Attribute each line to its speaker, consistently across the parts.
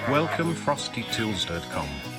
Speaker 1: Welcome FrostyTools.com.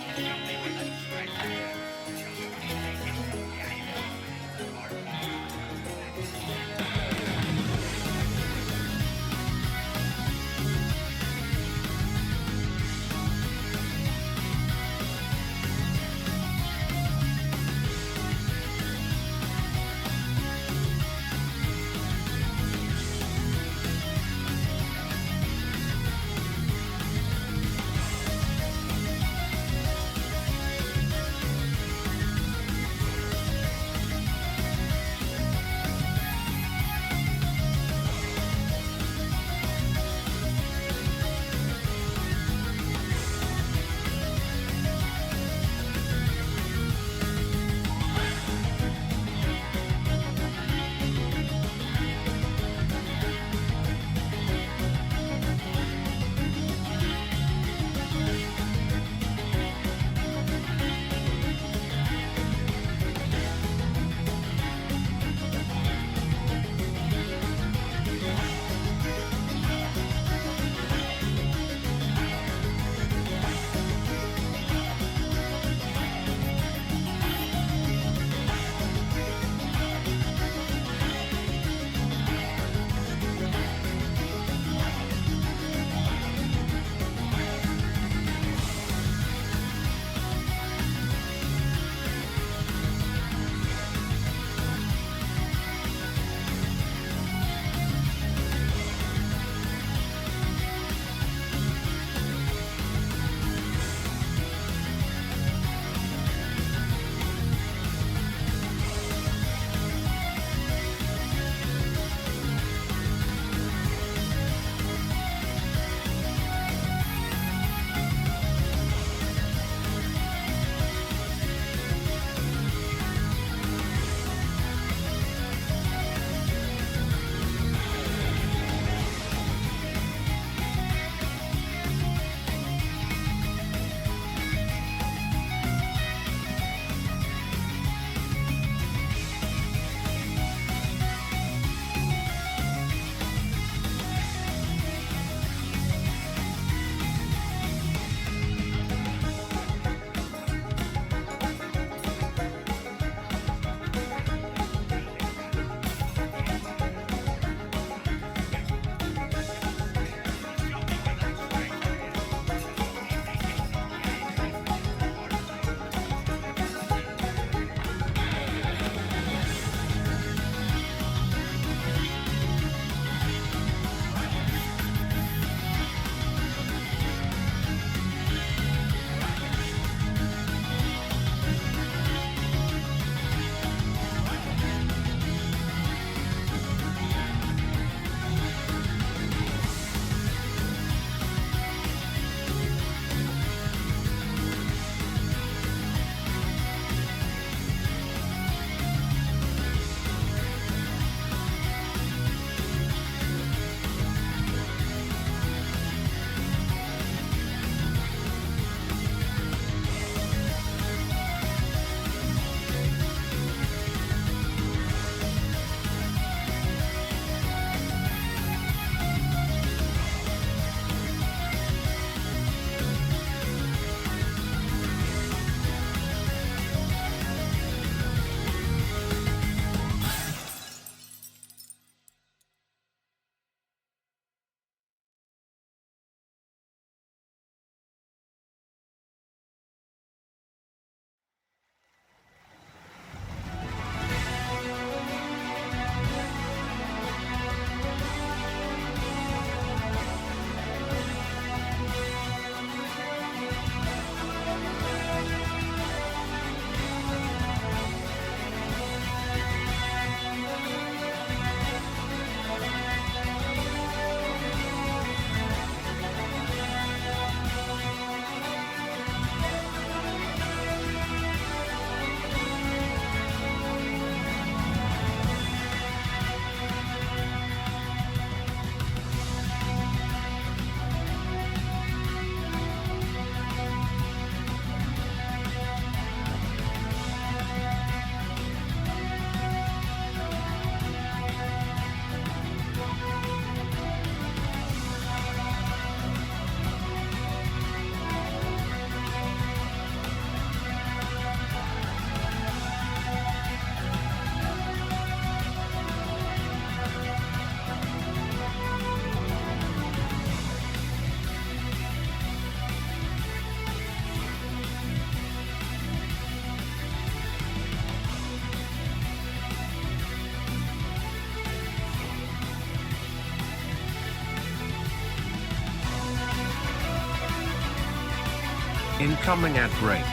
Speaker 1: Incoming ad break.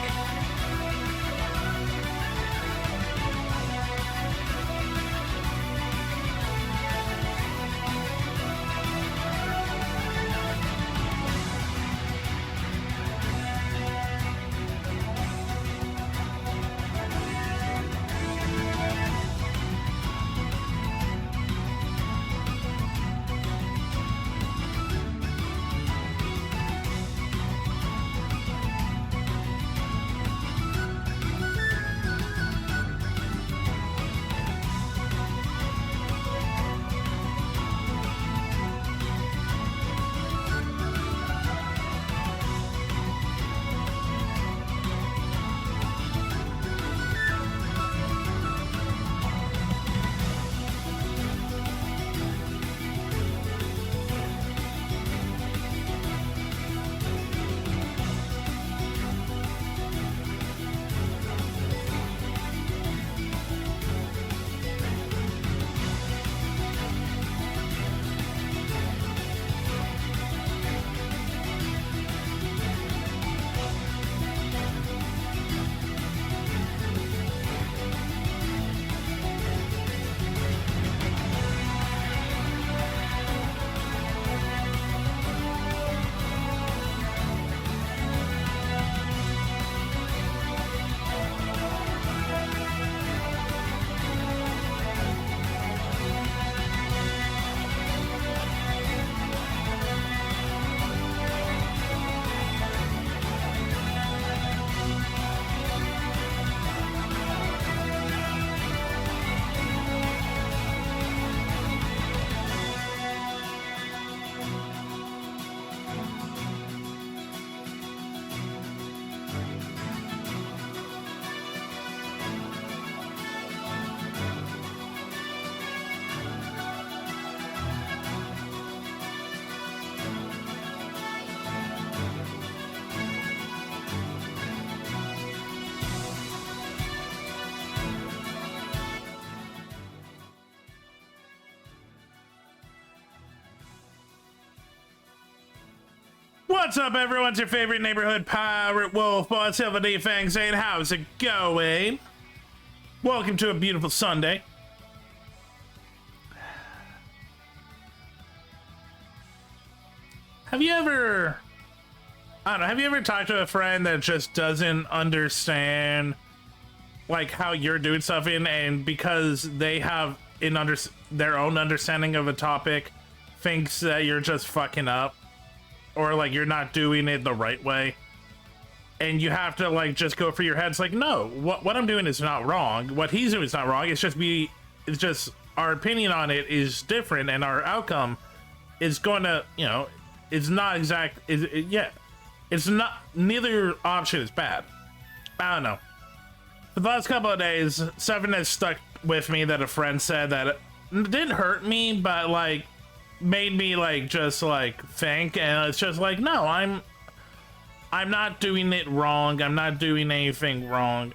Speaker 2: What's up, everyone? It's your favorite neighborhood pirate wolf on SilverDFanng saying, how's it going? Welcome to a beautiful Sunday. Have you ever, I don't know, have you ever talked to a friend that just doesn't understand like how you're doing stuff and because they have their own understanding of a topic, thinks that you're just fucking up? Or like you're not doing it the right way, and you have to like just go for your head. It's like, no, what I'm doing is not wrong. What he's doing is not wrong. It's just our opinion on it is different, and our outcome is going to, you know, it's not exact. It's not. Neither option is bad. I don't know. For the last couple of days, something has stuck with me that a friend said that it didn't hurt me, but like made me like just like think, and it's just like, no, I'm not doing it wrong. I'm not doing anything wrong.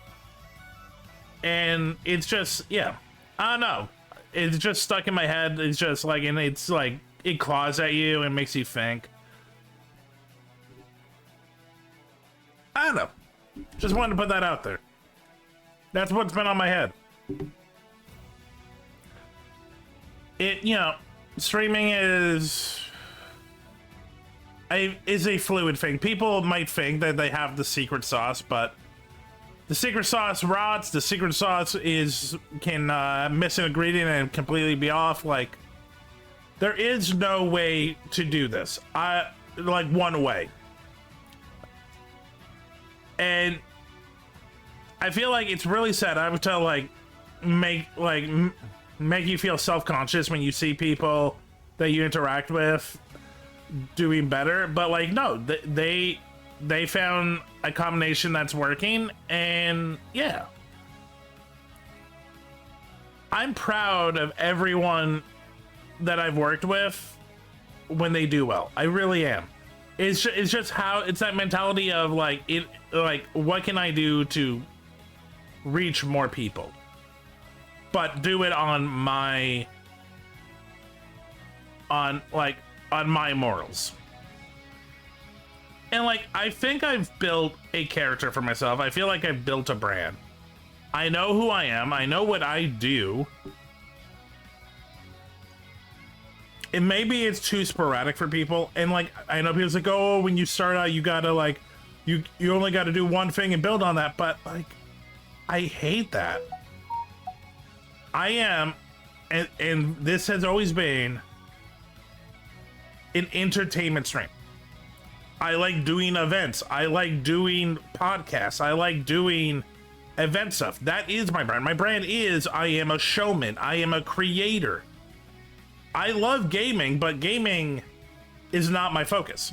Speaker 2: And it's just, yeah, I don't know. It's just stuck in my head. It's just like, and it's like, it claws at you and makes you think. I don't know. Just wanted to put that out there. That's what's been on my head. You know, streaming is a fluid thing. People might think that they have the secret sauce, but the secret sauce rots. The secret sauce can miss an ingredient and completely be off. Like, there is no way to do this. Like one way. And I feel like it's really sad. I would tell like make you feel self-conscious when you see people that you interact with doing better, but like, no, they found a combination that's working, and yeah, I'm proud of everyone that I've worked with when they do well. I really am. It's just how it's that mentality of like, what can I do to reach more people, but do it on my morals. And like, I think I've built a character for myself. I feel like I've built a brand. I know who I am. I know what I do. And maybe it's too sporadic for people. And like, I know people's like, oh, when you start out, you gotta like, you only gotta do one thing and build on that. But like, I hate that. I am, and this has always been an entertainment stream. I like doing events. I like doing podcasts. I like doing event stuff. That is my brand. My brand is I am a showman. I am a creator. I love gaming, but gaming is not my focus.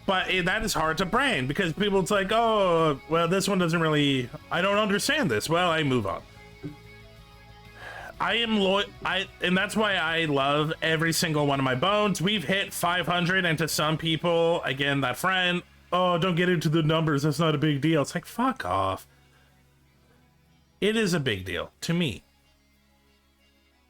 Speaker 2: But that is hard to brand because people, it's like, oh, well, this one doesn't really, I don't understand this. Well, I move on. I am loyal, and that's why I love every single one of my bones. We've hit 500, and to some people, again, that friend, oh, don't get into the numbers. That's not a big deal. It's like, fuck off. It is a big deal to me.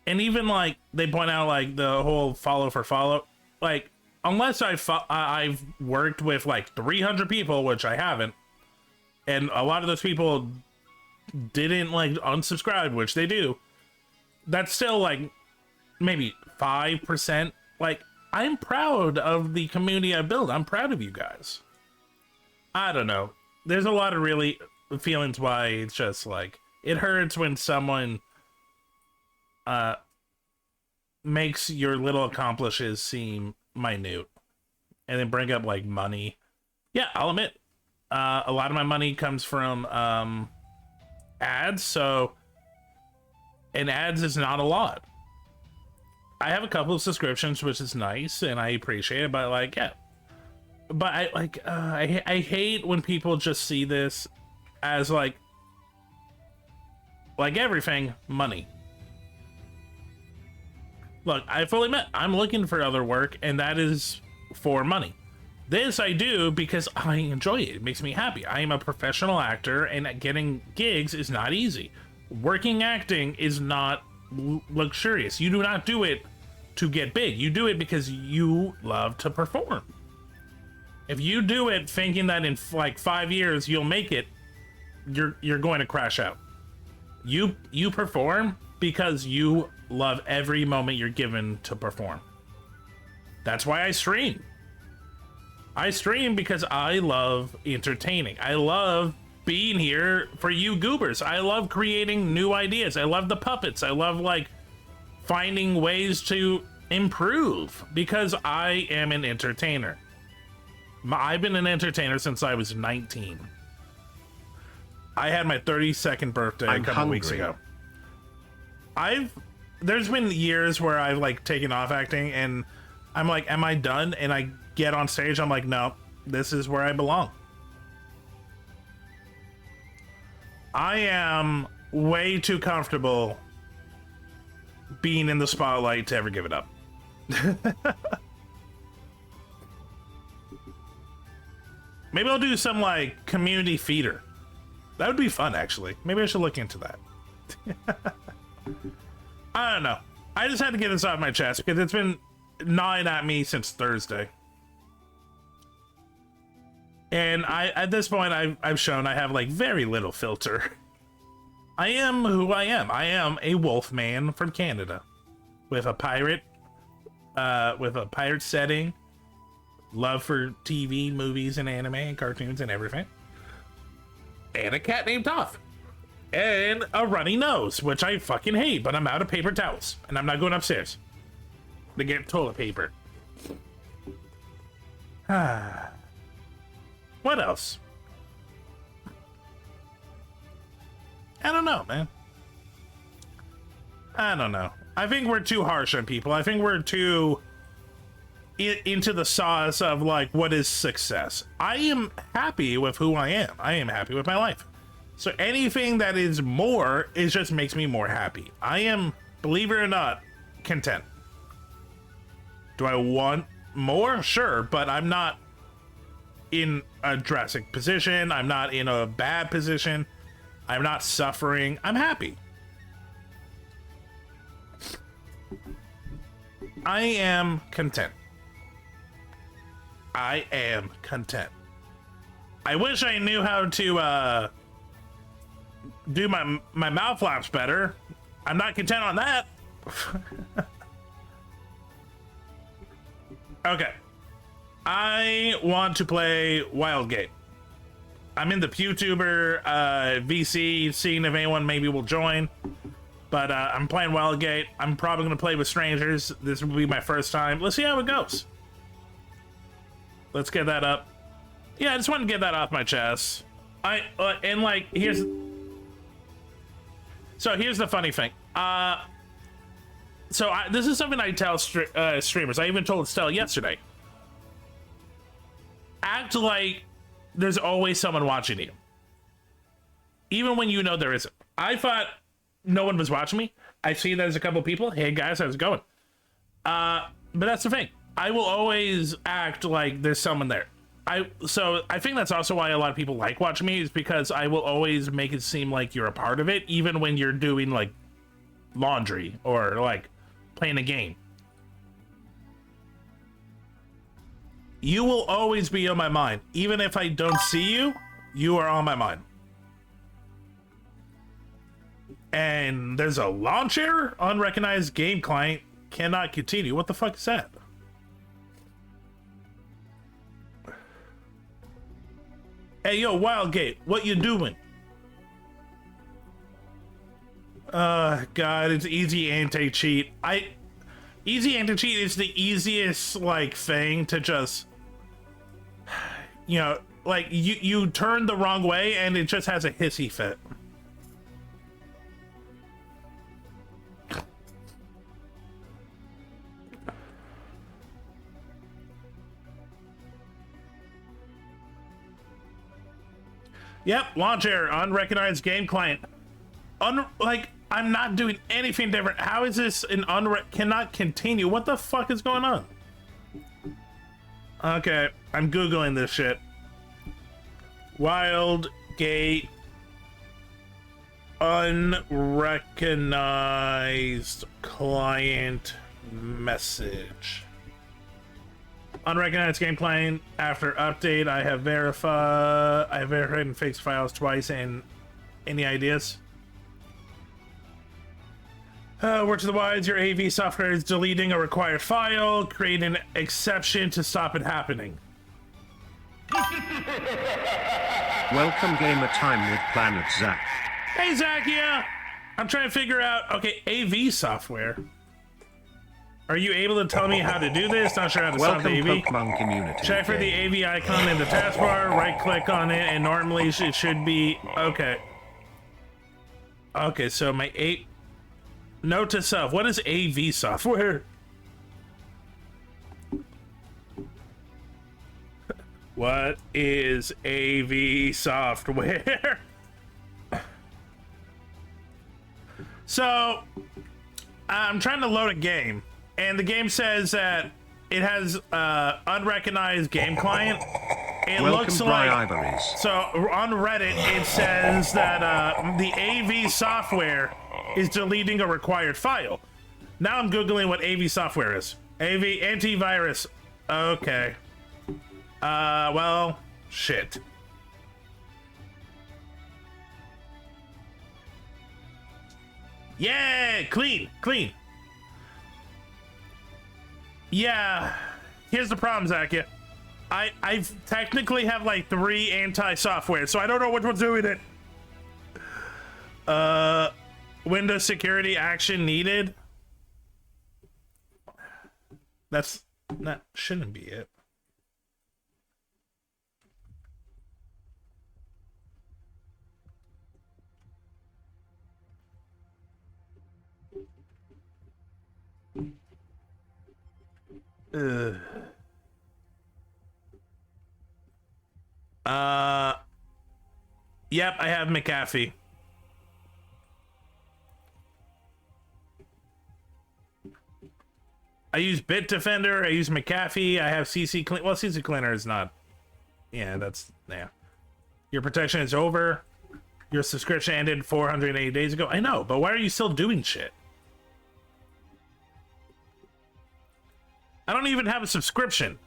Speaker 2: And even like they point out like the whole follow for follow, like unless I've worked with like 300 people, which I haven't, and a lot of those people didn't like unsubscribe, which they do. That's still like maybe 5%. Like, I'm proud of the community I built. I'm proud of you guys. I don't know. There's a lot of really feelings why it's just like, it hurts when someone makes your little accomplishes seem minute and then bring up like money. Yeah, I'll admit, a lot of my money comes from ads, so, and ads is not a lot. I have a couple of subscriptions, which is nice and I appreciate it, but like, yeah, but I like I hate when people just see this as like everything money. Look, I fully admit I'm looking for other work, and that is for money. This I do because I enjoy it. It makes me happy. I am a professional actor, and getting gigs is not easy. Working acting is not luxurious. You do not do it to get big. You do it because you love to perform. If you do it thinking that in like 5 years you'll make it, you're going to crash out. You perform because you love every moment you're given to perform. That's why I stream. I stream because I love entertaining. I love being here for you goobers. I love creating new ideas. I love the puppets. I love like finding ways to improve because I am an entertainer. I've been an entertainer since I was 19. I had my 32nd birthday a couple weeks ago. There's been years where I've like taken off acting and I'm like, am I done? And I get on stage, I'm like, no, this is where I belong. I am way too comfortable being in the spotlight to ever give it up. Maybe I'll do some like community theater. That would be fun, actually. Maybe I should look into that. I don't know. I just had to get this off my chest because it's been gnawing at me since Thursday. And at this point, I've shown I have like very little filter. I am who I am. I am a wolf man from Canada with a pirate setting, love for TV, movies, and anime, and cartoons, and everything, and a cat named Toph, and a runny nose, which I fucking hate, but I'm out of paper towels, and I'm not going upstairs to get toilet paper. What else? I don't know, man. I don't know. I think we're too harsh on people. I think we're too into the sauce of like, what is success? I am happy with who I am. I am happy with my life. So anything that is more, it just makes me more happy. I am, believe it or not, content. Do I want more? Sure, but I'm not in a drastic position. I'm not in a bad position. I'm not suffering. I'm happy. I am content. I am content. I wish I knew how to do my mouth flaps better. I'm not content on that. Okay. I want to play Wildgate. I'm in the PewTuber VC, seeing if anyone maybe will join. But I'm playing Wildgate. I'm probably going to play with strangers. This will be my first time. Let's see how it goes. Let's get that up. Yeah, I just want to get that off my chest. And like, here's the funny thing. This is something I tell streamers. I even told Stella yesterday. Act like there's always someone watching you, even when you know there isn't. I thought no one was watching me. I see there's a couple people. Hey guys, how's it going? But that's the thing. I will always act like there's someone there. So I think that's also why a lot of people like watching me, is because I will always make it seem like you're a part of it, even when you're doing like laundry or like playing a game. You will always be on my mind. Even if I don't see you, you are on my mind. And there's a launch error. Unrecognized game client cannot continue. What the fuck is that? Hey, yo, Wildgate, what you doing? God, it's easy anti-cheat. Easy anti-cheat is the easiest, like, thing to just, you know, like, you turn the wrong way and it just has a hissy fit. Yep, launch error, unrecognized game client. Like, I'm not doing anything different. How is this an cannot continue? What the fuck is going on? Okay, I'm Googling this shit. Wildgate unrecognized client message. Unrecognized game client after update. I have verified and fixed files twice. And any ideas? Word to the wise, your AV software is deleting a required file. Create an exception to stop it happening.
Speaker 1: Welcome Gamer Time with Planet Zach.
Speaker 2: Hey Zach, yeah. I'm trying to figure out, okay, AV software. Are you able to tell me how to do this? Not sure how to stop the AV.
Speaker 1: Pokemon community.
Speaker 2: Check for the AV icon in the taskbar, right click on it, and normally it should be, okay. Okay, so my note to self, what is AV software? What is AV software? So, I'm trying to load a game, and the game says that it has unrecognized game client. It looks like
Speaker 1: Ivories.
Speaker 2: So on Reddit it says that the AV software is deleting a required file. Now I'm googling what AV software is. AV antivirus. Okay. Well, shit. Yeah, clean. Yeah, here's the problem, Zakia. I technically have like 3 anti-software, so I don't know which one's doing it. Windows security action needed. That shouldn't be it. Yep, I have McAfee. I use Bitdefender, I use McAfee, I have CC Clean. Well, CC Cleaner is not. Yeah, that's, yeah. Your protection is over. Your subscription ended 480 days ago. I know, but why are you still doing shit? I don't even have a subscription.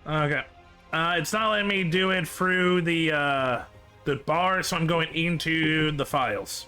Speaker 2: Okay. It's not letting me do it through the bar, so I'm going into the files.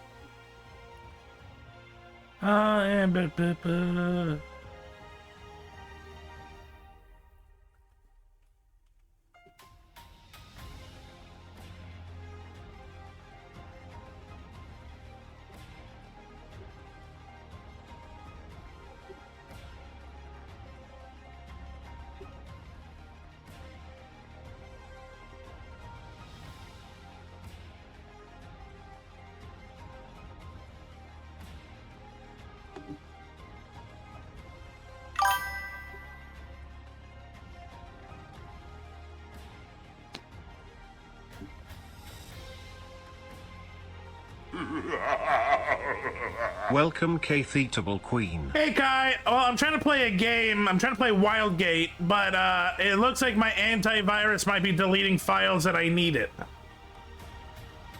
Speaker 1: Welcome, K-Theatable Queen.
Speaker 2: Hey Kai, well, I'm trying to play a game. I'm trying to play Wildgate, but it looks like my antivirus might be deleting files that I needed.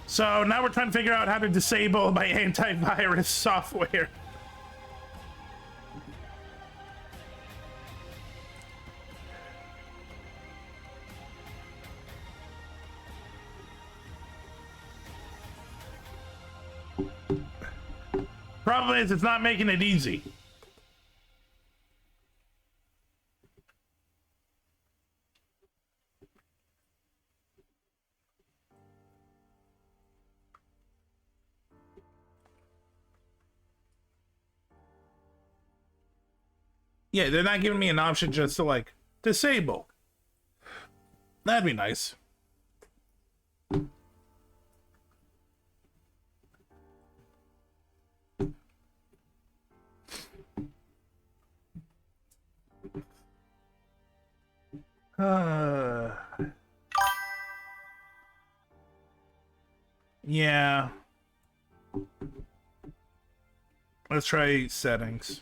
Speaker 2: So now we're trying to figure out how to disable my antivirus software. Problem is, it's not making it easy. Yeah, they're not giving me an option just to, like, disable. That'd be nice. Yeah. Let's try settings.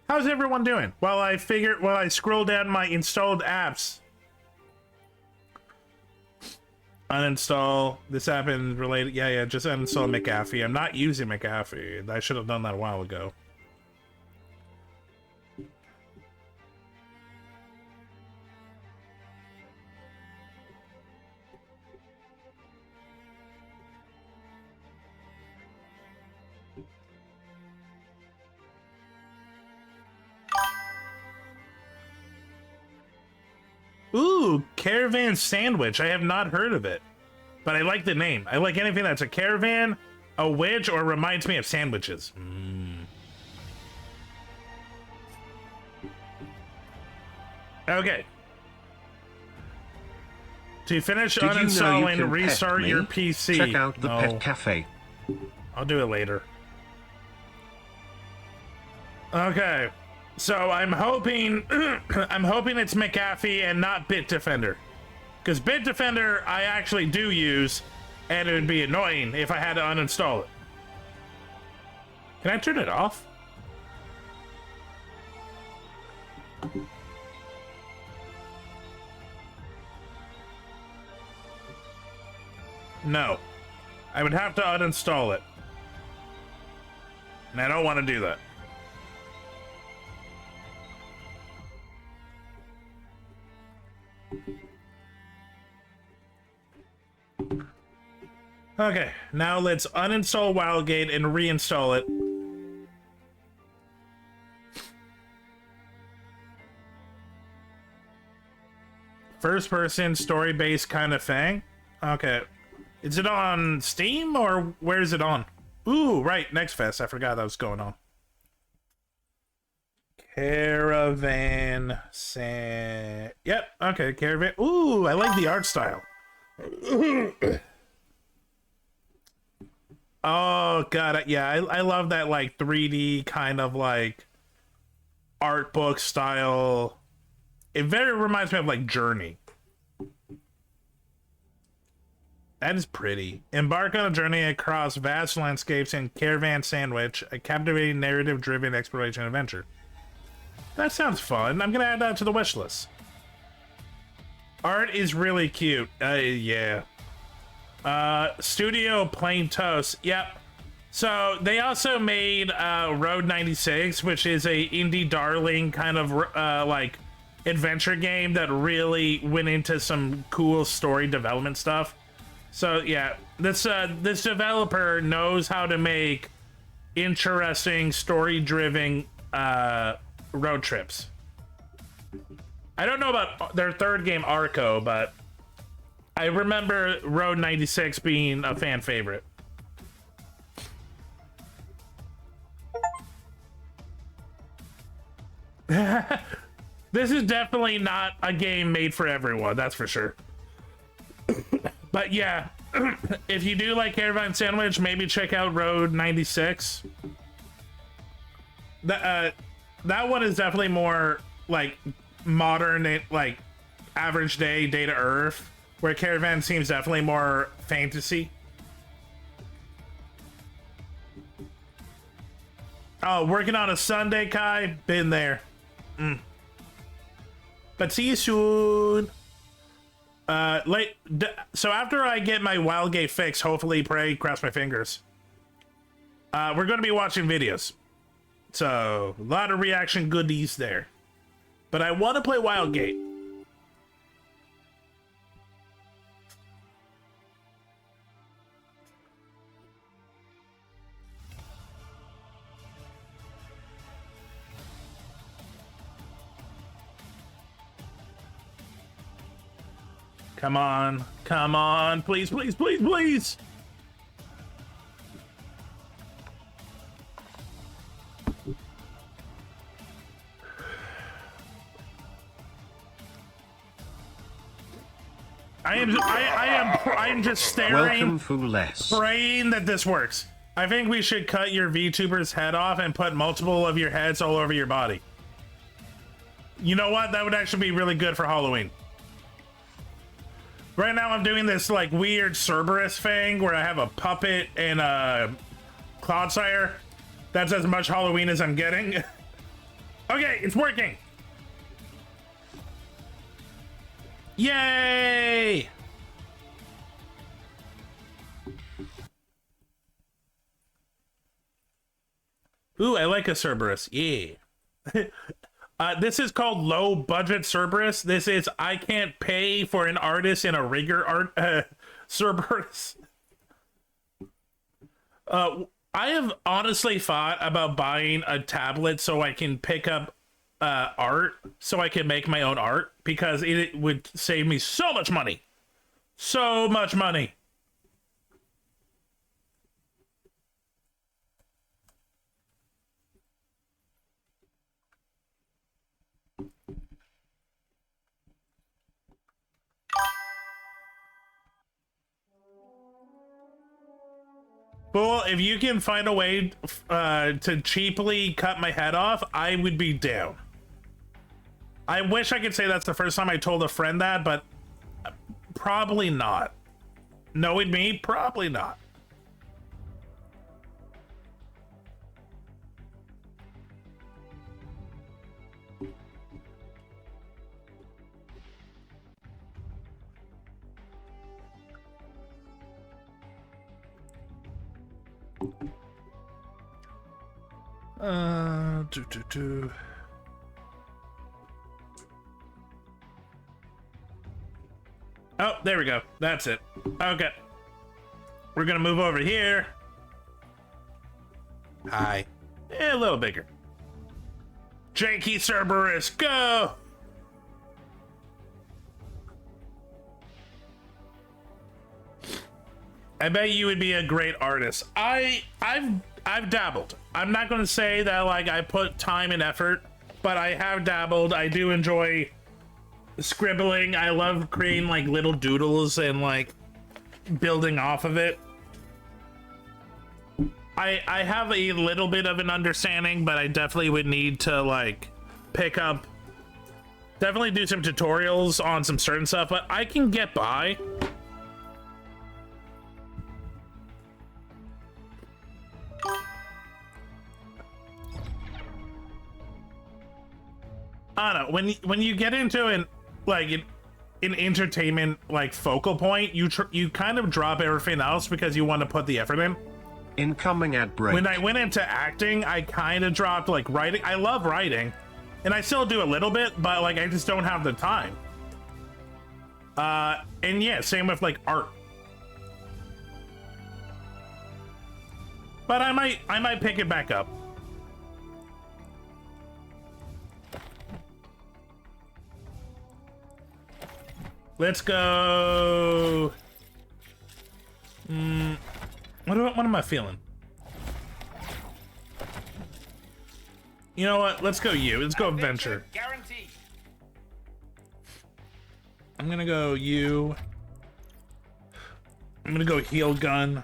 Speaker 2: How's everyone doing? While I scroll down my installed apps. Uninstall this app and related. Yeah, just uninstall McAfee. I'm not using McAfee. I should have done that a while ago. Ooh, Caravan Sandwich. I have not heard of it, but I like the name. I like anything that's a caravan, a witch, or reminds me of sandwiches. Okay. To finish uninstalling, restart your PC.
Speaker 1: Check out the Pet Cafe.
Speaker 2: I'll do it later. Okay. So I'm hoping I'm hoping it's McAfee and not Bitdefender. Because Bitdefender I actually do use, and it would be annoying if I had to uninstall it. Can I turn it off? No. I would have to uninstall it. And I don't want to do that. Okay, now let's uninstall Wildgate and reinstall it. First person, story-based kind of thing. Okay. Is it on Steam or where is it on? Ooh, right, Next Fest. I forgot that was going on. Caravan Yep, okay, Caravan. Ooh, I like the art style. Oh god, yeah, I love that like 3D kind of like art book style. It very reminds me of like Journey. That is pretty. Embark on a journey across vast landscapes in Caravan Sandwich, a captivating narrative-driven exploration adventure. That sounds fun. I'm gonna add that to the wish list. Art is really cute. Yeah. Studio Plain Toast. Yep. So they also made Road 96, which is a indie darling kind of like adventure game that really went into some cool story development stuff. So yeah, this developer knows how to make interesting story-driven road trips. I don't know about their third game, Arco, but I remember Road 96 being a fan favorite. This is definitely not a game made for everyone, that's for sure. But yeah, if you do like Caravan Sandwich, maybe check out Road 96. That one is definitely more like modern, like average day to Earth, where Caravan seems definitely more fantasy. Oh, working on a Sunday, Kai? Been there. But see you soon. So after I get my Wildgate fix, hopefully, pray, cross my fingers, we're going to be watching videos. So, a lot of reaction goodies there. But I want to play Wildgate. Come on, please, please, please, please. I am just staring,
Speaker 1: Welcome, Fooless.
Speaker 2: praying that this works. I think we should cut your VTuber's head off and put multiple of your heads all over your body. You know what? That would actually be really good for Halloween. Right now I'm doing this like weird Cerberus thing where I have a puppet and a Clodsire. That's as much Halloween as I'm getting. Okay, it's working. Yay! Ooh, I like a Cerberus. Yeah. This is called low budget Cerberus. This is I can't pay for an artist in a rigger art Cerberus. I have honestly thought about buying a tablet so I can pick up art, so I can make my own art, because it would save me so much money. So much money. Well, if you can find a way to cheaply cut my head off, I would be down. I wish I could say that's the first time I told a friend that, but probably not. Knowing me, probably not. Oh, there we go. That's it. Okay. We're gonna move over here. Hi. A little bigger. Janky Cerberus, go! I bet you would be a great artist. I've dabbled. I'm not going to say that like I put time and effort, but I have dabbled. I do enjoy scribbling. I love creating like little doodles and like building off of it. I have a little bit of an understanding, but I definitely would need to like pick up, definitely do some tutorials on some certain stuff, but I can get by. I don't know, when you get into an entertainment like focal point, you kind of drop everything else because you want to put the effort in.
Speaker 1: Incoming ad break.
Speaker 2: When I went into acting, I kind of dropped like writing. I love writing, and I still do a little bit, but like I just don't have the time. And yeah, same with like art. But I might pick it back up. Let's go. What am I feeling? You know what? Let's go you. Let's go adventure.
Speaker 3: Guaranteed.
Speaker 2: I'm gonna go you. I'm gonna go heal gun.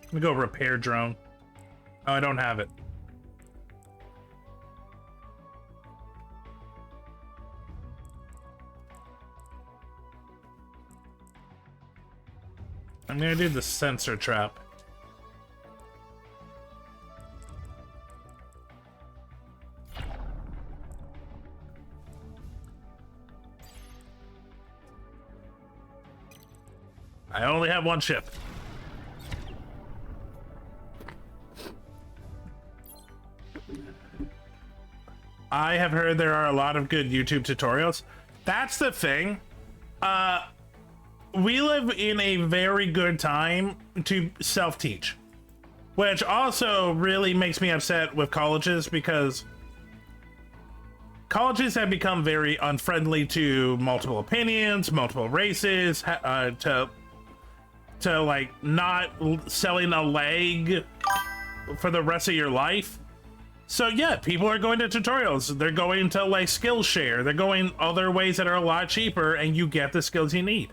Speaker 2: I'm gonna go repair drone. Oh, I don't have it. I'm gonna do the sensor trap. I only have one ship. I have heard there are a lot of good YouTube tutorials. That's the thing. We live in a very good time to self-teach, which also really makes me upset with colleges because colleges have become very unfriendly to multiple opinions, multiple races, to like not selling a leg for the rest of your life. So yeah, people are going to tutorials. They're going to like Skillshare. They're going other ways that are a lot cheaper, and you get the skills you need.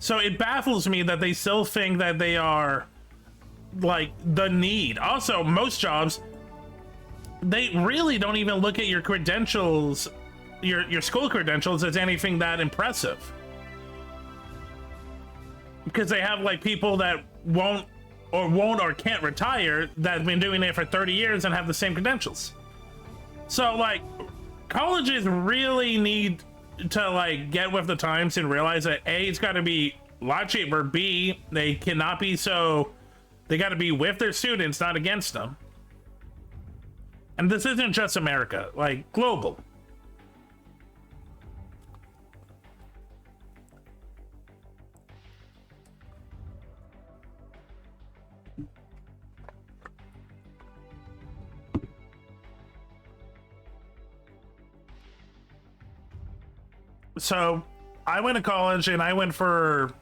Speaker 2: So it baffles me that they still think that they are like the need. Also, most jobs, they really don't even look at your credentials, your school credentials as anything that impressive. Because they have like people that won't or can't retire that have been doing it for 30 years and have the same credentials. So like colleges really need to like get with the times and realize that A, it's got to be a lot cheaper. B, they cannot be they got to be with their students, not against them. And this isn't just America, like global. So I went to college and I went for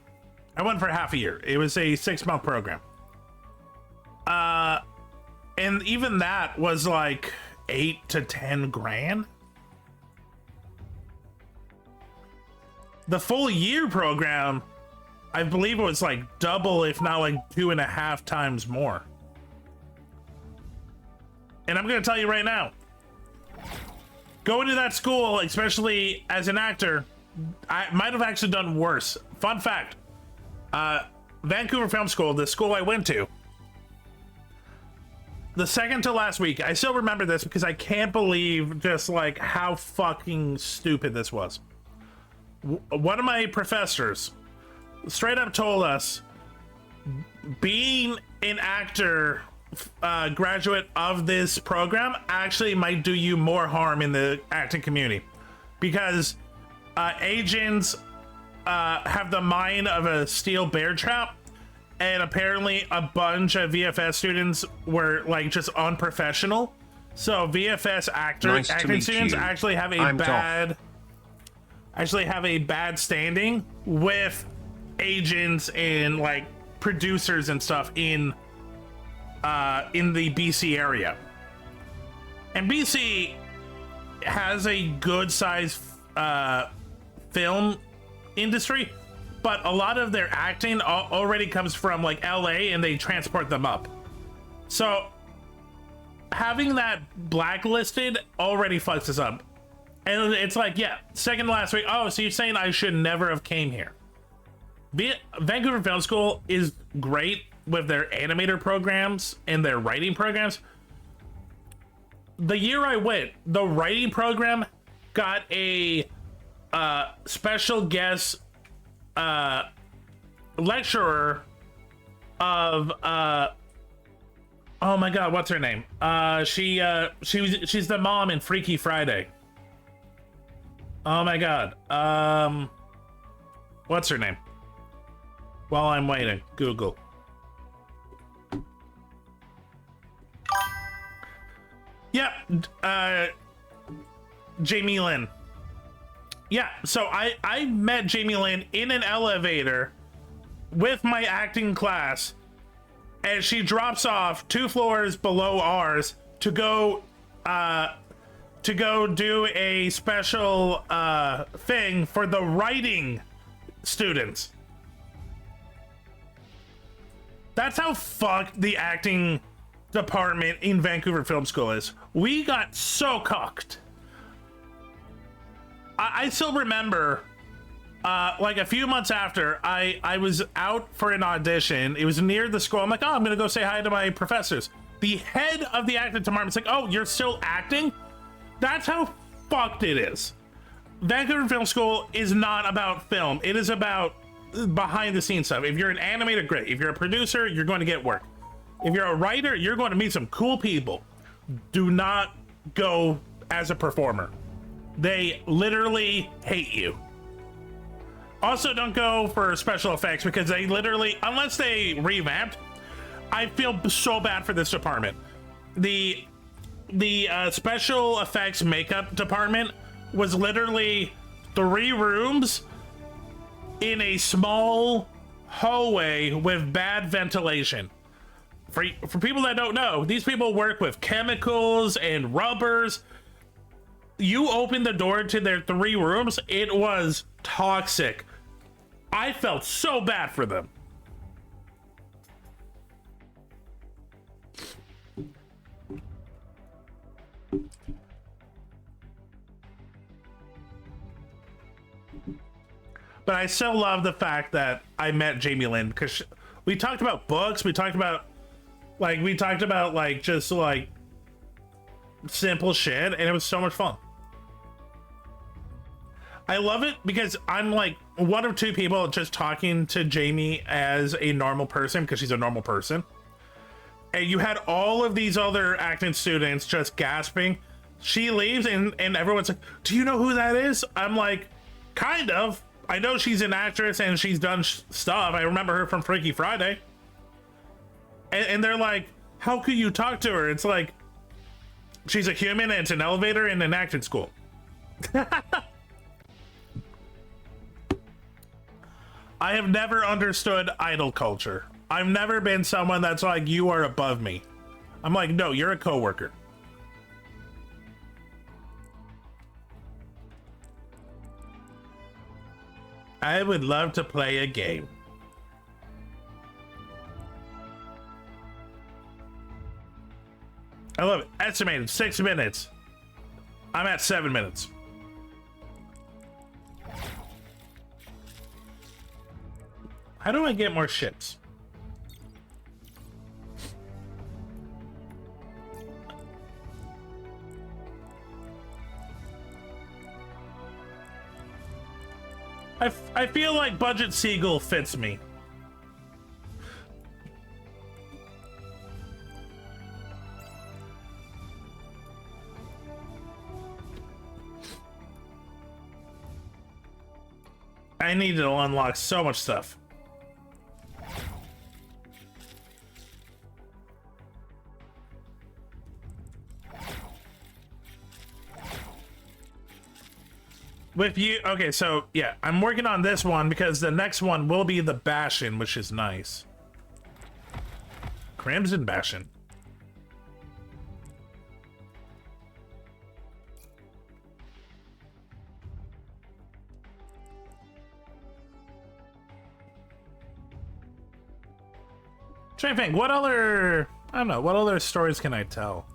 Speaker 2: half a year. It was a 6-month program. And even that was like 8 to 10 grand. The full year program, I believe it was like double, if not like 2.5 times more. And I'm gonna tell you right now, going to that school, especially as an actor, I might have actually done worse. Fun fact, Vancouver Film School, the school I went to, the second to last week, I still remember this because I can't believe just like how fucking stupid this was. One of my professors straight up told us being an actor graduate of this program actually might do you more harm in the acting community because agents have the mind of a steel bear trap, and apparently a bunch of VFS students were like just unprofessional. So VFS acting students actually have a bad standing with agents and like producers and stuff in in the BC area. And BC has a good sized film industry, but a lot of their acting already comes from like LA and they transport them up. So having that blacklisted already fucks us up. And it's like, yeah, second to last week. Oh, so you're saying I should never have came here? Vancouver Film School is great with their animator programs and their writing programs. The year I went, the writing program got a special guest lecturer of oh my god, what's her name? She's the mom in Freaky Friday. Oh my god. What's her name? While I'm waiting, Google. Yep, Jamie Lynn. Yeah, so I met Jamie Lynn in an elevator with my acting class, and she drops off 2 floors below ours to go do a special thing for the writing students. That's how fucked the acting department in Vancouver Film School is. We got so cocked. I still remember, like a few months after, I was out for an audition. It was near the school. I'm like, oh, I'm gonna go say hi to my professors. The head of the acting department's like, oh, you're still acting? That's how fucked it is. Vancouver Film School is not about film. It is about behind the scenes stuff. If you're an animator, great. If you're a producer, you're going to get work. If you're a writer, you're going to meet some cool people. Do not go as a performer. They literally hate you. Also, don't go for special effects because they literally, unless they revamped, I feel so bad for this department. The special effects makeup department was literally 3 rooms in a small hallway with bad ventilation. For people that don't know, these people work with chemicals and rubbers. You open the door to their 3 rooms, it was toxic. I felt so bad for them. But I still love the fact that I met Jamie Lynn because we talked about books, we talked about just like simple shit, and it was so much fun. I love it because I'm like one of 2 people just talking to Jamie as a normal person because she's a normal person. And you had all of these other acting students just gasping. She leaves and everyone's like, do you know who that is? I'm like, kind of. I know she's an actress and she's done stuff. I remember her from Freaky Friday. And they're like, how could you talk to her? It's like, she's a human and it's an elevator in an acting school. I have never understood idol culture. I've never been someone that's like, you are above me. I'm like, no, you're a coworker. I would love to play a game. I love it. Estimated 6 minutes. I'm at 7 minutes. How do I get more ships? I feel like Budget Seagull fits me. I need to unlock so much stuff. With you, okay, so yeah, I'm working on this one because the next one will be the Bastion, which is nice. Crimson Bastion. Trying to think, what other, I don't know, what other stories can I tell?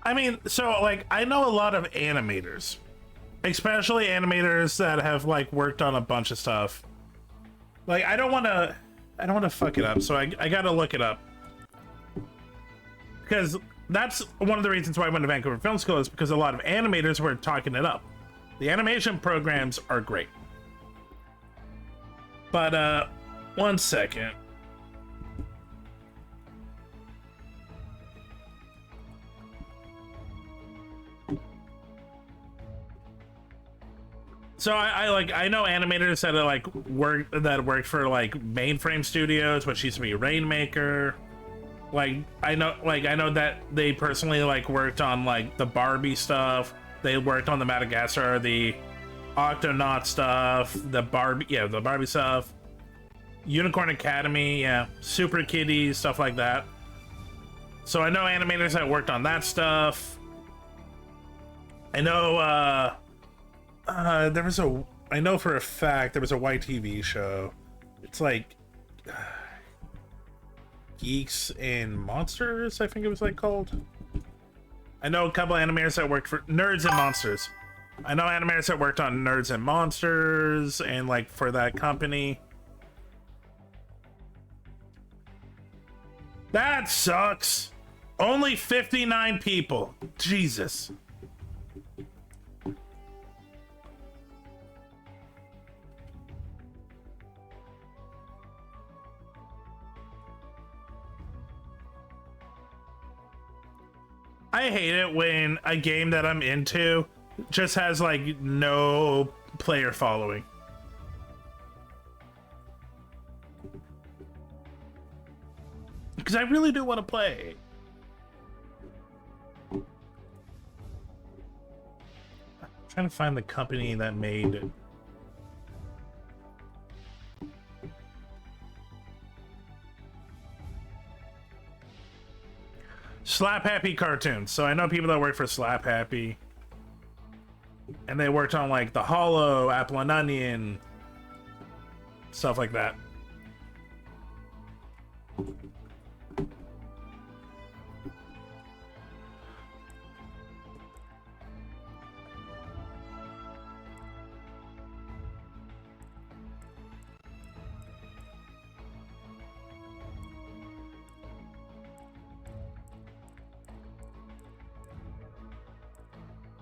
Speaker 2: I mean, so like I know a lot of animators, especially animators that have like worked on a bunch of stuff. Like I don't want to fuck it up, so I gotta look it up, because that's one of the reasons why I went to Vancouver Film School, is because a lot of animators were talking it up. The animation programs are great, but one second. So I know animators that are like worked for like Mainframe Studios, which used to be Rainmaker. I know that they personally like worked on like the Barbie stuff. They worked on the Madagascar, the Octonaut stuff, the Barbie stuff, Unicorn Academy, yeah, Super Kitties, stuff like that. So I know animators that worked on that stuff. I know I know for a fact there was a YTV show. It's like Geeks and Monsters, I think it was like called. I know a couple animators that worked for Nerds and Monsters. I know animators that worked on Nerds and Monsters and like for that company. That sucks. Only 59 people. Jesus. I hate it when a game that I'm into just has like no player following. Because I really do want to play. I'm trying to find the company that made it. Slap Happy Cartoons. So I know people that work for Slap Happy. And they worked on like The Hollow, Apple and Onion, stuff like that.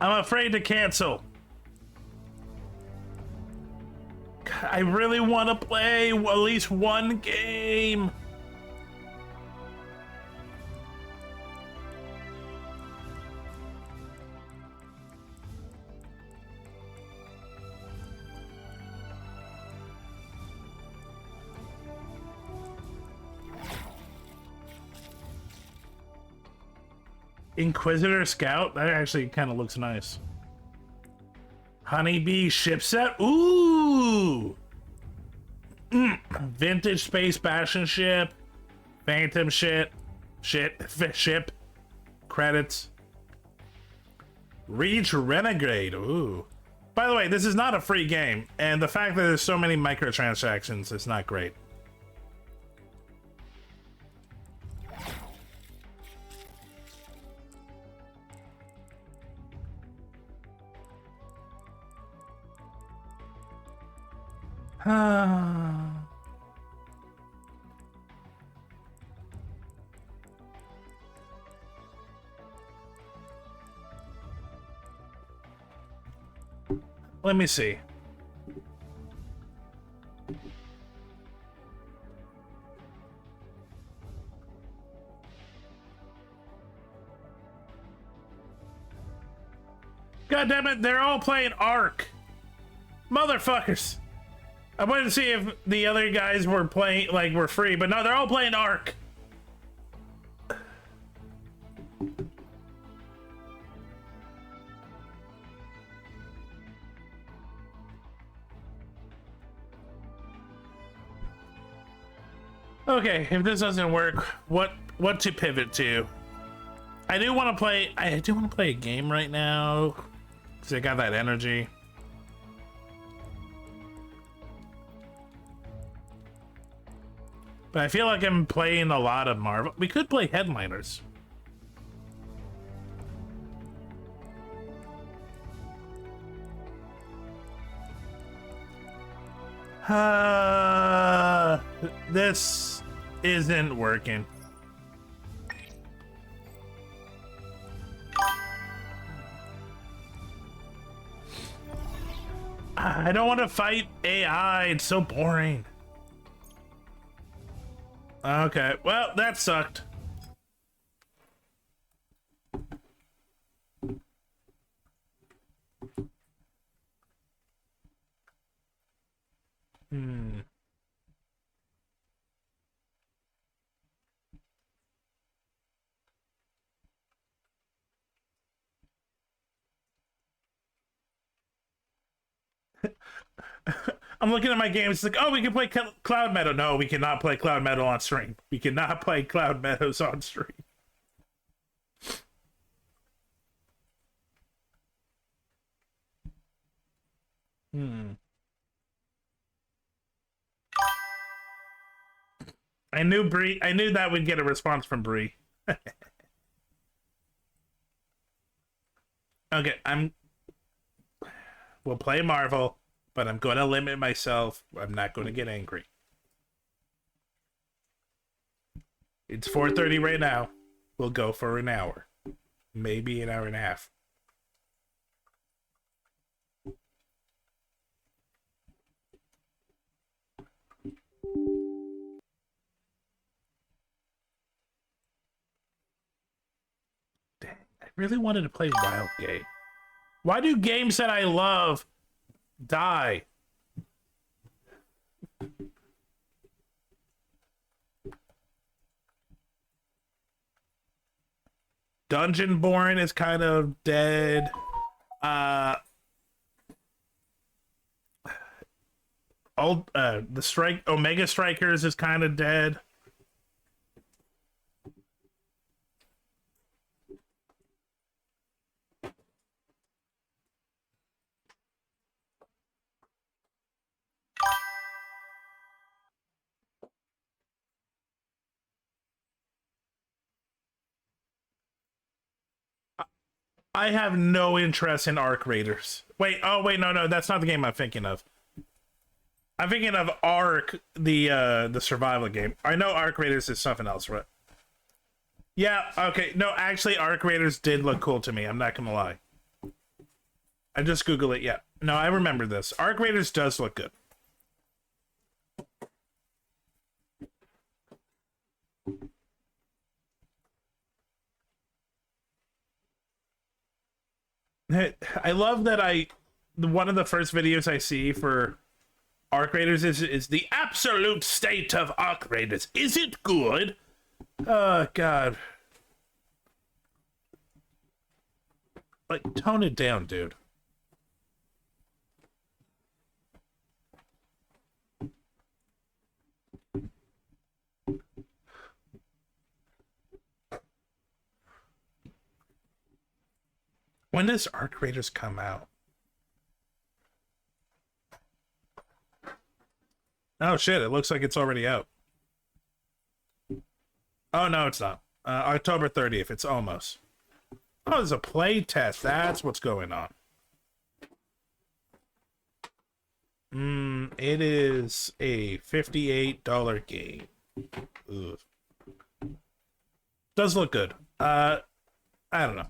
Speaker 2: I'm afraid to cancel. I really want to play at least one game. Inquisitor Scout? That actually kind of looks nice. Honeybee ship set? Ooh! Vintage Space Bastion ship. Phantom ship. Ship. Credits. Reach Renegade. Ooh. By the way, this is not a free game, and the fact that there's so many microtransactions is not great. Let me see. God damn it, they're all playing Ark. Motherfuckers. I wanted to see if the other guys were playing, like, were free, but no, they're all playing Ark. Okay, if this doesn't work, what to pivot to? I do want to play a game right now because I got that energy. But I feel like I'm playing a lot of Marvel. We could play Headliners. This isn't working. I don't want to fight AI. It's so boring. Okay, well, that sucked. I'm looking at my game. It's like, oh, we can play Cloud Meadow. No, we cannot play Cloud Meadow on stream. We cannot play Cloud Meadows on stream. I knew Bree. I knew that would get a response from Bree. Okay, we'll play Marvel, but I'm going to limit myself. I'm not going to get angry. It's 4:30 right now. We'll go for an hour. Maybe an hour and a half. Dang, I really wanted to play Wild Game. Why do games that I love die? Dungeonborn is kind of dead. The Omega Strikers is kind of dead. I have no interest in Arc Raiders. Wait, oh wait, no, that's not the game I'm thinking of. I'm thinking of Ark, the survival game. I know Arc Raiders is something else, right? Yeah, okay. No, actually, Arc Raiders did look cool to me. I'm not gonna lie. I just Googled it. Yeah. No, I remember this. Arc Raiders does look good. I love that one of the first videos I see for Arc Raiders is the absolute state of Arc Raiders. Is it good? Oh, God. Like, tone it down, dude. When does Arc Raiders come out? Oh shit, it looks like it's already out. Oh no, it's not. October 30th, it's almost. Oh, there's a play test. That's what's going on. It is a $58 game. Ugh. Does look good. I don't know.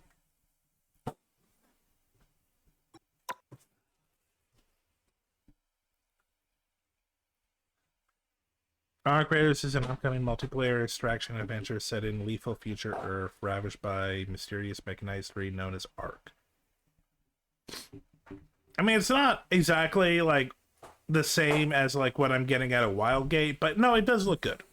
Speaker 2: Arc Raiders is an upcoming multiplayer extraction adventure set in lethal future Earth, ravaged by mysterious mechanized breed known as Ark. I mean, it's not exactly like the same as like what I'm getting out of Wildgate, but no, it does look good.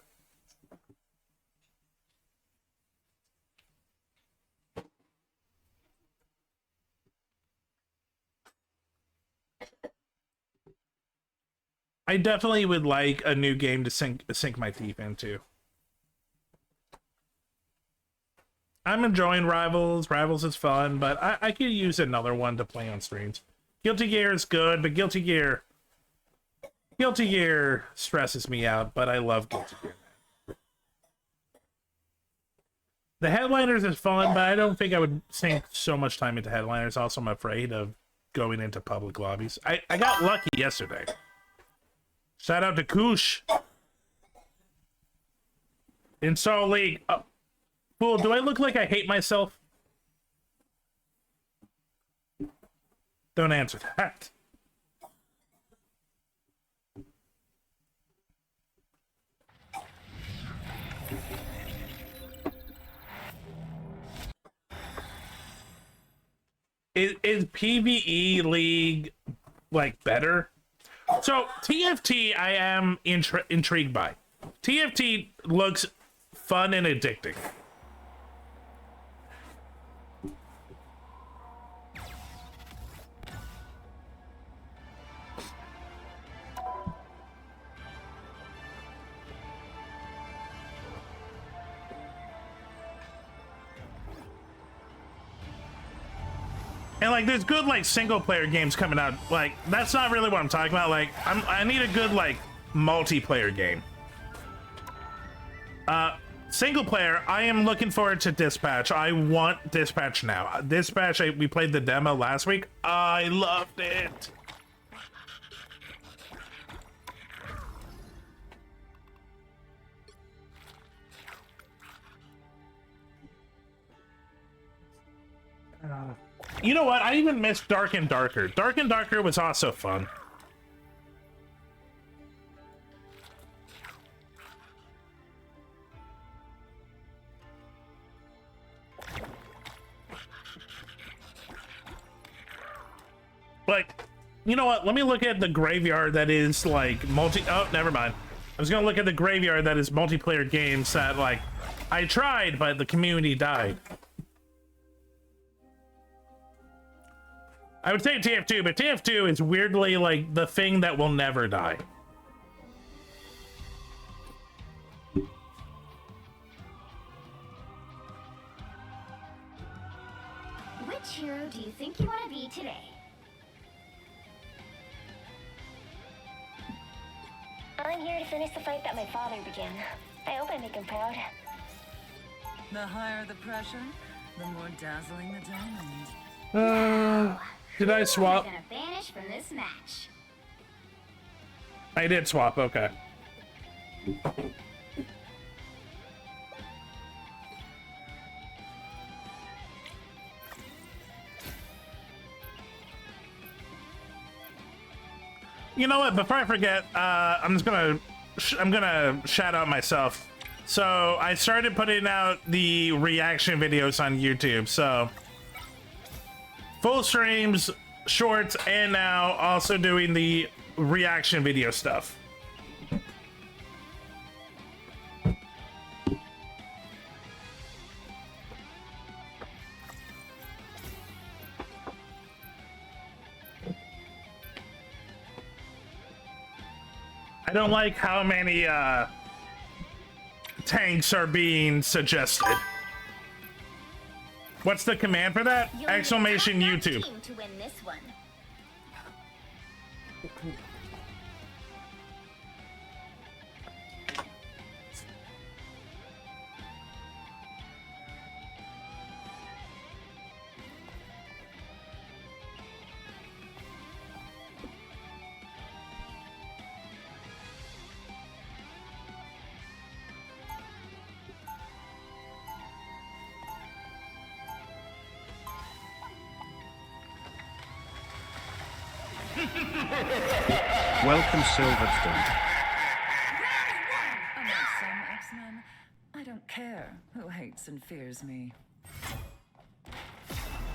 Speaker 2: I definitely would like a new game to sink my teeth into. I'm enjoying Rivals. Rivals is fun, but I could use another one to play on streams. Guilty Gear is good, but Guilty Gear stresses me out, but I love Guilty Gear. The Headliners is fun, but I don't think I would sink so much time into Headliners. Also, I'm afraid of going into public lobbies. I got lucky yesterday. Shout out to Koosh. In Soul League. Fool, do I look like I hate myself? Don't answer that. Is PvE League like better? So TFT I am intrigued by. TFT looks fun and addicting. And like, there's good like single player games coming out. Like, that's not really what I'm talking about. Like, I need a good like multiplayer game. Single player, I am looking forward to Dispatch. I want Dispatch now. Dispatch, we played the demo last week. I loved it. You know what? I even missed Dark and Darker. Dark and Darker was also fun. Like, you know what? Let me look at the graveyard that is like oh, never mind. I was gonna look at the graveyard that is multiplayer games that like I tried, but the community died. I would say TF2, but TF2 is weirdly like the thing that will never die.
Speaker 3: Which hero do you think you want to be today? I'm here to finish the fight that my father began. I hope I make him proud.
Speaker 4: The higher the pressure, the more dazzling the diamond.
Speaker 2: Did I swap?
Speaker 3: I'm gonna vanish from this match.
Speaker 2: I did swap, okay. You know what? Before I forget, I'm gonna shout out myself. So I started putting out the reaction videos on YouTube. So full streams, shorts, and now also doing the reaction video stuff. I don't like how many tanks are being suggested. What's the command for that?
Speaker 3: You'll
Speaker 2: Exclamation
Speaker 3: need a top-notch
Speaker 2: YouTube.
Speaker 3: team to win this one.
Speaker 1: Welcome, SilverDFanng.
Speaker 4: Unlike some X-Men, I don't care who hates and fears me.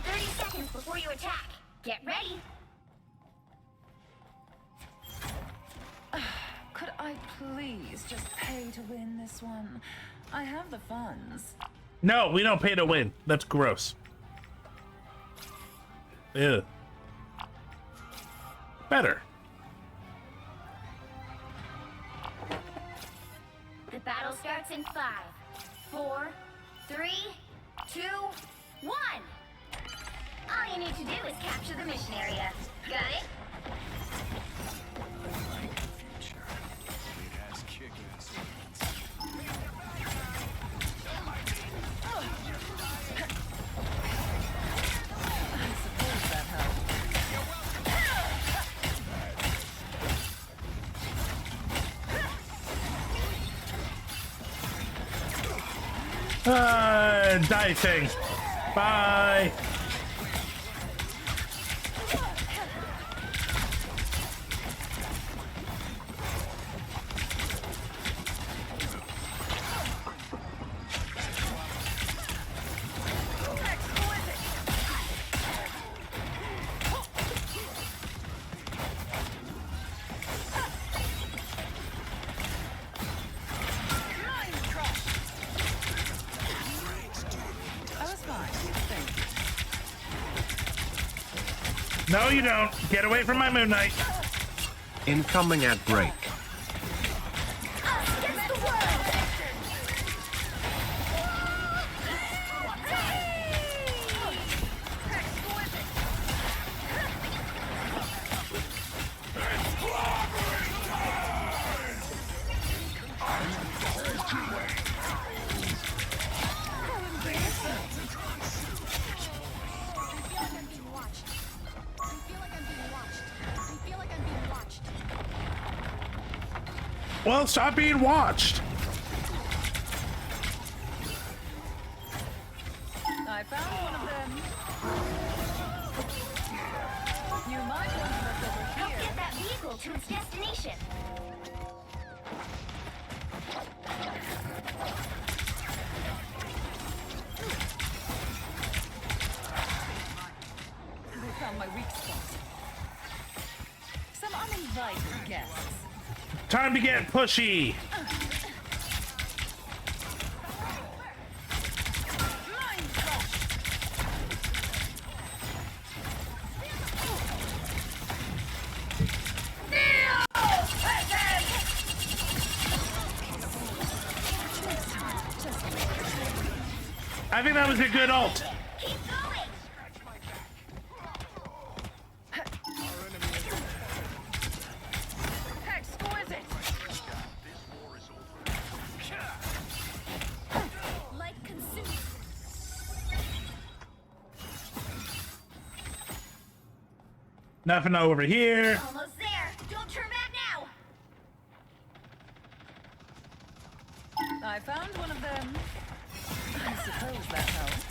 Speaker 3: 30 seconds before you attack. Get ready.
Speaker 4: Could I please just pay to win this one? I have the funds.
Speaker 2: No, we don't pay to win. That's gross. Ew. Better.
Speaker 3: The battle starts in 5, 4, 3, 2, 1. All you need to do is capture the mission area. Got it?
Speaker 2: Dicing. Bye. No, you don't. Get away from my Moon Knight.
Speaker 1: Incoming at break.
Speaker 2: Well, stop being watched.
Speaker 4: I found one of them. You might want to look over
Speaker 3: Help
Speaker 4: here.
Speaker 3: get that vehicle to its destination.
Speaker 4: They found my weak spot. Some uninvited guests.
Speaker 2: Time to get pushy. I think that was a good ult.
Speaker 3: Keep going.
Speaker 4: Exquisite.
Speaker 3: Light consumed.
Speaker 2: Nothing over here.
Speaker 3: Almost there. Don't turn back now.
Speaker 4: I found one of them. I suppose that helps.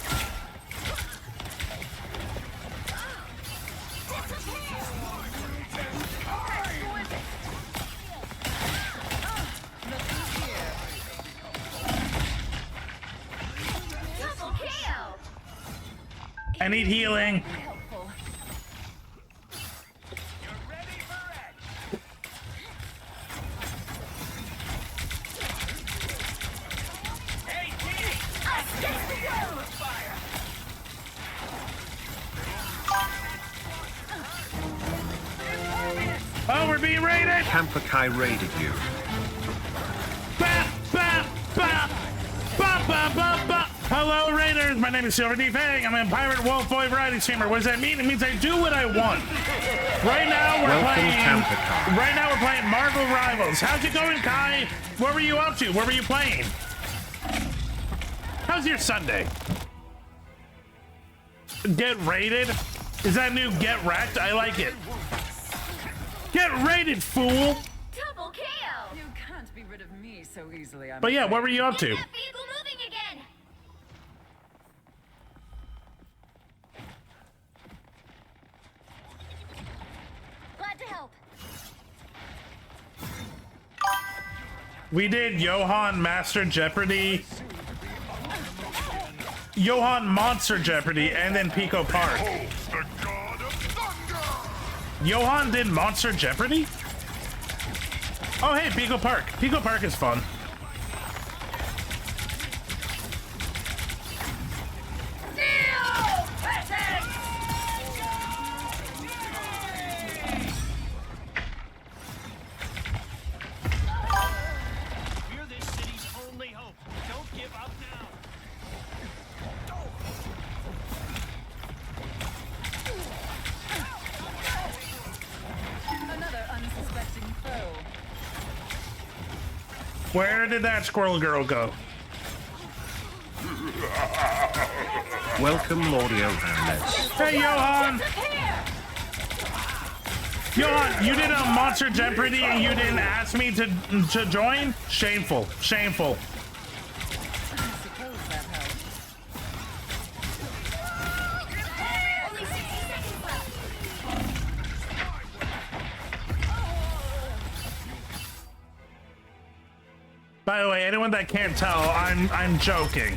Speaker 4: Looking here.
Speaker 3: Double KO.
Speaker 2: I need healing.
Speaker 4: Helpful.
Speaker 2: Oh, we're being raided.
Speaker 1: Kampukai raided you.
Speaker 2: Ba, ba, ba. Ba, ba, ba, ba. Hello, raiders. My name is SilverDFanng. I'm a pirate wolf boy variety streamer. What does that mean? It means I do what I want. Right now we're
Speaker 1: Welcome,
Speaker 2: playing.
Speaker 1: Kampukai.
Speaker 2: Right now we're playing Marvel Rivals. How's it going, Kai? What were you up to? What were you playing? How's your Sunday? Get raided? Is that new Get Wrecked? I like it. Get raided, fool!
Speaker 3: Double KO.
Speaker 4: You can't be rid of me so easily. I'm
Speaker 2: But yeah,
Speaker 4: afraid.
Speaker 2: what were you up
Speaker 3: Get
Speaker 2: to?
Speaker 3: that vehicle moving again. Glad to help.
Speaker 2: We did Johan Master Jeopardy, Johan Monster Jeopardy, and then Pico Park.
Speaker 5: The god of thunder!
Speaker 2: Johan did Monster Jeopardy? Oh, hey, Pico Park. Pico Park is fun.
Speaker 5: We're this city's only hope. Don't give up now.
Speaker 4: Another unsuspecting foe.
Speaker 2: Where did that squirrel girl go?
Speaker 1: Welcome, Lord Johan.
Speaker 2: Hey, Johan! Johan, you did a Monster Jeopardy and you didn't ask me to join? Shameful. Shameful.
Speaker 4: I suppose that helps.
Speaker 3: Only 60 seconds left.
Speaker 2: By the way, anyone that can't tell, I'm joking.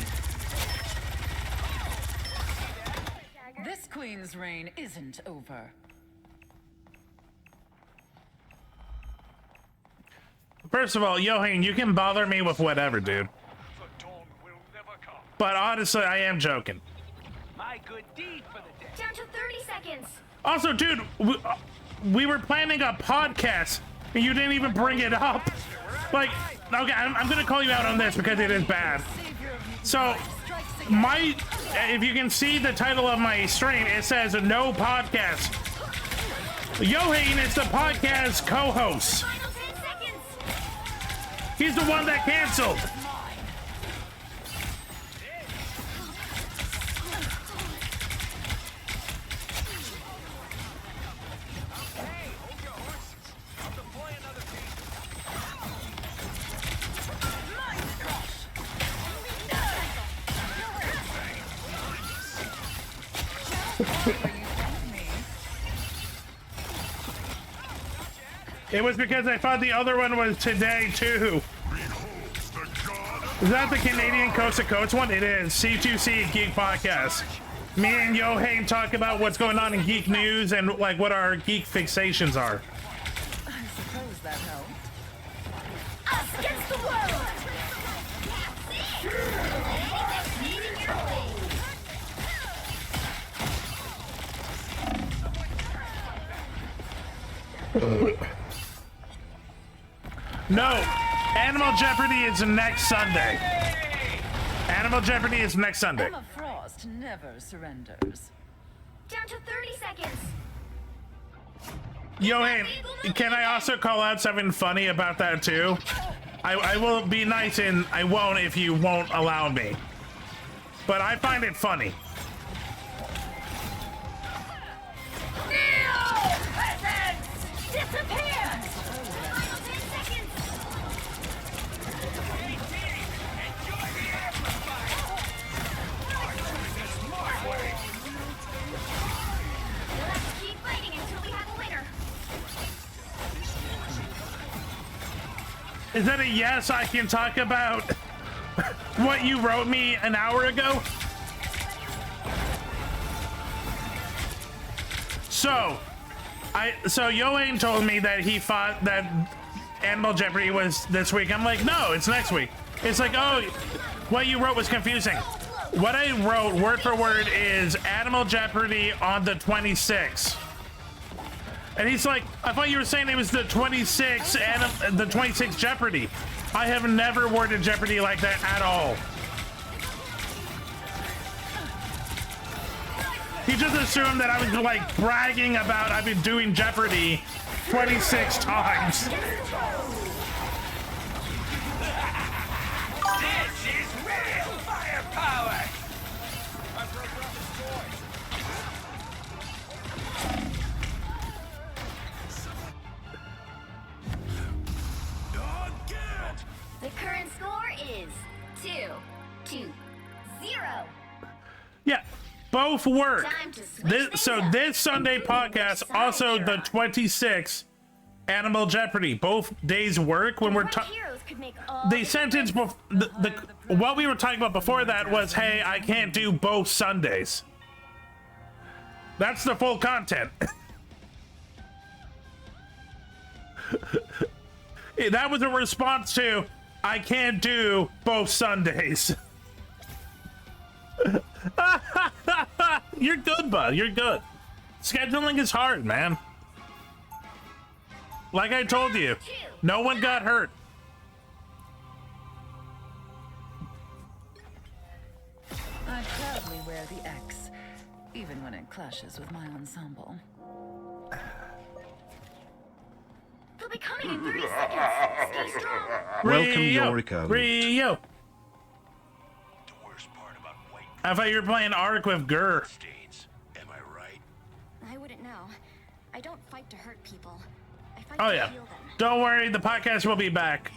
Speaker 4: This queen's reign isn't over.
Speaker 2: First of all, Johan, you can bother me with whatever, dude.
Speaker 5: The dawn will never come.
Speaker 2: But honestly, I am joking.
Speaker 5: My good deed for the day.
Speaker 3: Down to 30 seconds.
Speaker 2: Also, dude, we were planning a podcast and you didn't even bring it up. Like, okay, I'm gonna call you out on this because it is bad. So, if you can see the title of my stream, it says no podcast. Johan is the podcast co-host.
Speaker 3: Final 10 seconds.
Speaker 2: He's the one that canceled.
Speaker 5: Hey, hold your horses. I'll deploy another team.
Speaker 2: It was because I thought the other one was today too. Is that the Canadian Coast to Coast one? It is. C2C Geek Podcast. Me and Johan talk about what's going on in geek news and like what our geek fixations are.
Speaker 4: I suppose that helped.
Speaker 3: Us against the world. That's leading your way.
Speaker 2: No, Animal Jeopardy is next Sunday. Animal Jeopardy is next Sunday.
Speaker 4: Emma Frost never surrenders.
Speaker 3: Down to 30 seconds.
Speaker 2: Johan, can I also call out something funny about that too? I will be nice and I won't if you won't allow me. But I find it funny.
Speaker 3: Disappear. Final 10 seconds. We'll have to keep fighting until we have a winner.
Speaker 2: Is that a yes? I can talk about what you wrote me an hour ago? So Johan told me that he thought that Animal Jeopardy was this week. I'm like, no, it's next week. It's like, oh, what you wrote was confusing. What I wrote word for word is Animal Jeopardy on the 26th. And he's like, I thought you were saying it was the 26th and the 26th Jeopardy. I have never worded Jeopardy like that at all. He just assumed that I was like bragging about I've been doing Jeopardy 26 times.
Speaker 5: This is real firepower. I broke up his toy.
Speaker 3: The current score is 2-0.
Speaker 2: Yeah, both work.
Speaker 3: Time to switch
Speaker 2: So
Speaker 3: things up.
Speaker 2: this Sunday podcast, also the 26th Animal Jeopardy. Both days work when we're
Speaker 3: Right
Speaker 2: talking.
Speaker 3: heroes could make all
Speaker 2: The sentence, what we were talking about before that was, hey, I can't do both Sundays. That's the full content. That was a response to, I can't do both Sundays. You're good, bud. You're good. Scheduling is hard, man. Like I told you, no one got hurt.
Speaker 4: I proudly wear the X, even when it clashes with my ensemble.
Speaker 3: They'll be coming in 30 seconds. Stay strong.
Speaker 1: Welcome,
Speaker 2: Rio.
Speaker 1: Yorico.
Speaker 2: Rio.
Speaker 5: The worst part about white
Speaker 2: I thought you were playing Ark with Gur.
Speaker 5: stains. Am I right?
Speaker 3: I wouldn't know. I don't fight to hurt people. I fight
Speaker 2: Oh
Speaker 3: to
Speaker 2: yeah.
Speaker 3: heal them.
Speaker 2: Don't worry, the podcast will be back.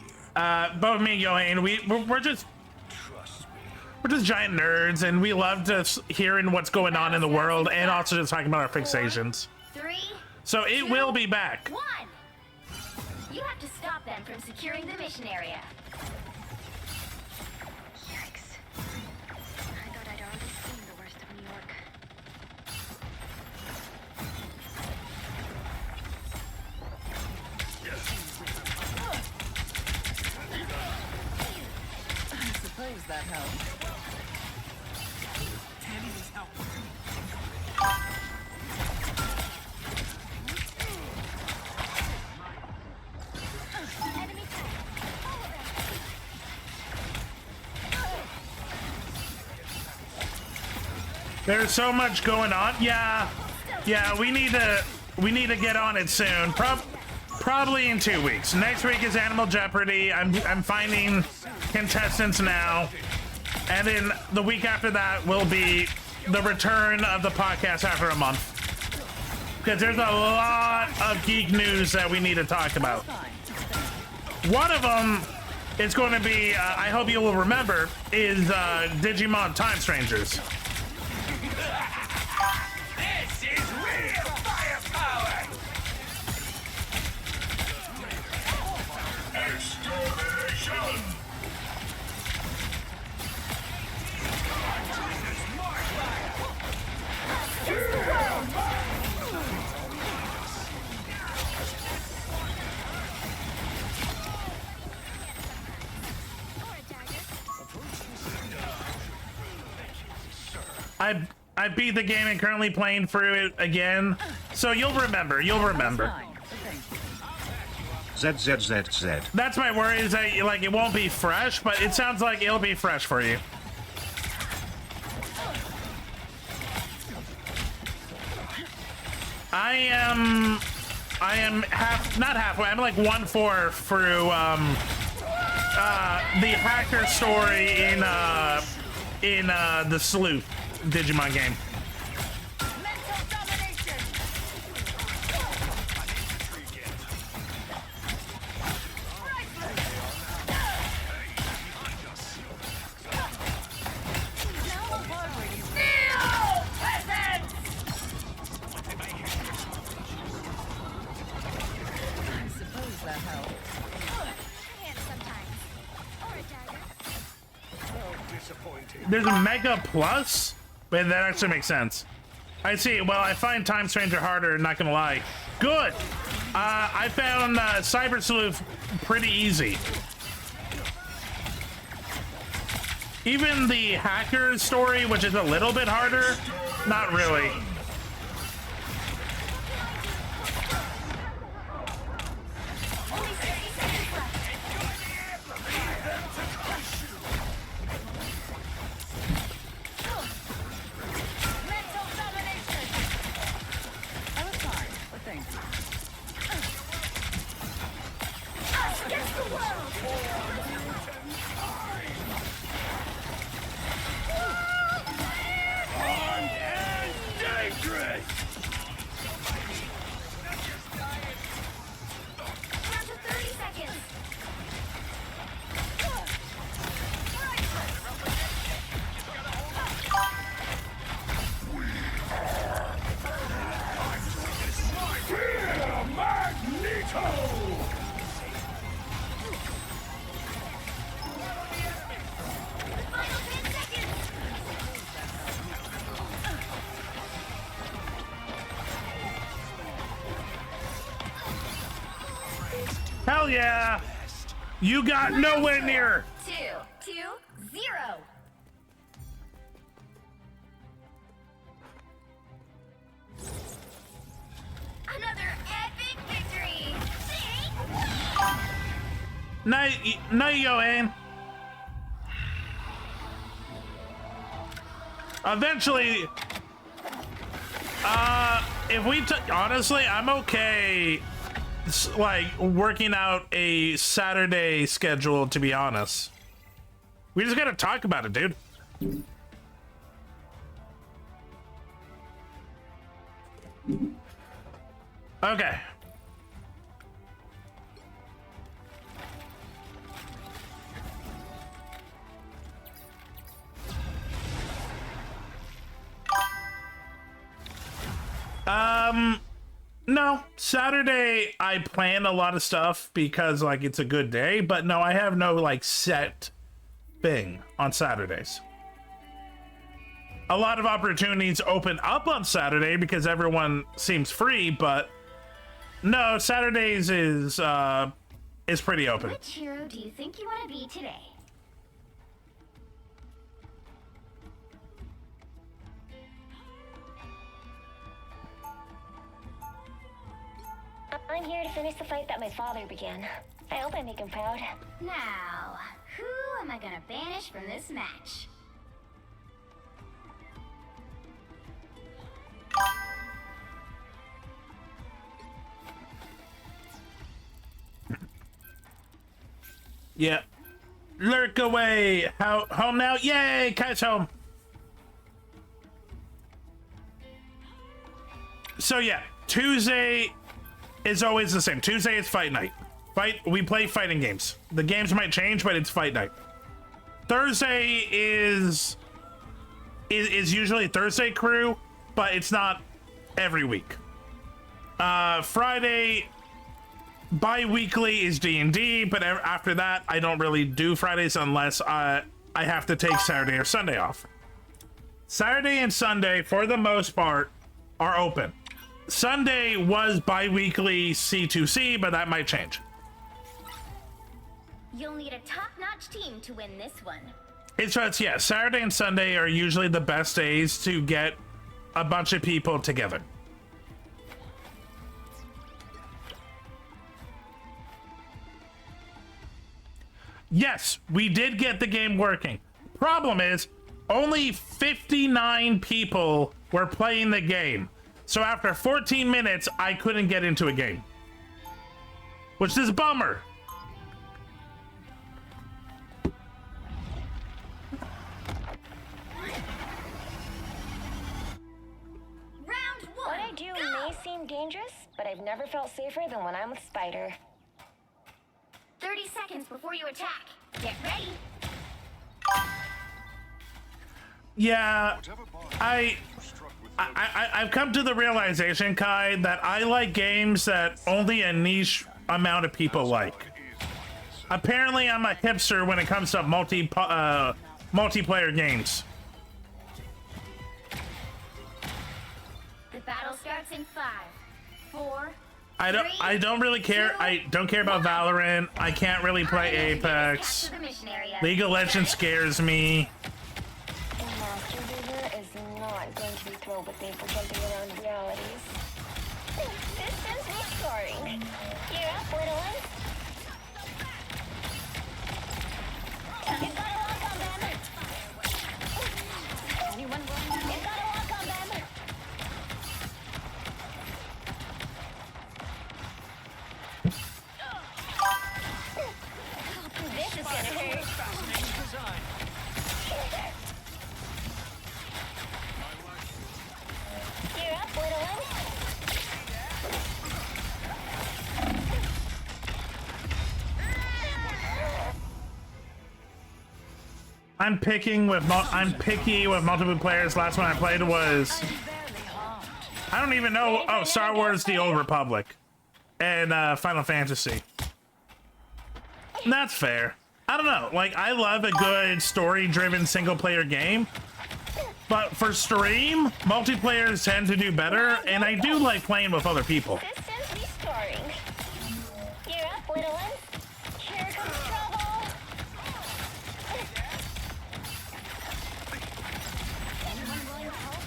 Speaker 2: Both me and Johann, we're just
Speaker 5: Trust me.
Speaker 2: we're just giant nerds, and we love just hearing what's going on in the world, and also just talking about our fixations.
Speaker 3: 3,
Speaker 2: So it
Speaker 3: 2,
Speaker 2: will be back.
Speaker 3: 1. You have to stop them from securing the mission area. Yikes. I thought I'd already seen the worst of New York.
Speaker 4: I suppose that helps.
Speaker 3: Enemy tank. Follow them.
Speaker 2: There's so much going on. Yeah, we need to get on it soon. Probably in 2 weeks. Next week is Animal Jeopardy. I'm finding contestants now, and then the week after that will be the return of the podcast after a month. Because there's a lot of geek news that we need to talk about. One of them is going to be, I hope you will remember, is Digimon Time Strangers.
Speaker 5: This is real firepower! Extermination!
Speaker 2: I beat the game and currently playing through it again, so you'll remember.
Speaker 4: Fine. Thank you.
Speaker 1: ZZZZ.
Speaker 2: That's my worry, is that like it won't be fresh, but it sounds like it'll be fresh for you. I am not halfway. I'm like 1/4 through the hacker story in the Sleuth Digimon game.
Speaker 3: Mental domination. Steel presence.
Speaker 4: I suppose that helps.
Speaker 3: Hand sometimes. Or a dagger.
Speaker 2: There's a Mega Plus? Wait, that actually makes sense. I see. Well, I find Time Stranger harder, not gonna lie. Good! I found Cyber Sleuth pretty easy. Even the hacker story, which is a little bit harder, not really.
Speaker 3: Only 60 seconds left. Mental domination.
Speaker 4: I was fine, but thank you.
Speaker 3: Us against the world.
Speaker 5: Armed and dangerous!
Speaker 2: Hell yeah! You got nowhere near.
Speaker 3: 2, 2, 0. Another epic victory.
Speaker 2: Night, Joanne. Eventually, if we honestly, I'm okay, like, working out a Saturday schedule, to be honest. We just gotta talk about it, dude. Okay. No, Saturday I plan a lot of stuff because like it's a good day, but no, I have no like set thing on Saturdays. A lot of opportunities open up on Saturday because everyone seems free, but no, Saturdays is pretty open.
Speaker 3: Which hero do you think you want to be today?
Speaker 6: I'm here to finish the fight that my father began. I hope I make him proud.
Speaker 3: Now, who am I gonna banish from this match?
Speaker 2: Yeah. Lurk away. Home now? Yay! Kai's home. So yeah, Tuesday is always the same. Tuesday is fight night. We play fighting games. The games might change, but it's fight night. Thursday is usually Thursday crew, but it's not every week. Friday bi-weekly is D&D, but after that I don't really do Fridays unless I have to take Saturday or Sunday off. Saturday and Sunday for the most part are open. Sunday was bi-weekly C2C, but that might change.
Speaker 3: You'll need a top-notch team to win this one.
Speaker 2: It's yeah, Saturday and Sunday are usually the best days to get a bunch of people together. Yes, we did get the game working. Problem is, only 59 people were playing the game. So after 14 minutes, I couldn't get into a game. Which is a bummer.
Speaker 3: Round 1.
Speaker 6: What I do may seem dangerous, but I've never felt safer than when I'm with Spider.
Speaker 3: 30 seconds before you attack. Get ready.
Speaker 2: Yeah, I've come to the realization, Kai, that I like games that only a niche amount of people like. Apparently, I'm a hipster when it comes to multiplayer games.
Speaker 3: The battle starts in 5, 4.
Speaker 2: I don't really care. I don't care about Valorant. I can't really play Apex. League of Legends scares me.
Speaker 6: Master Builder is not going to be thrilled with me for jumping around realities. This sends me soaring. You're up, little one. You gotta walk on them. Anyone running? You gotta walk on them. This is gonna hurt. You're up, little one.
Speaker 2: I'm picky with multiple players. Last one I played was, I don't even know. Oh, Star Wars: The Old Republic and Final Fantasy. And that's fair. I don't know. Like, I love a good story-driven single-player game, but for stream, multiplayers tend to do better, and I do like playing with other people.
Speaker 6: This sends me soaring. You're up, little ones. Here comes trouble. Anyone willing to help?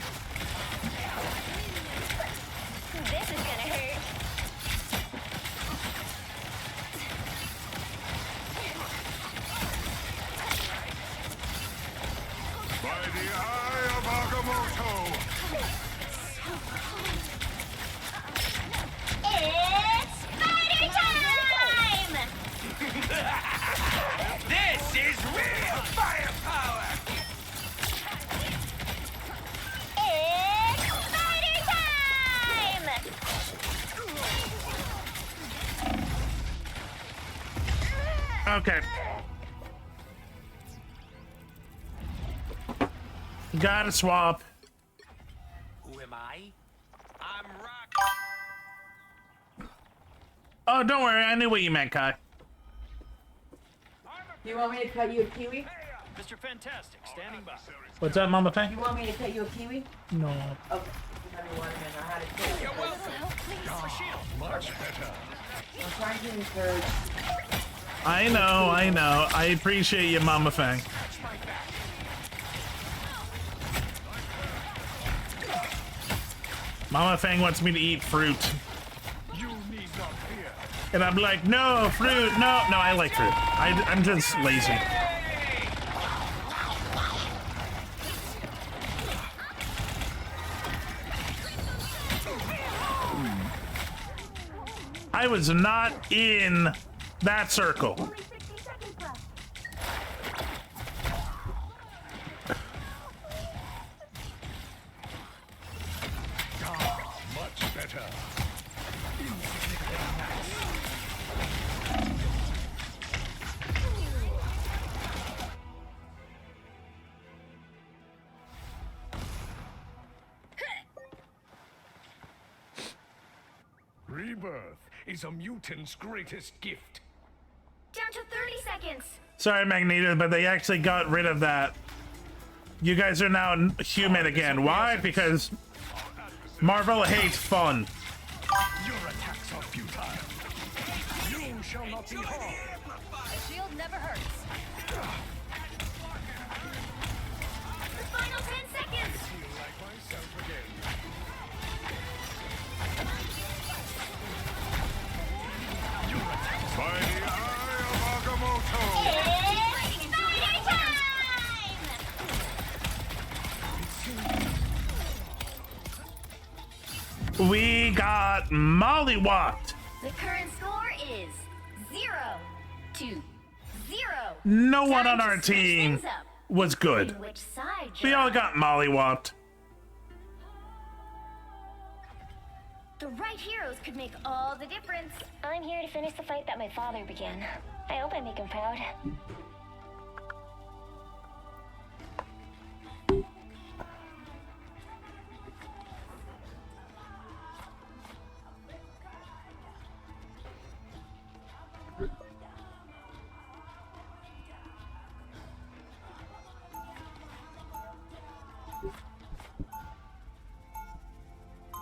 Speaker 6: This is gonna hurt.
Speaker 5: By the eye of Agamotto!
Speaker 3: It's spider time!
Speaker 5: This is real firepower!
Speaker 3: It's spider time!
Speaker 2: Okay. Gotta swap.
Speaker 5: Who am I? I'm Rock.
Speaker 2: Oh, don't worry. I knew what you meant, Kai.
Speaker 7: You want me to cut you a kiwi?
Speaker 8: Mr. Fantastic, standing by.
Speaker 2: What's up, Mama Fang?
Speaker 7: You want me to cut you a kiwi?
Speaker 2: No.
Speaker 7: Okay. Let me want to know how to cut it.
Speaker 5: You're welcome. Much better.
Speaker 7: I'm trying to encourage.
Speaker 2: I know. I appreciate you, Mama Fang. Mama Fang wants me to eat fruit.
Speaker 5: You need not fear.
Speaker 2: And I'm like, no, fruit, no, I like fruit. I'm just lazy. I was not in that circle.
Speaker 3: Only 60 seconds left.
Speaker 5: Much better. Rebirth is a mutant's greatest gift.
Speaker 3: Down to 30 seconds.
Speaker 2: Sorry, Magneto, but they actually got rid of that. You guys are now human again. Why? Because Marvel hates fun.
Speaker 5: Your attacks are futile. You shall not be harmed.
Speaker 4: A shield never hurts.
Speaker 3: The final 10 seconds.
Speaker 5: Feel like myself again. Your attacks by the eye of Agamotto.
Speaker 3: It's spider time!
Speaker 2: We got mollywopped.
Speaker 3: The current score is 0-0.
Speaker 2: No one
Speaker 3: Time
Speaker 2: on
Speaker 3: to
Speaker 2: our
Speaker 3: switch
Speaker 2: team
Speaker 3: things up.
Speaker 2: was good.
Speaker 3: Which side,
Speaker 2: We all
Speaker 3: John?
Speaker 2: got mollywopped.
Speaker 3: The right heroes could make all the difference.
Speaker 6: I'm here to finish the fight that my father began. I hope I make him proud.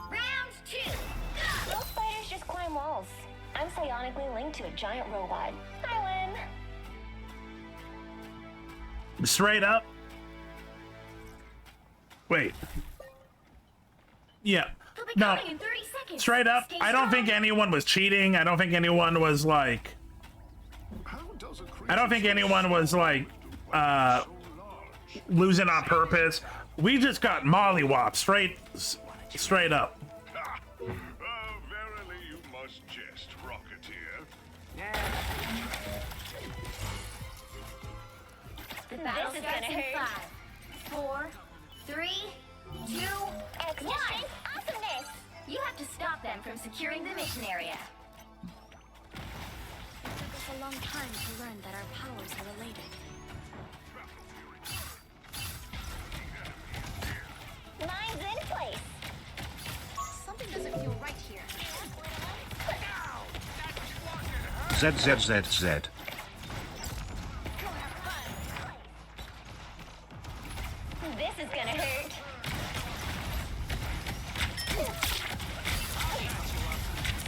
Speaker 3: Round 2.
Speaker 6: Those spiders just climb walls. I'm psionically linked to a giant robot. I win.
Speaker 2: Straight up. Wait. Yeah.
Speaker 3: He'll be
Speaker 2: No.
Speaker 3: coming in 30 seconds.
Speaker 2: Straight up.
Speaker 3: Stay
Speaker 2: I don't
Speaker 3: strong.
Speaker 2: think anyone was cheating. I don't think anyone was like. I don't think anyone was like losing on purpose. We just got mollywopped straight up.
Speaker 5: Verily you must jest, Rocketeer.
Speaker 3: The battle
Speaker 6: This is
Speaker 3: starts
Speaker 6: gonna
Speaker 3: in
Speaker 6: hurt.
Speaker 3: 5, 4, 3, 2, 1.
Speaker 6: Exhibition awesomeness.
Speaker 3: You have to stop them from securing the mission area.
Speaker 9: It took us a long time to learn that our powers are related.
Speaker 6: Mine's in place.
Speaker 9: Something doesn't feel right here.
Speaker 1: ZZZZ.
Speaker 6: This is gonna hurt.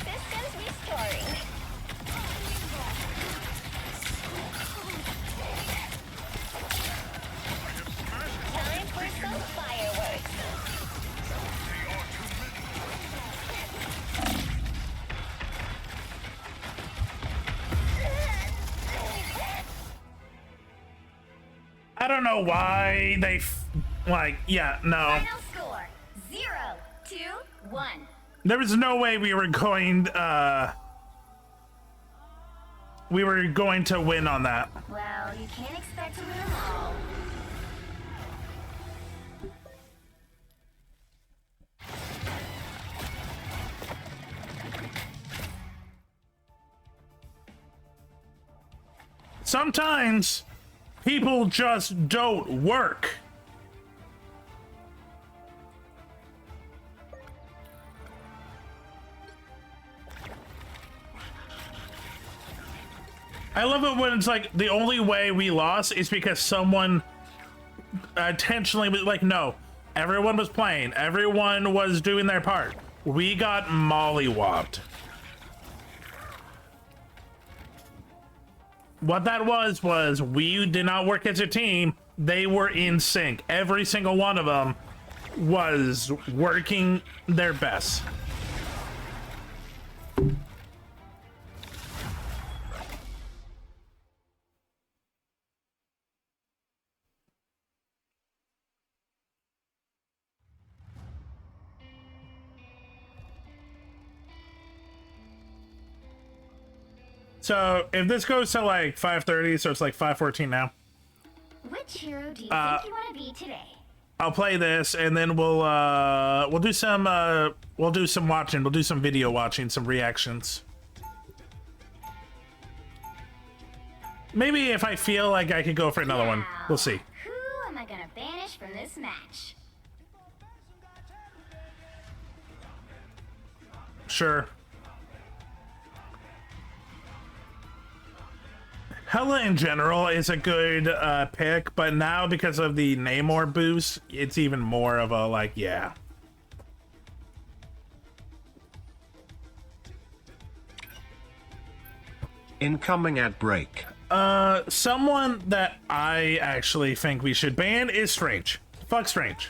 Speaker 6: Systems restoring.
Speaker 2: don't know why they like, yeah, no.
Speaker 3: Final score 0-1.
Speaker 2: There was no way we were going to win on that.
Speaker 3: Well, you can't expect to win them all.
Speaker 2: Sometimes people just don't work. I love it when it's like the only way we lost is because someone intentionally was like, no, everyone was playing, everyone was doing their part. We got mollywopped. What that was we did not work as a team. They were in sync. Every single one of them was working their best. So if this goes to like 5:30, so it's like 5:14 now.
Speaker 3: Which hero do you think you want to be today?
Speaker 2: I'll play this and then we'll do some watching. We'll do some video watching, some reactions. Maybe if I feel like I could go for another one. We'll see.
Speaker 3: Who am I gonna banish from this match?
Speaker 2: Sure. Hela in general is a good pick, but now because of the Namor boost, it's even more of a like, yeah.
Speaker 1: Incoming ad break.
Speaker 2: Someone that I actually think we should ban is Strange. Fuck Strange.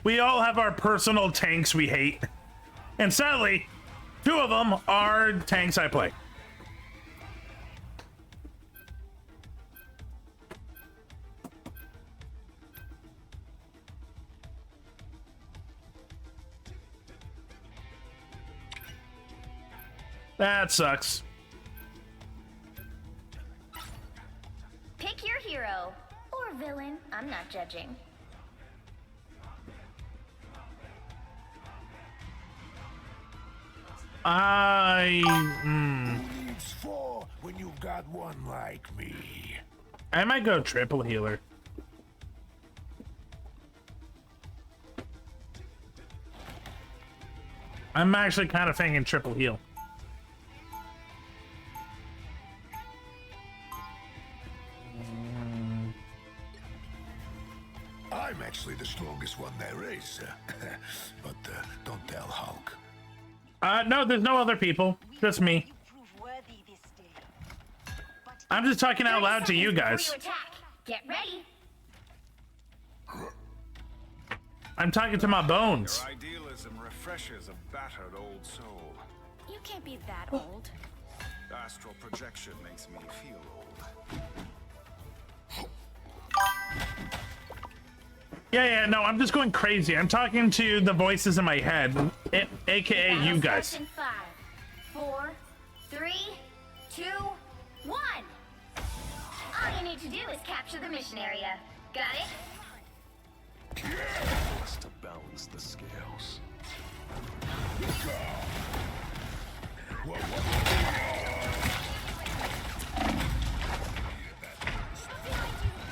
Speaker 2: We all have our personal tanks we hate. And sadly, 2 of them are tanks I play. That sucks.
Speaker 3: Pick your hero or villain. I'm not judging.
Speaker 5: Who needs 4 when you've got one like me?
Speaker 2: I might go triple healer. I'm actually kind of thinking triple heal.
Speaker 5: I'm actually the strongest one there is. But don't tell Hulk.
Speaker 2: No, there's no other people. Just me. I'm just talking out loud to you guys.
Speaker 3: Get ready.
Speaker 2: I'm talking to my bones.
Speaker 5: Your idealism refreshes a battered old soul.
Speaker 9: You can't be that old.
Speaker 5: Astral projection makes me feel old.
Speaker 2: Yeah, no, I'm just going crazy. I'm talking to the voices in my head, aka you guys.
Speaker 3: In 5, 4, 3, 2, 1. All you need to do is capture the mission area. Got it?
Speaker 5: Just to balance the scales.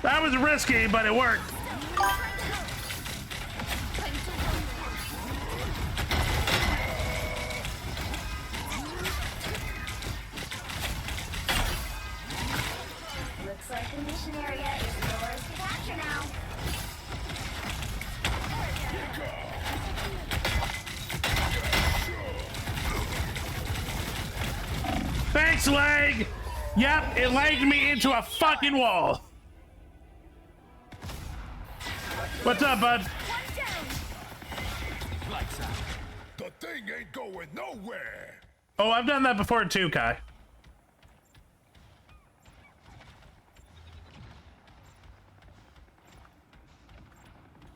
Speaker 2: That was risky, but it worked.
Speaker 3: Looks like the mission area is yours to capture now.
Speaker 2: Thanks, leg! Yep, it lagged me into a fucking wall. What's up, bud?
Speaker 5: The thing ain't going nowhere.
Speaker 2: Oh, I've done that before too, Kai.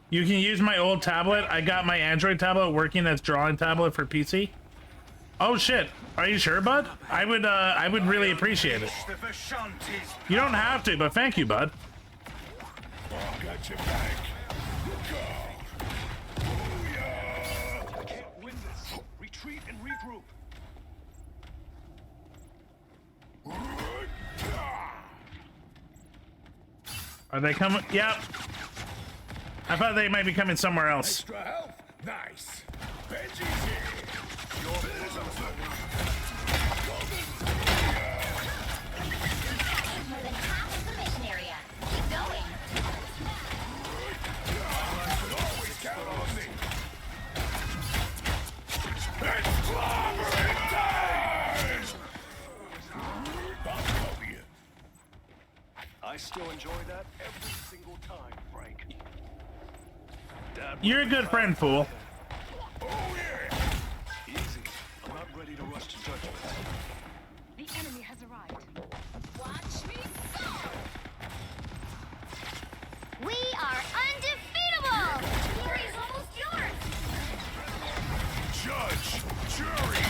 Speaker 2: You can use my old tablet. I got my Android tablet working as drawing tablet for PC. Oh shit. Are you sure, bud? I would really appreciate it. You don't have to, but thank you, bud.
Speaker 5: Got your back.
Speaker 8: Can't win this. Retreat and regroup.
Speaker 2: Are they coming? Yep. I thought they might be coming somewhere else.
Speaker 5: Extra health? Nice. Benji's here. There's a
Speaker 3: More than half of the mission area. Keep going.
Speaker 5: always count on me. It's clobbering time! I'll cover you.
Speaker 8: I still enjoy that every single time, Frank. Dad,
Speaker 2: You're a good friend, fool.
Speaker 5: Oh yeah!
Speaker 8: easy. I'm not ready to rush to judgment.
Speaker 9: The enemy has arrived.
Speaker 3: Watch me soar! We are undefeatable! Glory's almost yours!
Speaker 5: Judge, jury,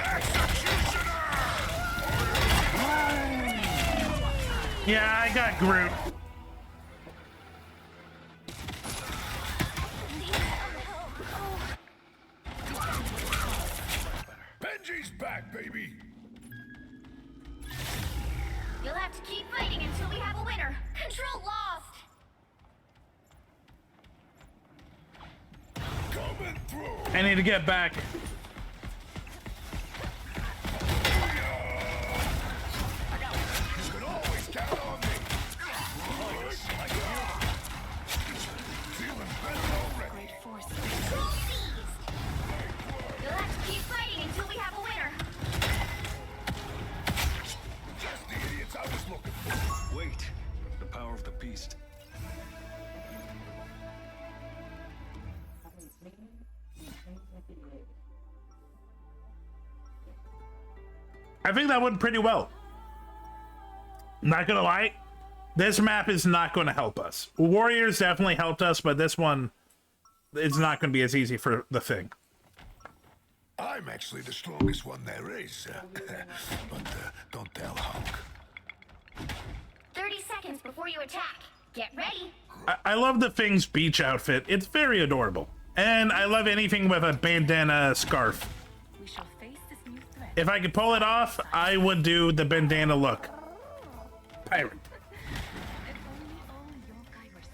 Speaker 5: executioner!
Speaker 2: Yeah, I got Groot.
Speaker 5: Benji's back, baby!
Speaker 3: You'll have to keep fighting until we have a winner. Control lost!
Speaker 5: Coming through!
Speaker 2: I need to get back.
Speaker 5: You can always count on me! Feeling better already!
Speaker 9: Great force.
Speaker 3: Control seized! You'll have to keep fighting until we have a winner.
Speaker 5: Just the idiots I was looking for!
Speaker 8: Wait. The power of the beast.
Speaker 2: I think that went pretty well. Not gonna lie, this map is not going to help us. Warriors definitely helped us, but this one, it's not going to be as easy for the thing.
Speaker 5: I'm actually the strongest one there is. But don't tell Hulk.
Speaker 3: 30 seconds before you attack. Get ready.
Speaker 2: I love the Thing's beach outfit. It's very adorable. And I love anything with a bandana scarf.
Speaker 4: We shall face this new threat.
Speaker 2: If I could pull it off, I would do the bandana look. Pirate.
Speaker 9: If only all your guiders.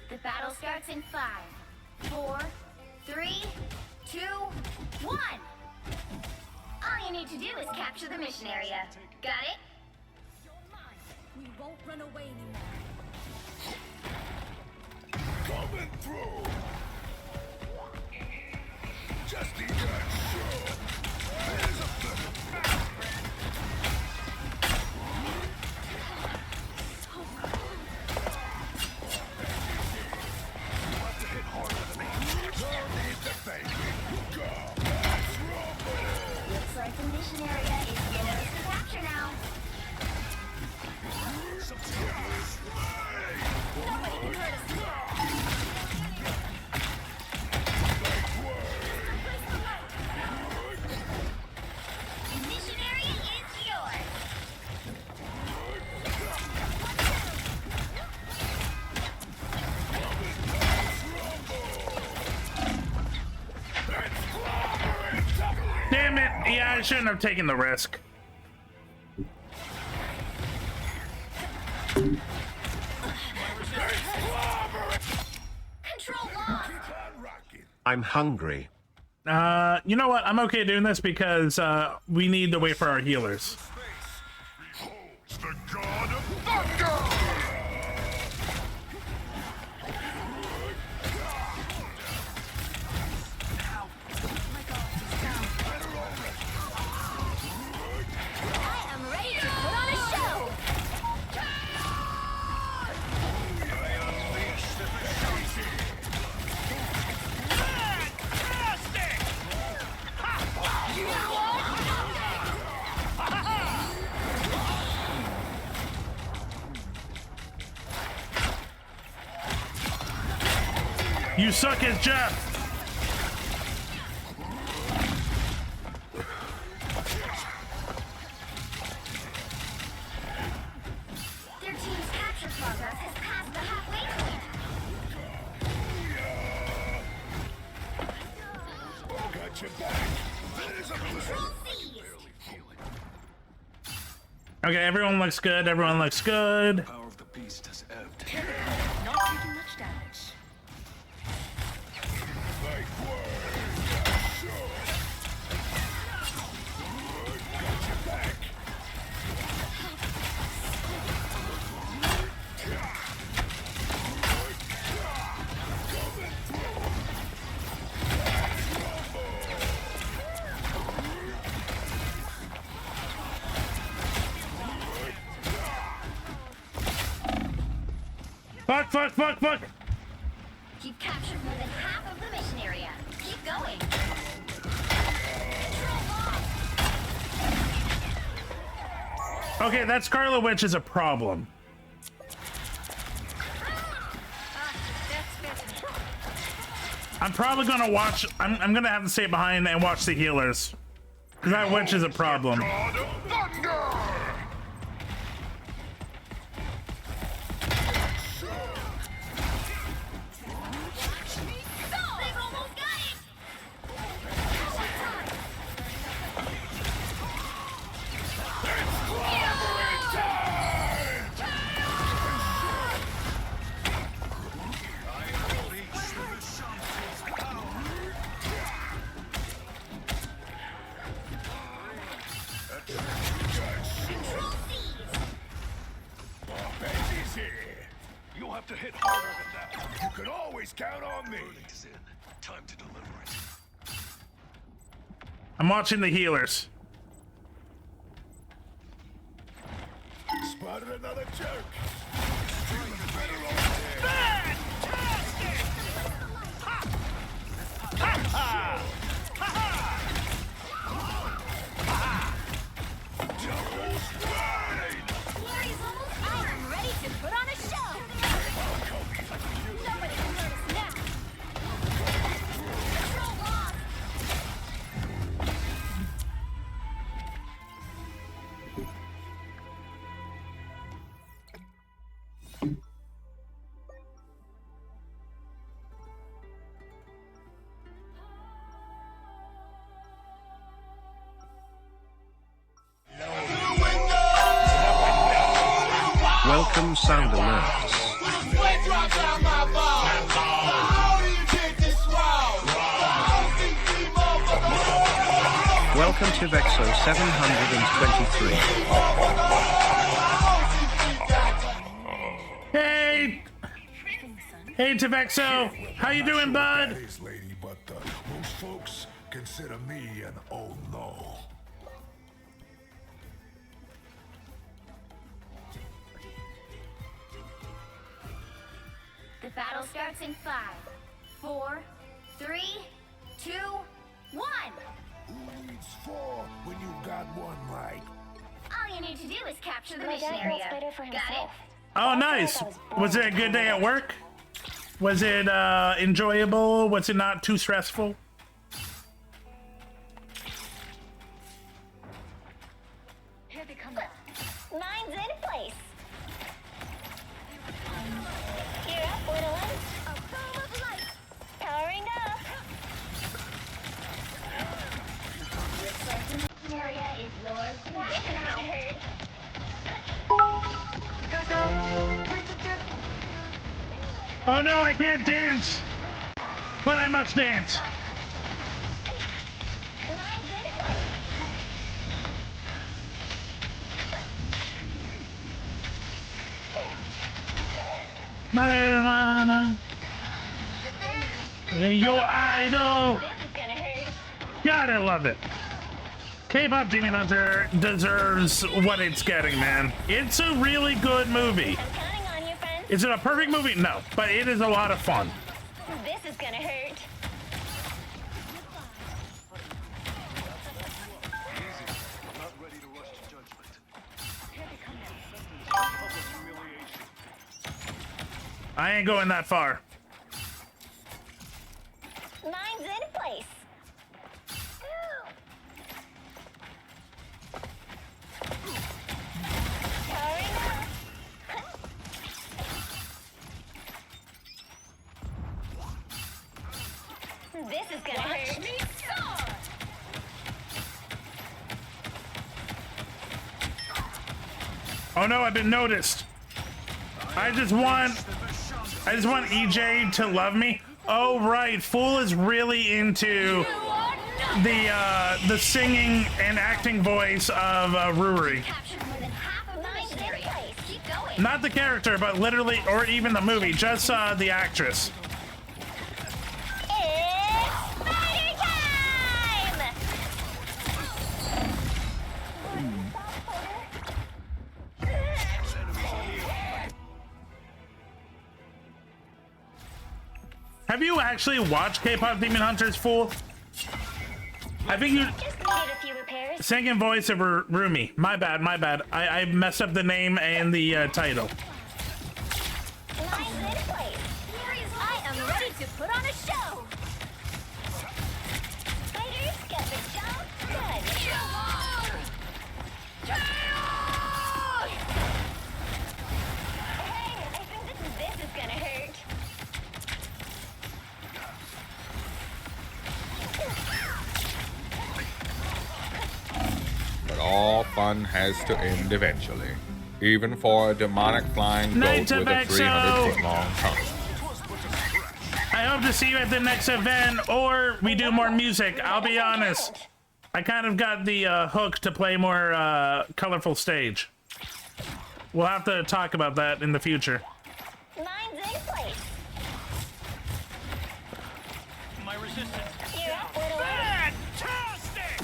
Speaker 3: The battle starts in 5, 4, 3, 2, 1. All you need to do is capture the mission area. Got it?
Speaker 9: We won't run away anymore.
Speaker 5: Coming through! Just the sure. There's a
Speaker 3: Looks like the mission area is yours to capture now. Nobody can hurt us here. The mission area is yours.
Speaker 2: Damn it! Yeah, I shouldn't have taken the risk.
Speaker 3: Control lost.
Speaker 1: I'm hungry.
Speaker 2: You know what? I'm okay doing this because we need to wait for our healers.
Speaker 5: It's the god of thunder!
Speaker 3: I am ready to put on a show.
Speaker 2: You suck as Jeff.
Speaker 3: Their team's capture progress has passed the halfway point.
Speaker 5: Got your back. There's a
Speaker 3: Control C's.
Speaker 2: Okay, everyone looks good. Everyone looks good.
Speaker 8: Power of the beast has ebbed.
Speaker 9: Not taking much damage.
Speaker 5: like word. Sure. Got your back.
Speaker 2: Fuck, fuck, fuck, fuck.
Speaker 3: You've captured more than half of the mission area. Keep going.
Speaker 2: Okay, that Scarlet Witch is a problem. I'm probably gonna watch. I'm gonna have to stay behind and watch the healers. Cause that witch is a problem.
Speaker 5: God of thunder!
Speaker 3: They've almost got it. Control C's.
Speaker 5: Easy.
Speaker 8: You'll have to hit harder than that.
Speaker 5: You can always count on me.
Speaker 8: It's in. Time to deliver it.
Speaker 2: I'm watching the healers.
Speaker 5: Spotted another jerk.
Speaker 3: Glory's almost out and ready to put on a show. Nobody can hurt us now. Control lost.
Speaker 1: Welcome sound alerts. Welcome to Vexo 723.
Speaker 2: Hey, hey, Tavexo, how you doing, bud?
Speaker 5: Is lady, but most folks consider me an oh no.
Speaker 3: The battle starts in 5, 4, 3, 2, 1.
Speaker 5: Who needs four when you've got one right?
Speaker 3: All you need to do is capture the
Speaker 6: My
Speaker 3: mission
Speaker 6: dad
Speaker 3: area.
Speaker 6: wants better for
Speaker 3: Got it?
Speaker 6: himself.
Speaker 2: Oh, nice. Was it a good day at work? Was it enjoyable? Was it not too stressful?
Speaker 9: Here they come now.
Speaker 6: Mine's in place. Gear up, little one.
Speaker 3: A boom of light.
Speaker 6: Powering up.
Speaker 3: Mission area is yours.
Speaker 6: This is gonna hurt.
Speaker 2: Oh no, I can't dance. But I must dance.
Speaker 6: Mine's in place.
Speaker 2: Marijuana. Your idol.
Speaker 6: This is gonna hurt.
Speaker 2: God, I love it. K-pop Demon Hunter deserves what it's getting, man. It's a really good movie.
Speaker 6: I'm counting on you, friends.
Speaker 2: Is it a perfect movie? No, but it is a lot of fun.
Speaker 6: This is gonna hurt.
Speaker 8: I'm not ready to rush to judgment. Public humiliation.
Speaker 2: I ain't going that far.
Speaker 6: This is gonna hurt.
Speaker 2: Oh no, I've been noticed. I just want EJ to love me. Oh right, Fool is really into the singing and acting voice of Ruri.
Speaker 3: Captured more than half of the mission area. Keep going.
Speaker 2: Not the character, but literally, or even the movie, just the actress.
Speaker 6: It's spider time!
Speaker 2: Have you actually watched K-pop Demon Hunters, Fool? I think you
Speaker 6: Just needed a few repairs.
Speaker 2: singing voice of Rumi. My bad, my bad. I messed up the name and the title.
Speaker 6: Mine's in place.
Speaker 3: I am ready to put on a show.
Speaker 6: Spiders get the job done. Hey, I think this is gonna hurt.
Speaker 10: But all fun has to end eventually. Even for a demonic flying
Speaker 2: Night
Speaker 10: goat with a
Speaker 2: Tobacco!
Speaker 10: 300-foot long tongue.
Speaker 2: I hope to see you at the next event, or we do more music. I'll be honest. I kind of got the hook to play more colorful stage. We'll have to talk about that in the future.
Speaker 6: Mine's in place.
Speaker 8: My resistance.
Speaker 6: You're up, little one.
Speaker 8: Fantastic!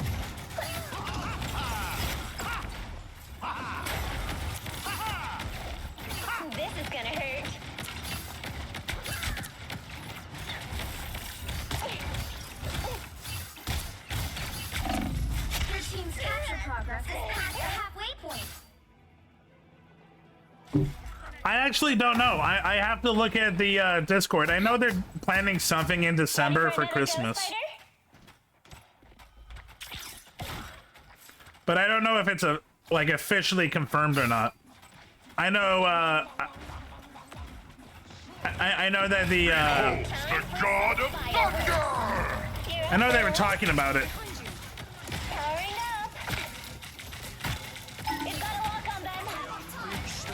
Speaker 6: This is gonna hurt.
Speaker 3: Your team's capture progress is past the halfway point.
Speaker 2: I actually don't know. I have to look at the Discord. I know they're planning something in December for
Speaker 6: Another ghost
Speaker 2: Christmas.
Speaker 6: spider?
Speaker 2: But I don't know if it's like officially confirmed or not. I know I know that the
Speaker 5: The god of thunder!
Speaker 2: I know they were talking about it.
Speaker 6: Powering up. It's got a lock on them. Mine's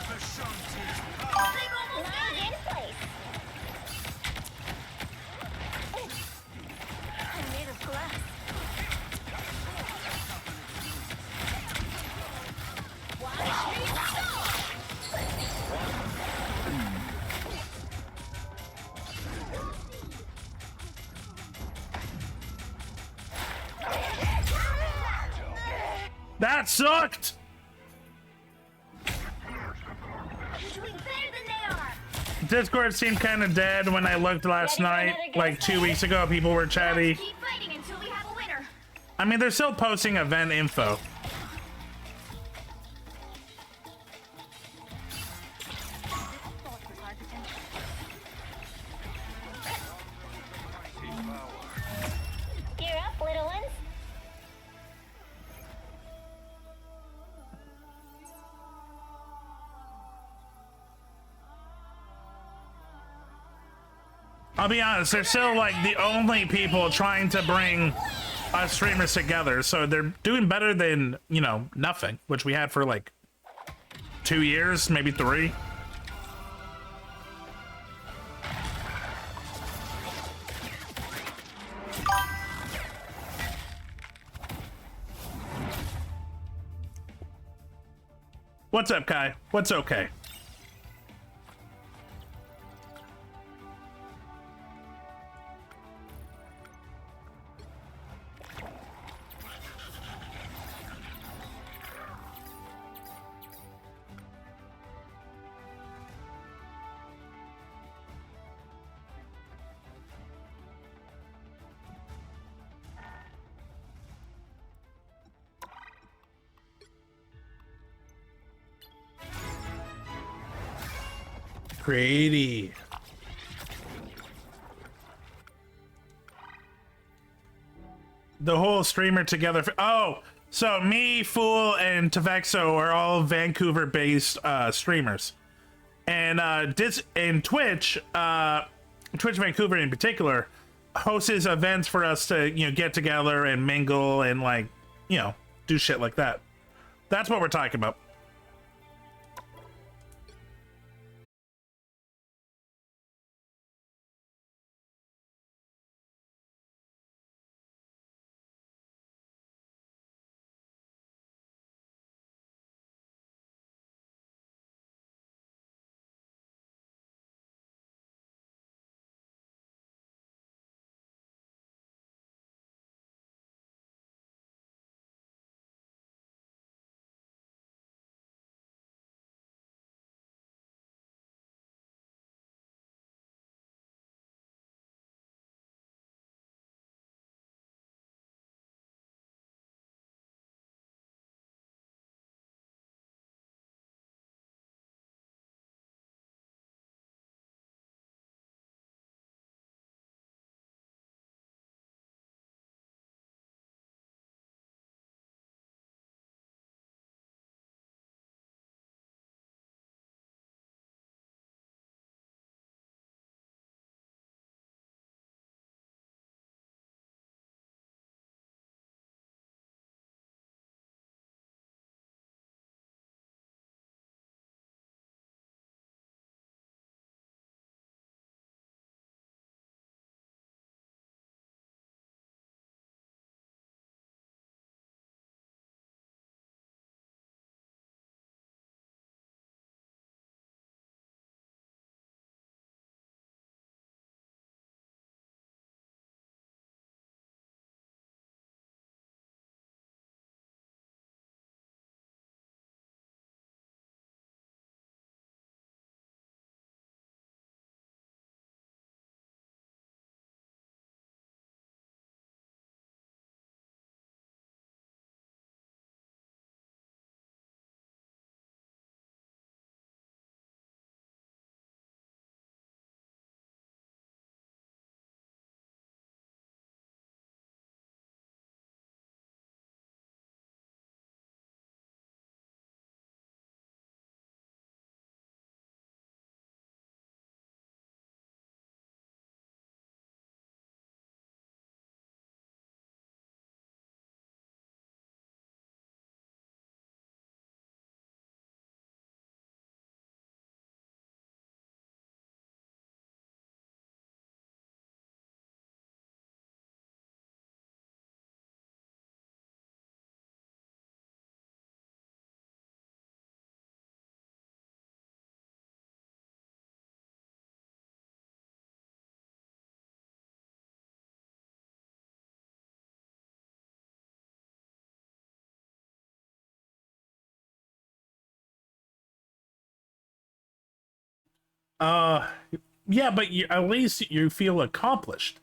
Speaker 6: in place.
Speaker 9: I'm made of glass.
Speaker 2: That sucked.
Speaker 3: You're doing better than they are.
Speaker 2: Discord seemed kind of dead when I looked last night, like 2 weeks ago. People were chatty.
Speaker 3: Keep fighting until we have a winner.
Speaker 2: I mean, they're still posting event info.
Speaker 6: You're up, little ones.
Speaker 2: I'll be honest, they're still like the only people trying to bring us streamers together, so they're doing better than, you know, nothing, which we had for like 2 years, maybe 3. What's up, Kai? What's okay? Grady. The whole streamer together. Oh, so me, Fool, and Tavexo are all Vancouver-based streamers, and Twitch, Twitch Vancouver in particular, hosts events for us to, you know, get together and mingle and, like, you know, do shit like that. That's what we're talking about. Yeah, but at least you feel accomplished.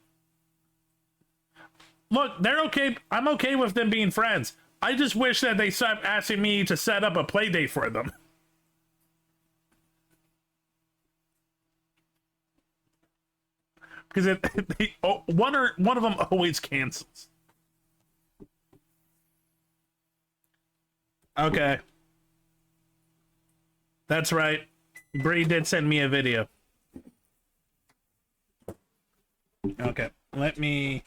Speaker 2: Look, they're okay. I'm okay with them being friends. I just wish that they stopped asking me to set up a play date for them. Because one of them always cancels. Okay. That's right. Bree did send me a video. Okay, let me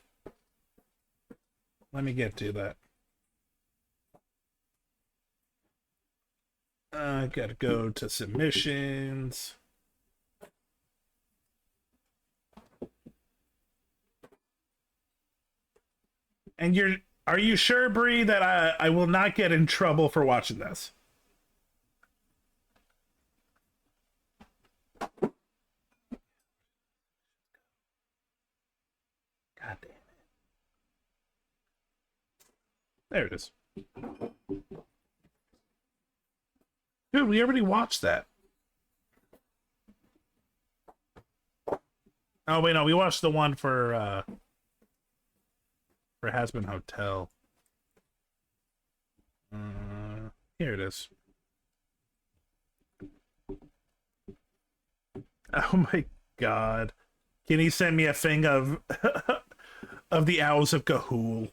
Speaker 2: get to that. I gotta go to submissions. And are you sure, Bree, that I will not get in trouble for watching this? God damn it. There it is. Dude, we already watched that. Oh, wait, no, we watched the one for Hasbin Hotel. Here it is. Oh my god. Can he send me a thing of of the Owls of Ga'Hoole?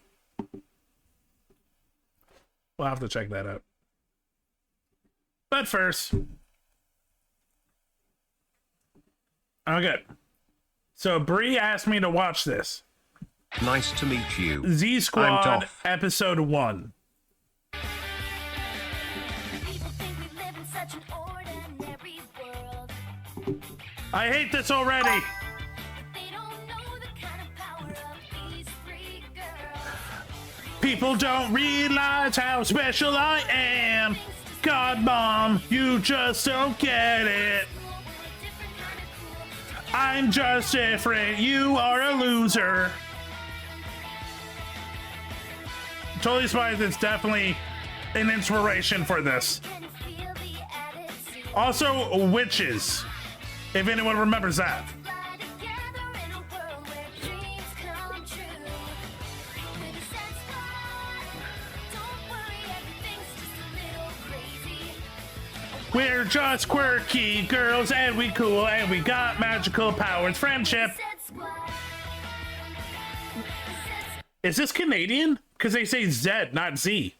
Speaker 2: We'll have to check that out. But first, okay. So Bree asked me to watch this.
Speaker 1: Nice to meet you.
Speaker 2: Z
Speaker 1: I'm
Speaker 2: Squad
Speaker 1: Doff.
Speaker 2: episode 1.
Speaker 3: People think we live in such an ordinary world.
Speaker 2: I hate this already.
Speaker 3: They don't know the kind of power of these three girls.
Speaker 2: People don't realize how special I am. God, Mom, you just don't get it. I'm just different. You are a loser. Totally Spies is definitely an inspiration for this. Also, witches. If anyone remembers that. We're just quirky girls and we cool and we got magical powers. Friendship. Is this Canadian? Because they say Z, not Z.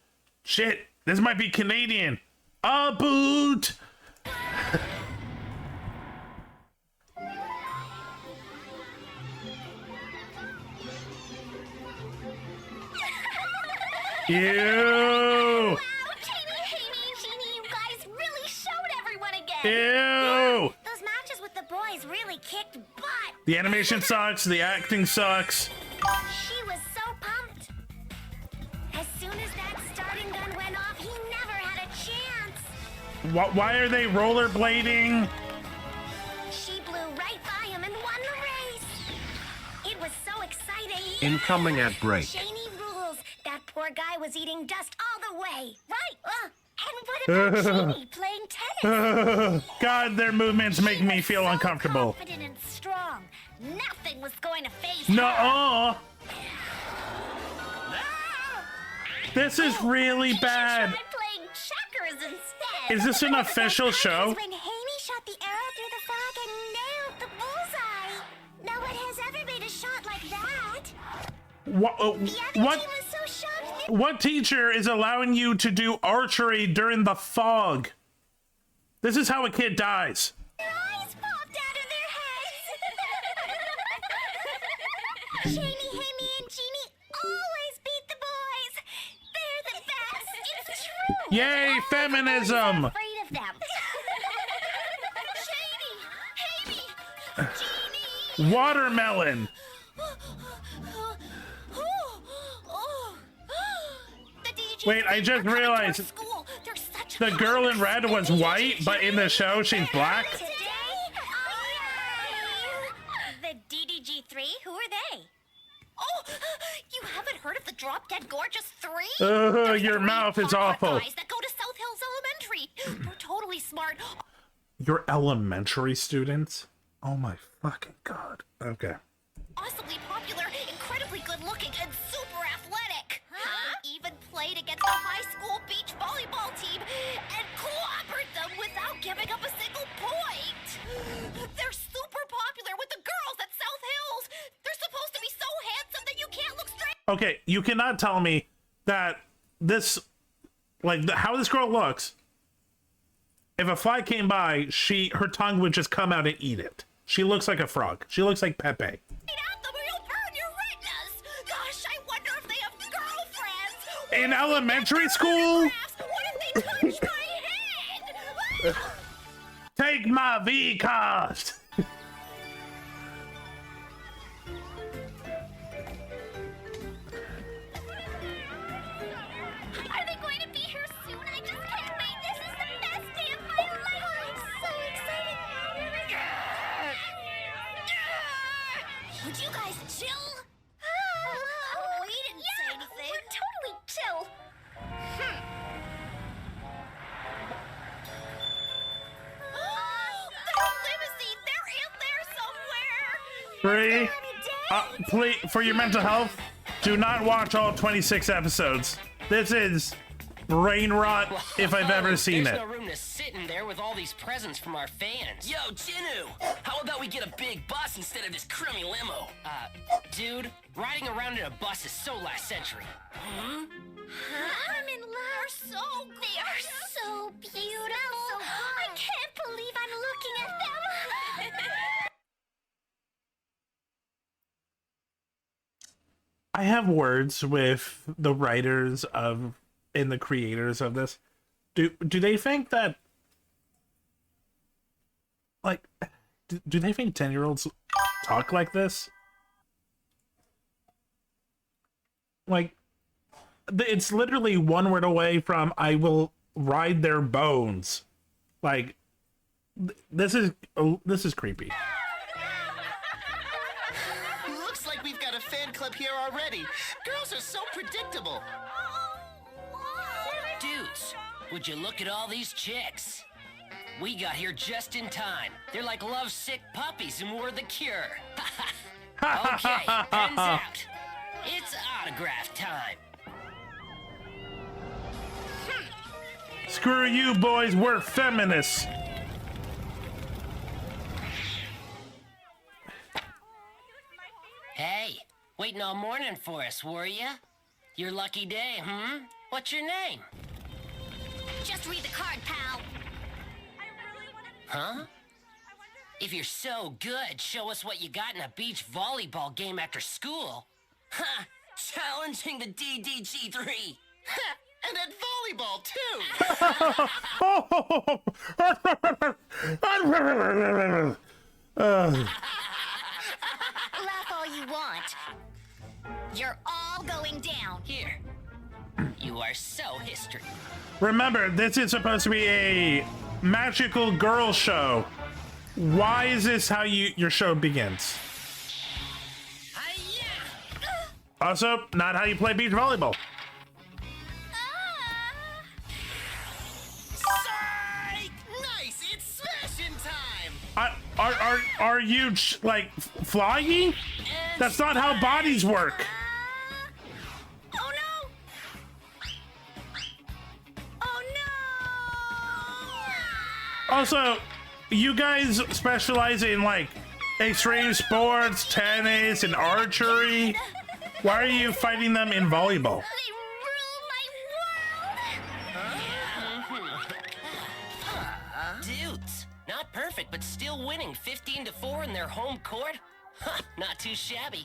Speaker 2: Shit, this might be Canadian. A boot. Ew. Ew!
Speaker 3: Those matches with the boys really kicked butt.
Speaker 2: The animation sucks, the acting sucks.
Speaker 3: She was so pumped. As soon as that starting gun went off, he never had a chance.
Speaker 2: Why are they rollerblading?
Speaker 3: She blew right by him and won the race. It was so exciting.
Speaker 1: Incoming ad break.
Speaker 3: Shaney rules. That poor guy was eating dust all the way. Right? And what about Shaney playing tennis?
Speaker 2: God, their movements make me feel uncomfortable.
Speaker 3: Confident and strong. Nothing was going to faze
Speaker 2: No. This is really bad.
Speaker 3: Try playing checkers instead.
Speaker 2: Is this an official show?
Speaker 3: When Haney shot the arrow through the fog and nailed the bullseye. No one has ever made a shot like that.
Speaker 2: What?
Speaker 3: The other team was so shocked.
Speaker 2: What teacher is allowing you to do archery during the fog? This is how a kid dies.
Speaker 3: Their eyes popped out of their heads. Shaney, Hammy, and Jeannie always beat the boys. They're the best. It's true.
Speaker 2: Yay,
Speaker 3: All
Speaker 2: feminism.
Speaker 3: the boys are afraid of them. Shaney, Hammy, Jeannie.
Speaker 2: Watermelon. Wait, I just realized the girl in red was white, but in the show she's black.
Speaker 3: The DDG3? Who are they? Oh, you haven't heard of the Drop Dead Gorgeous 3?
Speaker 2: Your mouth is awful.
Speaker 3: Guys that go to South Hills Elementary. They're totally smart.
Speaker 2: You're elementary students? Oh my fucking god. Okay.
Speaker 3: Awesomely popular, incredibly good looking, and super athletic. Even played against the high school beach volleyball team and clobbered them without giving up a single point. They're super popular with the girls at South Hills. They're supposed to be so handsome that you can't look straight.
Speaker 2: Okay, you cannot tell me that this, like, how this girl looks, if a fly came by, her tongue would just come out and eat it. She looks like a frog. She looks like Pepe. In elementary school?
Speaker 3: What if they touch my head?
Speaker 2: Take my V-cast!
Speaker 3: Are they going to be here soon? I just can't wait. This is the best day of my life. I'm so excited. Would you guys chill? We didn't say anything. We're totally chill. There's limousine. They're in there somewhere.
Speaker 2: Bree, please, for your mental health, do not watch all 26 episodes. This is brain rot if I've ever seen
Speaker 11: There's
Speaker 2: it.
Speaker 11: no room to sit in there with all these presents from our fans. Yo, Jinu, how about we get a big bus instead of this crummy limo? Dude, riding around in a bus is so last century.
Speaker 3: I'm in love. They are so beautiful. I can't believe I'm looking at them.
Speaker 2: I have words with the writers of and the creators of this. Do they think that like do they think 10-year-olds talk like this? Like it's literally one word away from I will ride their bones. Like this is creepy.
Speaker 12: Looks like we've got a fan club here already. Girls are so predictable.
Speaker 11: Dudes, would you look at all these chicks? We got here just in time. They're like lovesick puppies and we're the cure. Okay, pens out. It's autograph time.
Speaker 2: Screw you, boys. We're feminists.
Speaker 11: Hey, waiting all morning for us, were ya? Your lucky day, hmm? What's your name?
Speaker 3: Just read the card, pal.
Speaker 11: Huh? If you're so good, show us what you got in a beach volleyball game after school. Ha! Challenging the DDG3.
Speaker 12: Ha! And at volleyball, too!
Speaker 3: Laugh all you want. You're all going down.
Speaker 11: Here. You are so history.
Speaker 2: Remember, this is supposed to be a magical girl show. Why is this how your show begins? Also, not how you play beach volleyball.
Speaker 12: Psych! Nice! It's smashing time!
Speaker 2: Are you like flying? That's not how bodies work.
Speaker 3: Oh no! Oh no!
Speaker 2: Also, you guys specialize in like extreme sports, tennis, and archery. Why are you fighting them in volleyball?
Speaker 3: They rule my world!
Speaker 11: Dudes, not perfect, but still winning 15-4 in their home court? Huh, not too shabby.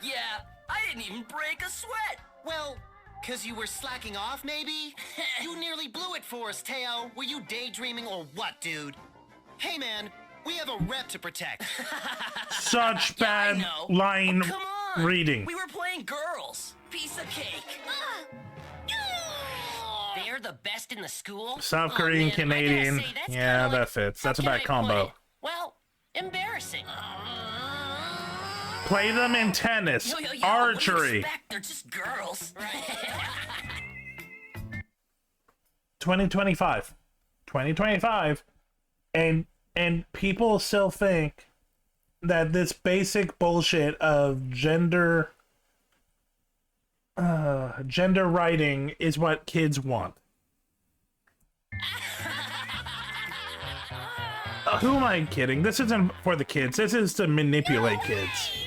Speaker 11: Yeah, I didn't even break a sweat.
Speaker 12: Well, 'cause you were slacking off, maybe? You nearly blew it for us, Teo. Were you daydreaming or what, dude? Hey, man, we have a rep to protect.
Speaker 2: Such bad line
Speaker 11: Come on.
Speaker 2: reading.
Speaker 11: We were playing girls. Piece of cake. They're the best in the school.
Speaker 2: South Korean,
Speaker 11: man,
Speaker 2: Canadian.
Speaker 11: I gotta say, that's
Speaker 2: Yeah,
Speaker 11: kinda
Speaker 2: that
Speaker 11: like-
Speaker 2: fits. That's a
Speaker 11: how
Speaker 2: bad
Speaker 11: can I put
Speaker 2: combo.
Speaker 11: it? Well, embarrassing.
Speaker 2: Play them in tennis,
Speaker 11: Yo, what do you
Speaker 2: archery.
Speaker 11: expect? They're just girls.
Speaker 2: 2025, 2025, and people still think that this basic bullshit of gender writing is what kids want. Who am I kidding? This isn't for the kids. This is to manipulate kids.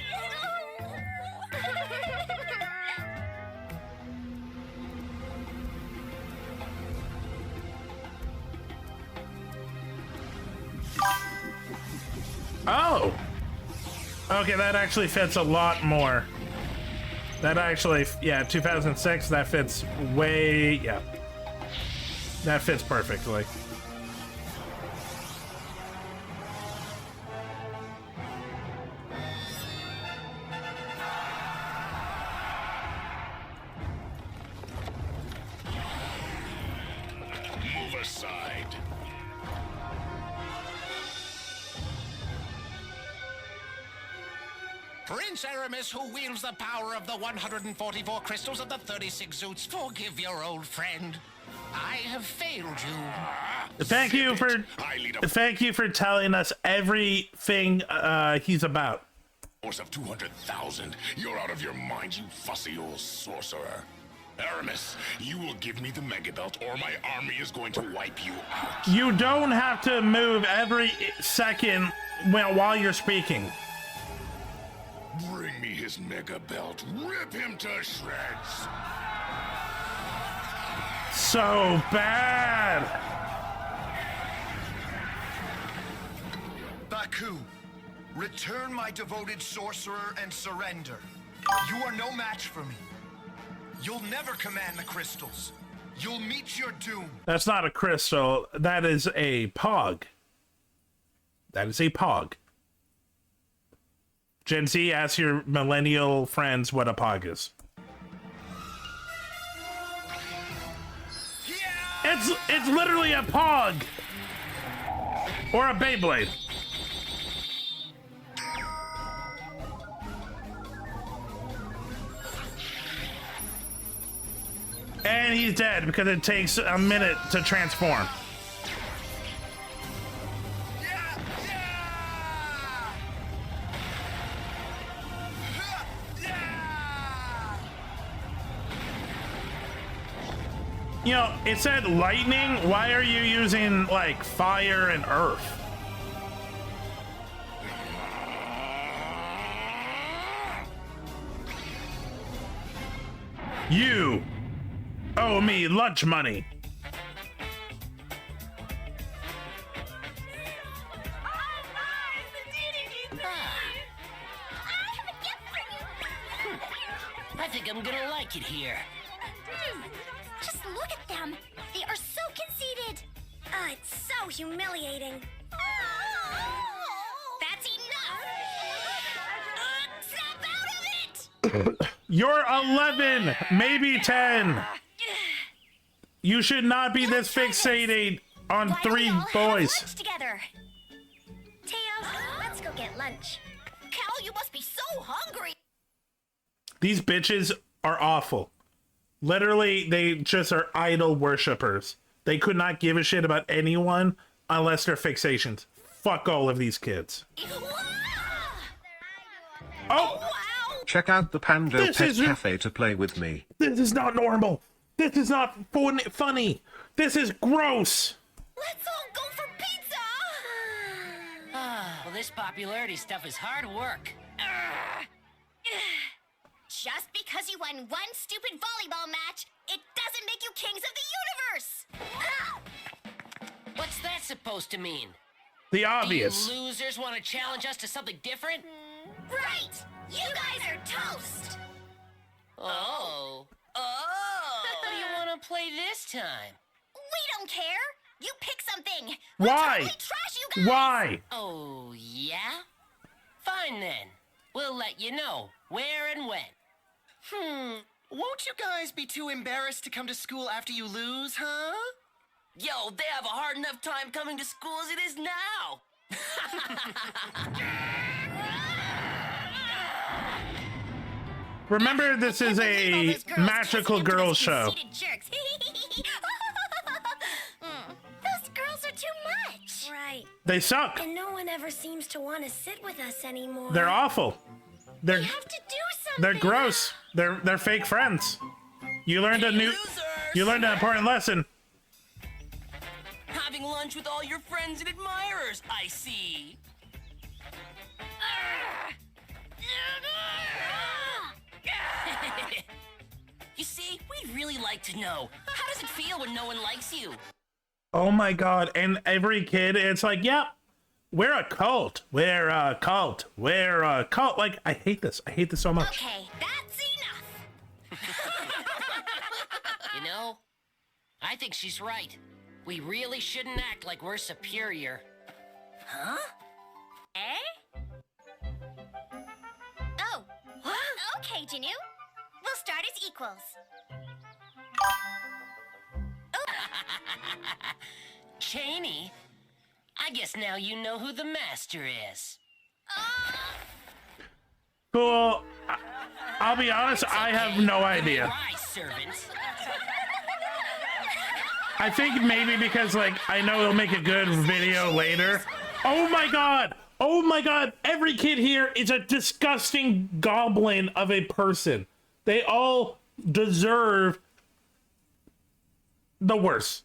Speaker 2: Oh! Okay, that actually fits a lot more. That actually, yeah, 2006, that fits way, yeah. That fits perfectly.
Speaker 5: Move aside.
Speaker 8: Prince Aramis, who wields the power of the 144 crystals of the 36 Zoots, forgive your old friend. I have failed you.
Speaker 2: Thank you for telling us everything he's about.
Speaker 5: Force of 200,000. You're out of your mind, you fussy old sorcerer. Aramis, you will give me the Mega Belt or my army is going to wipe you out.
Speaker 2: You don't have to move every second while you're speaking.
Speaker 5: Bring me his Mega Belt. Rip him to shreds.
Speaker 2: So bad.
Speaker 12: Baku,
Speaker 13: Return my devoted sorcerer and surrender. You are no match for me. You'll never command the crystals. You'll meet your doom.
Speaker 2: That's not a crystal. That is a pog. That is a pog. Gen Z, ask your millennial friends what a pog is. It's literally a pog. Or a Beyblade. And he's dead because it takes a minute to transform. You know, it said lightning. Why are you using like fire and earth? You owe me lunch money.
Speaker 11: I think I'm gonna like it here.
Speaker 3: Just look at them. They are so conceited.
Speaker 9: It's so humiliating.
Speaker 3: That's enough. Snap out of it.
Speaker 2: You're 11, maybe 10. You should not be this fixated on
Speaker 3: Why don't we
Speaker 2: 3
Speaker 3: all have
Speaker 2: boys.
Speaker 3: lunch together?
Speaker 9: Teo, let's go get lunch.
Speaker 3: Cal, you must be so hungry.
Speaker 2: These bitches are awful. Literally, they just are idol worshippers. They could not give a shit about anyone unless they're fixations. Fuck all of these kids. Oh!
Speaker 1: Check out the Pando
Speaker 2: This
Speaker 1: Pet
Speaker 2: isn't-
Speaker 1: Cafe to play with me.
Speaker 2: This is not normal. This is not funny. This is gross.
Speaker 3: Let's all go for pizza.
Speaker 11: Well, this popularity stuff is hard work.
Speaker 3: Just because you won one stupid volleyball match, it doesn't make you kings of the universe.
Speaker 11: What's that supposed to mean?
Speaker 2: The obvious.
Speaker 11: You losers want to challenge us to something different?
Speaker 3: Right. You guys are toast.
Speaker 11: Oh. What do you want to play this time?
Speaker 3: We don't care. You pick something.
Speaker 2: Why?
Speaker 3: We'll totally trash you guys.
Speaker 2: Why?
Speaker 11: Oh, yeah? Fine then. We'll let you know where and when.
Speaker 12: Won't you guys be too embarrassed to come to school after you lose, huh?
Speaker 11: Yo, they have a hard enough time coming to school as it is now.
Speaker 2: Remember, this is a magical girls show.
Speaker 3: Jerks. Those girls are too much.
Speaker 9: Right.
Speaker 2: They suck.
Speaker 9: And no one ever seems to want to sit with us anymore.
Speaker 2: They're awful. They're
Speaker 3: We have to do something.
Speaker 2: they're gross. They're fake friends. You learned an important lesson.
Speaker 11: Having lunch with all your friends and admirers, I see. You see, we'd really like to know. How does it feel when no one likes you?
Speaker 2: Oh my god, and every kid, it's like, yep, we're a cult. We're a cult. We're a cult. Like, I hate this. I hate this so much.
Speaker 3: Okay, that's enough.
Speaker 11: You know, I think she's right. We really shouldn't act like we're superior. Huh?
Speaker 3: Eh? Oh. Okay, Janu. We'll start as equals.
Speaker 11: Cheney? I guess now you know who the master is.
Speaker 2: Cool. I'll be honest, I have no idea.
Speaker 11: Right, servant.
Speaker 2: I think maybe because, like, I know it'll make a good video later. Oh my god! Oh my god! Every kid here is a disgusting goblin of a person. They all deserve the worst.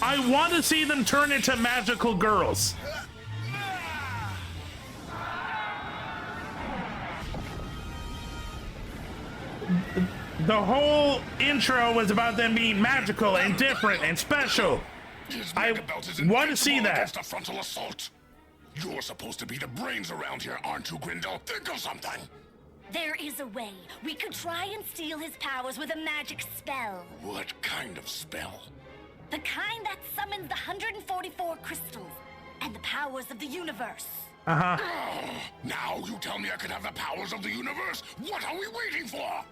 Speaker 2: I want to see them turn into magical girls. The whole intro was about them being magical and different and special. I want to see that.
Speaker 5: Against a frontal assault. You're supposed to be the brains around here, aren't you, Grindel? Think of something.
Speaker 9: There is a way. We could try and steal his powers with a magic spell.
Speaker 5: What kind of spell?
Speaker 9: The kind that summons the 144 crystals and the powers of the universe.
Speaker 2: Uh-huh.
Speaker 5: Now you tell me I could have the powers of the universe? What are we waiting for?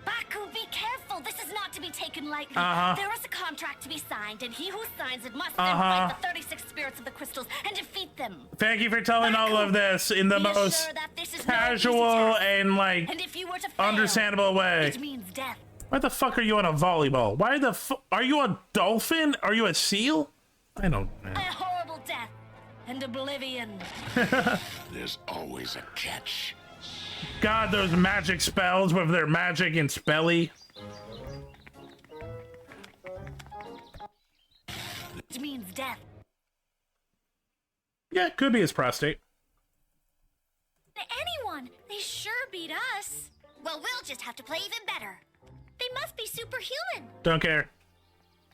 Speaker 9: Baku, be careful. This is not to be taken lightly. There is a contract to be signed, and he who signs it must then fight the 36 spirits of the crystals and defeat them.
Speaker 2: Thank you for telling all of this in the most casual and like
Speaker 9: and if you were to fail,
Speaker 2: understandable way.
Speaker 9: It means death.
Speaker 2: Why the fuck are you on a volleyball? Why the are you a dolphin? Are you a seal? I don't know.
Speaker 9: A horrible death and oblivion.
Speaker 5: There's always a catch.
Speaker 2: God, those magic spells with their magic and spelly.
Speaker 9: It means death.
Speaker 2: Yeah, it could be his prostate.
Speaker 9: Anyone, they sure beat us.
Speaker 3: Well, we'll just have to play even better.
Speaker 9: They must be superhuman.
Speaker 2: Don't care.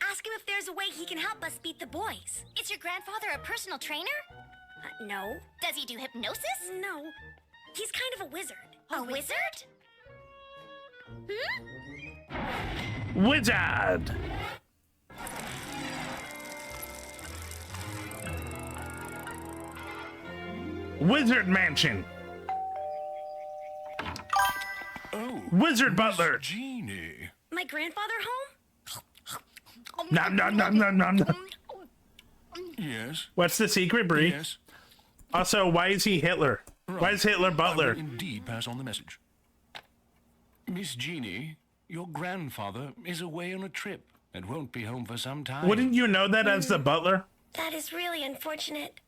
Speaker 9: Ask him if there's a way he can help us beat the boys.
Speaker 3: Is your grandfather a personal trainer?
Speaker 9: No.
Speaker 3: Does he do hypnosis?
Speaker 9: No. He's kind of a wizard.
Speaker 3: A wizard?
Speaker 2: Wizard! Wizard Mansion.
Speaker 5: Oh,
Speaker 2: Wizard Butler.
Speaker 5: Genie.
Speaker 9: My grandfather home?
Speaker 2: Nom nom nom nom nom nom.
Speaker 5: Yes.
Speaker 2: What's the secret, Bree?
Speaker 5: Yes.
Speaker 2: Also, why is he Hitler?
Speaker 5: Right.
Speaker 2: Why is Hitler Butler?
Speaker 5: I will indeed pass on the message. Miss Genie, your grandfather is away on a trip and won't be home for some time.
Speaker 2: Wouldn't you know that as the butler?
Speaker 9: That is really unfortunate.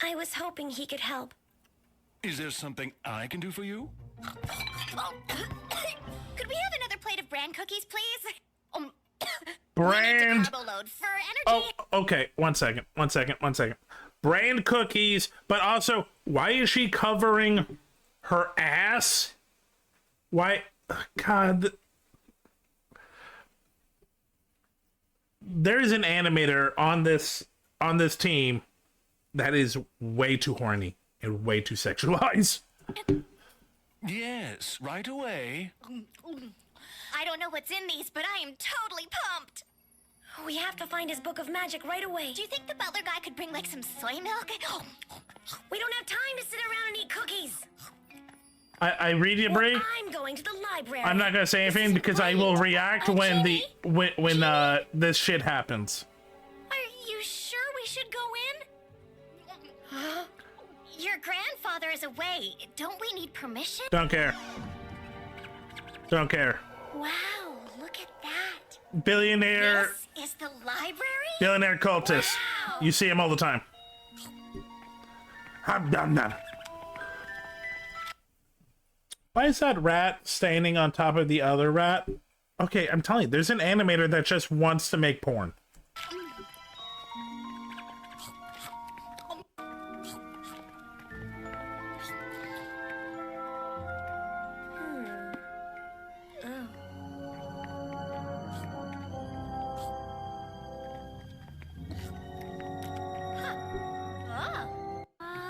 Speaker 9: I was hoping he could help.
Speaker 5: Is there something I can do for you?
Speaker 3: Could we have another plate of bran cookies, please?
Speaker 2: Brand.
Speaker 3: Carbo load for energy.
Speaker 2: Oh, okay. One second. Brand cookies, but also, why is she covering her ass? Why? God. There's an animator on this team that is way too horny and way too sexualized.
Speaker 5: Yes, right away.
Speaker 3: I don't know what's in these, but I am totally pumped.
Speaker 9: We have to find his book of magic right away.
Speaker 3: Do you think the butler guy could bring like some soy milk?
Speaker 9: We don't have time to sit around and eat cookies.
Speaker 2: I read you, Bree.
Speaker 9: I'm going to the library.
Speaker 2: I'm not gonna say anything because I will react when this shit happens.
Speaker 3: Are you sure we should go in? Your grandfather is away. Don't we need permission?
Speaker 2: Don't care.
Speaker 3: Wow, look at that.
Speaker 2: Billionaire.
Speaker 3: This is the library?
Speaker 2: Billionaire cultist.
Speaker 3: Wow.
Speaker 2: You see him all the time. Why is that rat standing on top of the other rat? Okay, I'm telling you, there's an animator that just wants to make porn.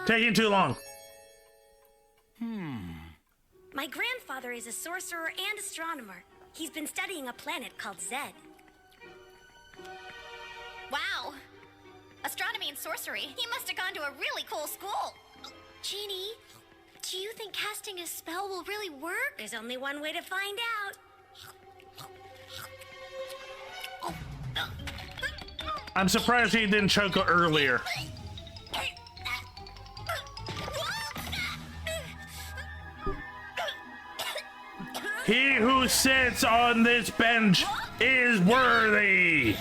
Speaker 2: Taking too long.
Speaker 9: My grandfather is a sorcerer and astronomer. He's been studying a planet called Zed.
Speaker 3: Wow. Astronomy and sorcery. He must have gone to a really cool school.
Speaker 9: Genie, do you think casting a spell will really work? There's only one way to find out.
Speaker 2: I'm surprised he didn't choke earlier. He who sits on this bench is worthy.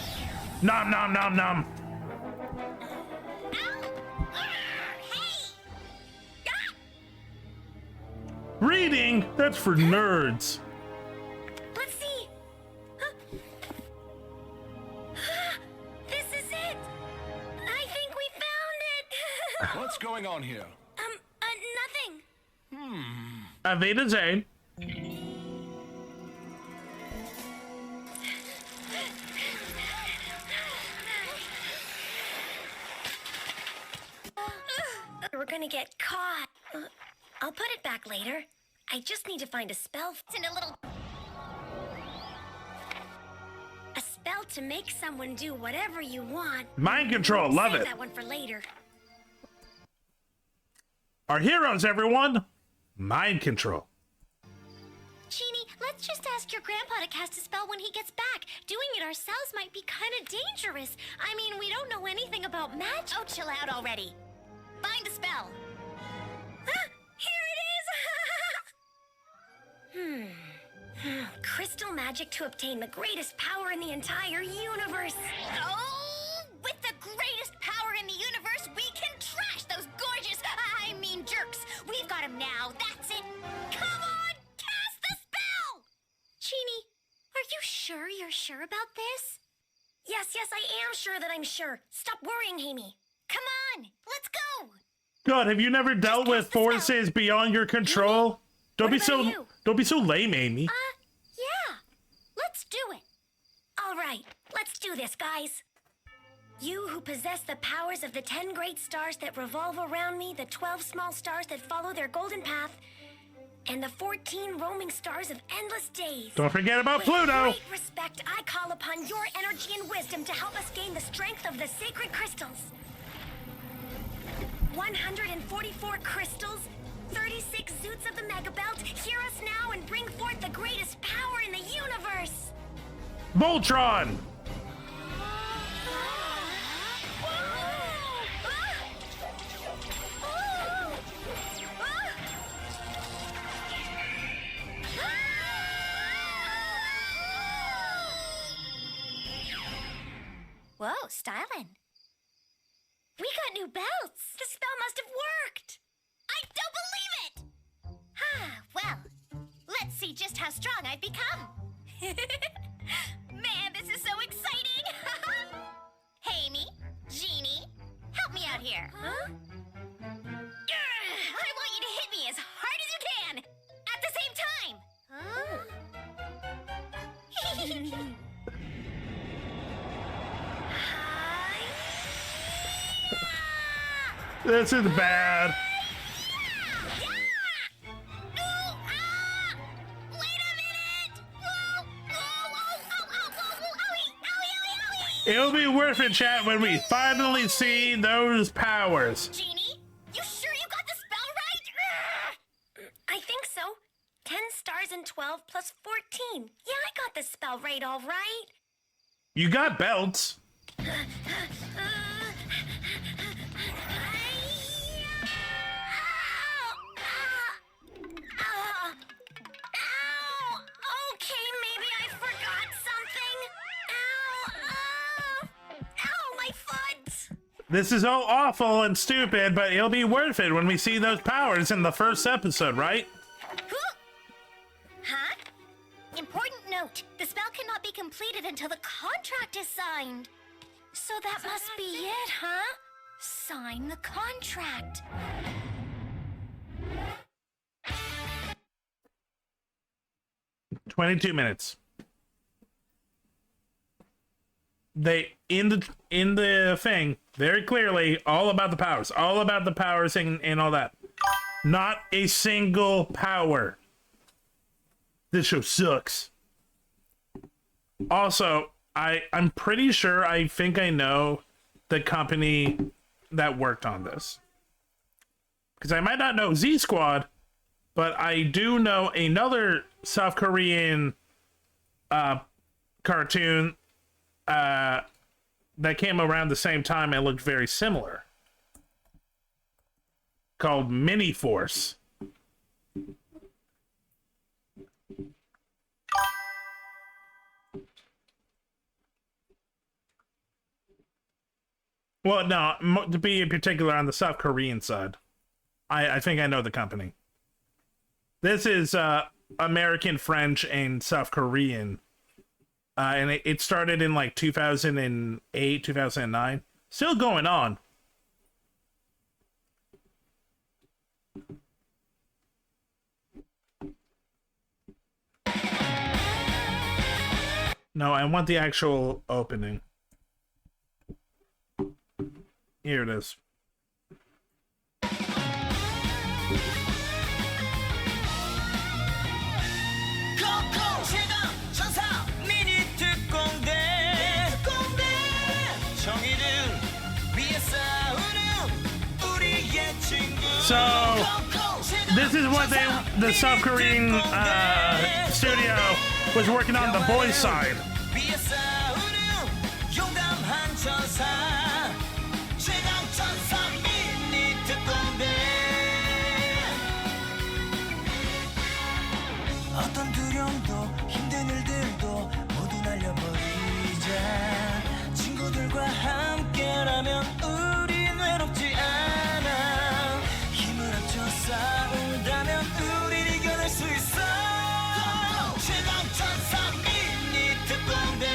Speaker 2: Nom nom nom nom. Reading? That's for nerds.
Speaker 9: Let's see. This is it. I think we found it.
Speaker 5: What's going on here?
Speaker 9: Nothing.
Speaker 2: Aveda Zane.
Speaker 9: gonna get caught. I'll put it back later. I just need to find a spell. It's in a little... A spell to make someone do whatever you want.
Speaker 2: Mind control, love
Speaker 9: Save
Speaker 2: it.
Speaker 9: that one for later.
Speaker 2: Our heroes, everyone. Mind control.
Speaker 9: Genie, let's just ask your grandpa to cast a spell when he gets back. Doing it ourselves might be kind of dangerous. I mean, we don't know anything about magic. Oh, chill out already. Find a spell. Ah, here it is. Crystal magic to obtain the greatest power in the entire universe. Oh, with the greatest power in the universe, we can trash those gorgeous, jerks. We've got him now. That's it. Come on, cast the spell. Genie, are you sure you're sure about this? Yes, I am sure that I'm sure. Stop worrying, Amy. Come on, let's go.
Speaker 2: God, have you never dealt with forces beyond your control? Don't be so lame, Amy.
Speaker 9: Yeah. Let's do it. All right, let's do this, guys. You who possess the powers of the 10 great stars that revolve around me, the 12 small stars that follow their golden path, and the 14 roaming stars of endless days.
Speaker 2: Don't forget about Pluto.
Speaker 9: With great respect, I call upon your energy and wisdom to help us gain the strength of the sacred crystals. 144 crystals, 36 zoots of the Mega Belt, hear us now and bring forth the greatest power in the universe.
Speaker 2: Voltron.
Speaker 9: Whoa, styling. We got new belts. The spell must have worked. I don't believe it! Well, let's see just how strong I've become. Man, this is so exciting! Amy, Genie, help me out here. Huh? I want you to hit me as hard as you can, at the same time. Huh?
Speaker 2: This is bad. It'll be worth it, chat, when we finally see those powers.
Speaker 9: Genie, you sure you got the spell right? I think so. 10 stars and 12 plus 14. Yeah, I got the spell right, all right.
Speaker 2: You got belts.
Speaker 9: Okay, maybe I forgot something. Ow, my foot.
Speaker 2: This is all awful and stupid, but it'll be worth it when we see those powers in the first episode, right?
Speaker 9: Huh? Important note. The spell cannot be completed until the contract is signed. So that must be it, huh? Sign the contract.
Speaker 2: "22 minutes. They in the thing very clearly all about the powers, and all that. Not a single power. This show sucks. Also, I'm pretty sure I think I know the company that worked on this, because I might not know Z Squad, but I do know another South Korean cartoon that came around the same time and looked very similar, called Mini Force. Well, no, to be in particular on the South Korean side. I think I know the company. This is American, French, and South Korean. And it started in like 2008, 2009. Still going on. No, I want the actual opening. Here it is. So this is what the South Korean studio was working on the boys' side.
Speaker 14: 어떤 두려움도 힘든 일들도 모두 날려버리자. 친구들과 함께라면 우린 외롭지 않아. 힘을 합쳐 싸운다면 우린 이겨낼 수 있어. 최강천사 미니 특공대.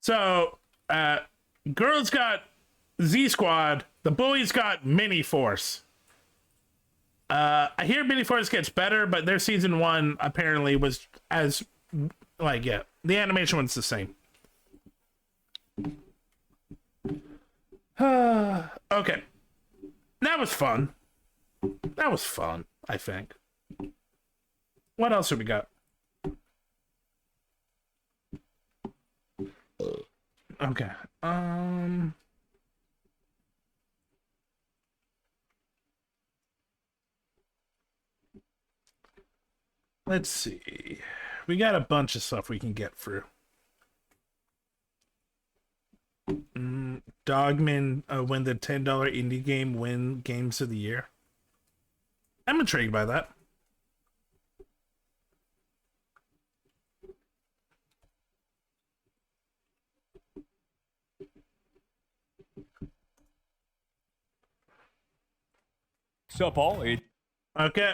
Speaker 2: So, girls got Z Squad, the boys got Mini Force. I hear Mini Force gets better, but their season 1 apparently was as, like, yeah, the animation was the same. Okay. That was fun. That was fun, I think. What else have we got? Okay. Let's see. We got a bunch of stuff we can get through. Dogman win the $10 indie game win games of the year. I'm intrigued by that.
Speaker 15: Sup, all?
Speaker 2: Okay.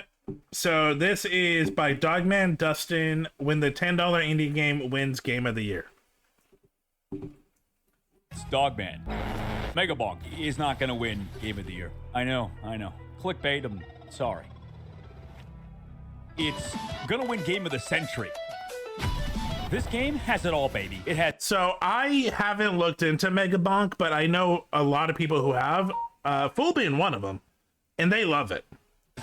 Speaker 2: So this is by Dogman Dustin. Win the $10 indie game wins game of the year.
Speaker 15: It's Dogman. Megabonk is not gonna win game of the year. I know. Clickbait, I'm sorry. It's gonna win game of the century. This game has it all, baby. It had.
Speaker 2: So I haven't looked into Megabonk, but I know a lot of people who have. Full being one of them, and they love it.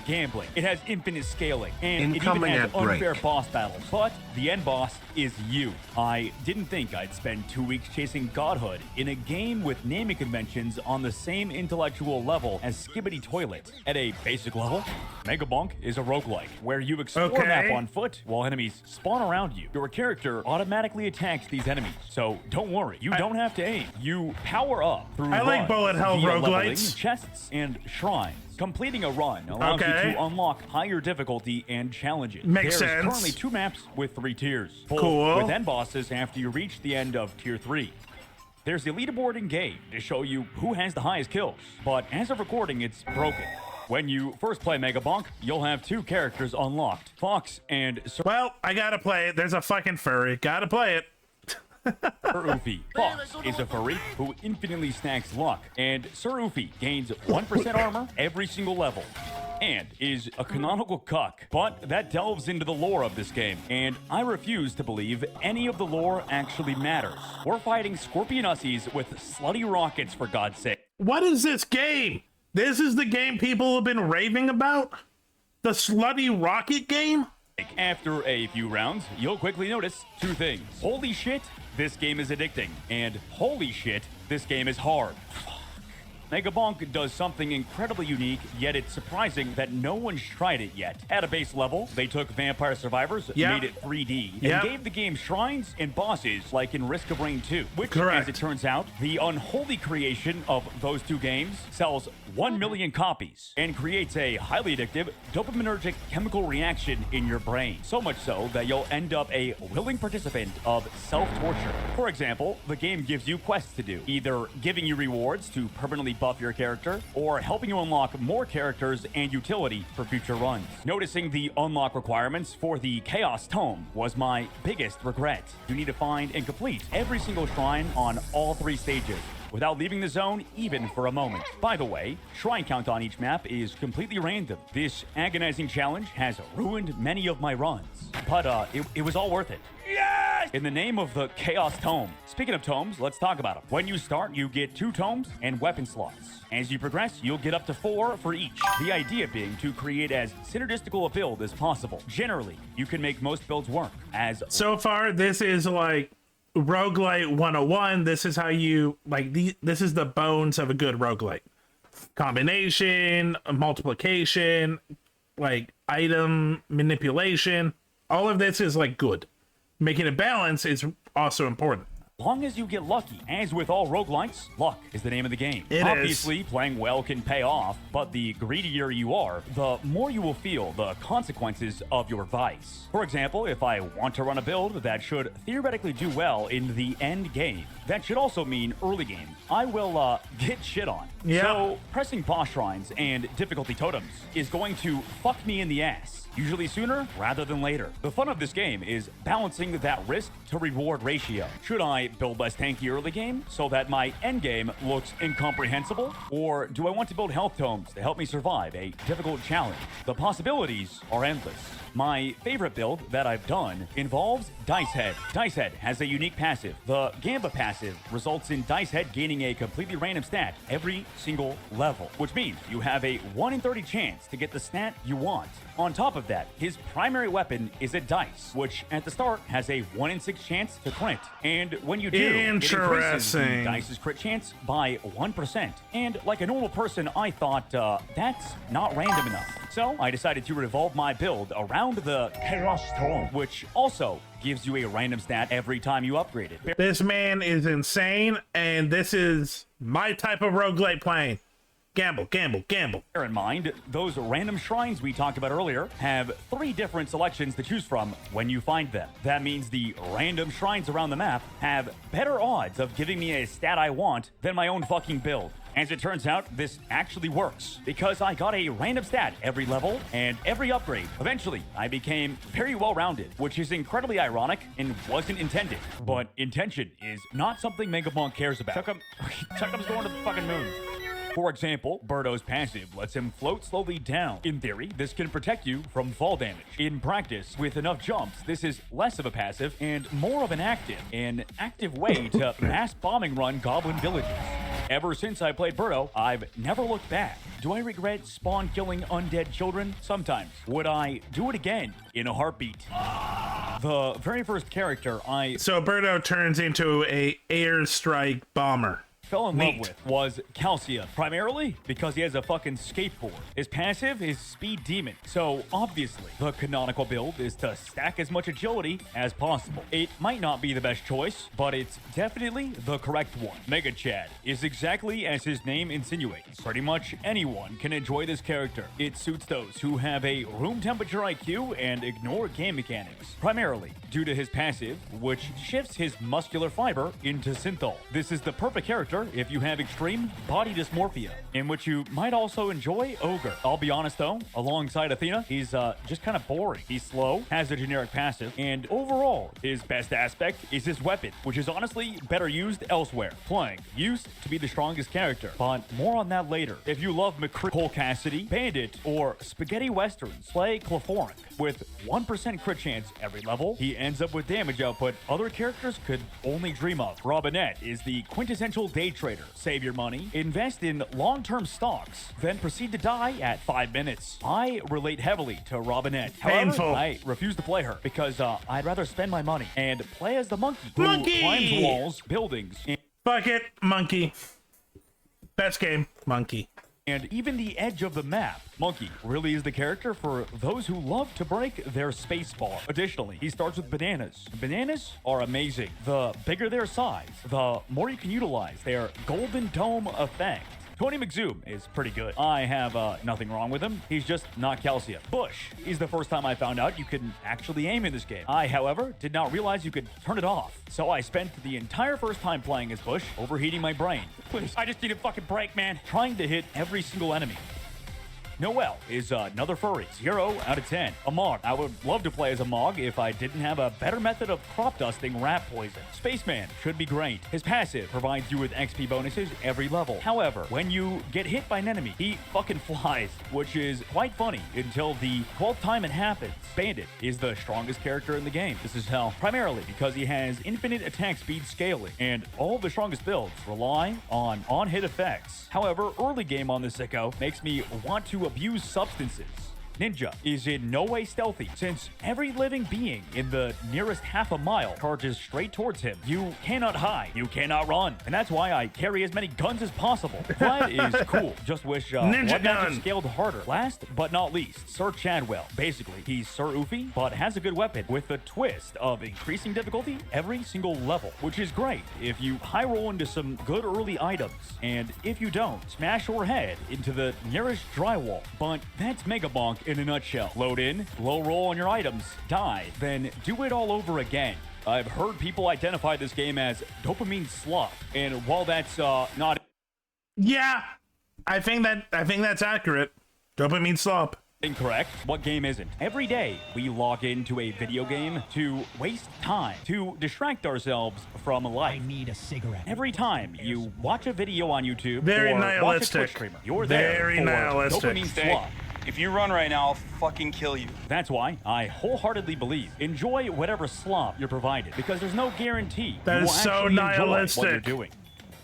Speaker 15: Gambling. It has infinite scaling, and
Speaker 1: Incoming
Speaker 15: it even has
Speaker 1: at break.
Speaker 15: unfair boss battles. But the end boss is you. I didn't think I'd spend 2 weeks chasing godhood in a game with naming conventions on the same intellectual level as Skibbity Toilet. At a basic level, Megabonk is a roguelike, where you explore a map on foot while enemies spawn around you. Your character automatically attacks these enemies, so don't worry, you don't have to aim. You power up through
Speaker 2: I like
Speaker 15: runs
Speaker 2: bullet hell
Speaker 15: via leveling,
Speaker 2: roguelites.
Speaker 15: chests, and shrines. Completing a run allows you to unlock higher difficulty and challenges.
Speaker 2: Makes
Speaker 15: There's
Speaker 2: sense.
Speaker 15: currently 2 maps with 3 tiers. Both
Speaker 2: Cool.
Speaker 15: with end bosses after you reach the end of tier 3. There's the leaderboard in game to show you who has the highest kills, but as of recording, it's broken. When you first play Megabonk, you'll have 2 characters unlocked, Fox and
Speaker 2: Well, I gotta play it. There's a fucking furry. Gotta play it.
Speaker 15: Sir Ufi. Fox is a furry who infinitely stacks luck, and Sir Ufi gains 1% armor every single level, and is a canonical cuck. But that delves into the lore of this game, and I refuse to believe any of the lore actually matters. We're fighting scorpion ussies with slutty rockets, for God's sake.
Speaker 2: What is this game? This is the game people have been raving about? The slutty rocket game?
Speaker 15: After a few rounds, you'll quickly notice 2 things. Holy shit, this game is addicting. And holy shit, this game is hard. Megabonk does something incredibly unique, yet it's surprising that no one's tried it yet. At a base level, they took Vampire Survivors, made it 3D, and gave the game shrines and bosses like in Risk of Rain 2, which, as it turns out, the unholy creation of those 2 games sells 1 million copies and creates a highly addictive dopaminergic chemical reaction in your brain. So much so that you'll end up a willing participant of self-torture. For example, the game gives you quests to do, either giving you rewards to permanently buff your character, or helping you unlock more characters and utility for future runs. Noticing the unlock requirements for the Chaos Tome was my biggest regret. You need to find and complete every single shrine on all 3 stages, without leaving the zone even for a moment. By the way, shrine count on each map is completely random. This agonizing challenge has ruined many of my runs, but it was all worth it. Yes! In the name of the Chaos Tome. Speaking of tomes, let's talk about them. When you start, you get 2 tomes and weapon slots. As you progress, you'll get up to 4 for each. The idea being to create as synergistical a build as possible. Generally, you can make most builds work. As
Speaker 2: so far, this is like roguelite 101. This is how you like this is the bones of a good roguelite. Combination, multiplication, like item manipulation. All of this is like good. Making a balance is also important.
Speaker 15: Long as you get lucky. As with all roguelites, luck is the name of the game. Obviously, playing well can pay off, but the greedier you are, the more you will feel the consequences of your vice. For example, if I want to run a build that should theoretically do well in the end game, that should also mean early game, I will get shit on.
Speaker 2: Yeah.
Speaker 15: So, pressing boss shrines and difficulty totems is going to fuck me in the ass. Usually sooner rather than later. The fun of this game is balancing that risk to reward ratio. Should I build less tanky early game so that my end game looks incomprehensible? Or do I want to build health tomes to help me survive a difficult challenge? The possibilities are endless. My favorite build that I've done involves Dice Head. Dice Head has a unique passive. The Gamba passive results in Dice Head gaining a completely random stat every single level, which means you have a 1 in 30 chance to get the stat you want. On top of that, his primary weapon is a dice, which at the start has a 1 in 6 chance to crit. And when you do, it increases the dice's crit chance by 1%. And like a normal person, I thought, that's not random enough. So I decided to revolve my build around the Chaos Tome, which also gives you a random stat every time you upgrade it.
Speaker 2: This man is insane, and this is my type of roguelite playing. Gamble, gamble, gamble.
Speaker 15: Bear in mind, those random shrines we talked about earlier have 3 different selections to choose from when you find them. That means the random shrines around the map have better odds of giving me a stat I want than my own fucking build. As it turns out, this actually works, because I got a random stat every level and every upgrade. Eventually, I became very well-rounded, which is incredibly ironic and wasn't intended. But intention is not something Megabonk cares about. Chuck'em's going to the fucking moon. For example, Birdo's passive lets him float slowly down. In theory, this can protect you from fall damage. In practice, with enough jumps, this is less of a passive and more of an active way to mass bombing run goblin villages. Ever since I played Birdo, I've never looked back. Do I regret spawn killing undead children? Sometimes. Would I do it again in a heartbeat? The very first character
Speaker 2: So Birdo turns into a airstrike bomber.
Speaker 15: Fell in love with was Calcia, primarily because he has a fucking skateboard. His passive is Speed Demon, so obviously the canonical build is to stack as much agility as possible. It might not be the best choice, but it's definitely the correct one. Mega Chad is exactly as his name insinuates. Pretty much anyone can enjoy this character. It suits those who have a room temperature IQ and ignore game mechanics, primarily due to his passive, which shifts his muscular fiber into synthol. This is the perfect character if you have extreme body dysmorphia, in which you might also enjoy Ogre. I'll be honest though, alongside Athena, he's just kind of boring. He's slow, has a generic passive, and overall, his best aspect is his weapon, which is honestly better used elsewhere. Flying used to be the strongest character, but more on that later. If you love McCree, Cole Cassidy, Bandit, or Spaghetti Westerns, play Cleforic. With 1% crit chance every level, he ends up with damage output other characters could only dream of. Robinette is the quintessential day trader. Save your money, invest in long-term stocks, then proceed to die at 5 minutes. I relate heavily to Robinette. However, I refuse to play her because I'd rather spend my money and play as the monkey who climbs walls, buildings, and
Speaker 2: fuck it, monkey. Best game, monkey.
Speaker 15: And even the edge of the map. Monkey really is the character for those who love to break their space bar. Additionally, he starts with bananas. Bananas are amazing. The bigger their size, the more you can utilize their golden dome effect. Tony McZoom is pretty good. I have nothing wrong with him. He's just not Calcia. Bush is the first time I found out you can actually aim in this game. I, however, did not realize you could turn it off. So I spent the entire first time playing as Bush overheating my brain. Please, I just need a fucking break, man. Trying to hit every single enemy. Noelle is another furry. 0 out of 10. A Mog. I would love to play as a Mog if I didn't have a better method of crop dusting rat poison. Spaceman should be great. His passive provides you with XP bonuses every level. However, when you get hit by an enemy, he fucking flies, which is quite funny until the 12th time it happens. Bandit is the strongest character in the game. This is hell, primarily because he has infinite attack speed scaling, and all of the strongest builds rely on-hit effects. However, early game on the sicko makes me want to abuse substances. Ninja is in no way stealthy, since every living being in the nearest half a mile charges straight towards him. You cannot hide, you cannot run, and that's why I carry as many guns as possible. Vlad is cool. Just wish
Speaker 2: Ninja
Speaker 15: Blood
Speaker 2: gun.
Speaker 15: Magic scaled harder. Last but not least, Sir Chadwell. Basically, he's Sir Oofy, but has a good weapon with the twist of increasing difficulty every single level, which is great if you high roll into some good early items, and if you don't, smash your head into the nearest drywall. But that's Mega Bonk in a nutshell. Load in, low roll on your items, die, then do it all over again. I've heard people identify this game as dopamine slop, and while that's not
Speaker 2: Yeah, I think that's accurate. Dopamine slop.
Speaker 15: incorrect, what game isn't? Every day, we log into a video game to waste time, to distract ourselves from life. I need a cigarette. Every time you watch a video on YouTube
Speaker 2: Very
Speaker 15: or watch a
Speaker 2: nihilistic.
Speaker 15: Twitch streamer, you're there
Speaker 2: Very
Speaker 15: for
Speaker 2: nihilistic.
Speaker 15: dopamine slop.
Speaker 16: If you run right now, I'll fucking kill you.
Speaker 15: That's why I wholeheartedly believe enjoy whatever slop you're provided, because there's no guarantee
Speaker 2: That
Speaker 15: you
Speaker 2: is
Speaker 15: will
Speaker 2: so
Speaker 15: actually enjoy what you're
Speaker 2: nihilistic.
Speaker 15: doing.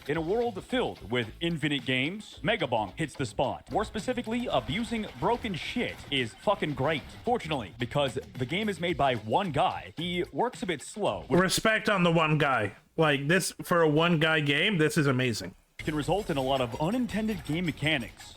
Speaker 15: In a world filled with infinite games, Mega Bonk hits the spot. More specifically, abusing broken shit is fucking great. Fortunately, because the game is made by one guy, he works a bit slow, which
Speaker 2: Respect on the one guy. Like this for a one guy game, this is amazing.
Speaker 15: can result in a lot of unintended game mechanics.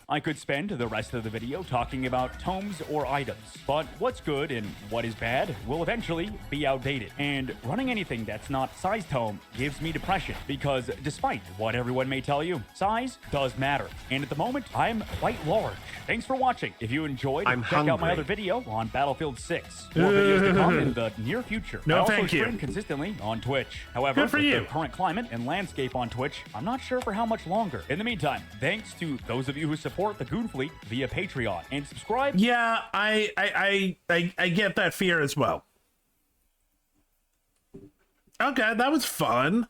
Speaker 15: I could spend the rest of the video talking about tomes or items, but what's good and what is bad will eventually be outdated. And running anything that's not size tome gives me depression, because despite what everyone may tell you, size does matter. And at the moment, I'm quite large. Thanks for watching. If you enjoyed,
Speaker 1: I'm
Speaker 15: check out my
Speaker 1: hungry.
Speaker 15: other video on Battlefield 6. More videos to come in the near future.
Speaker 2: No,
Speaker 15: I also
Speaker 2: thank you.
Speaker 15: stream consistently on Twitch. However,
Speaker 2: Good for
Speaker 15: with
Speaker 2: you.
Speaker 15: the current climate and landscape on Twitch, I'm not sure for how much longer. In the meantime, thanks to those of you who support the Goon Fleet via Patreon, and subscribe.
Speaker 2: Yeah, I get that fear as well. Okay, that was fun.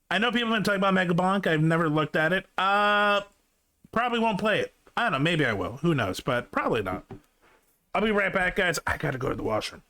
Speaker 2: I know people have been talking about Mega Bonk. I've never looked at it. Probably won't play it. I don't know. Maybe I will. Who knows? But probably not. I'll be right back, guys. I gotta go to the washroom.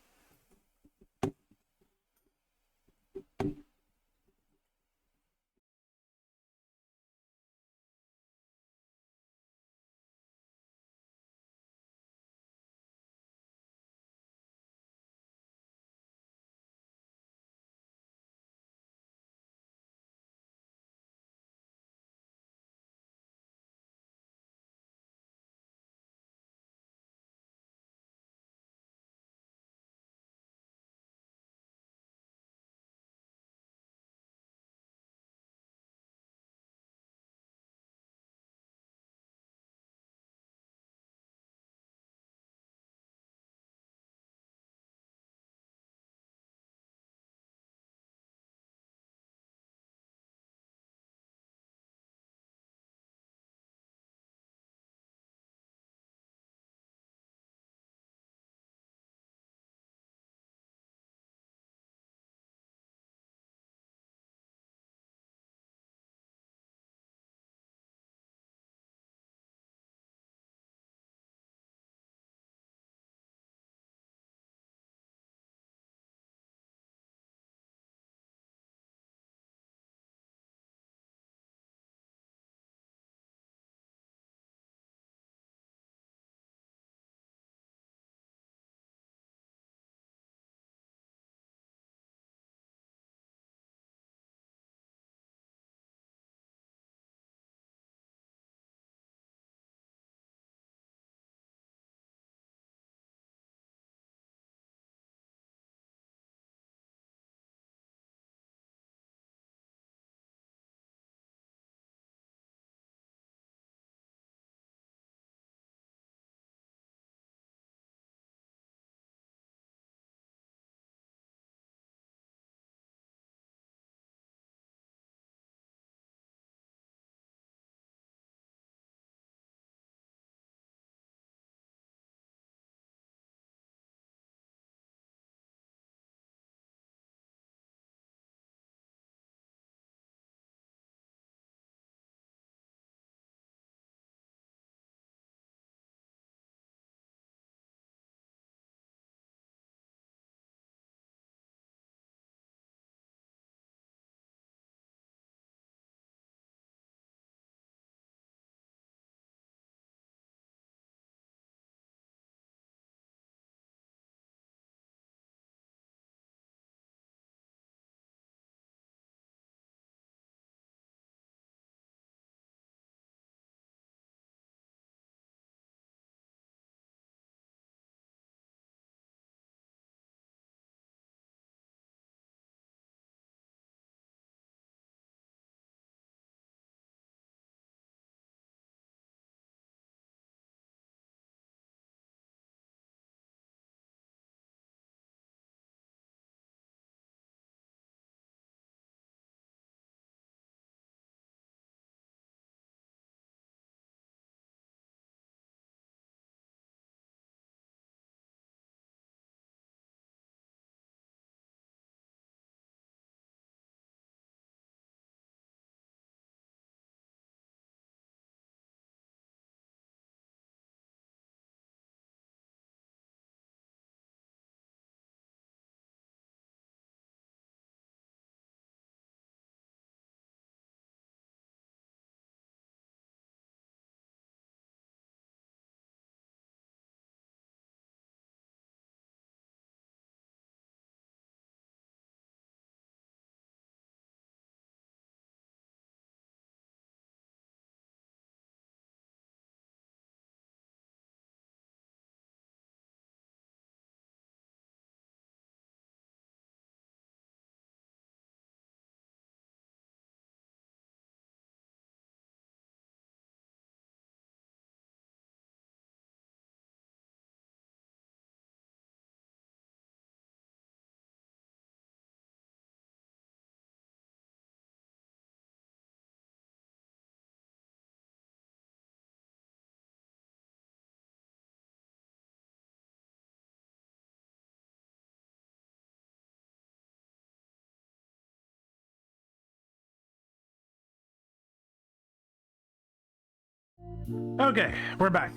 Speaker 2: Okay, we're back.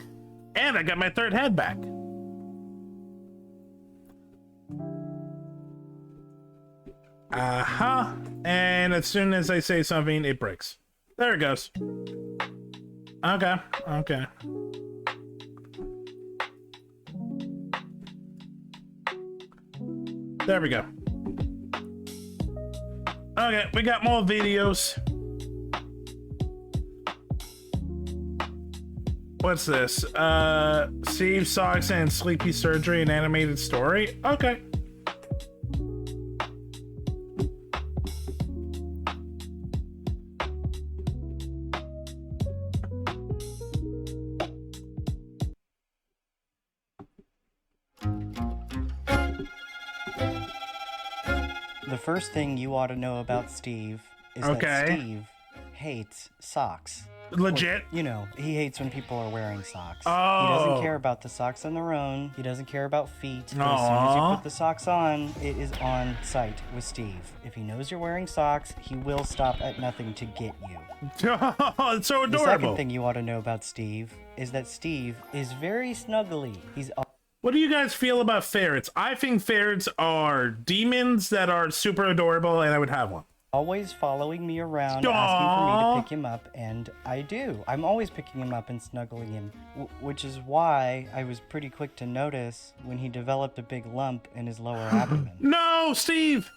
Speaker 2: And I got my third head back. Uh-huh. And as soon as I say something, it breaks. There it goes. Okay, okay. There we go. Okay, we got more videos. What's this? Steve Socks and Sleepy Surgery, an animated story? Okay.
Speaker 17: The first thing you ought to know about Steve is that Steve hates socks.
Speaker 2: Legit?
Speaker 17: Well, you know, he hates when people are wearing socks.
Speaker 2: Oh.
Speaker 17: He doesn't care about the socks on their own. He doesn't care about feet. But as soon as you put the socks on, it is on site with Steve. If he knows you're wearing socks, he will stop at nothing to get you.
Speaker 2: It's so adorable.
Speaker 17: The second thing you ought to know about Steve is that Steve is very snuggly. He's
Speaker 2: What do you guys feel about ferrets? I think ferrets are demons that are super adorable, and I would have one.
Speaker 17: always following me around, asking for me to pick him up, and I do. I'm always picking him up and snuggling him, which is why I was pretty quick to notice when he developed a big lump in his lower abdomen.
Speaker 2: No, Steve!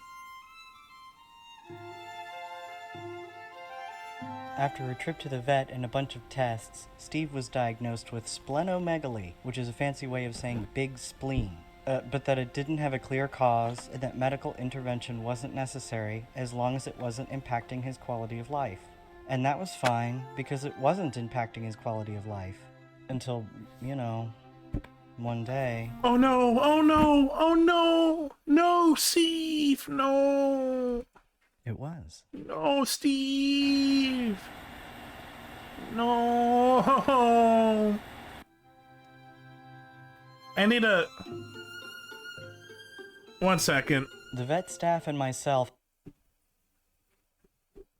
Speaker 17: After a trip to the vet and a bunch of tests, Steve was diagnosed with splenomegaly, which is a fancy way of saying big spleen. But that it didn't have a clear cause and that medical intervention wasn't necessary as long as it wasn't impacting his quality of life. And that was fine because it wasn't impacting his quality of life. Until, you know, one day.
Speaker 2: Oh no, oh no, oh no! No, Steve, no!
Speaker 17: It was.
Speaker 2: No, Steve! No! I need a... 1 second.
Speaker 17: The vet staff and myself...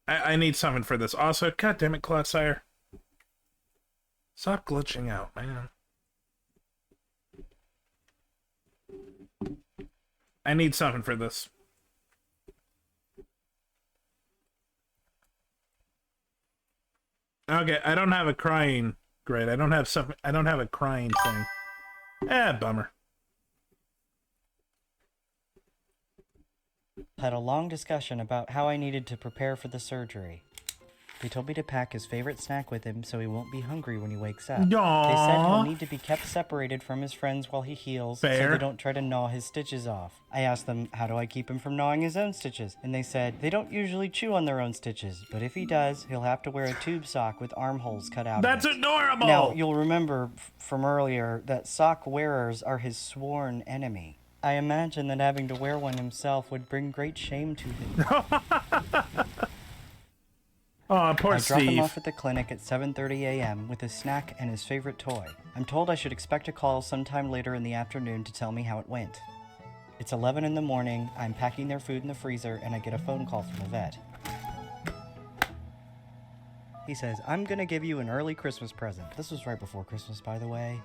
Speaker 2: I need something for this. Also, goddammit, Clodsire. Stop glitching out, man. I need something for this. Okay, I don't have a crying... Great, I don't have something... I don't have a crying thing. Bummer.
Speaker 17: Had a long discussion about how I needed to prepare for the surgery. They told me to pack his favorite snack with him so he won't be hungry when he wakes up.
Speaker 2: Aww.
Speaker 17: They said he'll need to be kept separated from his friends while he heals so
Speaker 2: Fair.
Speaker 17: they don't try to gnaw his stitches off. I asked them, how do I keep him from gnawing his own stitches? And they said, they don't usually chew on their own stitches, but if he does, he'll have to wear a tube sock with armholes cut out
Speaker 2: That's
Speaker 17: of it.
Speaker 2: adorable!
Speaker 17: Now, you'll remember from earlier that sock wearers are his sworn enemy. I imagine that having to wear one himself would bring great shame to him.
Speaker 2: Oh, poor
Speaker 17: Steve. I drop him
Speaker 2: Steve.
Speaker 17: off at the clinic at 7:30 a.m. with his snack and his favorite toy. I'm told I should expect a call sometime later in the afternoon to tell me how it went. It's 11 in the morning, I'm packing their food in the freezer, and I get a phone call from the vet. He says, I'm gonna give you an early Christmas present. This was right before Christmas, by the way.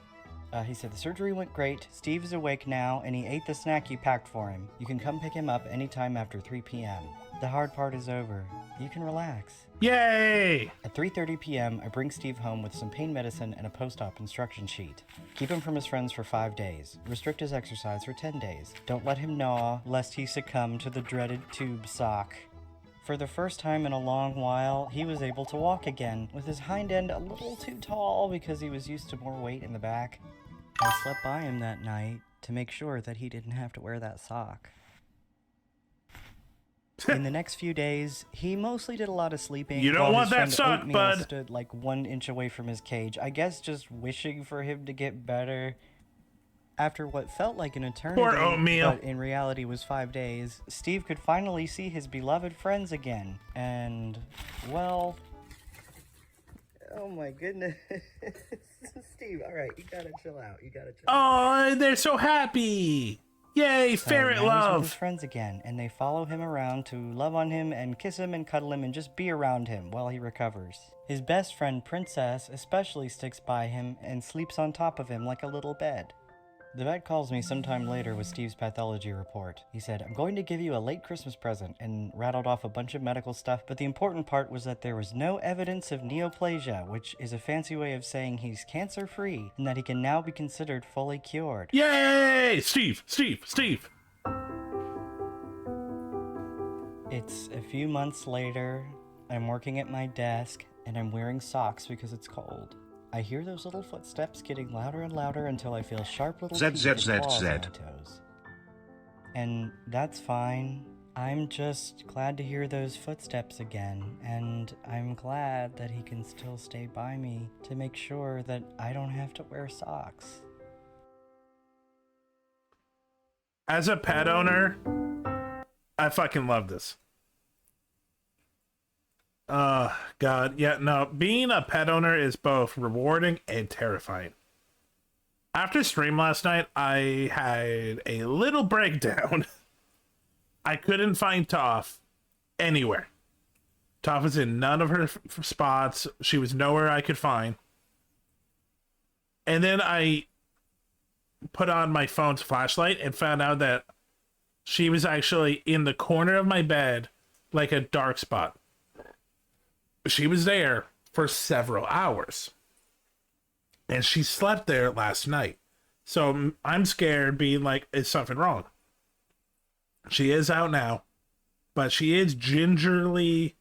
Speaker 17: He said, the surgery went great, Steve is awake now, and he ate the snack you packed for him. You can come pick him up anytime after 3 p.m. The hard part is over. You can relax.
Speaker 2: Yay!
Speaker 17: At 3:30 p.m., I bring Steve home with some pain medicine and a post-op instruction sheet. Keep him from his friends for 5 days. Restrict his exercise for 10 days. Don't let him gnaw, lest he succumb to the dreaded tube sock. For the first time in a long while, he was able to walk again, with his hind end a little too tall because he was used to more weight in the back. I slept by him that night to make sure that he didn't have to wear that sock. In the next few days, he mostly did a lot of sleeping.
Speaker 2: You don't
Speaker 17: while
Speaker 2: want
Speaker 17: his
Speaker 2: that
Speaker 17: friend
Speaker 2: sock,
Speaker 17: Oatmeal
Speaker 2: bud.
Speaker 17: Stood like 1 inch away from his cage. I guess just wishing for him to get better. After what felt like an eternity,
Speaker 2: Poor Oatmeal.
Speaker 17: but in reality was 5 days, Steve could finally see his beloved friends again. And, well... Oh my goodness. Steve, alright, you gotta chill out. You gotta chill out.
Speaker 2: Oh, they're so happy! Yay,
Speaker 17: So
Speaker 2: ferret
Speaker 17: now he's with
Speaker 2: love!
Speaker 17: his friends again, and they follow him around to love on him and kiss him and cuddle him and just be around him while he recovers. His best friend, Princess, especially sticks by him and sleeps on top of him like a little bed. The vet calls me sometime later with Steve's pathology report. He said, "I'm going to give you a late Christmas present," and rattled off a bunch of medical stuff, but the important part was that there was no evidence of neoplasia, which is a fancy way of saying he's cancer-free and that he can now be considered fully cured.
Speaker 2: Yay! Steve!
Speaker 17: It's a few months later, I'm working at my desk, and I'm wearing socks because it's cold. I hear those little footsteps getting louder and louder until I feel sharp little teeth and claws on my toes. And that's fine. I'm just glad to hear those footsteps again, and I'm glad that he can still stay by me to make sure that I don't have to wear socks.
Speaker 2: As a pet owner, I fucking love this. God, yeah, no, being a pet owner is both rewarding and terrifying. After stream last night, I had a little breakdown. I couldn't find Toph anywhere. Toph was in none of her spots. She was nowhere I could find. And then I put on my phone's flashlight and found out that she was actually in the corner of my bed, like a dark spot. She was there for several hours. And she slept there last night. So I'm scared, being like, is something wrong? She is out now. But she is gingerly,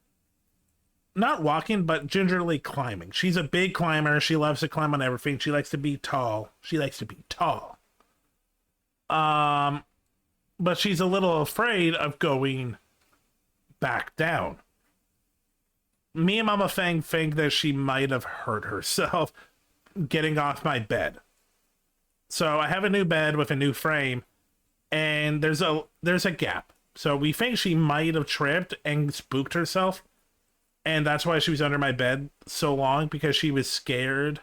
Speaker 2: not walking, but gingerly climbing. She's a big climber. She loves to climb on everything. She likes to be tall. But she's a little afraid of going back down. Me and Mama Fang think that she might have hurt herself getting off my bed. So I have a new bed with a new frame, and there's a gap. So we think she might have tripped and spooked herself, and that's why she was under my bed so long, because she was scared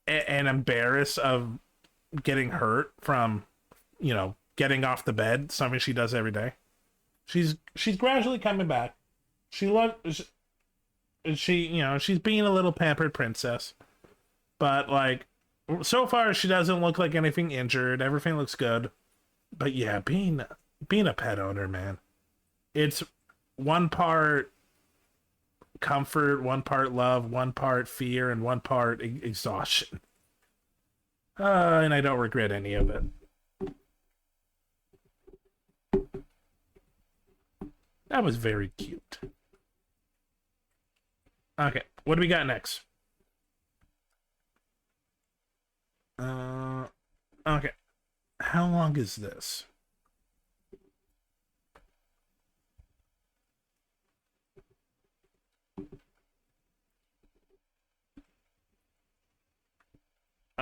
Speaker 2: and embarrassed of getting hurt from, getting off the bed, something she does every day. She's gradually coming back. She's being a little pampered princess. But, so far she doesn't look like anything injured. Everything looks good. But yeah, being a pet owner, man, it's one part comfort, one part love, one part fear, and one part exhaustion. And I don't regret any of it. That was very cute. Okay, what do we got next? Okay. How long is this?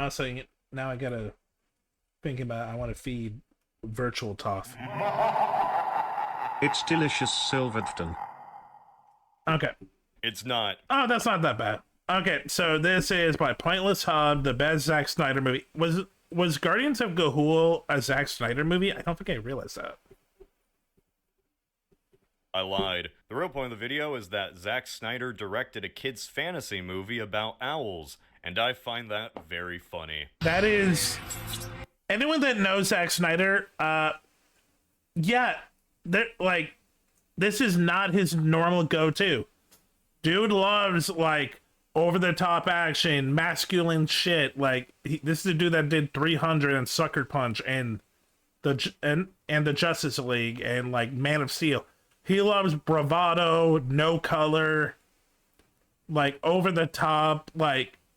Speaker 2: So now I gotta think about, I want to feed virtual Toph.
Speaker 1: It's delicious, SilverDFanng.
Speaker 2: Okay.
Speaker 16: It's not.
Speaker 2: Oh, that's not that bad. Okay, so this is by Pointless Hub, the best Zack Snyder movie. Was Guardians of Ga'Hoole a Zack Snyder movie? I don't think I realized that.
Speaker 16: I lied. The real point of the video is that Zack Snyder directed a kid's fantasy movie about owls, and I find that very funny.
Speaker 2: That is... Anyone that knows Zack Snyder, yeah, this is not his normal go-to. Dude loves, over-the-top action, masculine shit. This is the dude that did 300 and Sucker Punch and the Justice League and, Man of Steel. He loves bravado, no color, over-the-top,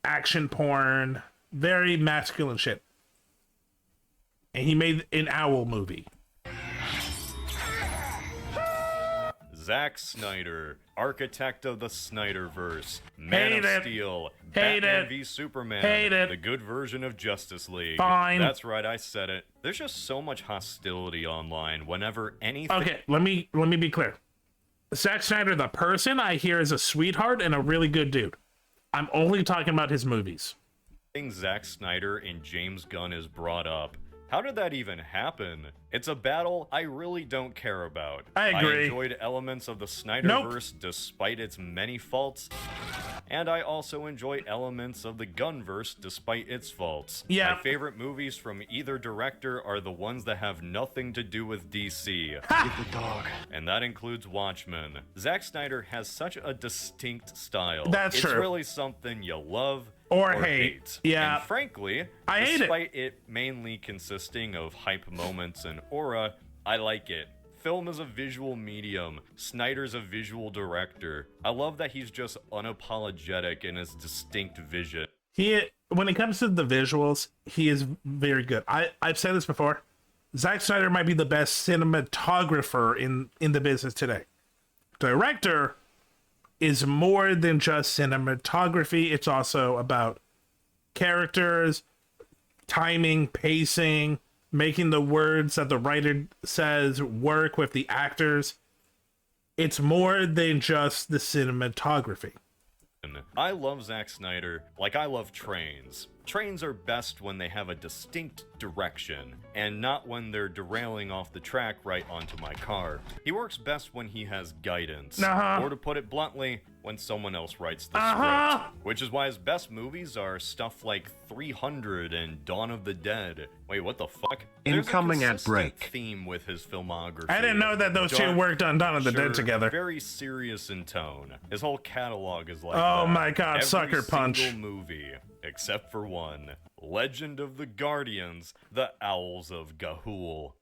Speaker 2: action porn, very masculine shit. And he made an owl movie.
Speaker 16: Zack Snyder, architect of the Snyderverse, Man of Steel, Batman v Superman, the good version of Justice League.
Speaker 2: Fine.
Speaker 16: That's right, I said it. There's just so much hostility online whenever anything...
Speaker 2: Okay, let me be clear. Zack Snyder, the person, I hear is a sweetheart and a really good dude. I'm only talking about his movies.
Speaker 16: Zack Snyder and James Gunn is brought up, How did that even happen? It's a battle I really don't care about.
Speaker 2: I agree.
Speaker 16: I enjoyed elements of the Snyderverse despite its many faults. And I also enjoy elements of the Gunverse despite its faults.
Speaker 2: Yeah.
Speaker 16: My favorite movies from either director are the ones that have nothing to do with DC.
Speaker 18: Get the dog.
Speaker 16: And that includes Watchmen. Zack Snyder has such a distinct style.
Speaker 2: That's true.
Speaker 16: It's really something you love
Speaker 2: or hate. Yeah.
Speaker 16: And frankly,
Speaker 2: I hate
Speaker 16: despite it mainly consisting of hype moments and aura, I like it. Film is a visual medium. Snyder's a visual director. I love that he's just unapologetic in his distinct vision.
Speaker 2: When it comes to the visuals, he is very good. I've said this before. Zack Snyder might be the best cinematographer in the business today. Director is more than just cinematography. It's also about characters, timing, pacing, making the words that the writer says work with the actors. It's more than just the cinematography.
Speaker 16: I love Zack Snyder like I love trains. Trains are best when they have a distinct direction, and not when they're derailing off the track right onto my car. He works best when he has guidance, or to put it bluntly, when someone else writes the script. Which is why his best movies are stuff like 300 and Dawn of the Dead. Wait, what the fuck?
Speaker 1: Incoming
Speaker 16: There's a
Speaker 1: ad break.
Speaker 16: theme with his filmography.
Speaker 2: I didn't know that those two worked on Dawn of the Dead together.
Speaker 16: Very serious in tone. His whole catalog is like
Speaker 2: oh
Speaker 16: that.
Speaker 2: my god,
Speaker 16: Every
Speaker 2: Sucker Punch.
Speaker 16: single movie, except for one. Legend of the Guardians, the Owls of Ga'Hoole.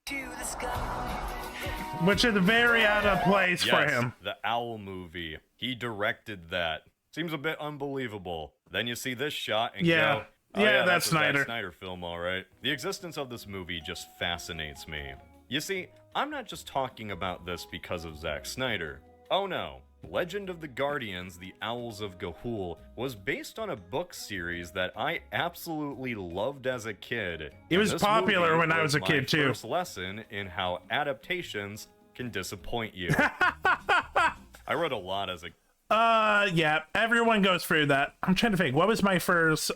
Speaker 2: Which is very out of place for him.
Speaker 16: The Owl movie. He directed that. Seems a bit unbelievable. Then you see this shot and go, oh, yeah, that's a
Speaker 2: Snyder.
Speaker 16: Zack Snyder film, all right. The existence of this movie just fascinates me. You see, I'm not just talking about this because of Zack Snyder. Oh no. Legend of the Guardians, the Owls of Ga'Hoole was based on a book series that I absolutely loved as a kid.
Speaker 2: It was popular when I was a kid too.
Speaker 16: First lesson in how adaptations can disappoint you. I read a lot as a
Speaker 2: yeah, everyone goes through that. I'm trying to think, what was my first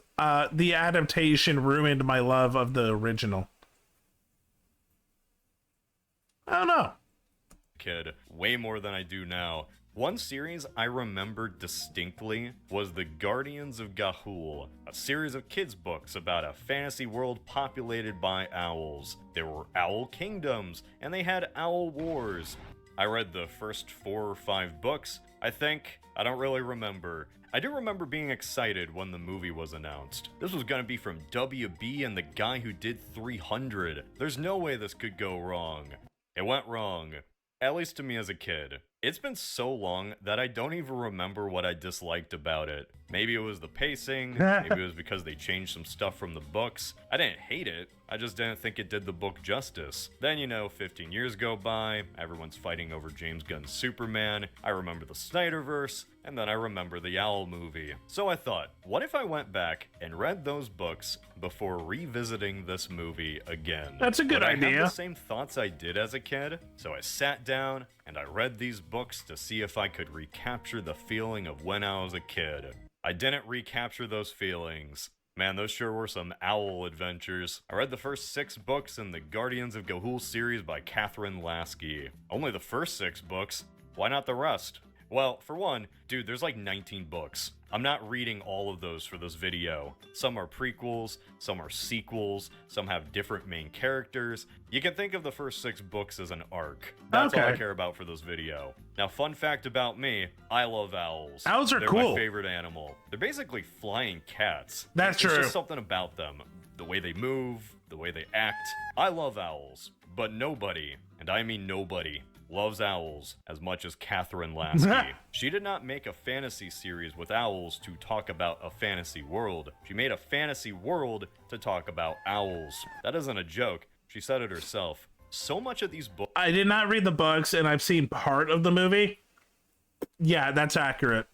Speaker 2: the adaptation ruined my love of the original? I don't know.
Speaker 16: Kid, way more than I do now. One series I remember distinctly was The Guardians of Ga'Hoole, a series of kids' books about a fantasy world populated by owls. There were owl kingdoms, and they had owl wars. I read the first 4 or 5 books, I think. I don't really remember. I do remember being excited when the movie was announced. This was gonna be from WB and the guy who did 300. There's no way this could go wrong. It went wrong. At least to me as a kid. It's been so long that I don't even remember what I disliked about it. Maybe it was the pacing, maybe it was because they changed some stuff from the books. I didn't hate it, I just didn't think it did the book justice. Then, 15 years go by, everyone's fighting over James Gunn's Superman, I remember the Snyderverse, and then I remember the Owl movie. So I thought, what if I went back and read those books before revisiting this movie again?
Speaker 2: That's a good idea.
Speaker 16: I have the same thoughts I did as a kid, so I sat down and I read these books to see if I could recapture the feeling of when I was a kid. I didn't recapture those feelings. Man, those sure were some owl adventures. I read the first 6 books in the Guardians of Ga'Hoole series by Catherine Lasky. Only the first 6 books. Why not the rest? Well, for one, dude, there's like 19 books. I'm not reading all of those for this video. Some are prequels, some are sequels, some have different main characters. You can think of the first 6 books as an arc. That's all I care about for this video. Now, fun fact about me, I love owls.
Speaker 2: Owls are
Speaker 16: They're
Speaker 2: cool.
Speaker 16: my favorite animal. They're basically flying cats.
Speaker 2: That's true.
Speaker 16: There's just something about them. The way they move, the way they act. I love owls. But nobody, and I mean nobody, loves owls as much as Catherine Lasky. She did not make a fantasy series with owls to talk about a fantasy world. She made a fantasy world to talk about owls. That isn't a joke. She said it herself. So much of these books...
Speaker 2: I did not read the books, and I've seen part of the movie. Yeah, that's accurate.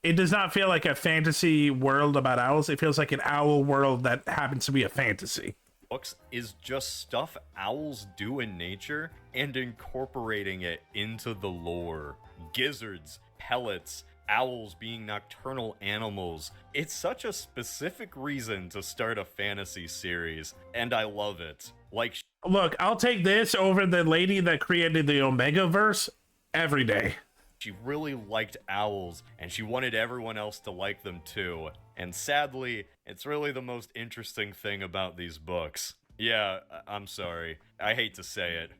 Speaker 2: It does not feel like a fantasy world about owls. It feels like an owl world that happens to be a fantasy.
Speaker 16: Books is just stuff owls do in nature and incorporating it into the lore. Gizzards, pellets, owls being nocturnal animals. It's such a specific reason to start a fantasy series, and I love it. Like,
Speaker 2: Look, I'll take this over the lady that created the Omega-verse every day.
Speaker 16: she really liked owls, and she wanted everyone else to like them too. And sadly, it's really the most interesting thing about these books. Yeah, I'm sorry. I hate to say it.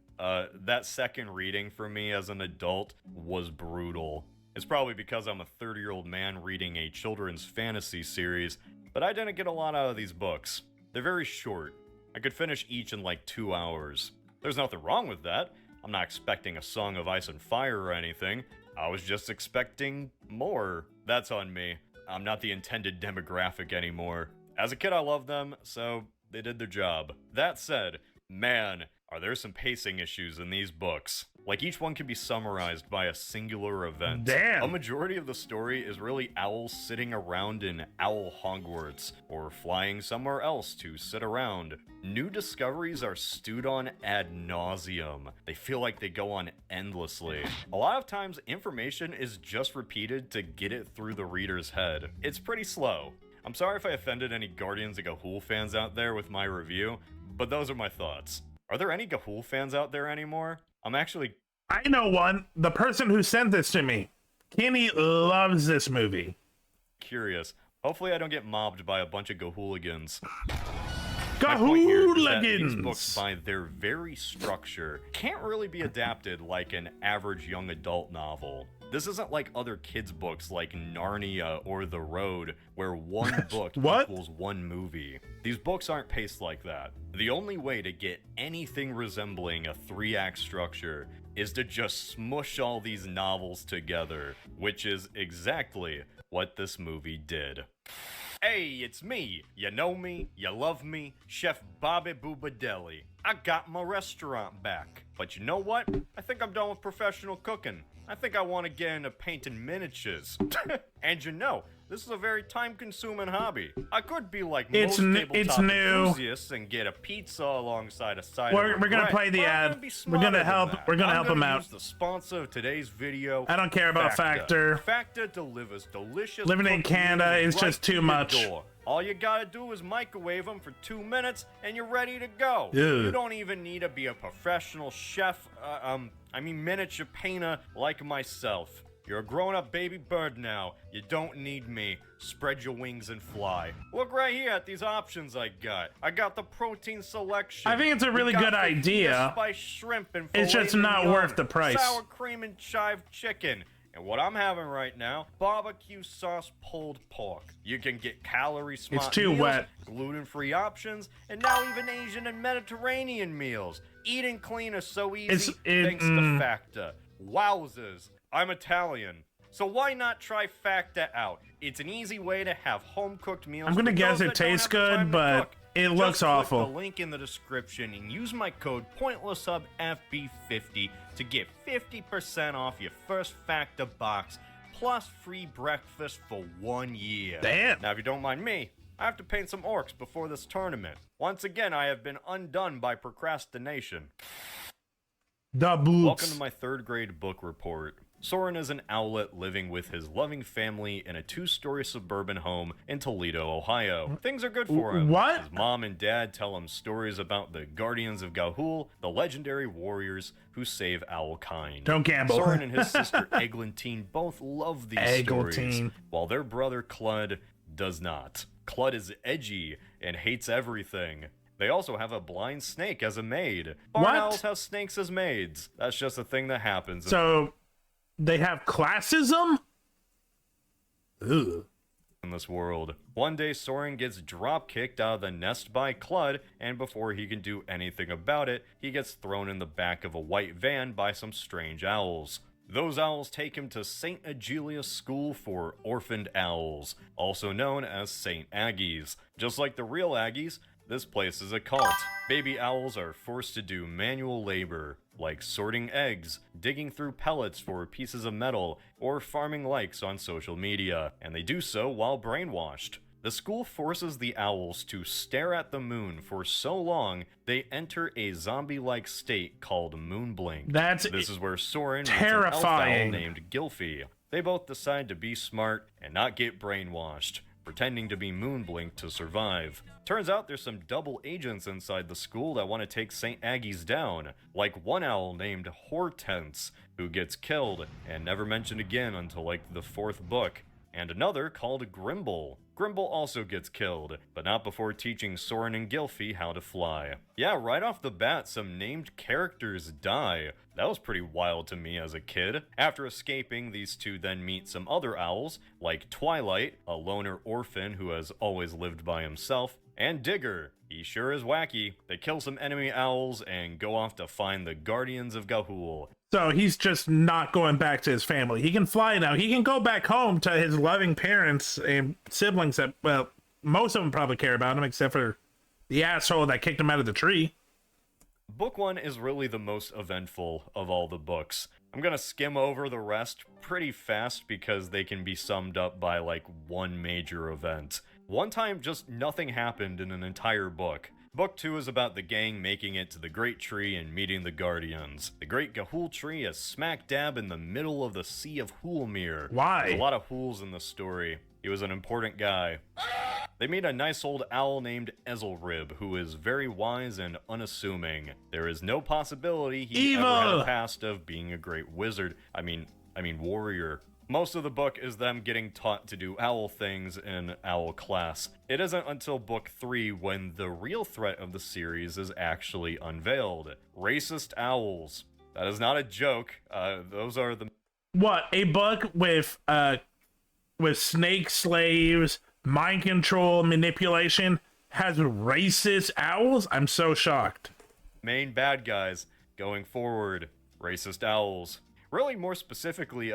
Speaker 16: That second reading for me as an adult was brutal. It's probably because I'm a 30-year-old man reading a children's fantasy series, but I didn't get a lot out of these books. They're very short. I could finish each in like 2 hours. There's nothing wrong with that. I'm not expecting a Song of Ice and Fire or anything. I was just expecting more. That's on me. I'm not the intended demographic anymore. As a kid, I loved them, so they did their job. That said, man, are there some pacing issues in these books. Like, each one can be summarized by a singular event.
Speaker 2: Damn!
Speaker 16: A majority of the story is really owls sitting around in Owl Hogwarts, or flying somewhere else to sit around. New discoveries are stewed on ad nauseum. They feel like they go on endlessly. A lot of times, information is just repeated to get it through the reader's head. It's pretty slow. I'm sorry if I offended any Guardians of Ga'Hoole fans out there with my review, but those are my thoughts. Are there any Ga'Hoole fans out there anymore?
Speaker 2: I know one. The person who sent this to me. Kenny loves this movie.
Speaker 16: Curious. Hopefully I don't get mobbed by a bunch of Ga'Hooligans. My point here is that these books, by their very structure, can't really be adapted like an average young adult novel. This isn't like other kids' books like Narnia or The Road, where one book equals one movie. These books aren't paced like that. The only way to get anything resembling a 3-act structure is to just smush all these novels together, which is exactly what this movie did. Hey, it's me. You know me, you love me, Chef Bobby Boobadelli. I got my restaurant back. But you know what? I think I'm done with professional cooking. I think I want to get into painting miniatures. And you know, this is a very time-consuming hobby. I could be like most tabletop enthusiasts and get a pizza alongside a side of
Speaker 2: We're gonna play the ad. We're gonna help. We're gonna help him out.
Speaker 16: Use the sponsor of today's video.
Speaker 2: I don't care about Factor.
Speaker 16: Factor delivers delicious.
Speaker 2: Living in Canada is just too much.
Speaker 16: All you gotta do is microwave them for 2 minutes, and you're ready to go.
Speaker 2: Ew.
Speaker 16: You don't even need to be a professional chef. Miniature painter like myself. You're a grown-up baby bird now. You don't need me. Spread your wings and fly. Look right here at these options I got. I got the protein selection.
Speaker 2: I think it's a really good idea.
Speaker 16: Spiced shrimp and
Speaker 2: it's just not worth the price.
Speaker 16: Sour cream and chive chicken. And what I'm having right now, barbecue sauce pulled pork. You can get calorie smart
Speaker 2: It's too
Speaker 16: meals,
Speaker 2: wet.
Speaker 16: gluten-free options, and now even Asian and Mediterranean meals. Eating clean is so easy thanks to Factor. Wowzers. I'm Italian. So why not try Factor out? It's an easy way to have home-cooked meals.
Speaker 2: I'm gonna guess it tastes good, but it looks awful.
Speaker 16: Click the link in the description and use my code PointlessHubFB50 to get 50% off your first Factor box, plus free breakfast for 1 year.
Speaker 2: Damn.
Speaker 16: Now, if you don't mind me, I have to paint some orcs before this tournament. Once again, I have been undone by procrastination. Welcome to my 3rd grade book report. Soren is an owlet living with his loving family in a 2-story suburban home in Toledo, Ohio. Things are good for him.
Speaker 2: What?
Speaker 16: His mom and dad tell him stories about the Guardians of Ga'Hoole, the legendary warriors who save owlkind.
Speaker 2: Don't gamble.
Speaker 16: Soren and his sister Eglantine both love these stories, while their brother Clud does not. Clud is edgy and hates everything. They also have a blind snake as a maid. Barn owls have snakes as maids. That's just a thing that happens.
Speaker 2: So they have classism? Ugh.
Speaker 16: In this world. One day, Soren gets drop-kicked out of the nest by Clud, and before he can do anything about it, he gets thrown in the back of a white van by some strange owls. Those owls take him to St. Agelia's School for Orphaned Owls, also known as St. Aggies. Just like the real Aggies, this place is a cult. Baby owls are forced to do manual labor, like sorting eggs, digging through pellets for pieces of metal, or farming likes on social media, and they do so while brainwashed. The school forces the owls to stare at the moon for so long, they enter a zombie-like state called moonblink. This is where Soren meets an elf owl named Gylfie. They both decide to be smart and not get brainwashed. pretending to be Moonblink to survive. Turns out there's some double agents inside the school that want to take St. Aggie's down, like one owl named Hortense, who gets killed and never mentioned again until like the 4th book, and another called Grimble. Grimble also gets killed, but not before teaching Soren and Gylfie how to fly. Yeah, right off the bat, some named characters die. That was pretty wild to me as a kid. After escaping, these two then meet some other owls, like Twilight, a loner orphan who has always lived by himself, and Digger. He sure is wacky. They kill some enemy owls and go off to find the Guardians of Ga'Hoole.
Speaker 2: So he's just not going back to his family. He can fly now. He can go back home to his loving parents and siblings that, well, most of them probably care about him, except for the asshole that kicked him out of the tree.
Speaker 16: Book 1 is really the most eventful of all the books. I'm gonna skim over the rest pretty fast because they can be summed up by like one major event. One time, just nothing happened in an entire book. Book 2 is about the gang making it to the Great Tree and meeting the Guardians. The Great Ga'Hoole Tree is smack dab in the middle of the Sea of Hoolmere.
Speaker 2: Why?
Speaker 16: There's a lot of Hools in the story. He was an important guy. They meet a nice old owl named Ezelrib, who is very wise and unassuming. There is no possibility he ever had a past of being a great wizard. I mean warrior. Most of the book is them getting taught to do owl things in owl class. It isn't until book 3 when the real threat of the series is actually unveiled. Racist owls. That is not a joke. Those are the...
Speaker 2: What, a book with snake slaves, mind control, manipulation, has racist owls? I'm so shocked.
Speaker 16: main bad guys going forward. Racist owls. Really, more specifically,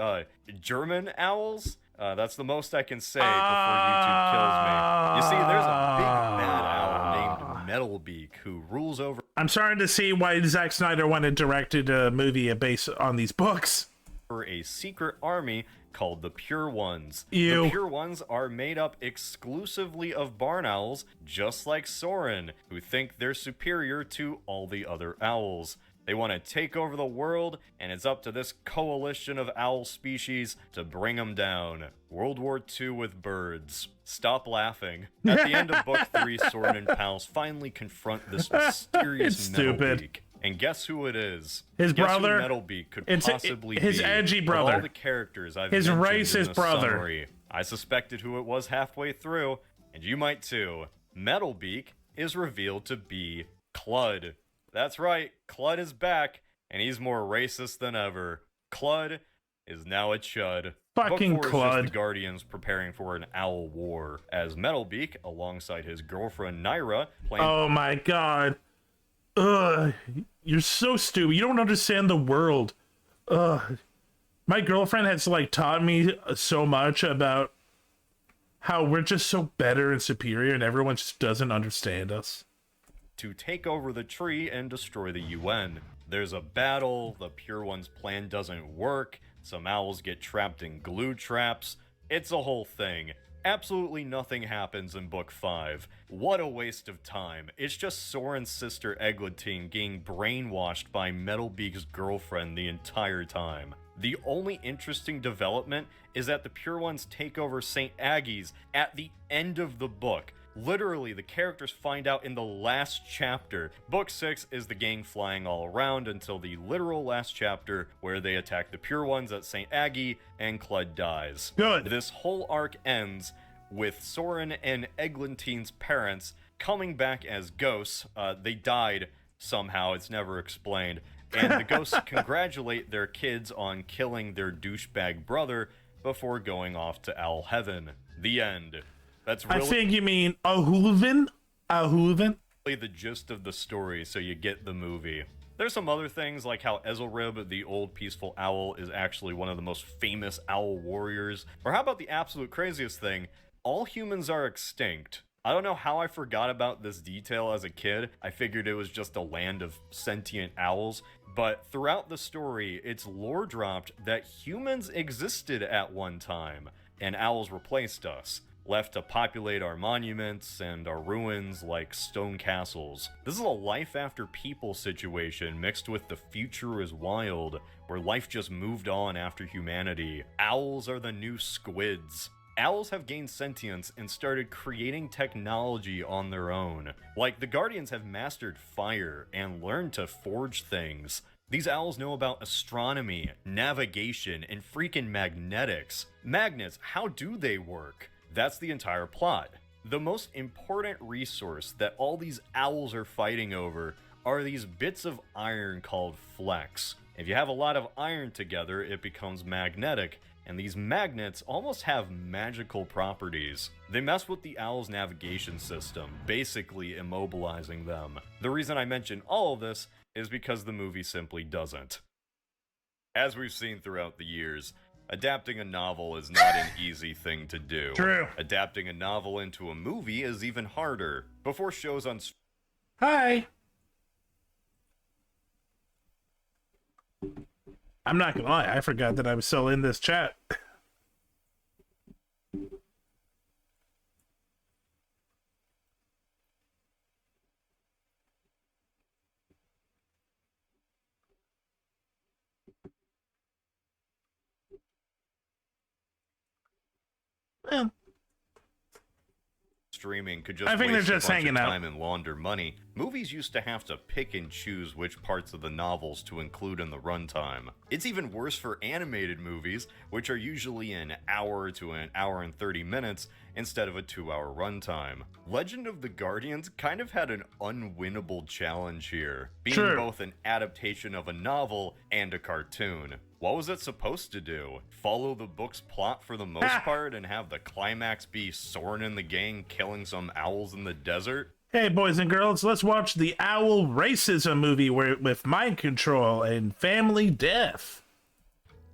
Speaker 16: German owls. That's the most I can say before YouTube kills me. You see, there's a big bad owl named Metalbeak who rules over...
Speaker 2: I'm starting to see why Zack Snyder wanted directed a movie based on these books.
Speaker 16: ...for a secret army called the Pure Ones.
Speaker 2: Ew.
Speaker 16: The Pure Ones are made up exclusively of barn owls, just like Soren, who think they're superior to all the other owls. They want to take over the world, and it's up to this coalition of owl species to bring them down. World War II with birds. Stop laughing. At the end of Book 3, Soren and pals finally confront this mysterious Metalbeak. And guess who it is?
Speaker 2: His
Speaker 16: guess
Speaker 2: brother.
Speaker 16: Who Metalbeak could
Speaker 2: It's
Speaker 16: possibly
Speaker 2: his
Speaker 16: be.
Speaker 2: edgy
Speaker 16: Of
Speaker 2: brother.
Speaker 16: all the characters I've
Speaker 2: His
Speaker 16: mentioned
Speaker 2: racist
Speaker 16: in this
Speaker 2: brother.
Speaker 16: summary, I suspected who it was halfway through, and you might too. Metalbeak is revealed to be Clud. That's right, Clud is back, and he's more racist than ever. Clud is now a chud.
Speaker 2: Fucking
Speaker 16: Book 4 is just
Speaker 2: Clud.
Speaker 16: the Guardians preparing for an owl war, as Metalbeak, alongside his girlfriend Naira, plans...
Speaker 2: Oh my god. Ugh. You're so stupid. You don't understand the world. Ugh. My girlfriend has taught me so much about how we're just so better and superior and everyone just doesn't understand us.
Speaker 16: To take over the tree and destroy the UN. There's a battle, the Pure One's plan doesn't work, some owls get trapped in glue traps. It's a whole thing. Absolutely nothing happens in Book 5. What a waste of time. It's just Soren's sister Eglantine getting brainwashed by Metalbeak's girlfriend the entire time. The only interesting development is that the Pure Ones take over St. Aggie's at the end of the book. Literally, the characters find out in the last chapter. Book 6 is the gang flying all around until the literal last chapter where they attack the Pure Ones at St. Aggie and Clud dies.
Speaker 2: Good.
Speaker 16: This whole arc ends with Soren and Eglantine's parents coming back as ghosts. They died somehow, it's never explained. And the ghosts congratulate their kids on killing their douchebag brother before going off to Owl Heaven. The end. That's really...
Speaker 2: I think you mean Ahulven? Ahulven?
Speaker 16: The gist of the story, so you get the movie. There's some other things, like how Ezelrib, the old peaceful owl, is actually one of the most famous owl warriors. Or how about the absolute craziest thing? All humans are extinct. I don't know how I forgot about this detail as a kid. I figured it was just a land of sentient owls. But throughout the story, it's lore dropped that humans existed at one time, and owls replaced us, left to populate our monuments and our ruins like stone castles. This is a life after people situation mixed with the future is wild, where life just moved on after humanity. Owls are the new squids. Owls have gained sentience and started creating technology on their own. Like, the Guardians have mastered fire and learned to forge things. These owls know about astronomy, navigation, and freaking magnetics. Magnets, how do they work? That's the entire plot. The most important resource that all these owls are fighting over are these bits of iron called flecks. If you have a lot of iron together, it becomes magnetic, and these magnets almost have magical properties. They mess with the owl's navigation system, basically immobilizing them. The reason I mention all of this is because the movie simply doesn't. As we've seen throughout the years, adapting a novel is not an easy thing to do.
Speaker 2: True.
Speaker 16: Adapting a novel into a movie is even harder. Before shows on...
Speaker 2: Hi. I'm not gonna lie, I forgot that I was still in this chat. Well,
Speaker 16: streaming could just
Speaker 2: I think they're
Speaker 16: waste
Speaker 2: just
Speaker 16: a bunch
Speaker 2: hanging
Speaker 16: of
Speaker 2: out.
Speaker 16: time and launder money. Movies used to have to pick and choose which parts of the novels to include in the runtime. It's even worse for animated movies, which are usually an hour to an hour and 30 minutes instead of a 2-hour runtime. Legend of the Guardians kind of had an unwinnable challenge here, being
Speaker 2: True.
Speaker 16: both an adaptation of a novel and a cartoon. What was it supposed to do? Follow the book's plot for the most part and have the climax be Soren and the gang killing some owls in the desert?
Speaker 2: hey boys and girls, let's watch the owl racism movie with mind control and family death.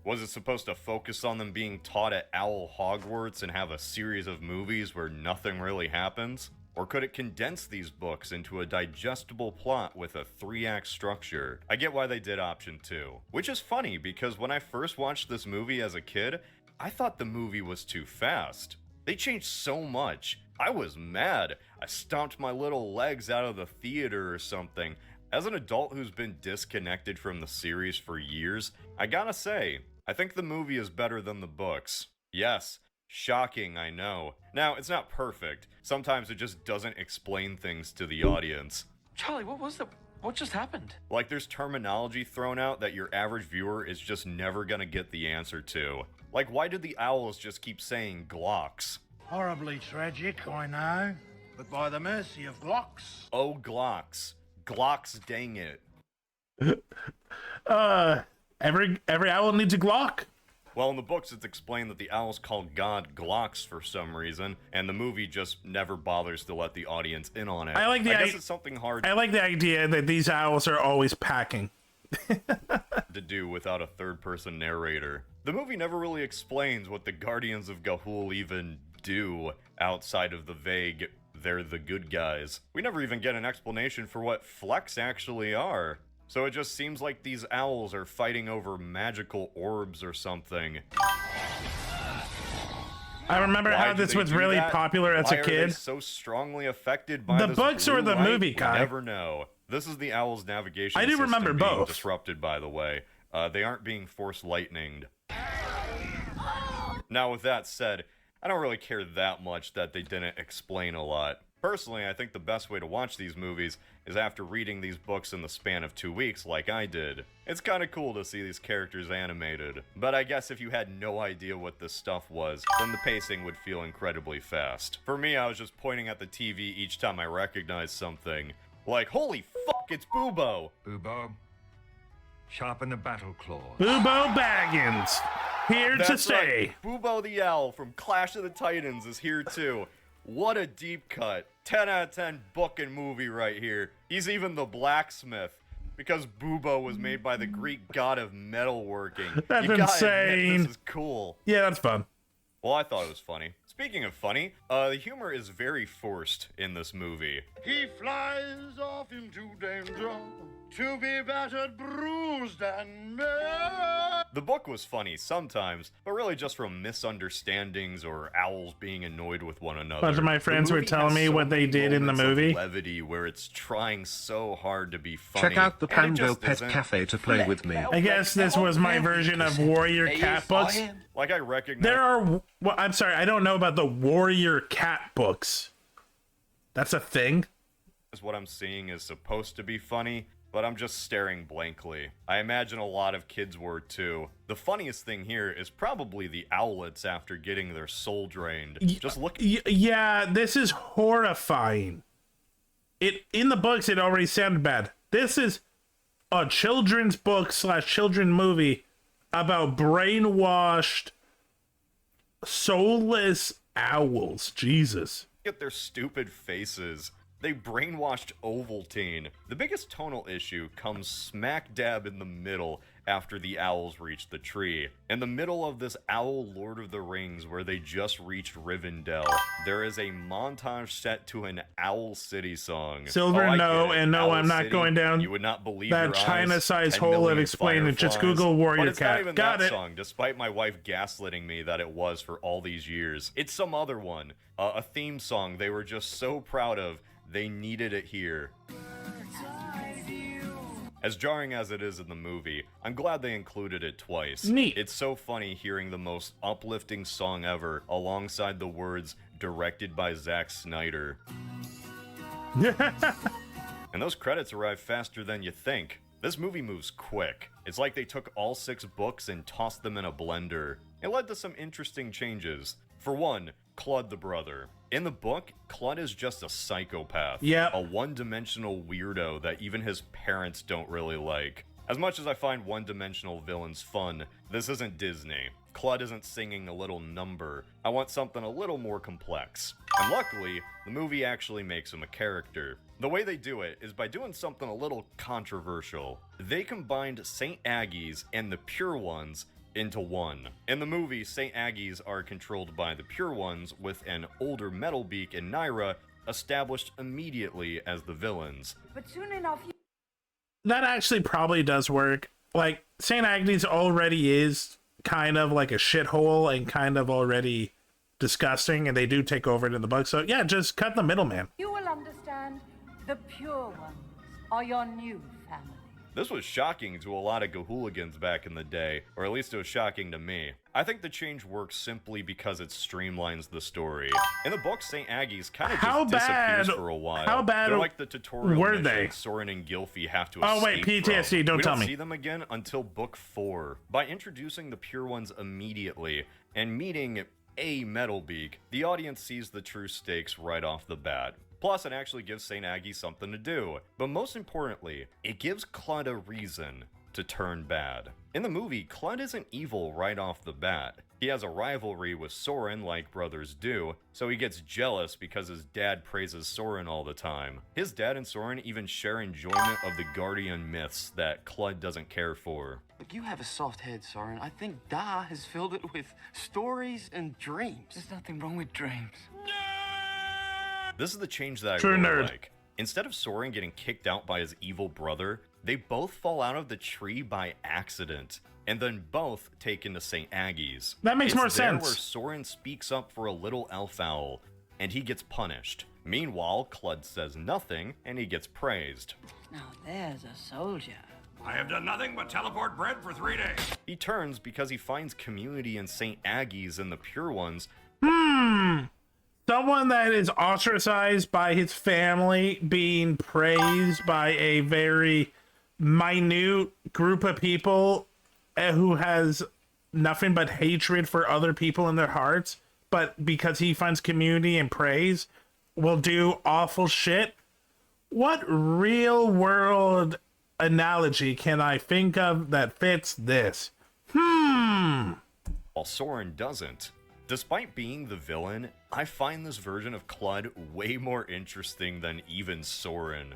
Speaker 16: Was it supposed to focus on them being taught at Owl Hogwarts and have a series of movies where nothing really happens? Or could it condense these books into a digestible plot with a 3-act structure? I get why they did option 2. Which is funny, because when I first watched this movie as a kid, I thought the movie was too fast. They changed so much. I was mad. I stomped my little legs out of the theater or something. As an adult who's been disconnected from the series for years, I gotta say, I think the movie is better than the books. Yes. Shocking, I know. Now, it's not perfect. Sometimes it just doesn't explain things to the audience.
Speaker 18: Charlie, what just happened?
Speaker 16: Like, there's terminology thrown out that your average viewer is just never gonna get the answer to. Like, why did the owls just keep saying Glocks?
Speaker 19: Horribly tragic, I know, but by the mercy of Glocks.
Speaker 16: Oh, Glocks. Glocks, dang it.
Speaker 2: Every owl needs a Glock?
Speaker 16: Well, in the books, it's explained that the owls call God Glocks for some reason, and the movie just never bothers to let the audience in on it.
Speaker 2: I
Speaker 16: guess it's something hard
Speaker 2: I like the idea that these owls are always packing.
Speaker 16: to do without a third-person narrator. The movie never really explains what the Guardians of Ga'Hoole even do outside of the vague, they're the good guys. We never even get an explanation for what flecks actually are. So it just seems like these owls are fighting over magical orbs or something.
Speaker 2: I remember how this was really popular as a
Speaker 16: Why are
Speaker 2: kid.
Speaker 16: they so strongly affected by
Speaker 2: The
Speaker 16: this
Speaker 2: books
Speaker 16: blue
Speaker 2: or the
Speaker 16: light?
Speaker 2: movie,
Speaker 16: We
Speaker 2: Kai?
Speaker 16: never know. This is the owl's navigation
Speaker 2: I do
Speaker 16: system
Speaker 2: remember
Speaker 16: being
Speaker 2: both.
Speaker 16: disrupted, by the way. They aren't being force lightninged. Now, with that said, I don't really care that much that they didn't explain a lot. Personally, I think the best way to watch these movies is after reading these books in the span of 2 weeks like I did. It's kinda cool to see these characters animated, but I guess if you had no idea what this stuff was, then the pacing would feel incredibly fast. For me, I was just pointing at the TV each time I recognized something. Like, holy fuck, it's Boobo!
Speaker 20: Boobo, sharpen the battle claws.
Speaker 2: Boobo Baggins, here to
Speaker 16: That's
Speaker 2: stay.
Speaker 16: right. Boobo the Owl from Clash of the Titans is here too. What a deep cut. 10 out of 10 book and movie right here. He's even the blacksmith, because Boobo was made by the Greek god of metalworking.
Speaker 2: That's
Speaker 16: you gotta
Speaker 2: insane.
Speaker 16: admit, this is cool.
Speaker 2: Yeah, that's fun.
Speaker 16: Well, I thought it was funny. Speaking of funny, the humor is very forced in this movie.
Speaker 19: He flies off into danger. To be battered, bruised, and made.
Speaker 16: The book was funny sometimes, but really just from misunderstandings or owls being annoyed with one another.
Speaker 2: Bunch of my friends were telling me what they did in the movie.
Speaker 16: Levity where it's trying so hard to be funny.
Speaker 1: Check out the
Speaker 16: and it
Speaker 1: Pando
Speaker 16: just
Speaker 1: Pet
Speaker 16: isn't.
Speaker 1: Cafe to play with me.
Speaker 2: I guess this was my version of Warrior Cat books.
Speaker 16: Like I recognize.
Speaker 2: There are. Well, I'm sorry, I don't know about the Warrior Cat books. That's a thing?
Speaker 16: What I'm seeing is supposed to be funny, but I'm just staring blankly. I imagine a lot of kids were too. The funniest thing here is probably the owlets after getting their soul drained. Just look.
Speaker 2: Yeah, this is horrifying. In the books, it already sounded bad. This is a children's book / children's movie about brainwashed, soulless owls. Jesus.
Speaker 16: Look at their stupid faces. They brainwashed Ovaltine. The biggest tonal issue comes smack dab in the middle after the owls reach the tree. In the middle of this Owl Lord of the Rings where they just reached Rivendell, there is a montage set to an Owl City song.
Speaker 2: Silver,
Speaker 16: I
Speaker 2: no,
Speaker 16: get it.
Speaker 2: and no,
Speaker 16: Owl
Speaker 2: I'm not
Speaker 16: City,
Speaker 2: going down
Speaker 16: you would not believe
Speaker 2: that
Speaker 16: your eyes.
Speaker 2: China-sized
Speaker 16: 10
Speaker 2: hole of
Speaker 16: million
Speaker 2: explaining it. Just
Speaker 16: fireflies.
Speaker 2: Google Warrior
Speaker 16: But it's not
Speaker 2: Cat.
Speaker 16: even
Speaker 2: Got
Speaker 16: that
Speaker 2: it.
Speaker 16: song, despite my wife gaslighting me that it was for all these years. It's some other one. A theme song they were just so proud of, they needed it here. As jarring as it is in the movie, I'm glad they included it twice.
Speaker 2: Neat.
Speaker 16: It's so funny hearing the most uplifting song ever alongside the words directed by Zack Snyder. And those credits arrive faster than you think. This movie moves quick. It's like they took all 6 books and tossed them in a blender. It led to some interesting changes. For one, Clud the brother. In the book, Clud is just a psychopath.
Speaker 2: Yep.
Speaker 16: A one-dimensional weirdo that even his parents don't really like. As much as I find one-dimensional villains fun, this isn't Disney. Clud isn't singing a little number. I want something a little more complex. And luckily, the movie actually makes him a character. The way they do it is by doing something a little controversial. They combined St. Aggies and the Pure Ones into one. In the movie, St. Aggies are controlled by the Pure Ones, with an older Metalbeak and Naira established immediately as the villains.
Speaker 7: But soon enough,
Speaker 2: That actually probably does work. Like, St. Agnes already is kind of like a shithole and kind of already disgusting, and they do take over it in the book. So, yeah, just cut the middleman.
Speaker 4: You will understand the pure ones are your new family.
Speaker 16: This was shocking to a lot of Gahooligans back in the day, or at least it was shocking to me. I think the change works simply because it streamlines the story. In the book, St. Aggies kind of just disappears for a while.
Speaker 2: How bad
Speaker 16: They're like the tutorial
Speaker 2: were
Speaker 16: mission
Speaker 2: they?
Speaker 16: Soren and Gylfi have to
Speaker 2: Oh, wait,
Speaker 16: escape
Speaker 2: PTSD,
Speaker 16: from.
Speaker 2: don't
Speaker 16: we
Speaker 2: tell
Speaker 16: don't
Speaker 2: me.
Speaker 16: see them again until book 4. By introducing the Pure Ones immediately and meeting a Metalbeak, the audience sees the true stakes right off the bat. Plus, it actually gives St. Aggie something to do. But most importantly, it gives Clud a reason to turn bad. In the movie, Clud isn't evil right off the bat. He has a rivalry with Soren like brothers do, so he gets jealous because his dad praises Soren all the time. His dad and Soren even share enjoyment of the Guardian myths that Clud doesn't care for.
Speaker 18: Look, you have a soft head, Soren. I think Da has filled it with stories and dreams. There's nothing wrong with dreams.
Speaker 16: This is the change that I
Speaker 2: True
Speaker 16: really
Speaker 2: nerd.
Speaker 16: like. Instead of Soren getting kicked out by his evil brother, they both fall out of the tree by accident, and then both taken to St. Aggie's.
Speaker 2: That makes more
Speaker 16: It's there
Speaker 2: sense.
Speaker 16: where Soren speaks up for a little elf owl, and he gets punished. Meanwhile, Clud says nothing, and he gets praised.
Speaker 4: Now there's a soldier.
Speaker 20: I have done nothing but teleport bread for 3 days.
Speaker 16: He turns because he finds community in St. Aggie's and the Pure Ones.
Speaker 2: Someone that is ostracized by his family being praised by a very minute group of people who has nothing but hatred for other people in their hearts, but because he finds community and praise, will do awful shit. What real world analogy can I think of that fits this?
Speaker 16: While Soren doesn't. Despite being the villain, I find this version of Clud way more interesting than even Soren.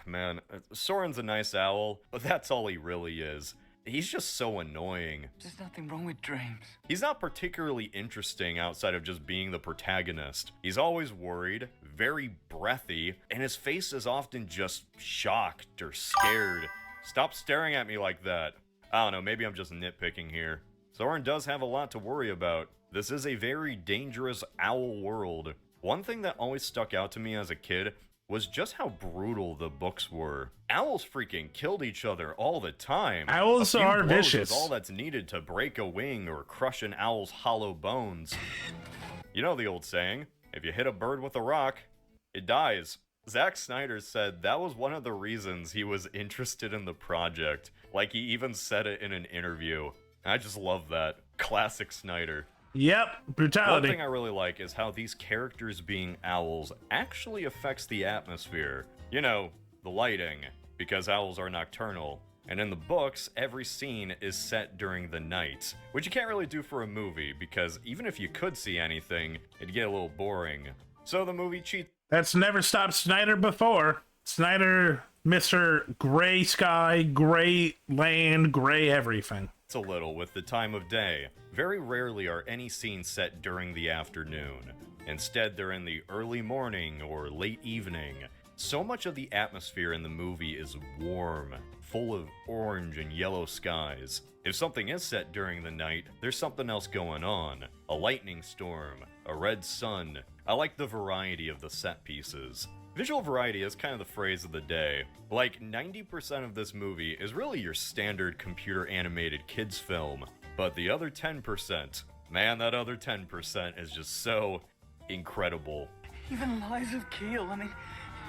Speaker 16: Man, Soren's a nice owl, but that's all he really is. he's just so annoying.
Speaker 18: There's nothing wrong with dreams.
Speaker 16: He's not particularly interesting outside of just being the protagonist. He's always worried, very breathy, and his face is often just shocked or scared. Stop staring at me like that. I don't know, maybe I'm just nitpicking here. Soren does have a lot to worry about. This is a very dangerous owl world. One thing that always stuck out to me as a kid was just how brutal the books were. Owls freaking killed each other all the time.
Speaker 2: Owls are vicious.
Speaker 16: Is all that's needed to break a wing or crush an owl's hollow bones. You know the old saying, if you hit a bird with a rock, it dies. Zack Snyder said that was one of the reasons he was interested in the project. Like, he even said it in an interview. I just love that. Classic Snyder.
Speaker 2: Yep, brutality.
Speaker 16: One thing I really like is how these characters being owls actually affects the atmosphere. You know, the lighting, because owls are nocturnal. And in the books, every scene is set during the night, which you can't really do for a movie, because even if you could see anything, it'd get a little boring. So the movie cheats.
Speaker 2: That's never stopped Snyder before. Snyder, Mr. Gray Sky, Gray Land, Gray everything.
Speaker 16: A little with the time of day. Very rarely are any scenes set during the afternoon. Instead, they're in the early morning or late evening. So much of the atmosphere in the movie is warm, full of orange and yellow skies. If something is set during the night, there's something else going on. A lightning storm, a red sun. I like the variety of the set pieces. Visual variety is kind of the phrase of the day. Like, 90% of this movie is really your standard computer animated kids film, but the other 10%, man, that other 10% is just so incredible.
Speaker 18: Even Lies of Keel, I mean,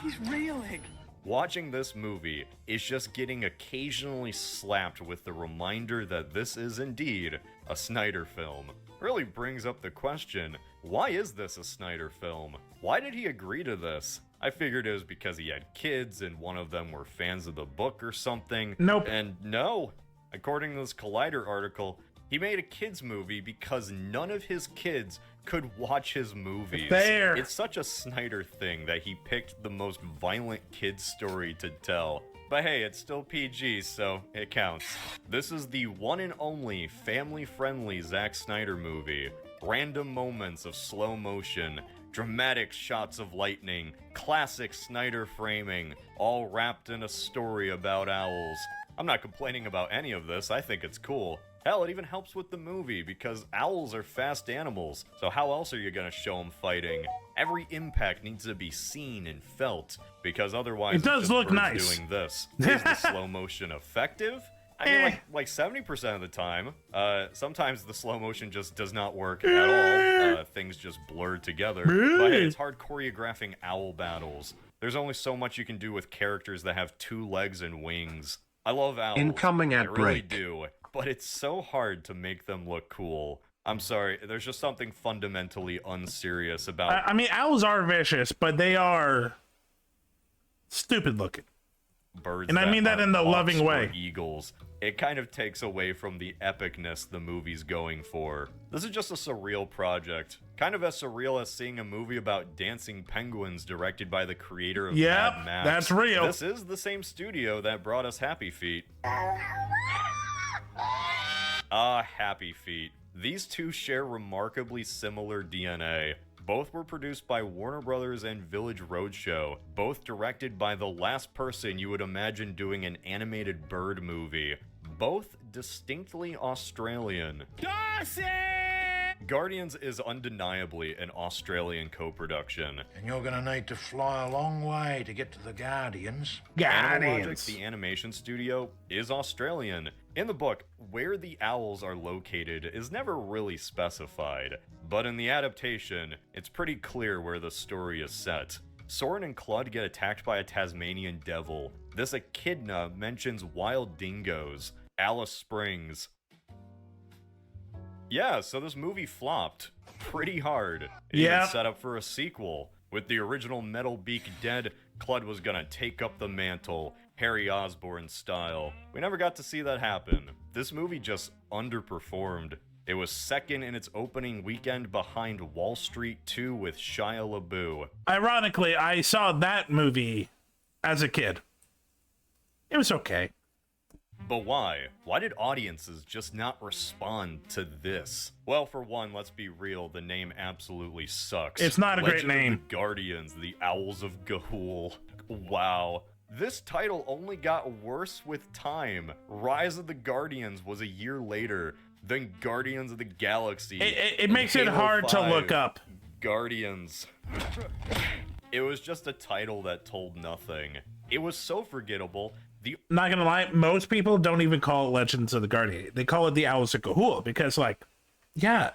Speaker 18: he's reeling.
Speaker 16: Watching this movie is just getting occasionally slapped with the reminder that this is indeed a Snyder film. Really brings up the question, why is this a Snyder film? Why did he agree to this? I figured it was because he had kids and one of them were fans of the book or something.
Speaker 2: Nope.
Speaker 16: And no, according to this Collider article, he made a kids movie because none of his kids could watch his movies.
Speaker 2: Fair.
Speaker 16: It's such a Snyder thing that he picked the most violent kids story to tell. But hey, it's still PG, so it counts. This is the one and only family-friendly Zack Snyder movie. Random moments of slow motion, dramatic shots of lightning, classic Snyder framing, all wrapped in a story about owls. I'm not complaining about any of this, I think it's cool. Hell, it even helps with the movie, because owls are fast animals, so how else are you gonna show them fighting? Every impact needs to be seen and felt, because otherwise
Speaker 2: it does
Speaker 16: it's just
Speaker 2: look
Speaker 16: birds
Speaker 2: nice.
Speaker 16: doing this. Is the slow motion effective? I mean, like 70% of the time. Sometimes the slow motion just does not work at all. Things just blur together. But hey, it's hard choreographing owl battles. There's only so much you can do with characters that have 2 legs and wings. I love owls.
Speaker 1: Incoming ad
Speaker 16: I really
Speaker 1: break.
Speaker 16: do. But it's so hard to make them look cool. I'm sorry, there's just something fundamentally unserious about...
Speaker 2: I mean, owls are vicious, but they are stupid looking.
Speaker 16: Birds,
Speaker 2: and I mean that in the loving way.
Speaker 16: Eagles. It kind of takes away from the epicness the movie's going for. This is just a surreal project. Kind of as surreal as seeing a movie about dancing penguins directed by the creator of Mad Max.
Speaker 2: That's real.
Speaker 16: This is the same studio that brought us Happy Feet. Happy Feet. These two share remarkably similar DNA. Both were produced by Warner Brothers and Village Roadshow. Both directed by the last person you would imagine doing an animated bird movie. Both distinctly Australian.
Speaker 19: Darcy!
Speaker 16: Guardians is undeniably an Australian co-production.
Speaker 19: And you're gonna need to fly a long way to get to the Guardians.
Speaker 16: Animalogic, the animation studio, is Australian. In the book, where the owls are located is never really specified, but in the adaptation, it's pretty clear where the story is set. Soren and Clud get attacked by a Tasmanian devil. This echidna mentions wild dingoes. Alice Springs. Yeah, so this movie flopped pretty hard. It even set up for a sequel. With the original Metal Beak dead, Clud was gonna take up the mantle, Harry Osborn style. We never got to see that happen. This movie just underperformed. It was second in its opening weekend behind Wall Street 2 with Shia LaBeouf.
Speaker 2: Ironically, I saw that movie as a kid. It was okay.
Speaker 16: But why? Why did audiences just not respond to this? Well, for one, let's be real, the name absolutely sucks.
Speaker 2: It's not a great
Speaker 16: Legend of
Speaker 2: name.
Speaker 16: the Guardians, the Owls of Ga'Hoole. Wow. This title only got worse with time. Rise of the Guardians was a year later, then Guardians of the Galaxy.
Speaker 2: It makes it hard to look up.
Speaker 16: Guardians. It was just a title that told nothing. It was so forgettable.
Speaker 2: Not gonna lie, most people don't even call it Legends of the Guardian. They call it the Owls of Ga'Hoole because, like, yeah,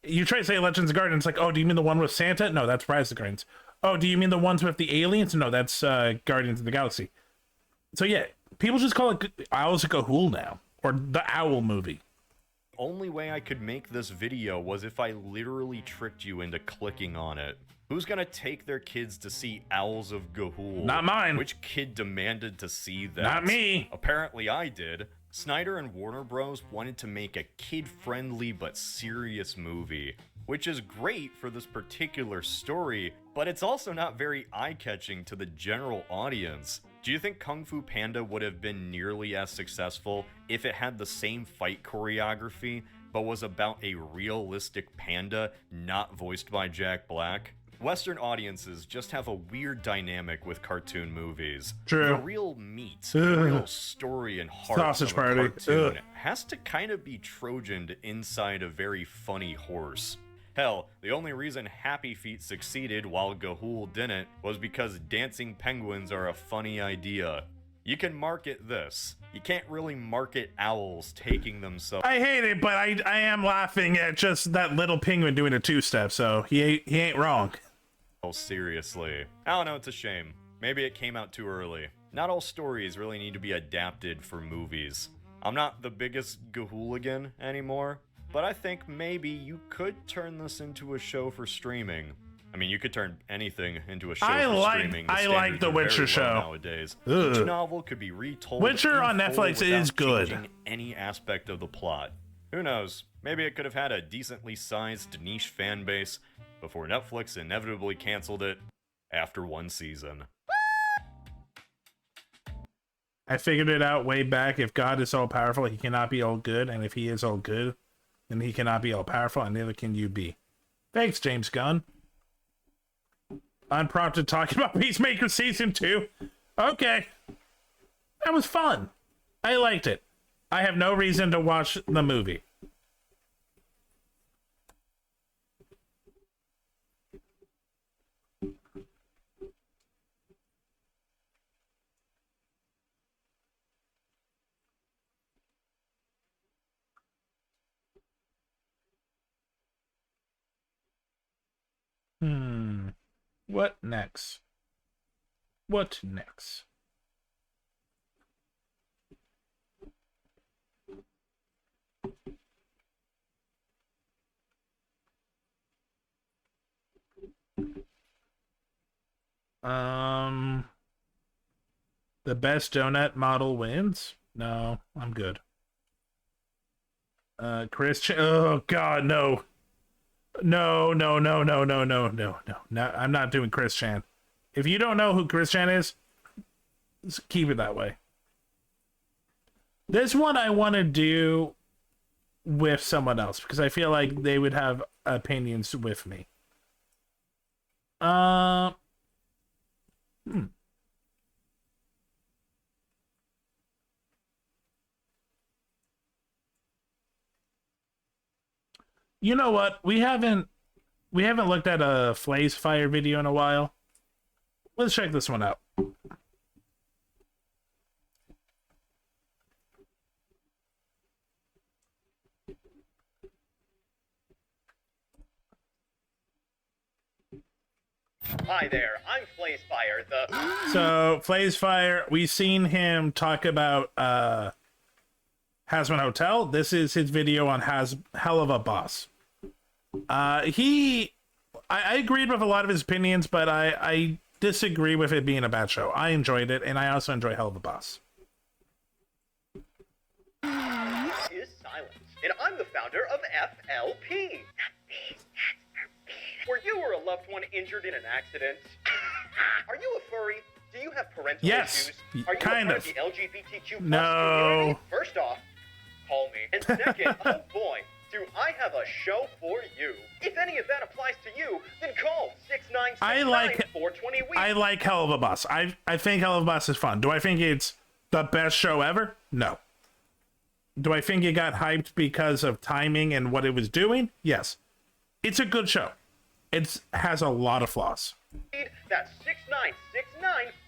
Speaker 2: you try to say Legends of the Guardian, it's like, oh, do you mean the one with Santa? No, that's Rise of the Guardians. Oh, do you mean the ones with the aliens? No, that's Guardians of the Galaxy. So yeah, people just call it Owls of Ga'Hoole now, or the Owl movie.
Speaker 16: Only way I could make this video was if I literally tricked you into clicking on it. Who's gonna take their kids to see Owls of Ga'Hoole?
Speaker 2: Not mine.
Speaker 16: Which kid demanded to see that?
Speaker 2: Not me.
Speaker 16: Apparently I did. Snyder and Warner Bros. Wanted to make a kid-friendly but serious movie, which is great for this particular story, but it's also not very eye-catching to the general audience. Do you think Kung Fu Panda would have been nearly as successful if it had the same fight choreography, but was about a realistic panda not voiced by Jack Black? Western audiences just have a weird dynamic with cartoon movies.
Speaker 2: True.
Speaker 16: The real meat, the real story and heart
Speaker 2: Sausage
Speaker 16: of a
Speaker 2: party.
Speaker 16: cartoon has to kind of be Trojaned inside a very funny horse. Hell, the only reason Happy Feet succeeded while Ga'Hoole didn't was because dancing penguins are a funny idea. You can market this. You can't really market owls taking themselves.
Speaker 2: I hate it, but I am laughing at just that little penguin doing a two-step, so he ain't wrong.
Speaker 16: Oh, seriously. I don't know, it's a shame. Maybe it came out too early. Not all stories really need to be adapted for movies. I'm not the biggest Ga'Hooligan anymore, but I think maybe you could turn this into a show for streaming. I mean, you could turn anything into a show for streaming.
Speaker 2: I like the Witcher show
Speaker 16: nowadays.
Speaker 2: Ugh.
Speaker 16: Each novel could be retold.
Speaker 2: Witcher on
Speaker 16: in full
Speaker 2: Netflix
Speaker 16: without
Speaker 2: is good.
Speaker 16: changing any aspect of the plot. Who knows? Maybe it could have had a decently sized niche fan base before Netflix inevitably canceled it after one season.
Speaker 2: I figured it out way back. If God is all powerful, he cannot be all good, and if he is all good, then he cannot be all powerful, and neither can you be. Thanks, James Gunn. Unprompted talking about Peacemaker Season 2. Okay. That was fun. I liked it. I have no reason to watch the movie. What next? What next? The best donut model wins? No, I'm good. Christian, oh god, no. No, I'm not doing Chris Chan. If you don't know who Chris Chan is, just keep it that way. This one I want to do with someone else because I feel like they would have opinions with me. You know what? We haven't looked at a Flays Fire video in a while. Let's check this one out.
Speaker 21: Hi there, I'm Flazefire, the...
Speaker 2: So, Flazefire, we've seen him talk about Hazman Hotel. This is his video on Hell of a Boss. I agreed with a lot of his opinions, but I disagree with it being a bad show. I enjoyed it, and I also enjoy Hell of a Boss.
Speaker 21: Is silence, and I'm the founder of FLP. Were you or a loved one injured in an accident? Are you a furry? Do you have parental
Speaker 2: Yes,
Speaker 21: issues? Are you
Speaker 2: kind
Speaker 21: a part
Speaker 2: of.
Speaker 21: of the LGBTQ+
Speaker 2: No.
Speaker 21: community? First off, call me. And second, oh boy, do I have a show for you. If any of that applies to you, then call 6969-420 weeks.
Speaker 2: I like Hell of a Boss. I think Hell of a Boss is fun. Do I think it's the best show ever? No. Do I think it got hyped because of timing and what it was doing? Yes. It's a good show. It has a lot of flaws.
Speaker 21: That's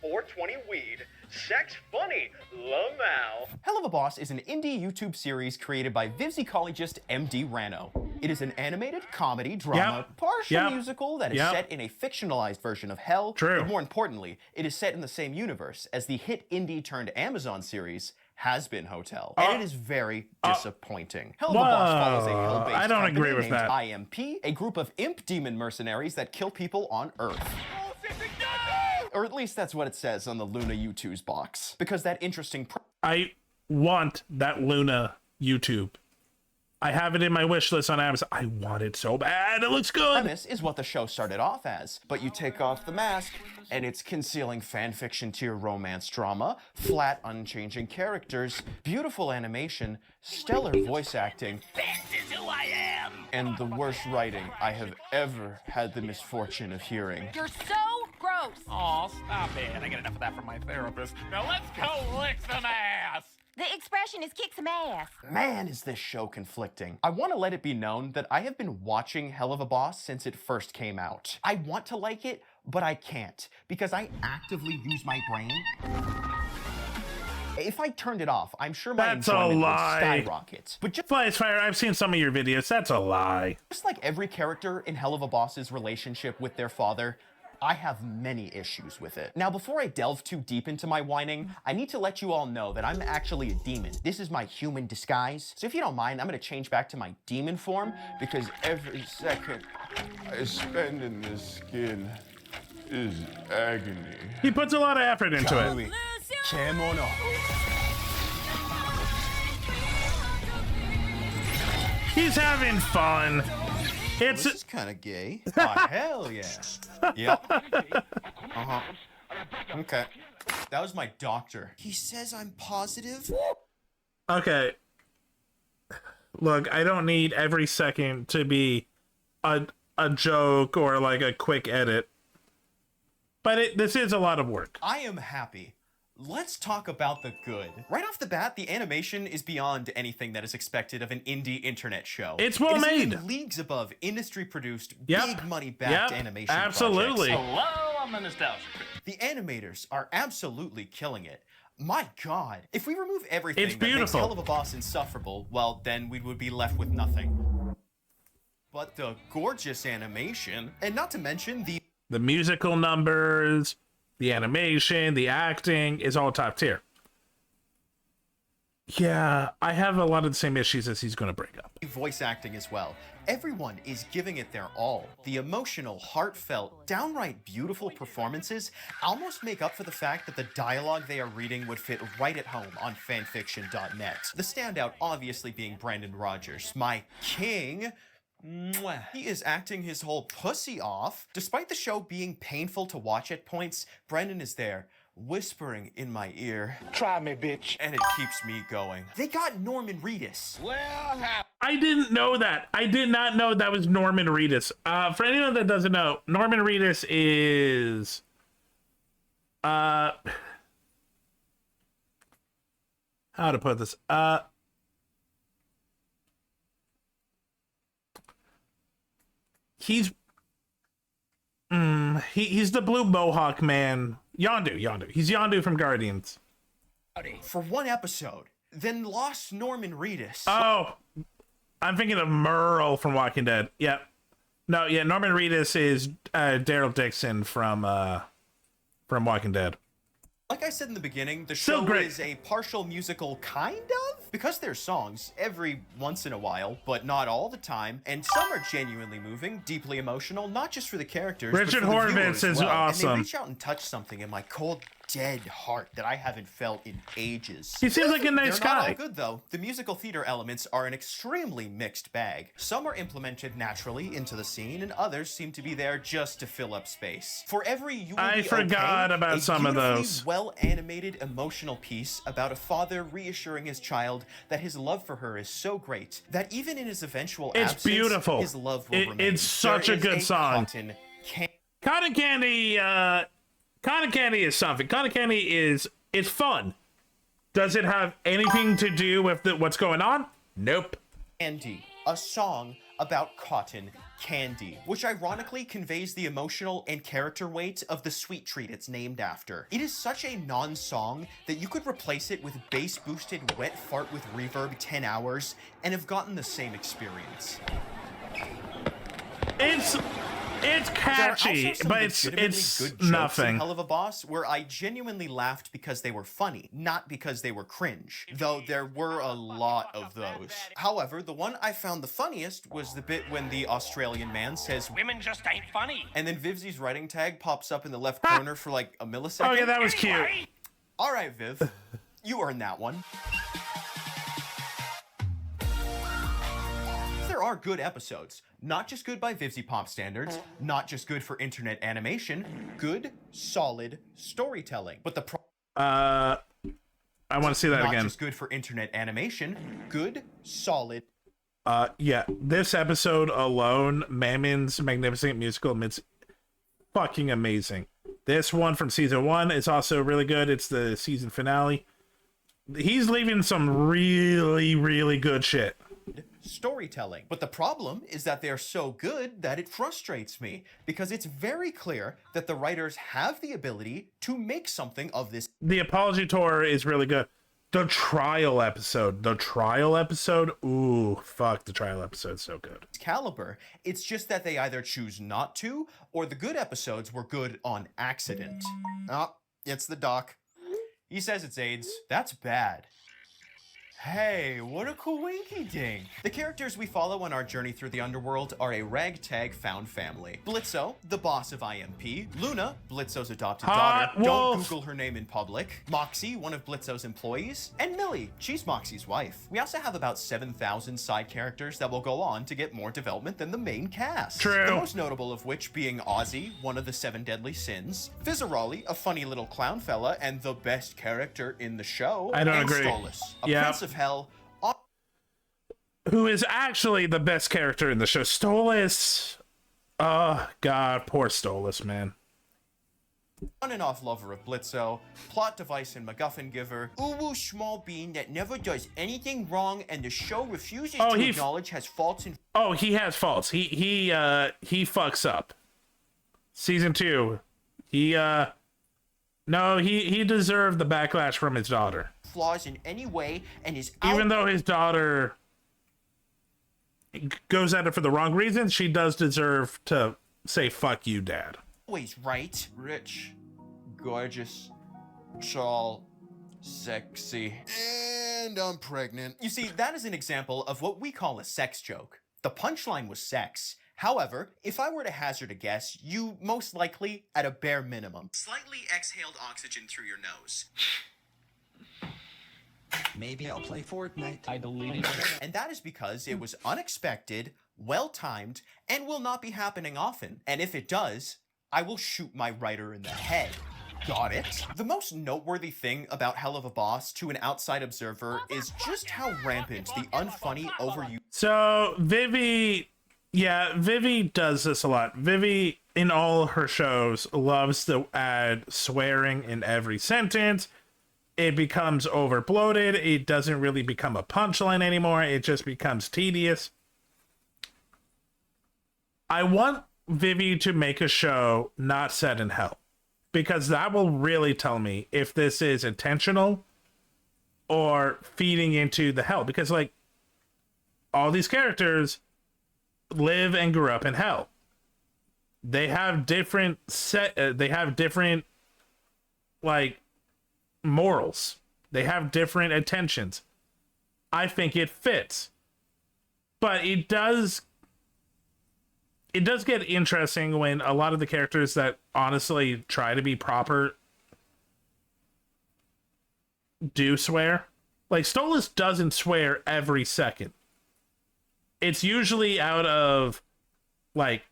Speaker 21: 6969-420 weed. Sex funny, Lamau.
Speaker 10: Hell of a Boss is an indie YouTube series created by Vivzicologist MD Rano. It is an animated comedy, drama, partial musical that is set in a fictionalized version of Hell.
Speaker 2: True.
Speaker 10: But more importantly, it is set in the same universe as the hit indie turned Amazon series Has Been Hotel. And it is very disappointing. Hell of a Boss follows a hell-based
Speaker 2: I don't
Speaker 10: company
Speaker 2: agree with
Speaker 10: named
Speaker 2: that.
Speaker 10: IMP, a group of imp demon mercenaries that kill people on Earth. Or at least that's what it says on the Luna U2's box. Because that interesting...
Speaker 2: I want that Luna YouTube. I have it in my wish list on Amazon. I want it so bad. It looks good.
Speaker 10: Premise is what the show started off as. But you take off the mask, and it's concealing fanfiction tier romance drama, flat, unchanging characters, beautiful animation, stellar voice acting,
Speaker 11: This is who I am!
Speaker 10: and the worst writing I have ever had the misfortune of hearing.
Speaker 11: You're so gross! Aw, stop it. I get enough of that from my therapist. Now let's go lick some ass!
Speaker 3: The expression is kick some ass.
Speaker 10: Man, is this show conflicting. I want to let it be known that I have been watching Hell of a Boss since it first came out. I want to like it, but I can't, because I actively use my brain. If I turned it off, I'm sure my
Speaker 2: That's a
Speaker 10: enjoyment would
Speaker 2: lie.
Speaker 10: skyrocket. But
Speaker 2: Fire, I've seen some of your videos. That's a lie.
Speaker 10: just like every character in Hell of a Boss's relationship with their father, I have many issues with it. Now, before I delve too deep into my whining, I need to let you all know that I'm actually a demon. This is my human disguise. So if you don't mind, I'm gonna change back to my demon form, because every second I spend in this skin is agony.
Speaker 2: He puts a lot of effort into it.
Speaker 10: Kemono.
Speaker 2: He's having fun. It's
Speaker 10: kind of gay. Oh, hell yeah. Yep. Uh-huh. Okay. That was my doctor. He says I'm positive.
Speaker 2: okay. Look, I don't need every second to be a joke or like a quick edit. But this is a lot of work.
Speaker 10: I am happy. Let's talk about the good. Right off the bat, the animation is beyond anything that is expected of an indie internet show.
Speaker 2: It's well made.
Speaker 10: It is leagues above industry-produced,
Speaker 2: Yep.
Speaker 10: big money-backed
Speaker 2: Yep.
Speaker 10: animation
Speaker 2: Absolutely.
Speaker 10: projects.
Speaker 11: Hello, I'm the nostalgia.
Speaker 10: The animators are absolutely killing it. My God, if we remove everything
Speaker 2: It's
Speaker 10: that makes
Speaker 2: beautiful.
Speaker 10: Hell of a Boss insufferable, well, then we would be left with nothing. But the gorgeous animation, and not to mention
Speaker 2: The musical numbers, the animation, the acting is all top tier. Yeah, I have a lot of the same issues as he's going to bring up.
Speaker 10: voice acting as well. Everyone is giving it their all. The emotional, heartfelt, downright beautiful performances almost make up for the fact that the dialogue they are reading would fit right at home on fanfiction.net. The standout obviously being Brandon Rogers, my king. Mwah. He is acting his whole pussy off. Despite the show being painful to watch at points, Brandon is there, whispering in my ear. Try me, bitch. And it keeps me going. They got Norman Reedus.
Speaker 2: I didn't know that. I did not know that was Norman Reedus. For anyone that doesn't know, Norman Reedus is how to put this? He's the blue mohawk man. Yondu. He's Yondu from Guardians.
Speaker 10: For one episode, then lost Norman Reedus.
Speaker 2: Oh, I'm thinking of Merle from Walking Dead. Yep. No, yeah, Norman Reedus is Daryl Dixon from Walking Dead.
Speaker 10: Like I said in the beginning, the
Speaker 2: Still
Speaker 10: show
Speaker 2: great.
Speaker 10: is a partial musical, kind of? Because there's songs every once in a while, but not all the time, and some are genuinely moving, deeply emotional, not just for the characters,
Speaker 2: Richard
Speaker 10: but for the viewer
Speaker 2: Horvitz
Speaker 10: as
Speaker 2: is
Speaker 10: well. And
Speaker 2: awesome.
Speaker 10: they reach out and touch something in my cold, dead heart that I haven't felt in ages.
Speaker 2: He seems like a nice
Speaker 10: They're not
Speaker 2: guy.
Speaker 10: all good though. The musical theater elements are an extremely mixed bag. Some are implemented naturally into the scene, and others seem to be there just to fill up space. For every "You Will
Speaker 2: I
Speaker 10: Be
Speaker 2: forgot
Speaker 10: Okay,"
Speaker 2: about
Speaker 10: a
Speaker 2: some of
Speaker 10: beautifully
Speaker 2: those.
Speaker 10: well-animated emotional piece about a father reassuring his child that his love for her is so great that even in his eventual
Speaker 2: It's
Speaker 10: absence,
Speaker 2: beautiful.
Speaker 10: his love will remain.
Speaker 2: It's such
Speaker 10: There
Speaker 2: a
Speaker 10: is
Speaker 2: good song.
Speaker 10: Cotton
Speaker 2: Cotton Candy is something. Cotton Candy is it's fun. Does it have anything to do with what's going on? Nope.
Speaker 10: Candy, a song about cotton candy, which ironically conveys the emotional and character weight of the sweet treat it's named after. It is such a non-song that you could replace it with bass-boosted wet fart with reverb 10 hours and have gotten the same experience.
Speaker 2: It's catchy, but it's nothing.
Speaker 10: Hell of a Boss, where I genuinely laughed because they were funny, not because they were cringe, though there were a lot of those. However, the one I found the funniest was the bit when the Australian man says,
Speaker 8: "Women just ain't funny."
Speaker 10: and then Vivzy's writing tag pops up in the left corner for like a millisecond.
Speaker 2: Oh yeah, that was cute.
Speaker 10: All right, Viv, you earned that one. There are good episodes, not just good by Vivzy Pop standards, not just good for internet animation, good, solid storytelling. But the
Speaker 2: I want to see that
Speaker 10: not
Speaker 2: again.
Speaker 10: just good for internet animation, good, solid.
Speaker 2: Yeah, this episode alone, Mammon's Magnificent Musical, it's fucking amazing. This one from season 1 is also really good. It's the season finale. He's leaving some really, really good shit.
Speaker 10: Storytelling. But the problem is that they're so good that it frustrates me, because it's very clear that the writers have the ability to make something of this.
Speaker 2: The apology tour is really good. The trial episode, ooh, fuck, the trial episode's so good.
Speaker 10: Caliber. It's just that they either choose not to, or the good episodes were good on accident. Oh, it's the doc. He says it's AIDS. That's bad. Hey, what a coinky dink. The characters we follow on our journey through the underworld are a ragtag found family. Blitzo, the boss of IMP. Luna, Blitzo's adopted daughter. Don't Google her name in public. Moxie, one of Blitzo's employees. And Millie, she's Moxie's wife. We also have about 7,000 side characters that will go on to get more development than the main cast.
Speaker 2: True.
Speaker 10: The most notable of which being Ozzy, one of the 7 deadly sins. Fizzarolli, a funny little clown fella and the best character in the show.
Speaker 2: I don't
Speaker 10: and
Speaker 2: agree.
Speaker 10: Stolas, a
Speaker 2: Yep.
Speaker 10: prince of hell.
Speaker 2: Who is actually the best character in the show. Stolas. Oh, God, poor Stolas, man.
Speaker 10: On and off lover of Blitzo, plot device and MacGuffin giver, uwu small bean that never does anything wrong and the show refuses to acknowledge has faults and...
Speaker 2: Oh, he has faults. He fucks up. Season 2. No, he deserved the backlash from his daughter.
Speaker 10: flaws in any way and is
Speaker 2: Even though his daughter goes at it for the wrong reasons, she does deserve to say, fuck you, Dad.
Speaker 10: always right. Rich, gorgeous, tall, sexy, and I'm pregnant. You see, that is an example of what we call a sex joke. The punchline was sex. However, if I were to hazard a guess, you most likely, at a bare minimum, slightly exhaled oxygen through your nose.
Speaker 14: Maybe I'll play Fortnite. I
Speaker 10: deleted it. And that is because it was unexpected, well-timed, and will not be happening often. And if it does, I will shoot my writer in the head. Got it? The most noteworthy thing about Hell of a Boss to an outside observer is just how rampant the unfunny overuse.
Speaker 2: So, Vivi does this a lot. Vivi, in all her shows, loves to add swearing in every sentence. It becomes overbloated. It doesn't really become a punchline anymore. It just becomes tedious. I want Vivi to make a show not set in hell, because that will really tell me if this is intentional or feeding into the hell. Because, like, all these characters live and grew up in hell. They have different like morals. They have different intentions. I think it fits. But it does get interesting when a lot of the characters that honestly try to be proper do swear. Like, Stolas doesn't swear every second. It's usually out of, like,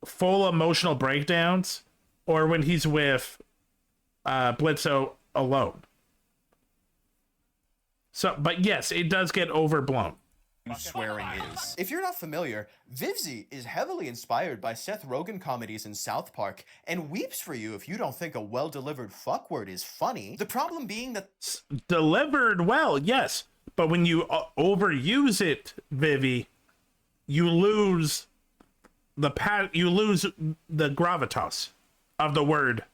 Speaker 2: full emotional breakdowns or when he's with Blitzo alone. So, but yes, it does get overblown.
Speaker 10: Swearing is. If you're not familiar, Vivzy is heavily inspired by Seth Rogen comedies in South Park and weeps for you if you don't think a well-delivered fuck word is funny. The problem being that...
Speaker 2: Delivered well, yes. But when you overuse it, Vivi, you lose the gravitas of the word.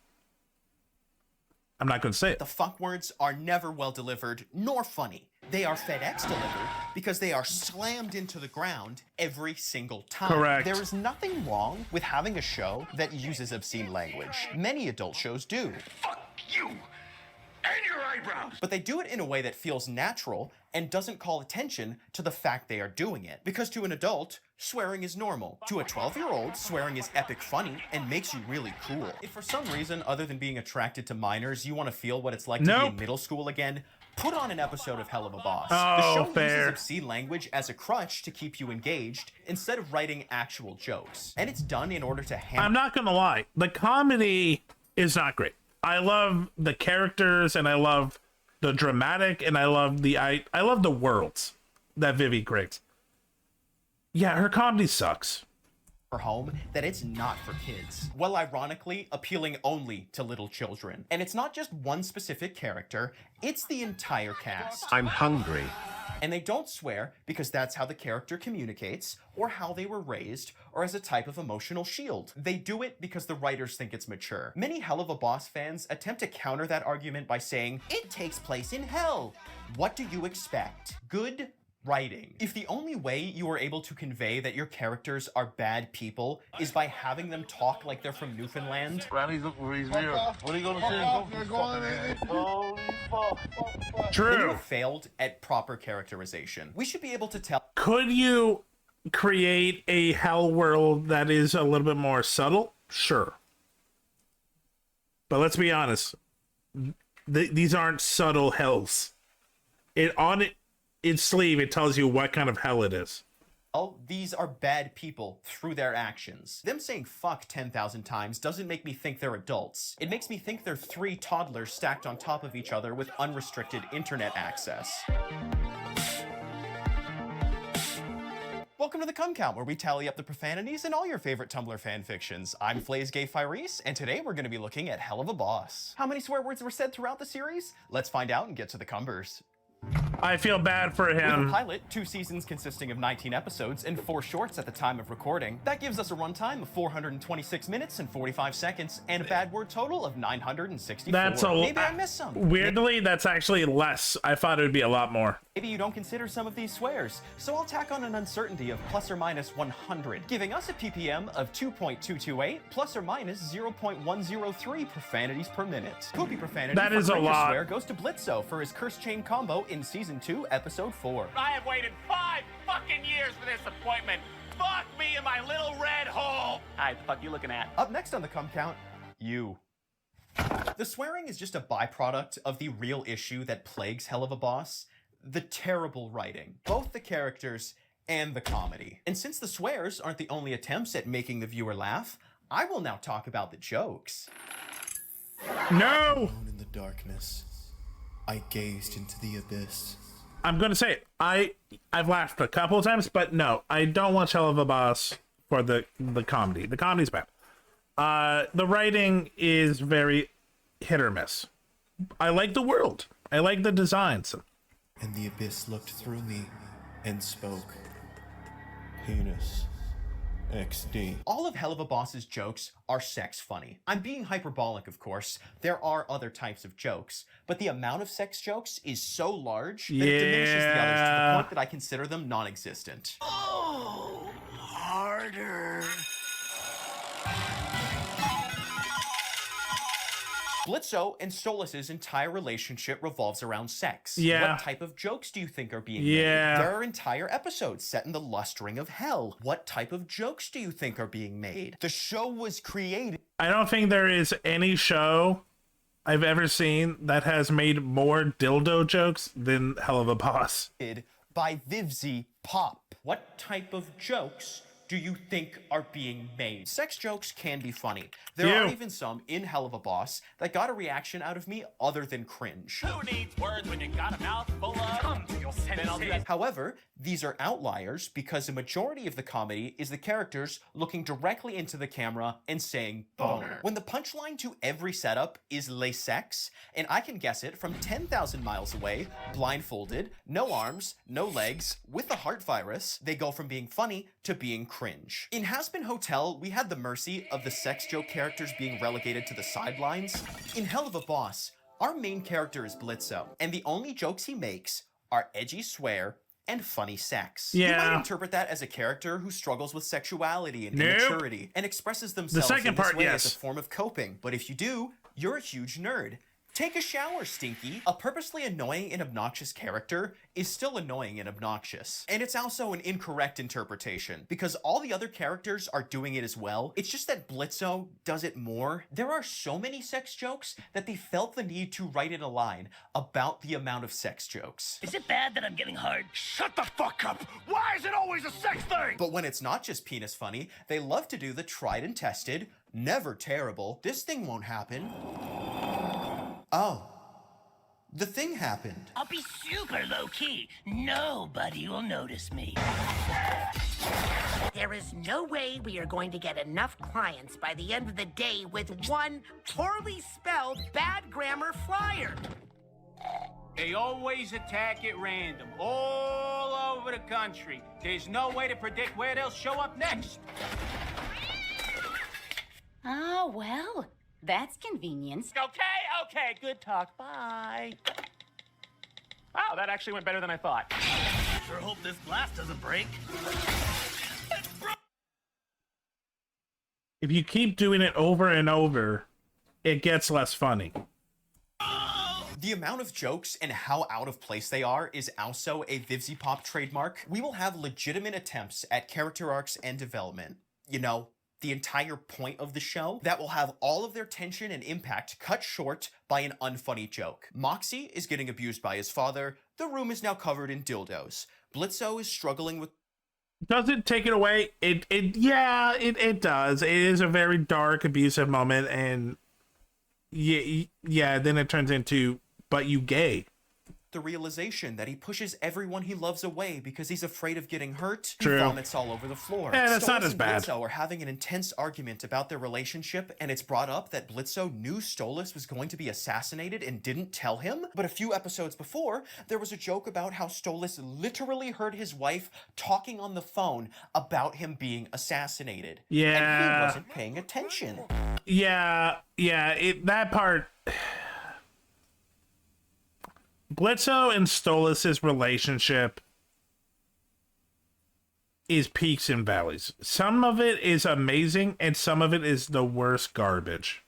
Speaker 2: I'm not going to say it.
Speaker 10: The fuck words are never well delivered nor funny. They are FedEx delivered because they are slammed into the ground every single time.
Speaker 2: Correct.
Speaker 10: There is nothing wrong with having a show that uses obscene language. Many adult shows do.
Speaker 5: Fuck you! And your eyebrows!
Speaker 10: But they do it in a way that feels natural and doesn't call attention to the fact they are doing it. Because to an adult, swearing is normal. To a 12-year-old, swearing is epic funny and makes you really cool. If for some reason other than being attracted to minors, you want to feel what it's like to be in middle school again, put on an episode of Hell of a Boss. The show uses obscene language as a crutch to keep you engaged instead of writing actual jokes. And it's done in order to
Speaker 2: I'm not gonna lie, the comedy is not great. I love the characters and I love the dramatic and I love I love the worlds that Vivi creates. Yeah, her comedy sucks.
Speaker 10: Home that it's not for kids. Well, ironically, appealing only to little children. And it's not just one specific character, it's the entire cast.
Speaker 1: I'm hungry.
Speaker 10: And they don't swear because that's how the character communicates, or how they were raised, or as a type of emotional shield. They do it because the writers think it's mature. Many Hell of a Boss fans attempt to counter that argument by saying, it takes place in hell. What do you expect? Good writing. If the only way you are able to convey that your characters are bad people is by having them talk like they're from Newfoundland,
Speaker 19: Granny's looking for his beer. What are you gonna say?
Speaker 2: True.
Speaker 10: then you have failed at proper characterization. We should be able to tell.
Speaker 2: Could you create a hell world that is a little bit more subtle? Sure. But let's be honest. These aren't subtle hells. Its sleeve, it tells you what kind of hell it is.
Speaker 10: Oh, these are bad people through their actions. Them saying fuck 10,000 times doesn't make me think they're adults. It makes me think they're 3 toddlers stacked on top of each other with unrestricted internet access. Welcome to the Cum Count, where we tally up the profanities in all your favorite Tumblr fanfictions. I'm Flays Gay Fyrese, and today we're going to be looking at Hell of a Boss. How many swear words were said throughout the series? Let's find out and get to the cumbers.
Speaker 2: I feel bad for him.
Speaker 10: With a pilot, 2 seasons consisting of 19 episodes, and 4 shorts at the time of recording, that gives us a runtime of 426 minutes and 45 seconds, and a bad word total of 964.
Speaker 2: That's a
Speaker 10: Maybe I missed some.
Speaker 2: Weirdly, that's actually less. I thought it would be a lot more.
Speaker 10: Maybe you don't consider some of these swears, so I'll tack on an uncertainty of plus or minus 100, giving us a ppm of 2.228 plus or minus 0.103 profanities per minute. Poopy profanity
Speaker 2: that is a lot.
Speaker 10: Swear goes to Blitzo for his curse chain combo in season 2, episode 4.
Speaker 6: I have waited 5 fucking years for this appointment. Fuck me in my little red hole. Hi, the fuck you looking at?
Speaker 10: Up next on the Cum Count, you. The swearing is just a byproduct of the real issue that plagues Hell of a Boss, the terrible writing, both the characters and the comedy. And since the swears aren't the only attempts at making the viewer laugh, I will now talk about the jokes.
Speaker 2: No!
Speaker 22: Alone in the darkness, I gazed into the abyss.
Speaker 2: I'm gonna say it. I've laughed a couple of times, but no, I don't watch Hell of a Boss for the comedy. The comedy's bad. The writing is very hit or miss. I like the world. I like the designs.
Speaker 22: And the abyss looked through me and spoke. Penis. XD.
Speaker 10: All of Hell of a Boss's jokes are sex funny. I'm being hyperbolic, of course. There are other types of jokes, but the amount of sex jokes is so large that it diminishes the others to the point that I consider them non-existent.
Speaker 14: Oh, harder.
Speaker 10: Blitzo and Stolas' entire relationship revolves around sex.
Speaker 2: Yeah.
Speaker 10: What type of jokes do you think are being
Speaker 2: Yeah.
Speaker 10: made? There are entire episodes set in the lust ring of hell. What type of jokes do you think are being made? The show was created.
Speaker 2: I don't think there is any show I've ever seen that has made more dildo jokes than Hell of a Boss.
Speaker 10: By Vivzy Pop. What type of jokes do you think are being made? Sex jokes can be funny. There are even some in Hell of a Boss that got a reaction out of me other than cringe.
Speaker 6: Who needs words when you got a mouth full of... Come to your senses.
Speaker 10: However, these are outliers because the majority of the comedy is the characters looking directly into the camera and saying boner. When the punchline to every setup is les sex, and I can guess it from 10,000 miles away, blindfolded, no arms, no legs, with a heart virus, they go from being funny to being cringe. In Hazbin Hotel, we had the mercy of the sex joke characters being relegated to the sidelines. In Hell of a Boss, our main character is Blitzo, and the only jokes he makes are edgy swear and funny sex. You might interpret that as a character who struggles with sexuality and immaturity and expresses themselves in this way as a form of coping. But if you do, you're a huge nerd. Take a shower, Stinky. A purposely annoying and obnoxious character is still annoying and obnoxious. And it's also an incorrect interpretation, because all the other characters are doing it as well. It's just that Blitzo does it more. There are so many sex jokes that they felt the need to write in a line about the amount of sex jokes.
Speaker 11: Is it bad that I'm getting hard?
Speaker 20: Shut the fuck up! Why is it always a sex thing?
Speaker 10: But when it's not just penis funny, they love to do the tried and tested, never terrible, this thing won't happen. Oh, the thing happened.
Speaker 11: I'll be super low-key. Nobody will notice me.
Speaker 12: There is no way we are going to get enough clients by the end of the day with one poorly spelled, bad grammar flyer.
Speaker 13: They always attack at random, all over the country. There's no way to predict where they'll show up next.
Speaker 23: Oh, well, that's convenience.
Speaker 6: Okay, good talk. Bye. Wow, that actually went better than I thought.
Speaker 24: Sure hope this glass doesn't break.
Speaker 2: If you keep doing it over and over, it gets less funny.
Speaker 10: The amount of jokes and how out of place they are is also a Vivzy Pop trademark. We will have legitimate attempts at character arcs and development. You know, the entire point of the show, that will have all of their tension and impact cut short by an unfunny joke. Moxie is getting abused by his father. The room is now covered in dildos. Blitzo is struggling with...
Speaker 2: Does it take it away? It does. It is a very dark, abusive moment, and yeah, then it turns into, but you gay.
Speaker 10: The realization that he pushes everyone he loves away because he's afraid of getting hurt.
Speaker 2: True.
Speaker 10: He vomits all over the floor.
Speaker 2: Yeah, that's not
Speaker 10: Stolas
Speaker 2: as
Speaker 10: and
Speaker 2: bad.
Speaker 10: Blitzo are having an intense argument about their relationship, and it's brought up that Blitzo knew Stolas was going to be assassinated and didn't tell him. But a few episodes before, there was a joke about how Stolas literally heard his wife talking on the phone about him being assassinated.
Speaker 2: Yeah.
Speaker 10: And he wasn't paying attention.
Speaker 2: Yeah, that part... Blitzo and Stolas' relationship is peaks and valleys. Some of it is amazing, and some of it is the worst garbage.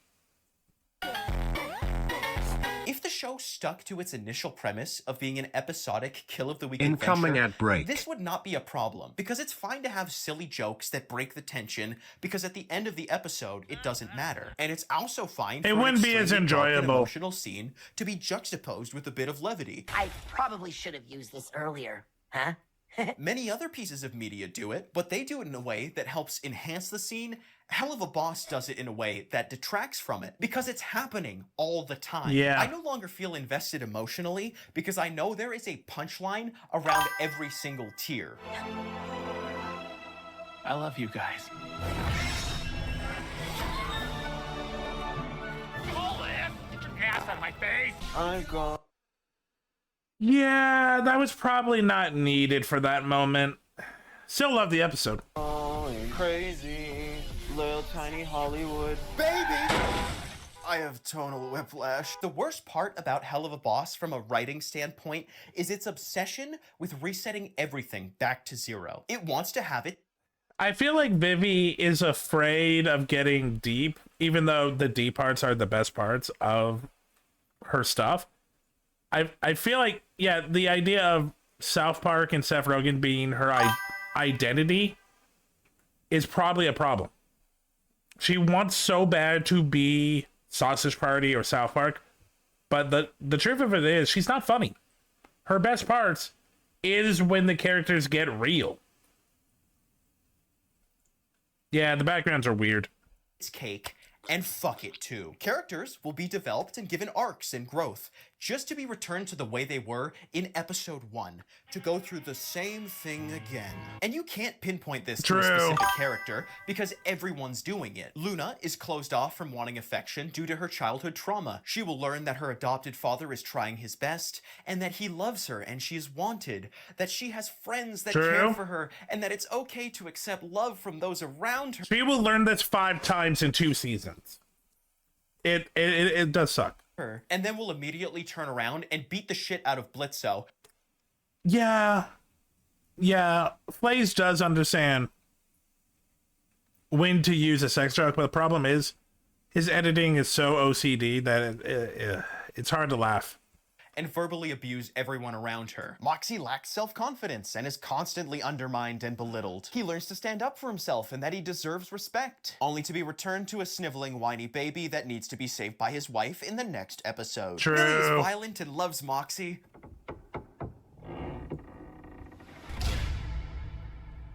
Speaker 10: If the show stuck to its initial premise of being an episodic kill of the week
Speaker 1: Incoming
Speaker 10: adventure,
Speaker 1: at break.
Speaker 10: this would not be a problem, because it's fine to have silly jokes that break the tension, because at the end of the episode, it doesn't matter. And it's also fine for
Speaker 2: It
Speaker 10: an
Speaker 2: wouldn't be as
Speaker 10: extremely dark and
Speaker 2: enjoyable.
Speaker 10: emotional scene to be juxtaposed with a bit of levity.
Speaker 12: I probably should have used this earlier, huh?
Speaker 10: Many other pieces of media do it, but they do it in a way that helps enhance the scene. Hell of a Boss does it in a way that detracts from it, because it's happening all the time.
Speaker 2: Yeah.
Speaker 10: I no longer feel invested emotionally, because I know there is a punchline around every single tier.
Speaker 6: I love you guys. Get your ass out of my face!
Speaker 18: I'm gone.
Speaker 2: Yeah, that was probably not needed for that moment. Still love the episode.
Speaker 18: Oh, you're crazy. Little tiny Hollywood.
Speaker 10: Baby! I have tonal whiplash. The worst part about Hell of a Boss from a writing standpoint is its obsession with resetting everything back to zero. It wants to have it.
Speaker 2: I feel like Vivi is afraid of getting deep, even though the deep parts are the best parts of her stuff. I feel like, yeah, the idea of South Park and Seth Rogen being her identity is probably a problem. She wants so bad to be Sausage Party or South Park, But the truth of it is, she's not funny. Her best parts is when the characters get real. Yeah, the backgrounds are weird.
Speaker 10: It's cake, and fuck it too. Characters will be developed and given arcs and growth, just to be returned to the way they were in episode 1, to go through the same thing again. And you can't pinpoint this to a specific character, because everyone's doing it. Luna is closed off from wanting affection due to her childhood trauma. She will learn that her adopted father is trying his best, and that he loves her and she is wanted, that she has friends that care for her, and that it's okay to accept love from those around her.
Speaker 2: She will learn this 5 times in 2 seasons. It does suck.
Speaker 10: And then we'll immediately turn around and beat the shit out of Blitzo.
Speaker 2: Yeah. Flays does understand when to use a sex joke, but the problem is his editing is so OCD that it's hard to laugh.
Speaker 10: And verbally abuse everyone around her. Moxie lacks self-confidence and is constantly undermined and belittled. He learns to stand up for himself and that he deserves respect, only to be returned to a sniveling, whiny baby that needs to be saved by his wife in the next episode.
Speaker 2: True.
Speaker 10: Billy is violent and loves Moxie.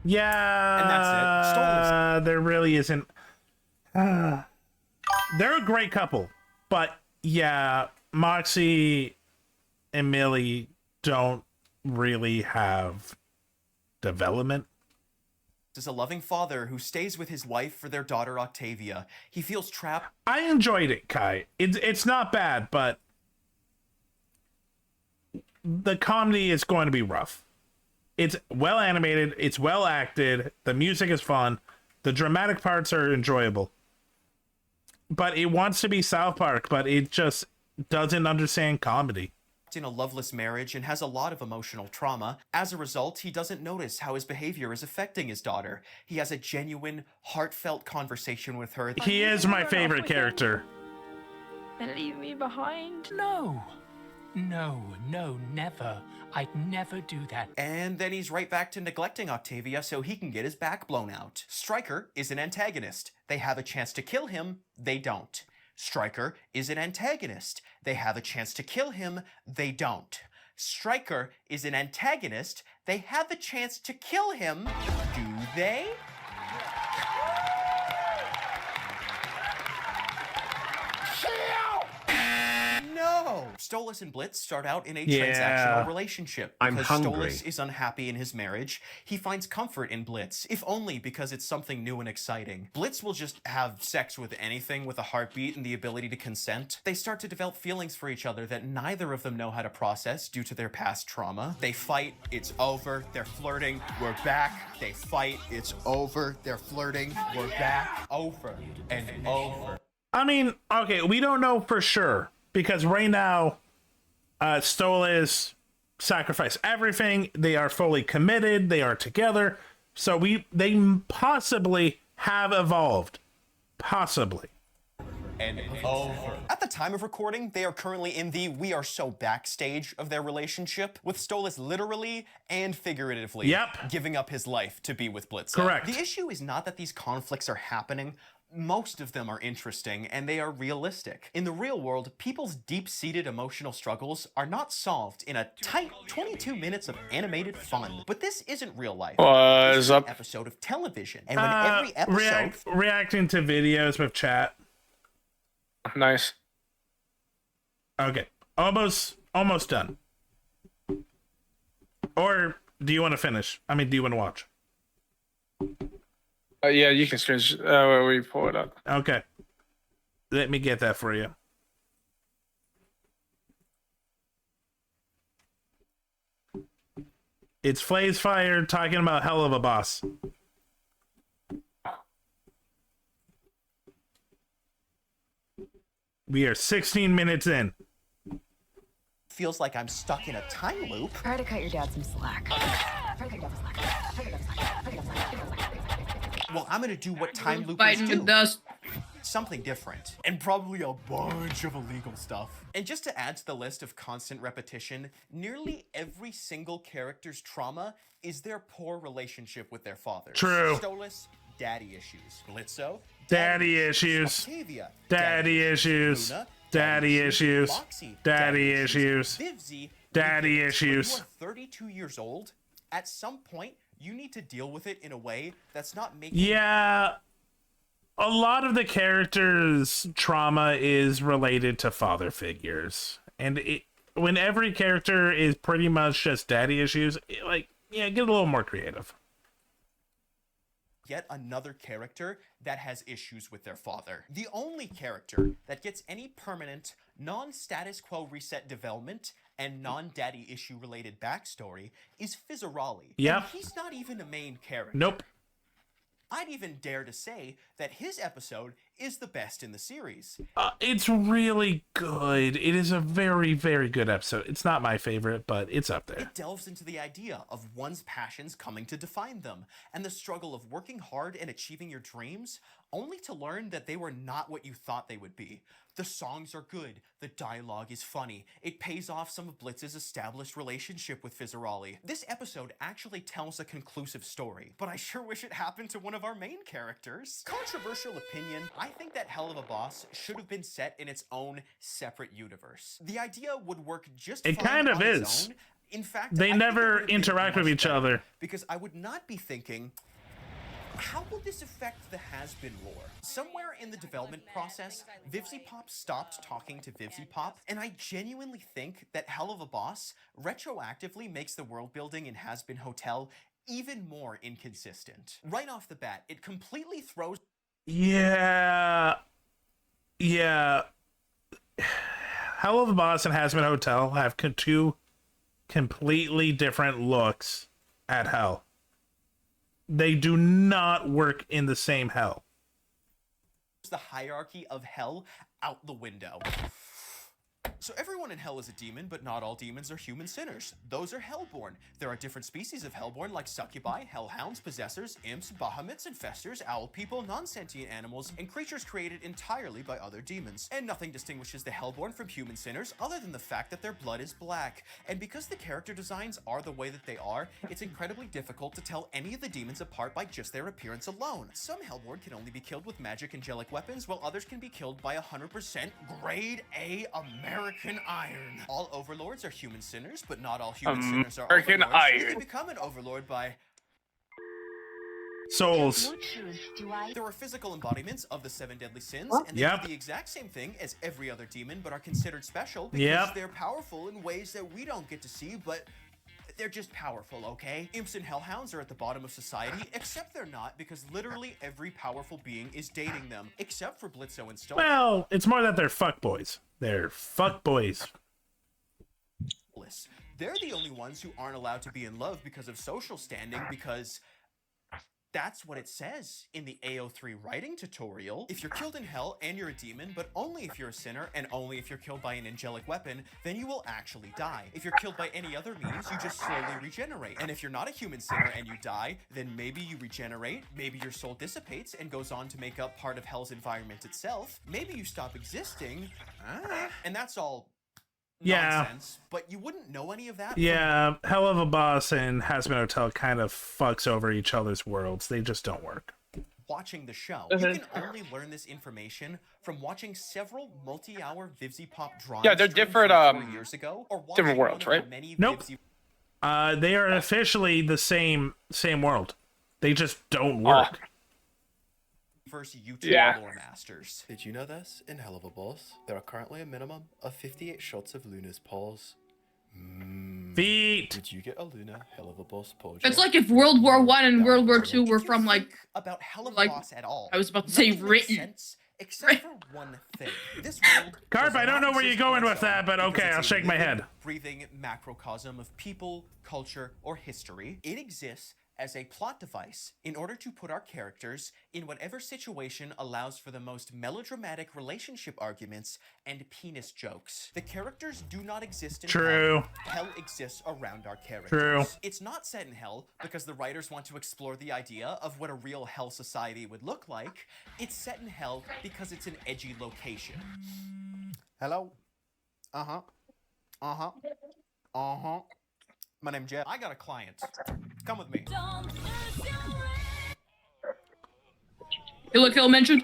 Speaker 2: Yeah.
Speaker 10: And that's it.
Speaker 2: There really isn't. They're a great couple, but yeah, Moxie and Millie don't really have development.
Speaker 10: Is a loving father who stays with his wife for their daughter Octavia. He feels trapped.
Speaker 2: I enjoyed it, Kai. It's not bad, but the comedy is going to be rough. It's well animated, it's well acted, the music is fun, the dramatic parts are enjoyable. But it wants to be South Park, but it just doesn't understand comedy.
Speaker 10: In a loveless marriage and has a lot of emotional trauma. As a result, he doesn't notice how his behavior is affecting his daughter. He has a genuine, heartfelt conversation with her.
Speaker 2: He is my favorite character.
Speaker 7: And leave me behind?
Speaker 9: No, never. I'd never do that.
Speaker 10: And then he's right back to neglecting Octavia so he can get his back blown out. Stryker is an antagonist. They have a chance to kill him, they don't. Stryker is an antagonist. They have a chance to kill him, they don't. Stryker is an antagonist. They have a chance to kill him, do they? No! Stolas and Blitz start out in a transactional relationship.
Speaker 1: I'm
Speaker 10: because
Speaker 1: hungry.
Speaker 10: Stolas is unhappy in his marriage, he finds comfort in Blitz, if only because it's something new and exciting. Blitz will just have sex with anything with a heartbeat and the ability to consent. They start to develop feelings for each other that neither of them know how to process due to their past trauma. They fight, it's over, they're flirting, we're back. They fight, it's over, they're flirting, we're back, over and over.
Speaker 2: I mean, okay, we don't know for sure. Because right now, Stolas sacrificed everything. They are fully committed. They are together. So they possibly have evolved. Possibly.
Speaker 10: And over. At the time of recording, they are currently in the we are so backstage of their relationship, with Stolas literally and figuratively giving up his life to be with Blitz.
Speaker 2: Correct.
Speaker 10: The issue is not that these conflicts are happening. Most of them are interesting and they are realistic. In the real world, people's deep-seated emotional struggles are not solved in a tight 22 minutes of animated fun. But this isn't real life.
Speaker 15: What
Speaker 10: this
Speaker 15: is
Speaker 10: is
Speaker 15: up?
Speaker 10: an episode of television. And when every episode...
Speaker 2: Reacting to videos with chat.
Speaker 15: Nice.
Speaker 2: Okay. Almost done. Or do you want to finish? I mean, do you want to watch?
Speaker 15: Yeah, you can finish. We pull it up.
Speaker 2: Okay. Let me get that for you. It's Flays Fire talking about Hell of a Boss. We are 16 minutes in.
Speaker 10: Feels like I'm stuck in a time loop.
Speaker 7: Try to cut your dad some slack.
Speaker 10: Well, I'm gonna do what time loopers
Speaker 17: Fighting
Speaker 10: do.
Speaker 17: with dust.
Speaker 10: Something different. And probably a bunch of illegal stuff. And just to add to the list of constant repetition, nearly every single character's trauma is their poor relationship with their father.
Speaker 2: True.
Speaker 10: Stolas, daddy issues. Blitzo,
Speaker 2: Daddy issues.
Speaker 10: Octavia,
Speaker 2: Daddy issues.
Speaker 10: Luna,
Speaker 2: Daddy issues.
Speaker 10: Moxie,
Speaker 2: Daddy issues.
Speaker 10: Vivzy,
Speaker 2: Daddy
Speaker 10: Nicholas. When
Speaker 2: issues.
Speaker 10: you are 32 years old, at some point, you need to deal with it in a way that's not making...
Speaker 2: Yeah. A lot of the characters' trauma is related to father figures. And when every character is pretty much just daddy issues, yeah, get a little more creative.
Speaker 10: Yet another character that has issues with their father. The only character that gets any permanent, non-status quo reset development and non-daddy issue related backstory is Fizzarolli.
Speaker 2: Yep.
Speaker 10: And he's not even a main character.
Speaker 2: Nope.
Speaker 10: I'd even dare to say that his episode is the best in the series.
Speaker 2: It's really good. It is a very, very good episode. It's not my favorite, but it's up there.
Speaker 10: It delves into the idea of one's passions coming to define them, and the struggle of working hard and achieving your dreams, only to learn that they were not what you thought they would be. The songs are good, the dialogue is funny, it pays off some of Blitz's established relationship with Fizzarolli. This episode actually tells a conclusive story, but I sure wish it happened to one of our main characters. Controversial opinion, I think that Hell of a Boss should have been set in its own separate universe. The idea would work just fine.
Speaker 2: It kind of
Speaker 10: on its
Speaker 2: is.
Speaker 10: own. In fact,
Speaker 2: They
Speaker 10: I think it
Speaker 2: never
Speaker 10: would have been
Speaker 2: interact with
Speaker 10: much
Speaker 2: each
Speaker 10: better,
Speaker 2: other.
Speaker 10: because I would not be thinking, how will this affect the has-been lore? Somewhere in the development process, Vivzy Pop stopped talking to Vivzy Pop, and I genuinely think that Hell of a Boss retroactively makes the world building in Has-Been Hotel even more inconsistent. Right off the bat, it completely throws...
Speaker 2: Yeah. Hell of a Boss and Has-Been Hotel have two completely different looks at Hell. They do not work in the same Hell.
Speaker 10: The hierarchy of Hell out the window. So everyone in Hell is a demon, but not all demons are human sinners. Those are Hellborn. There are different species of Hellborn like succubi, hellhounds, possessors, imps, bahamutes, infestors, owl people, non-sentient animals, and creatures created entirely by other demons. And nothing distinguishes the Hellborn from human sinners other than the fact that their blood is black. And because the character designs are the way that they are, it's incredibly difficult to tell any of the demons apart by just their appearance alone. Some Hellborn can only be killed with magic angelic weapons, while others can be killed by 100% grade A American iron. All overlords are human sinners, but not all human sinners are
Speaker 15: American
Speaker 10: overlords.
Speaker 15: iron.
Speaker 10: You can become an overlord by
Speaker 2: souls.
Speaker 10: There are physical embodiments of the 7 deadly sins, and they
Speaker 2: Yep.
Speaker 10: do the exact same thing as every other demon, but are considered special because
Speaker 2: Yep.
Speaker 10: they're powerful in ways that we don't get to see, but they're just powerful, okay? Imps and hellhounds are at the bottom of society, except they're not, because literally every powerful being is dating them, except for Blitzo and Stoke.
Speaker 2: Well, it's more that they're fuckboys. They're fuckboys.
Speaker 10: They're the only ones who aren't allowed to be in love because of social standing, because that's what it says in the AO3 writing tutorial. If you're killed in hell and you're a demon, but only if you're a sinner and only if you're killed by an angelic weapon, then you will actually die. If you're killed by any other means, you just slowly regenerate. And if you're not a human sinner and you die, then maybe you regenerate, maybe your soul dissipates and goes on to make up part of hell's environment itself, maybe you stop existing, and that's all nonsense, but you wouldn't know any of that.
Speaker 2: Yeah, Hell of a Boss and Has-Been Hotel kind of fucks over each other's worlds. They just don't work.
Speaker 10: Watching the show, you can only learn this information from watching several multi-hour Vivzy Pop dramas.
Speaker 15: Yeah, they're different,
Speaker 10: 4 years ago, or
Speaker 15: different worlds, right?
Speaker 2: Nope. They are officially the same world. They just don't work.
Speaker 10: First YouTube
Speaker 15: Yeah.
Speaker 10: lore masters.
Speaker 22: Did you know this? In Hell of a Boss, there are currently a minimum of 58 shots of Luna's paws.
Speaker 2: Feet.
Speaker 22: Did you get a Luna Hell of a Boss paw?
Speaker 4: It's like if World War I and World War II were from
Speaker 10: about Hell of a
Speaker 4: like
Speaker 10: Boss at all.
Speaker 4: I was about to say
Speaker 10: Nothing makes
Speaker 4: written.
Speaker 10: sense except for one thing. This world
Speaker 2: Carp,
Speaker 10: does
Speaker 2: I don't
Speaker 10: not
Speaker 2: know where you're
Speaker 10: exist
Speaker 2: going
Speaker 10: on
Speaker 2: with
Speaker 10: its own
Speaker 2: that, but
Speaker 10: because
Speaker 2: okay,
Speaker 10: it's
Speaker 2: I'll
Speaker 10: a
Speaker 2: shake my
Speaker 10: living,
Speaker 2: head.
Speaker 10: breathing macrocosm of people, culture, or history. It exists as a plot device in order to put our characters in whatever situation allows for the most melodramatic relationship arguments and penis jokes. The characters do not exist in
Speaker 2: True.
Speaker 10: hell. Hell exists around our characters.
Speaker 2: True.
Speaker 10: It's not set in hell because the writers want to explore the idea of what a real hell society would look like. It's set in hell because it's an edgy location. Hello? Uh-huh. Uh-huh. Uh-huh. My name's Jeff. I got a client. Come with me.
Speaker 4: Kill mentioned.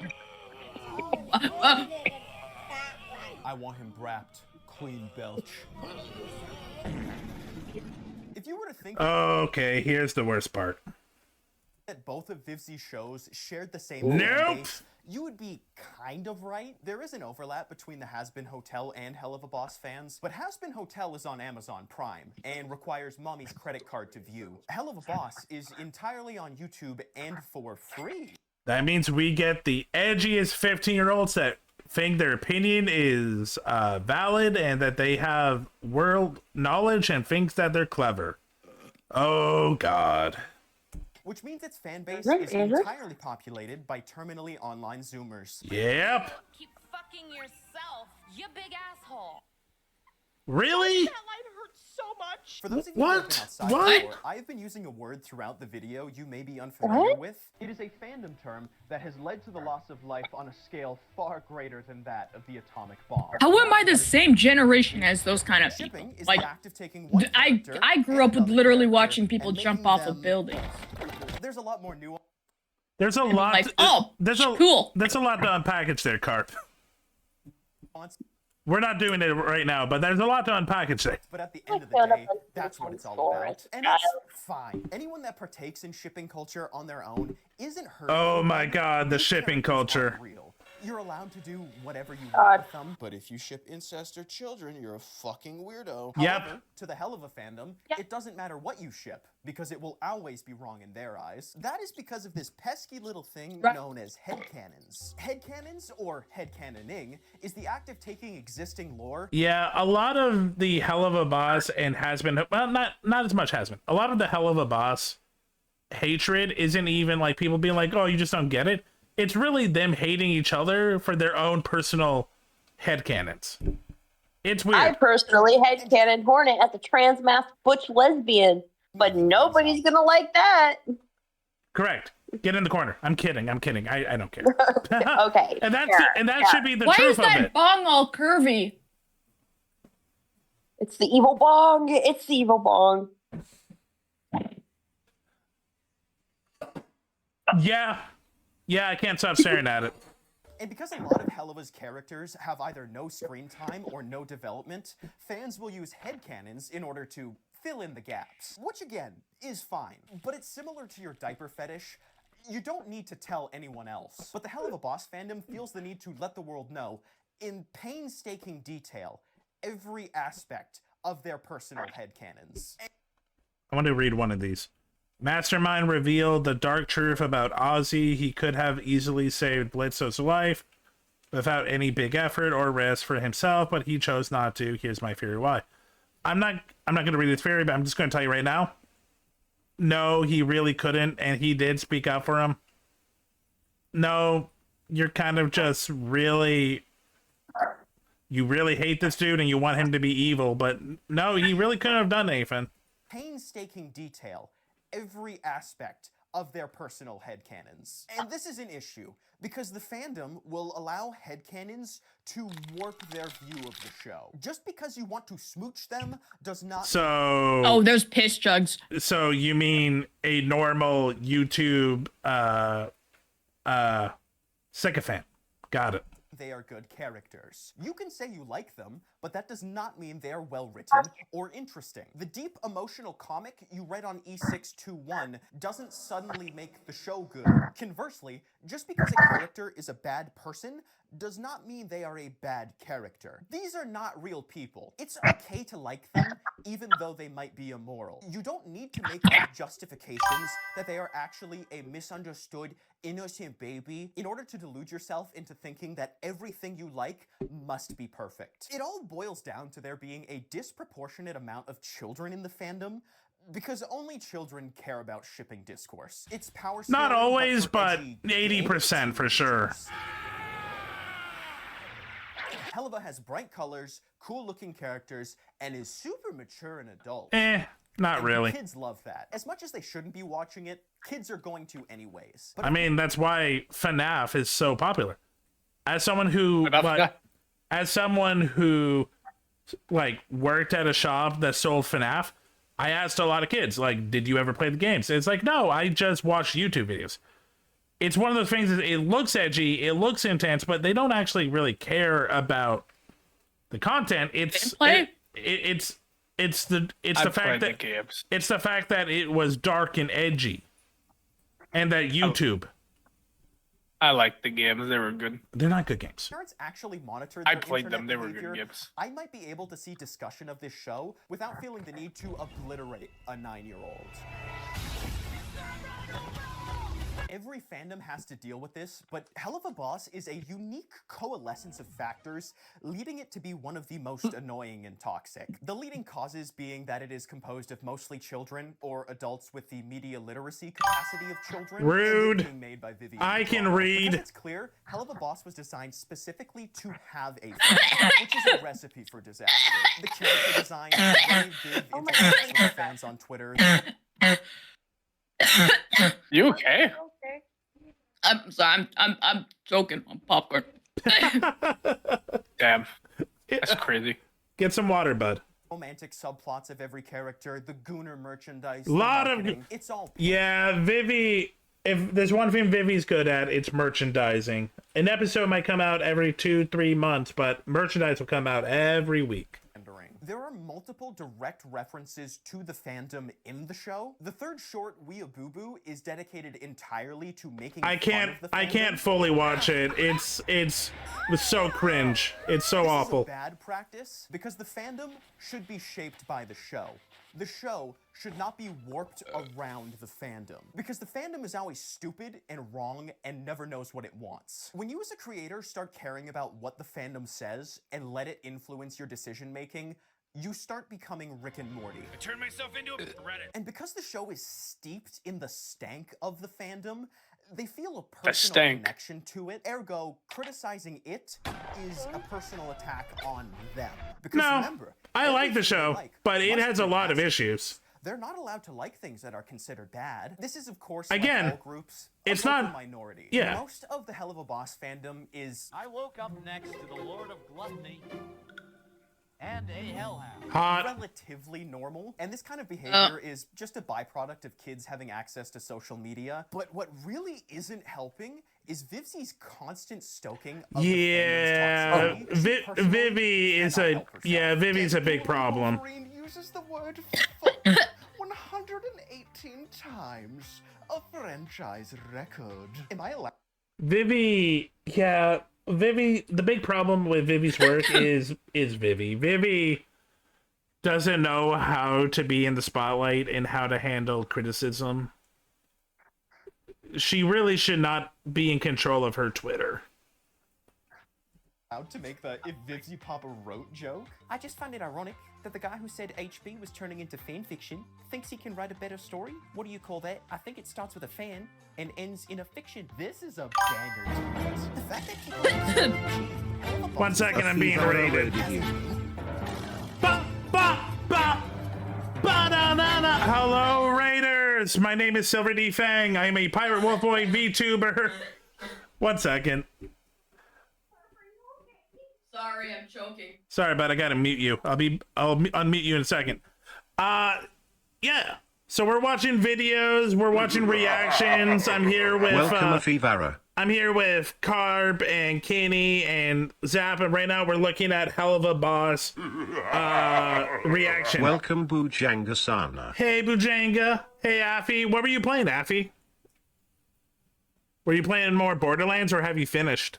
Speaker 10: I want him wrapped. Queen Belch. If you were to think
Speaker 2: Okay, here's the worst part.
Speaker 10: that both of Vivzi's shows shared the same fan
Speaker 2: Nope.
Speaker 10: base, you would be kind of right. There is an overlap between the Has-Been Hotel and Hell of a Boss fans, but Has-Been Hotel is on Amazon Prime and requires mommy's credit card to view. Hell of a Boss is entirely on YouTube and for free.
Speaker 2: That means we get the edgiest 15-year-olds that think their opinion is valid and that they have world knowledge and thinks that they're clever. Oh, God.
Speaker 10: Which means its fan base is entirely populated by terminally online Zoomers.
Speaker 2: Yep.
Speaker 11: Keep fucking yourself, you big asshole.
Speaker 2: Really?
Speaker 11: That line hurts so much.
Speaker 10: For those of you who have been outside before, I have been using a word throughout the video you may be unfamiliar with. It is a fandom term that has led to the loss of life on a scale far greater than that of the atomic bomb.
Speaker 4: How am I the same generation as those kind of people? Like, I grew up with literally watching people jump off of buildings.
Speaker 10: There's a lot more nuance.
Speaker 2: There's a lot.
Speaker 4: Like, oh, cool.
Speaker 2: There's a lot to unpackage there, Carp. We're not doing it right now, but there's a lot to unpackage there.
Speaker 10: But at the end of the day, that's what it's all about. And it's fine. Anyone that partakes in shipping culture on their own isn't hurt.
Speaker 2: Oh my God, the shipping culture.
Speaker 10: You're allowed to do whatever you want with them.
Speaker 3: But if you ship incest or children, you're a fucking weirdo.
Speaker 10: However, to the hell of a fandom, it doesn't matter what you ship, because it will always be wrong in their eyes. That is because of this pesky little thing known as headcanons. Headcanons, or headcanoning, is the act of taking existing lore.
Speaker 2: Yeah, a lot of the Hell of a Boss and Has-Been, well, not as much Has-Been. A lot of the Hell of a Boss hatred isn't even like people being like, oh, you just don't get it. It's really them hating each other for their own personal headcanons. It's weird.
Speaker 16: I personally headcanon Hornet as a trans-masked butch lesbian, but nobody's gonna like that.
Speaker 2: Correct. Get in the corner. I'm kidding. I don't care.
Speaker 16: Okay.
Speaker 2: And that should be the
Speaker 4: Why
Speaker 2: truth
Speaker 4: is that
Speaker 2: of it.
Speaker 4: bong all curvy?
Speaker 16: It's the evil bong. It's the evil bong.
Speaker 2: Yeah, I can't stop staring at it.
Speaker 10: And because a lot of Helluva's characters have either no screen time or no development, fans will use headcanons in order to fill in the gaps. Which again, is fine. But it's similar to your diaper fetish. You don't need to tell anyone else. But the Hell of a Boss fandom feels the need to let the world know, in painstaking detail, every aspect of their personal headcanons.
Speaker 2: I want to read one of these. Mastermind revealed the dark truth about Ozzy. He could have easily saved Blitzo's life without any big effort or risk for himself, but he chose not to. Here's my theory why. I'm not going to read his theory, but I'm just going to tell you right now. No, he really couldn't, and he did speak up for him. No, you're kind of just really... You really hate this dude and you want him to be evil, but no, he really couldn't have done anything.
Speaker 10: Painstaking detail. Every aspect of their personal headcanons. And this is an issue, because the fandom will allow headcanons to warp their view of the show. Just because you want to smooch them does not...
Speaker 4: Oh, there's piss jugs.
Speaker 2: So you mean a normal YouTube sycophant. Got it.
Speaker 10: They are good characters. You can say you like them, but that does not mean they are well written or interesting. The deep emotional comic you read on E621 doesn't suddenly make the show good. Conversely, just because a character is a bad person does not mean they are a bad character. These are not real people. It's okay to like them, even though they might be immoral. You don't need to make up justifications that they are actually a misunderstood, innocent baby in order to delude yourself into thinking that everything you like must be perfect. It all boils down to there being a disproportionate amount of children in the fandom, because only children care about shipping discourse. It's power
Speaker 2: Not
Speaker 10: scaling,
Speaker 2: always, but
Speaker 10: edgy
Speaker 2: 80% for sure.
Speaker 10: Helluva has bright colors, cool-looking characters, and is super mature and adult.
Speaker 2: Not really.
Speaker 10: Kids love that. As much as they shouldn't be watching it, kids are going to anyways.
Speaker 2: I mean, that's why FNAF is so popular. As someone who, like, worked at a shop that sold FNAF, I asked a lot of kids, like, did you ever play the games? It's like, no, I just watched YouTube videos. It's one of those things that it looks edgy, it looks intense, but they don't actually really care about The content, it's
Speaker 4: Gameplay?
Speaker 2: it's the
Speaker 15: I've
Speaker 2: fact
Speaker 15: played the
Speaker 2: that
Speaker 15: games.
Speaker 2: it's the fact that it was dark and edgy, and that YouTube.
Speaker 15: I liked the games. They were good.
Speaker 2: They're not good games.
Speaker 10: Parents actually monitor
Speaker 15: I
Speaker 10: their
Speaker 15: played
Speaker 10: internet
Speaker 15: them. They were
Speaker 10: behavior,
Speaker 15: good games.
Speaker 10: I might be able to see discussion of this show without feeling the need to obliterate a 9-year-old. Every fandom has to deal with this, but Hell of a Boss is a unique coalescence of factors, leading it to be one of the most annoying and toxic. The leading causes being that it is composed of mostly children or adults with the media literacy capacity of children.
Speaker 2: Rude.
Speaker 10: Being made by Vivian
Speaker 2: I can
Speaker 10: Bravo.
Speaker 2: read.
Speaker 10: Because it's clear, Hell of a Boss was designed specifically to have a fandom, which is a recipe for disaster. The character design, very big interaction with fans on Twitter.
Speaker 15: You okay?
Speaker 4: I'm sorry. I'm joking on popcorn.
Speaker 15: Damn. That's crazy.
Speaker 2: Get some water, bud.
Speaker 10: Romantic subplots of every character, the Gooner merchandise,
Speaker 2: Lot of
Speaker 10: it's all
Speaker 2: yeah, Vivi. If there's one thing Vivi's good at, it's merchandising. An episode might come out every 2-3 months, but merchandise will come out every week.
Speaker 10: There are multiple direct references to the fandom in the show. The third short, Weeaboo, is dedicated entirely to making fun of the fandom.
Speaker 2: I can't fully watch it. It's so cringe. It's so
Speaker 10: This
Speaker 2: awful.
Speaker 10: is a bad practice because the fandom should be shaped by the show. The show should not be warped around the fandom because the fandom is always stupid and wrong and never knows what it wants. When you as a creator start caring about what the fandom says and let it influence your decision making, you start becoming Rick and Morty.
Speaker 20: I turned myself into a Reddit.
Speaker 10: And because the show is steeped in the stank of the fandom, they feel a
Speaker 15: The
Speaker 10: personal
Speaker 15: stank.
Speaker 10: connection to it. Ergo, criticizing it is a personal attack on them. Because
Speaker 2: No,
Speaker 10: remember,
Speaker 2: I like the show, but it
Speaker 10: must
Speaker 2: has a
Speaker 10: be
Speaker 2: lot of
Speaker 10: massive.
Speaker 2: issues.
Speaker 10: They're not allowed to like things that are considered bad. This is, of course,
Speaker 2: Again,
Speaker 10: like all groups,
Speaker 2: it's
Speaker 10: a vocal
Speaker 2: not-
Speaker 10: minority.
Speaker 2: yeah.
Speaker 10: Most of the Hell of a Boss fandom is
Speaker 5: I woke up next to the Lord of Gluttony and a hellhound.
Speaker 2: Hot.
Speaker 10: Relatively normal, and this kind of behavior is just a byproduct of kids having access to social media. But what really isn't helping is Vivzy's constant stoking of
Speaker 2: Yeah,
Speaker 10: the fandom's toxicity.
Speaker 2: Vivi is a Vivi's a big problem.
Speaker 3: Wolverine uses the word fuck 118 times. A franchise record.
Speaker 10: Am I allowed?
Speaker 2: Vivi, yeah, Vivi. The big problem with Vivi's work is Vivi. Vivi doesn't know how to be in the spotlight and how to handle criticism. She really should not be in control of her Twitter.
Speaker 10: Out to make the if Vivzy Papa wrote joke? I just find it ironic that the guy who said HB was turning into fanfiction thinks he can write a better story. What do you call that? I think it starts with a fan and ends in a fiction. This is a banger. The fact that people
Speaker 2: 1 second, I'm being rated. Ba, ba, ba, ba-da-da-da. Hello, Raiders. My name is SilverDFanng. I am a Pirate Wolf Boy VTuber. 1 second.
Speaker 4: Sorry, I'm choking.
Speaker 2: Sorry, but I gotta mute you. I'll unmute you in a second. Yeah. So we're watching videos. We're watching reactions. I'm here with
Speaker 1: Welcome, Afivara.
Speaker 2: I'm here with Carp and Kenny and Zap, and right now we're looking at Hell of a Boss reaction.
Speaker 1: Welcome, Bujanga Sana.
Speaker 2: Hey, Bujanga. Hey, Affy. What were you playing, Affy? Were you playing more Borderlands, or have you finished?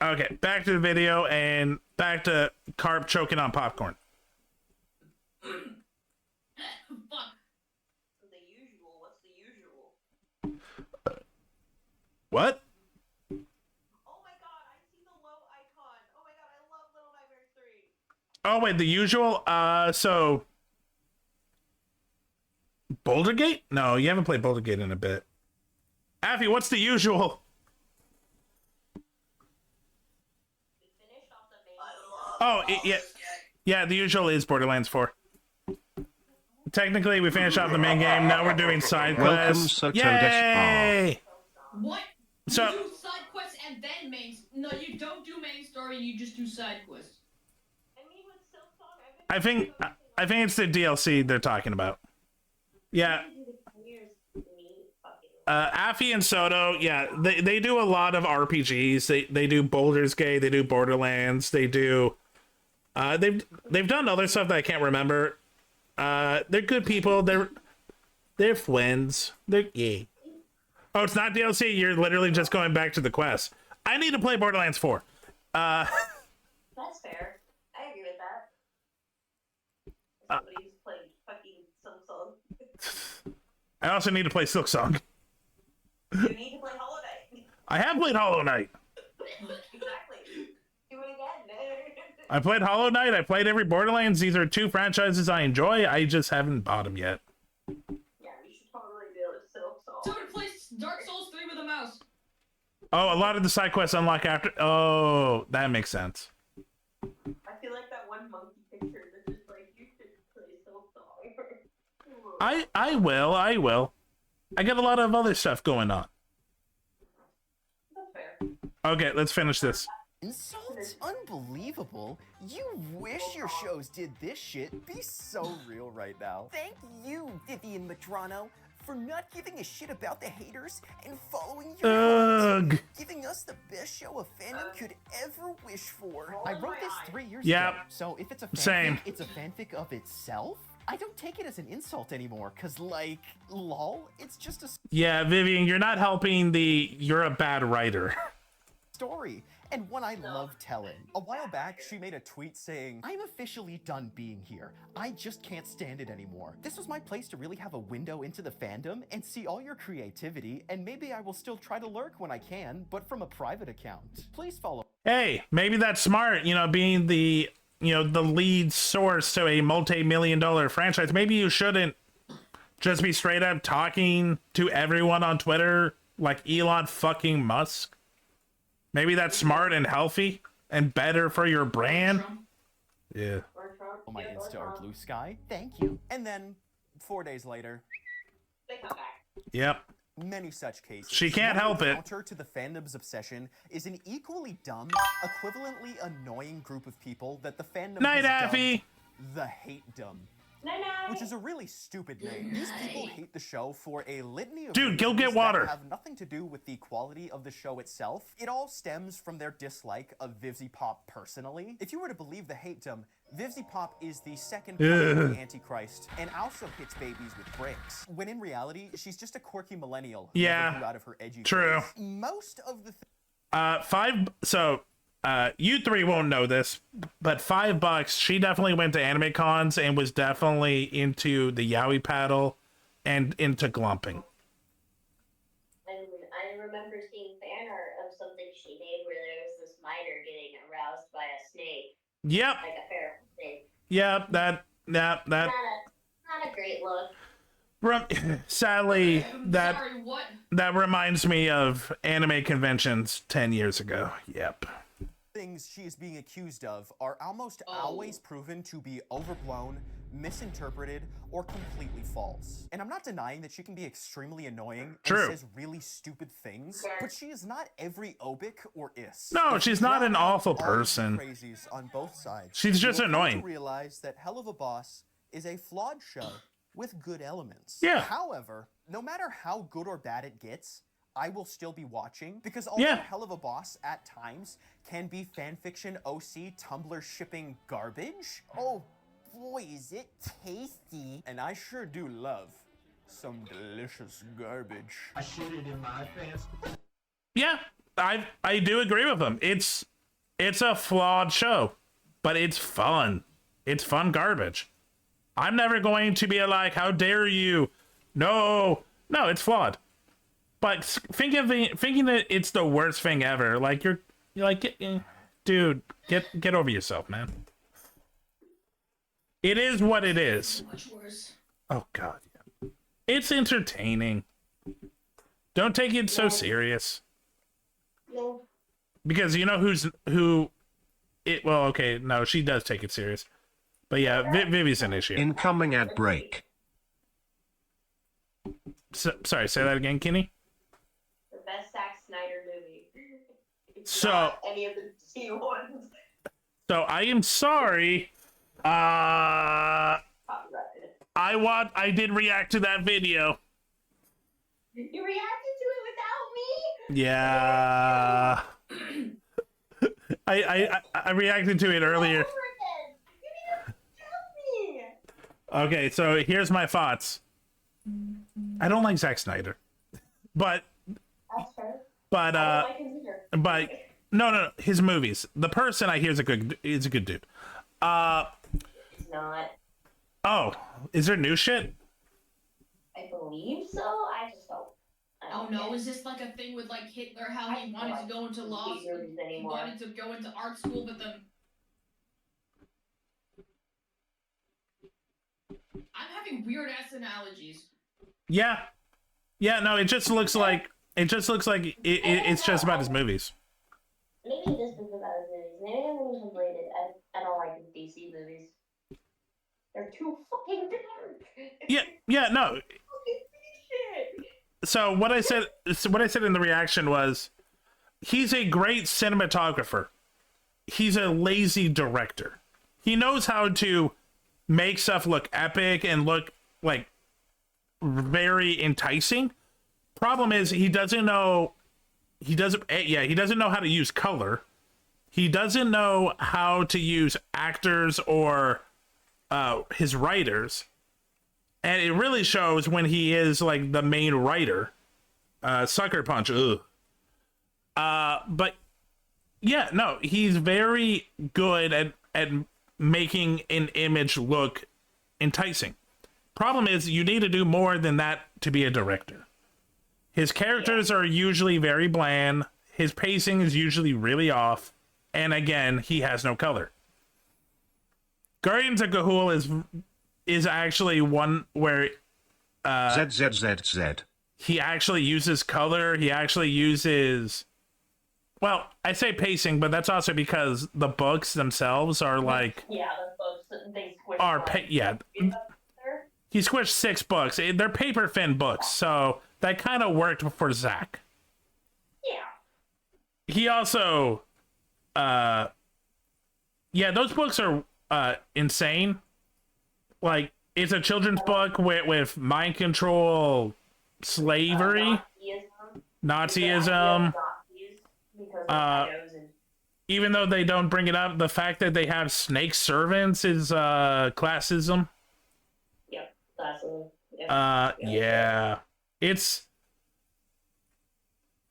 Speaker 2: Okay, back to the video and back to Carp choking on popcorn. What? Oh wait, the usual. So Boulder Gate? No, you haven't played Boulder Gate in a bit. Affy, what's the usual? Oh, yeah. The usual is Borderlands 4. Technically, we finished off the main game. Now we're doing side quests.
Speaker 1: Welcome,
Speaker 2: Yay!
Speaker 4: What?
Speaker 2: So-
Speaker 4: You do side quests and then main. No, you don't do main story. You just do side quests.
Speaker 2: I think it's the DLC they're talking about. Yeah. Affy and Soto, yeah, they do a lot of RPGs. They do Baldur's Gate, they do Borderlands, they do they've done other stuff that I can't remember. They're good people. They're friends. Yeah. Oh, it's not DLC. You're literally just going back to the quest. I need to play Borderlands 4.
Speaker 16: That's fair. I agree with that. Somebody's playing fucking Silksong.
Speaker 2: I also need to play Silksong.
Speaker 16: You need to play Hollow Knight.
Speaker 2: I have played Hollow Knight.
Speaker 16: Exactly. Do it again.
Speaker 2: I played Hollow Knight. I played every Borderlands. These are two franchises I enjoy. I just haven't bought them yet.
Speaker 16: Yeah, you should totally do it. Silksong.
Speaker 4: Someone plays Dark Souls 3 with a mouse.
Speaker 2: Oh, a lot of the side quests unlock after. Oh, that makes sense.
Speaker 16: I feel like that one monkey picture that's just like, you should play Silksong.
Speaker 2: I will. I got a lot of other stuff going on.
Speaker 16: That's fair.
Speaker 2: Okay, let's finish this.
Speaker 10: Insults? Unbelievable. You wish your shows did this shit. Be so real right now. Thank you, Vivian Madrano, for not giving a shit about the haters and following your heart. Giving us the best show a fandom could ever wish for. I wrote this 3 years ago, so if it's a fanfic,
Speaker 2: Same.
Speaker 10: it's a fanfic of itself? I don't take it as an insult anymore, cause like, lol, it's just a
Speaker 2: Yeah, Vivian, you're not helping you're a bad writer.
Speaker 10: story, and one I love telling. A while back, she made a tweet saying, "I'm officially done being here. I just can't stand it anymore. This was my place to really have a window into the fandom and see all your creativity, and maybe I will still try to lurk when I can, but from a private account. Please follow."
Speaker 2: Hey, maybe that's smart, being the lead source to a multi-million-dollar franchise. Maybe you shouldn't just be straight up talking to everyone on Twitter like Elon fucking Musk. Maybe that's smart and healthy and better for your brand. Yeah.
Speaker 10: My Insta or Blue Sky, thank you. And then 4 days later,
Speaker 16: They come back.
Speaker 2: Yep.
Speaker 10: Many such cases.
Speaker 2: She can't help it.
Speaker 10: Counter to the fandom's obsession is an equally dumb, equivalently annoying group of people that the fandom
Speaker 2: Night,
Speaker 10: has dubbed
Speaker 2: Affy.
Speaker 10: the Hate-dom.
Speaker 16: Night-night.
Speaker 10: Which is a really stupid name. These people hate the show for a litany of
Speaker 2: Dude, go
Speaker 10: reasons
Speaker 2: get water.
Speaker 10: that have nothing to do with the quality of the show itself. It all stems from their dislike of Vivzy Pop personally. If you were to believe the Hate-dom, Vivzy Pop is the second coming of the Antichrist and also hits babies with bricks. When in reality, she's just a quirky millennial who never grew out of her edgy
Speaker 2: true.
Speaker 10: phase. Most of the
Speaker 2: you three won't know this, but $5, she definitely went to anime cons and was definitely into the yaoi paddle and into glumping.
Speaker 16: I remember seeing fan art of something she made where there was this miner getting aroused by a snake.
Speaker 2: Yep.
Speaker 16: Like a feral snake.
Speaker 2: Yep, that
Speaker 16: Not a great look.
Speaker 2: sadly,
Speaker 4: Sorry, what?
Speaker 2: that reminds me of anime conventions 10 years ago. Yep.
Speaker 10: things she is being accused of are almost always proven to be overblown, misinterpreted, or completely false. And I'm not denying that she can be extremely annoying and says really stupid things, but she is not every obic or is.
Speaker 2: No, she's not an awful person.
Speaker 10: Crazies on both sides.
Speaker 2: She's just
Speaker 10: You'll come
Speaker 2: annoying.
Speaker 10: to realize that Hell of a Boss is a flawed show with good elements.
Speaker 2: Yeah.
Speaker 10: However, no matter how good or bad it gets, I will still be watching because although Hell of a Boss at times can be fanfiction OC Tumblr shipping garbage, oh boy is it tasty. And I sure do love some delicious garbage. I shit it in my pants.
Speaker 2: Yeah, I do agree with him. It's a flawed show, but it's fun. It's fun garbage. I'm never going to be like, how dare you? No, it's flawed. But thinking that it's the worst thing ever, like you're like, dude, get over yourself, man. It is what it is.
Speaker 4: Much worse.
Speaker 2: Oh God, yeah. It's entertaining. Don't take it so serious.
Speaker 16: No.
Speaker 2: Because you know who it. Well, okay, no, she does take it serious. But yeah, Vivi's an issue.
Speaker 1: Incoming ad break.
Speaker 2: Sorry, say that again, Kenny.
Speaker 16: The best Zack Snyder movie. It's
Speaker 2: So-
Speaker 16: not any of the D ones.
Speaker 2: So I am sorry. I did react to that video.
Speaker 16: You reacted to it without me?
Speaker 2: Yeah. I reacted to it earlier. Okay, so here's my thoughts. I don't like Zack Snyder, but
Speaker 16: That's fair.
Speaker 2: but
Speaker 16: I don't like his either.
Speaker 2: but no, his movies. The person I hear is a good dude.
Speaker 16: He's not.
Speaker 2: Oh, is there new shit?
Speaker 16: I believe so. I just don't.
Speaker 4: Oh no, is this like a thing with like Hitler, how he wanted to go into law school, he wanted to go into art school, but then I'm having weird ass analogies.
Speaker 2: Yeah, no, it just looks like it's just about his movies.
Speaker 16: Maybe this is about his movies. Maybe I'm overrated. I don't like the DC movies. They're too fucking dark.
Speaker 2: Yeah, no. So what I said in the reaction was, he's a great cinematographer. He's a lazy director. He knows how to make stuff look epic and look like very enticing. Problem is he doesn't know how to use color. He doesn't know how to use actors or his writers. And it really shows when he is like the main writer. Sucker Punch, ugh. But yeah, no, he's very good at making an image look enticing. Problem is, you need to do more than that to be a director. His characters are usually very bland. His pacing is usually really off. And again, he has no color. Guardians of Ga'Hoole is actually one where
Speaker 1: ZZZZ.
Speaker 2: He actually uses color. He actually uses, well, I say pacing, but that's also because the books themselves are like,
Speaker 16: yeah, the books they squish.
Speaker 2: He squished 6 books. They're paper thin books, so that kind of worked for Zach.
Speaker 16: Yeah.
Speaker 2: He also, those books are insane. Like, it's a children's book with mind control, slavery, Nazism. Even though they don't bring it up, the fact that they have snake servants is classism.
Speaker 16: Yep, classism.
Speaker 2: Yeah. It's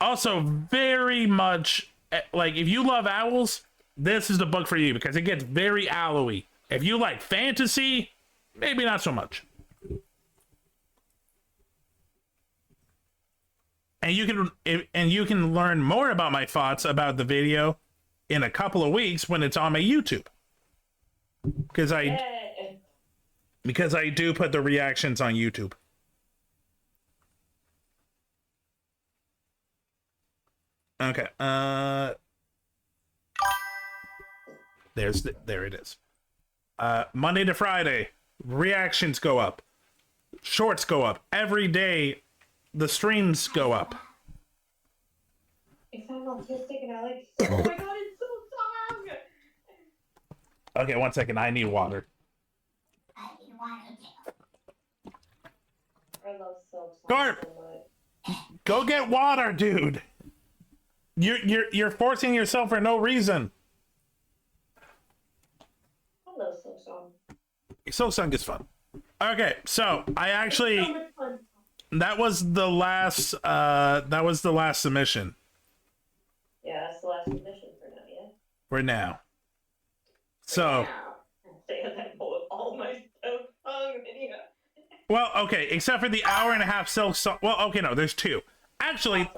Speaker 2: also very much like, if you love owls, this is the book for you because it gets very owl-y. If you like fantasy, maybe not so much. And you can learn more about my thoughts about the video in a couple of weeks when it's on my YouTube. Because I do put the reactions on YouTube. Okay. There it is. Monday to Friday, reactions go up. Shorts go up. Every day, the streams go up.
Speaker 16: If I'm autistic and I like, oh my god, it's so long.
Speaker 2: Okay, 1 second. I need water.
Speaker 16: I need water too. I love Silk Song
Speaker 2: Garp,
Speaker 16: so much.
Speaker 2: go get water, dude. You're forcing yourself for no reason.
Speaker 16: I love Silk Song.
Speaker 2: Silk Song is fun. Okay, so I actually that was the last submission.
Speaker 16: Yeah, that's the last submission for now, yeah?
Speaker 2: For now. So
Speaker 16: Say that with all my Silk Song video.
Speaker 2: well, okay, except for the hour and a half Silk Song. Well, okay, no, there's 2. Actually,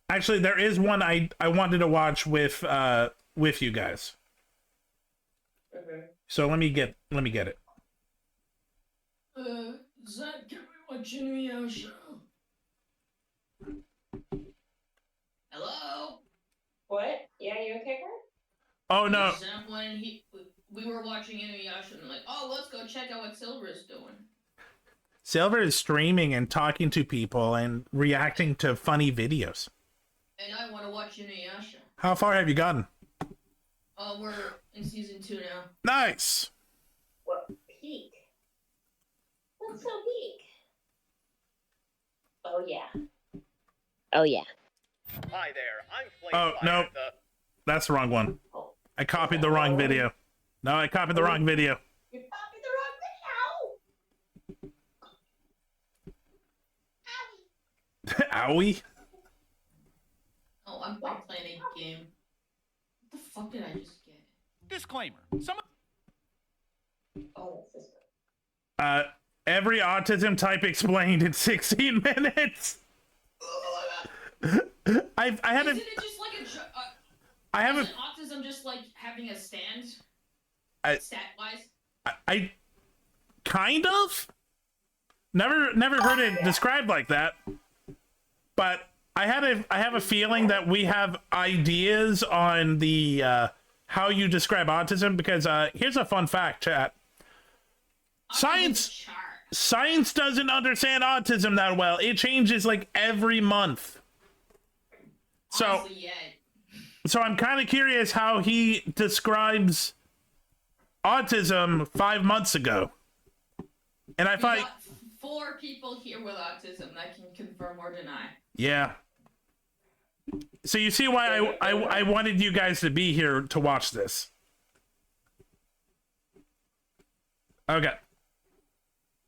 Speaker 2: there is one I wanted to watch with you guys. So let me get it.
Speaker 4: Zach, can we watch Inuyasha show? Hello?
Speaker 16: What? Yeah, you okay, Kurt?
Speaker 2: Oh no.
Speaker 4: Zach when we were watching Inuyasha and like, oh, let's go check out what Silver is doing.
Speaker 2: Silver is streaming and talking to people and reacting to funny videos.
Speaker 4: And I want to watch Inuyasha.
Speaker 2: How far have you gotten?
Speaker 4: We're in season 2 now.
Speaker 2: Nice.
Speaker 16: What peak? What's so peak? Oh yeah. Oh yeah.
Speaker 6: Hi there, I'm
Speaker 2: Oh, no. That's the wrong one. I copied the wrong video. No, I copied the wrong video.
Speaker 16: You copied the wrong video.
Speaker 2: Owie.
Speaker 8: Oh, I'm playing a game. What the fuck did I just get?
Speaker 6: Disclaimer.
Speaker 16: Oh, that's this
Speaker 2: Every autism type explained in 16 minutes. I had
Speaker 8: Isn't it just like
Speaker 2: I have
Speaker 8: isn't autism just like having a stand? Stat-wise?
Speaker 2: I kind of never heard it described like that. But I have a feeling that we have ideas on the how you describe autism, because here's a fun fact, chat. Science doesn't understand autism that well. It changes like every month. So I'm kind of curious how he describes autism 5 months ago. And I find
Speaker 8: 4 people here with autism that can confirm or deny.
Speaker 2: yeah. So you see why I wanted you guys to be here to watch this. Okay.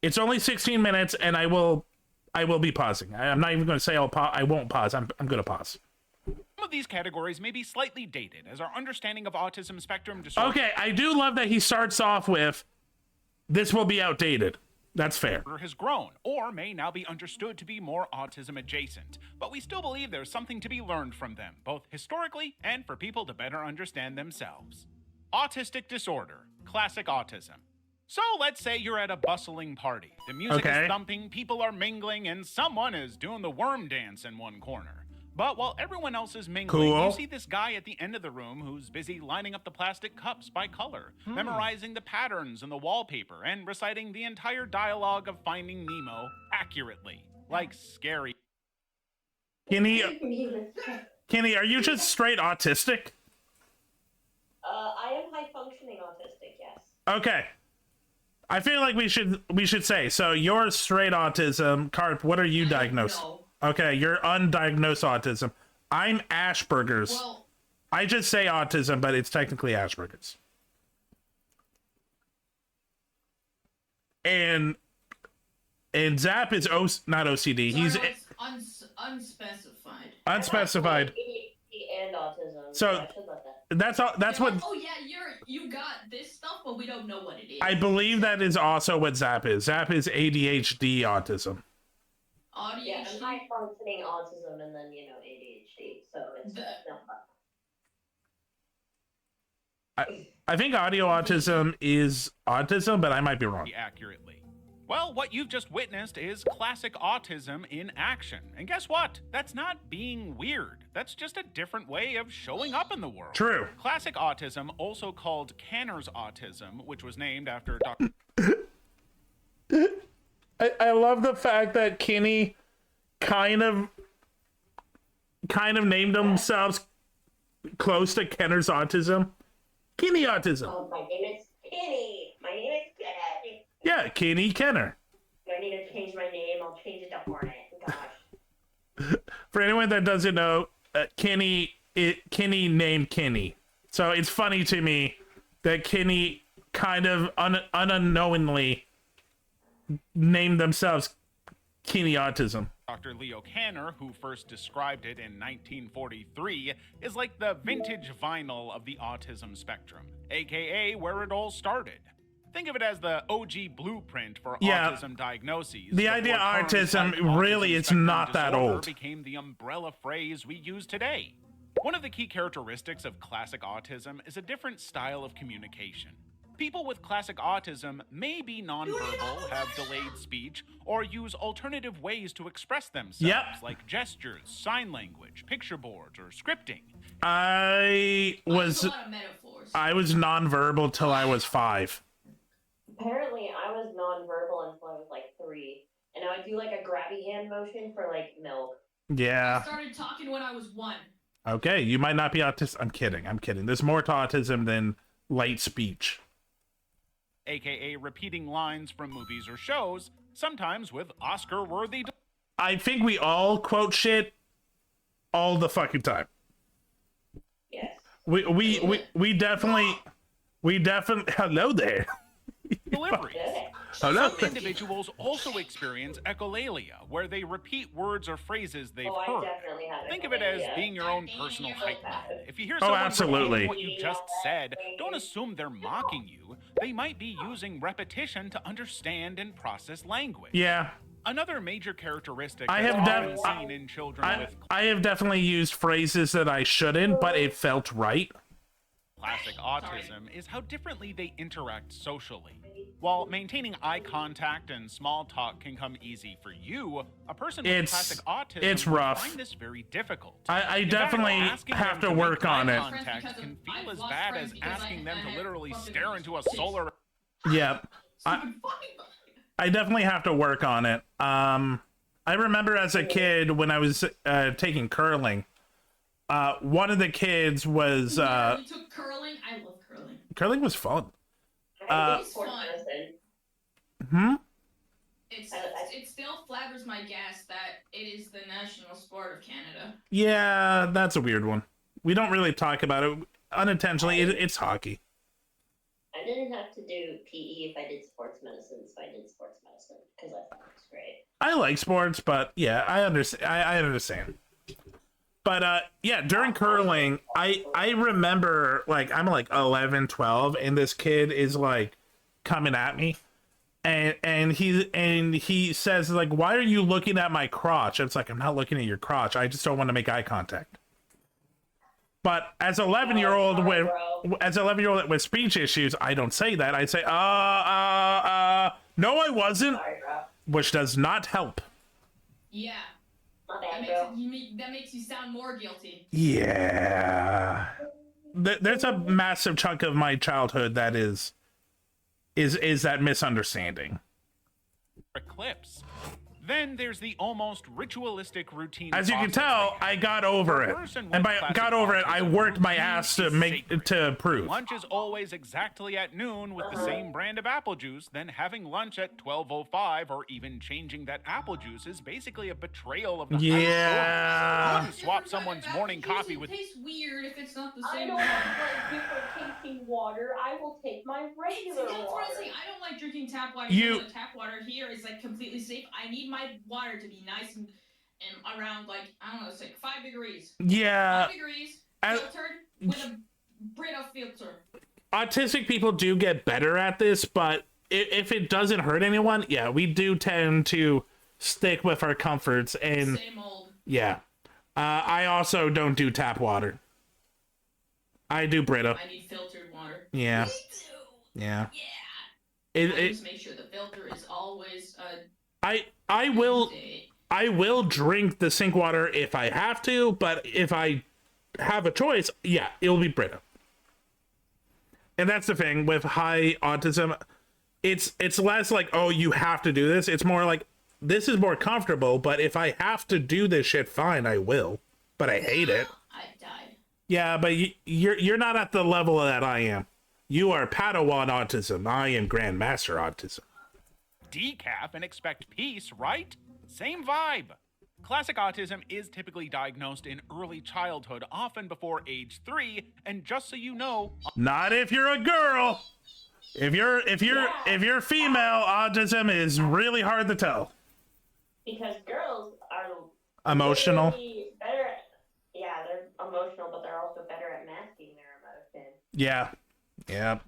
Speaker 2: It's only 16 minutes, and I will be pausing. I'm not even going to say I won't pause. I'm going to pause.
Speaker 6: Some of these categories may be slightly dated, as our understanding of autism spectrum disorder...
Speaker 2: Okay, I do love that he starts off with, this will be outdated. That's fair.
Speaker 6: ...has grown, or may now be understood to be more autism adjacent. But we still believe there's something to be learned from them, both historically and for people to better understand themselves. Autistic disorder, classic autism. So let's say you're at a bustling party. The music is thumping, people are mingling, and someone is doing the worm dance in one corner. But while everyone else is mingling, you see this guy at the end of the room who's busy lining up the plastic cups by color, memorizing the patterns in the wallpaper, and reciting the entire dialogue of Finding Nemo accurately. Like scary.
Speaker 2: Kenny, are you just straight autistic?
Speaker 16: I am high-functioning autistic, yes.
Speaker 2: Okay. I feel like we should say, so you're straight autism. Carp, what are you diagnosed?
Speaker 8: No.
Speaker 2: Okay, you're undiagnosed autism. I'm Asperger's.
Speaker 8: Well,
Speaker 2: I just say autism, but it's technically Asperger's. And Zap is not OCD. He's
Speaker 8: unspecified.
Speaker 2: Unspecified.
Speaker 16: ADHD and autism.
Speaker 2: So
Speaker 16: I should let that.
Speaker 2: that's all. That's what.
Speaker 8: Oh yeah, you got this stuff, but we don't know what it is.
Speaker 2: I believe that is also what Zap is. Zap is ADHD autism.
Speaker 16: Yeah, I'm high-functioning autism and then, ADHD, so it's not fun.
Speaker 2: I think audio autism is autism, but I might be wrong.
Speaker 6: Accurately. Well, what you've just witnessed is classic autism in action. And guess what? That's not being weird. That's just a different way of showing up in the world.
Speaker 2: True.
Speaker 6: Classic autism, also called Kanner's autism, which was named after Dr.
Speaker 2: I love the fact that Kenny kind of named themselves close to Kenner's autism. Kenny autism.
Speaker 16: Oh, my name is Kenny. My name is Kenny.
Speaker 2: Yeah, Kenny Kenner.
Speaker 16: I need to change my name. I'll change it to Hornet. Gosh.
Speaker 2: For anyone that doesn't know, Kenny named Kenny. So it's funny to me that Kenny kind of unknowingly named themselves Kenny autism.
Speaker 6: Dr. Leo Kanner, who first described it in 1943, is like the vintage vinyl of the autism spectrum, aka where it all started. Think of it as the OG blueprint for autism diagnoses.
Speaker 2: The idea of autism really is not that old.
Speaker 6: Became the umbrella phrase we use today. One of the key characteristics of classic autism is a different style of communication. People with classic autism may be nonverbal, have delayed speech, or use alternative ways to express themselves, like gestures, sign language, picture boards, or scripting.
Speaker 2: I was nonverbal till I was 5.
Speaker 16: Apparently, I was nonverbal until I was like 3, and I would do like a grabby hand motion for like milk.
Speaker 2: Yeah.
Speaker 8: I started talking when I was 1.
Speaker 2: Okay, you might not be autistic. I'm kidding. There's more to autism than light speech.
Speaker 6: AKA repeating lines from movies or shows, sometimes with Oscar-worthy...
Speaker 2: I think we all quote shit all the fucking time.
Speaker 16: Yes.
Speaker 2: We definitely hello there.
Speaker 6: Deliveries.
Speaker 2: Hello.
Speaker 6: Some individuals also experience echolalia, where they repeat words or phrases they've
Speaker 16: I
Speaker 6: heard.
Speaker 16: definitely have
Speaker 6: Think of it as
Speaker 16: echolalia.
Speaker 6: being your own personal hype man. If you hear
Speaker 2: Oh,
Speaker 6: someone
Speaker 2: absolutely.
Speaker 6: repeating what you just said, don't assume they're mocking you. They might be using repetition to understand and process language.
Speaker 2: Yeah.
Speaker 6: Another major characteristic
Speaker 2: I
Speaker 6: that's
Speaker 2: have
Speaker 6: often seen in children with
Speaker 2: I have definitely used phrases that I shouldn't, but it felt right.
Speaker 6: classic autism is how differently they interact socially. While maintaining eye contact and small talk can come easy for you, a person with classic autism
Speaker 2: it's
Speaker 6: will
Speaker 2: rough.
Speaker 6: find this very difficult.
Speaker 2: I
Speaker 6: In
Speaker 2: definitely
Speaker 6: fact, asking
Speaker 2: have
Speaker 6: them
Speaker 2: to work
Speaker 6: make
Speaker 2: on
Speaker 6: eye
Speaker 2: it.
Speaker 6: contact can feel as bad as asking them to literally stare into a solar.
Speaker 2: Yeah. I definitely have to work on it. I remember as a kid when I was taking curling, one of the kids was
Speaker 8: You took curling. I love curling.
Speaker 2: curling was fun.
Speaker 8: It's fun. It still flatters my gas that it is the national sport of Canada.
Speaker 2: Yeah, that's a weird one. We don't really talk about it unintentionally. It's hockey.
Speaker 16: I didn't have to do PE if I did sports medicine, so I did sports medicine because I thought it was great.
Speaker 2: I like sports, but yeah, I understand. I understand. But yeah, during curling, I remember like I'm like 11, 12, and this kid is like coming at me, and he says like, "Why are you looking at my crotch?" It's like, I'm not looking at your crotch. I just don't want to make eye contact. But as 11-year-old with speech issues, I don't say that. I say, no, I wasn't, which does not help.
Speaker 8: Yeah. That makes you sound more guilty.
Speaker 2: Yeah. There's a massive chunk of my childhood that is that misunderstanding.
Speaker 6: Eclipse. Then there's the almost ritualistic routine.
Speaker 2: As you can tell, I got over it. And by got over it, I worked my ass to prove.
Speaker 6: Lunch is always exactly at noon with the same brand of apple juice, then having lunch at 12:05 or even changing that apple juice is basically a betrayal of the
Speaker 2: Yeah.
Speaker 6: You wouldn't swap someone's morning coffee with.
Speaker 8: It tastes weird if it's not the
Speaker 16: I
Speaker 8: same
Speaker 16: don't
Speaker 8: water.
Speaker 16: like different tasting water. I will take my regular
Speaker 8: That's what
Speaker 16: water.
Speaker 8: I'm saying. I don't like drinking tap water.
Speaker 2: You-
Speaker 8: The tap water here is like completely safe. I need my water to be nice and around like I don't know, it's like 5 degrees.
Speaker 2: Yeah.
Speaker 8: 5 degrees filtered with a Brita filter.
Speaker 2: Autistic people do get better at this, but if it doesn't hurt anyone, yeah, we do tend to stick with our comforts. And
Speaker 8: Same old.
Speaker 2: yeah, I also don't do tap water. I do Brita.
Speaker 8: I need filtered water.
Speaker 2: Yeah.
Speaker 8: Me too.
Speaker 2: Yeah.
Speaker 8: I just make sure the filter is always
Speaker 2: I will drink the sink water if I have to, but if I have a choice, yeah, it'll be Brita. And that's the thing with high autism. It's less like, oh, you have to do this. It's more like, this is more comfortable, but if I have to do this shit, fine, I will. But I hate it.
Speaker 8: I died.
Speaker 2: Yeah, but you're not at the level that I am. You are Padawan autism. I am Grandmaster autism.
Speaker 6: Decaf and expect peace, right? Same vibe. Classic autism is typically diagnosed in early childhood, often before age 3, and just so you know,
Speaker 2: Not if you're a girl. If you're female, autism is really hard to tell.
Speaker 16: Because girls are
Speaker 2: Emotional.
Speaker 16: literally better at, yeah, they're emotional, but they're also better at masking their emotion.
Speaker 2: Yeah. Yeah.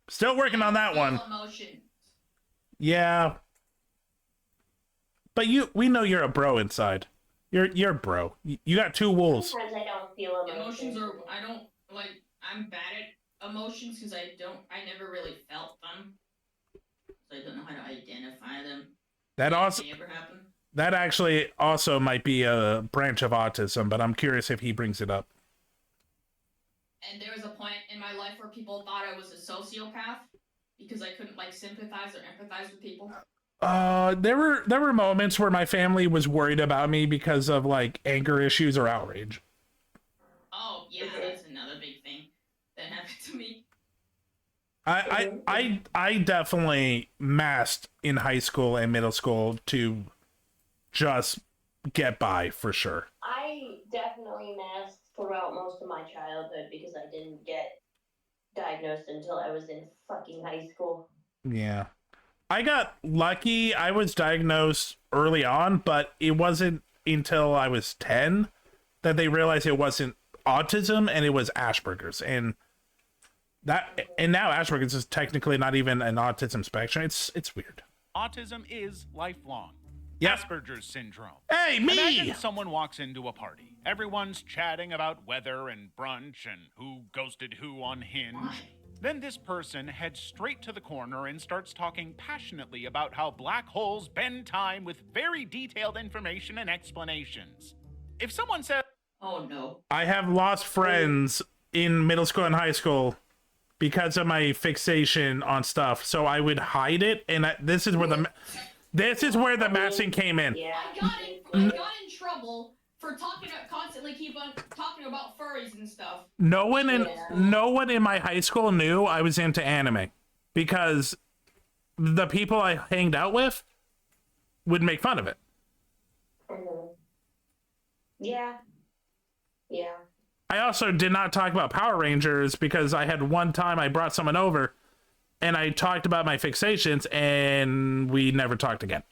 Speaker 2: Still working on that one.
Speaker 8: Emotion.
Speaker 2: Yeah. But we know you're a bro inside. You're a bro. You got 2 wolves.
Speaker 16: Sometimes I don't feel
Speaker 8: Emotions are I'm bad at emotions because I never really felt them. So I don't know how to identify them.
Speaker 2: That also
Speaker 8: Anything ever happen?
Speaker 2: that actually also might be a branch of autism, but I'm curious if he brings it up.
Speaker 8: And there was a point in my life where people thought I was a sociopath because I couldn't like sympathize or empathize with people.
Speaker 2: There were moments where my family was worried about me because of like anger issues or outrage.
Speaker 8: Oh yeah, that's another big thing that happened to me.
Speaker 2: I definitely masked in high school and middle school to just get by for sure.
Speaker 16: I definitely masked throughout most of my childhood because I didn't get diagnosed until I was in fucking high school.
Speaker 2: Yeah. I got lucky. I was diagnosed early on, but it wasn't until I was 10 that they realized it wasn't autism and it was Asperger's. And now Asperger's is technically not even an autism spectrum. It's weird.
Speaker 6: Autism is lifelong.
Speaker 2: Yep.
Speaker 6: Asperger's syndrome.
Speaker 2: Hey, me!
Speaker 6: Imagine someone walks into a party. Everyone's chatting about weather and brunch and who ghosted who on Hinge. Then this person heads straight to the corner and starts talking passionately about how black holes bend time with very detailed information and explanations. If someone said,
Speaker 8: "Oh no,"
Speaker 2: I have lost friends in middle school and high school because of my fixation on stuff. So I would hide it, and this is where the masking came in.
Speaker 8: I got in trouble for constantly keep on talking about furries and stuff.
Speaker 2: No one in my high school knew I was into anime because the people I hanged out with would make fun of it.
Speaker 16: Yeah.
Speaker 2: I also did not talk about Power Rangers because I had one time I brought someone over and I talked about my fixations and we never talked again.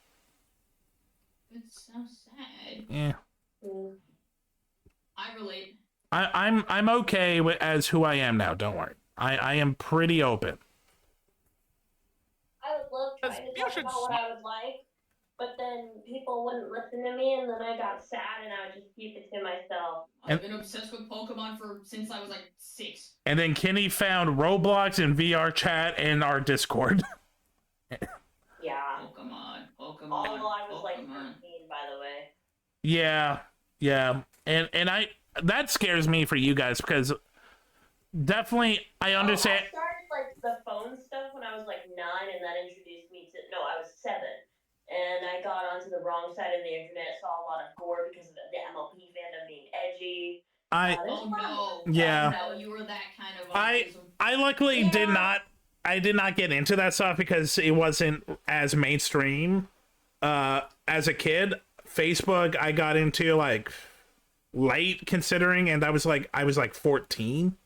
Speaker 8: It's so sad.
Speaker 2: Yeah.
Speaker 8: I relate.
Speaker 2: I'm okay as who I am now. Don't worry. I am pretty open.
Speaker 16: I would love trying to talk about what I would like, but then people wouldn't listen to me, and then I got sad, and I would just keep it to myself.
Speaker 8: I've been obsessed with Pokemon since I was like 6.
Speaker 2: And then Kenny found Roblox and VR chat and our Discord.
Speaker 16: Yeah.
Speaker 8: Pokemon.
Speaker 16: Although I was like 13, by the way.
Speaker 2: Yeah. And that scares me for you guys because definitely I understand.
Speaker 16: I started like the phone stuff when I was like 9, and that introduced me to I was 7. And I got onto the wrong side of the internet, saw a lot of gore because of the MLP fandom being edgy.
Speaker 2: Yeah.
Speaker 8: No, you were that kind of
Speaker 2: I luckily did not get into that stuff because it wasn't as mainstream as a kid. Facebook I got into like late considering, and I was like 14.